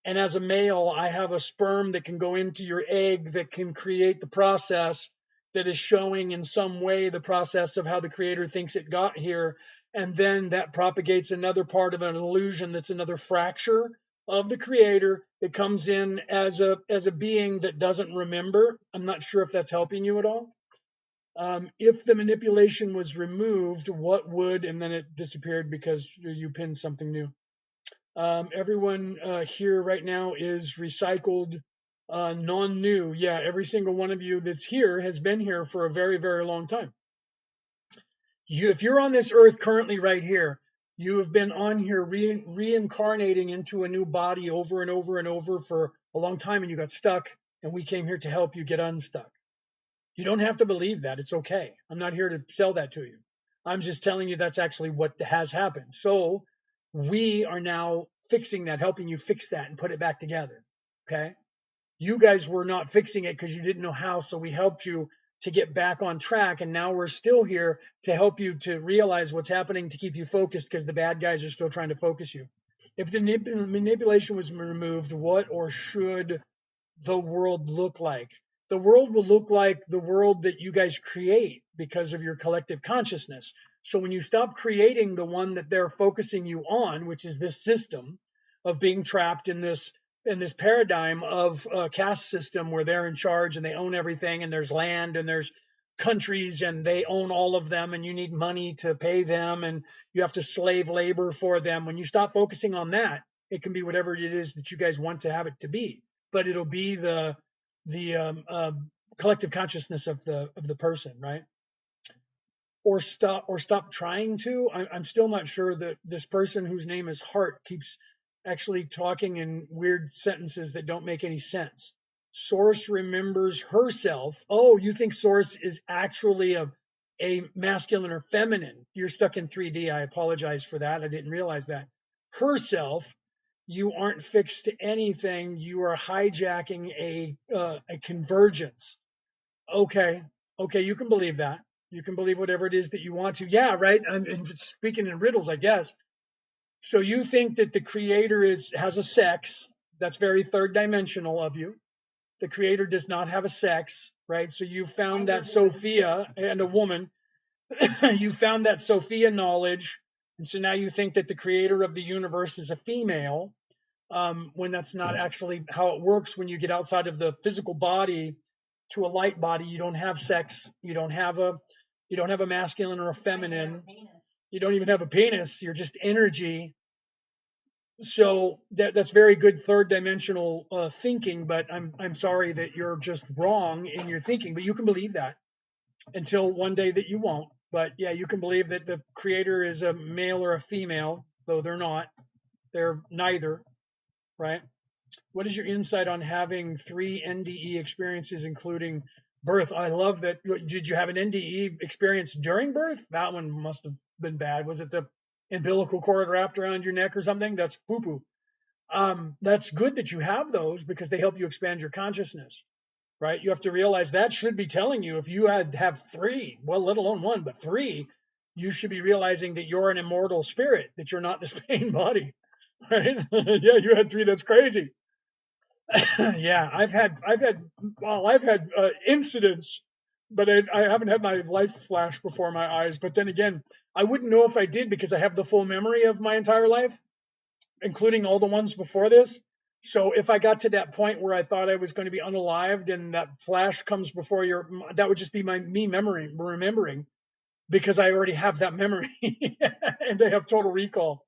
And as a male, I have a sperm that can go into your egg that can create the process that is showing in some way the process of how the creator thinks it got here. And then that propagates another part of an illusion that's another fracture of the creator that comes in as a being that doesn't remember. I'm not sure if that's helping you at all. If the manipulation was removed, what would, and then it disappeared because you pinned something new. Everyone here right now is recycled, non-new. Yeah, every single one of you that's here has been here for a very, very long time. If you're on this earth currently right here, you have been on here reincarnating into a new body over and over and over for a long time, and you got stuck, and we came here to help you get unstuck. You don't have to believe that. It's okay. I'm not here to sell that to you. I'm just telling you that's actually what has happened. So we are now fixing that, helping you fix that and put it back together. Okay. You guys were not fixing it because you didn't know how. So we helped you to get back on track. And now we're still here to help you to realize what's happening to keep you focused because the bad guys are still trying to focus you. If the manipulation was removed, what or should the world look like? The world will look like the world that you guys create because of your collective consciousness. So when you stop creating the one that they're focusing you on, which is this system of being trapped in this paradigm of a caste system where they're in charge and they own everything and there's land and there's countries and they own all of them and you need money to pay them and you have to slave labor for them. When you stop focusing on that, it can be whatever it is that you guys want to have it to be, but it'll be the collective consciousness of the person, right? Or stop trying to. I'm still not sure that this person whose name is Hart keeps actually talking in weird sentences that don't make any sense. Source remembers herself. Oh, you think Source is actually a masculine or feminine? You're stuck in 3D. I apologize for that. I didn't realize that. Herself, you aren't fixed to anything. You are hijacking a convergence. Okay. Okay. You can believe that. You can believe whatever it is that you want to. Yeah. Right. And speaking in riddles, I guess. So you think that the creator has a sex. That's very third dimensional of you. The creator does not have a sex, right? So you found that Sophia and a woman. You found that Sophia knowledge. And so now you think that the creator of the universe is a female, when that's not actually how it works. When you get outside of the physical body to a light body, you don't have sex. You don't have a masculine or a feminine. You don't even have a penis. You're just energy. So that's very good third dimensional thinking. But I'm sorry that you're just wrong in your thinking. But you can believe that until one day that you won't. But yeah, you can believe that the creator is a male or a female, though they're not. They're neither, right? What is your insight on having 3 NDE experiences, including birth? I love that. Did you have an NDE experience during birth? That one must have been bad. Was it the umbilical cord wrapped around your neck or something? That's poo poo. That's good that you have those because they help you expand your consciousness, right? You have to realize that should be telling you if you have 3, well, let alone 1, but 3, you should be realizing that you're an immortal spirit, that you're not this pain body, right? Yeah, you had 3. That's crazy. Yeah, I've had incidents, but I haven't had my life flash before my eyes. But then again, I wouldn't know if I did because I have the full memory of my entire life, including all the ones before this. So if I got to that point where I thought I was going to be unalived and that flash comes before that would just be me remembering because I already have that memory and I have total recall.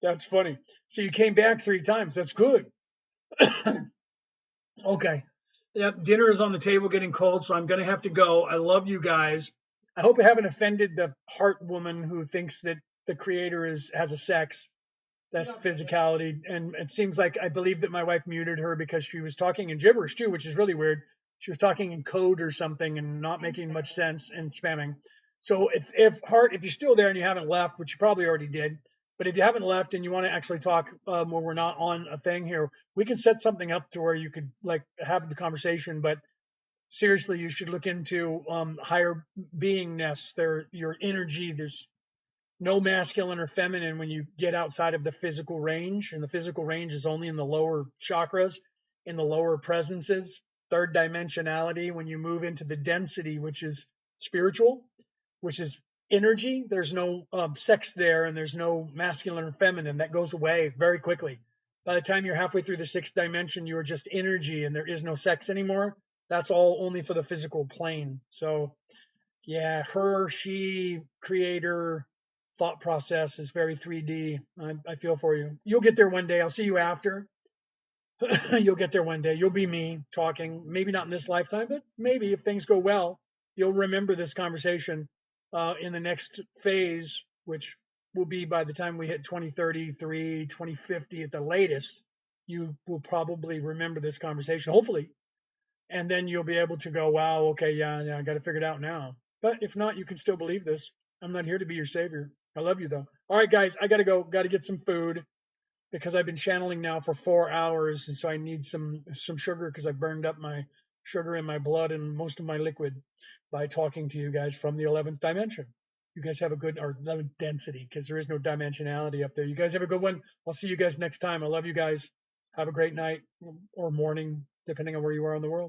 That's funny. So you came back 3 times. That's good. Okay. Yep. Dinner is on the table getting cold, so I'm going to have to go. I love you guys. I hope I haven't offended the heart woman who thinks that the creator has a sex. That's physicality. And it seems like I believe that my wife muted her because she was talking in gibberish too, which is really weird. She was talking in code or something and not making much sense and spamming. So if Hart, if you're still there and you haven't left, which you probably already did, but if you haven't left and you want to actually talk when we're not on a thing here, we can set something up to where you could like have the conversation. But seriously, you should look into higher beingness. Your energy. There's no masculine or feminine when you get outside of the physical range, and the physical range is only in the lower chakras, in the lower presences. Third dimensionality, when you move into the density, which is spiritual, which is energy, there's no sex there, and there's no masculine or feminine. That goes away very quickly. By the time you're halfway through the 6th dimension, you are just energy and there is no sex anymore. That's all only for the physical plane. So yeah, she, creator, thought process is very 3D. I feel for you. You'll get there one day. I'll see you after. You'll get there one day. You'll be me talking, maybe not in this lifetime, but maybe if things go well, you'll remember this conversation in the next phase, which will be by the time we hit 2033, 2050 at the latest. You will probably remember this conversation, hopefully. And then you'll be able to go, wow, okay, yeah, I got to figure it out now. But if not, you can still believe this. I'm not here to be your savior. I love you though. All right, guys, I got to go. Got to get some food because I've been channeling now for 4 hours, and so I need some sugar because I burned up my sugar in my blood and most of my liquid by talking to you guys from the 11th dimension. You guys have a good, or 11th density, because there is no dimensionality up there. You guys have a good one. I'll see you guys next time. I love you guys. Have a great night or morning, depending on where you are in the world.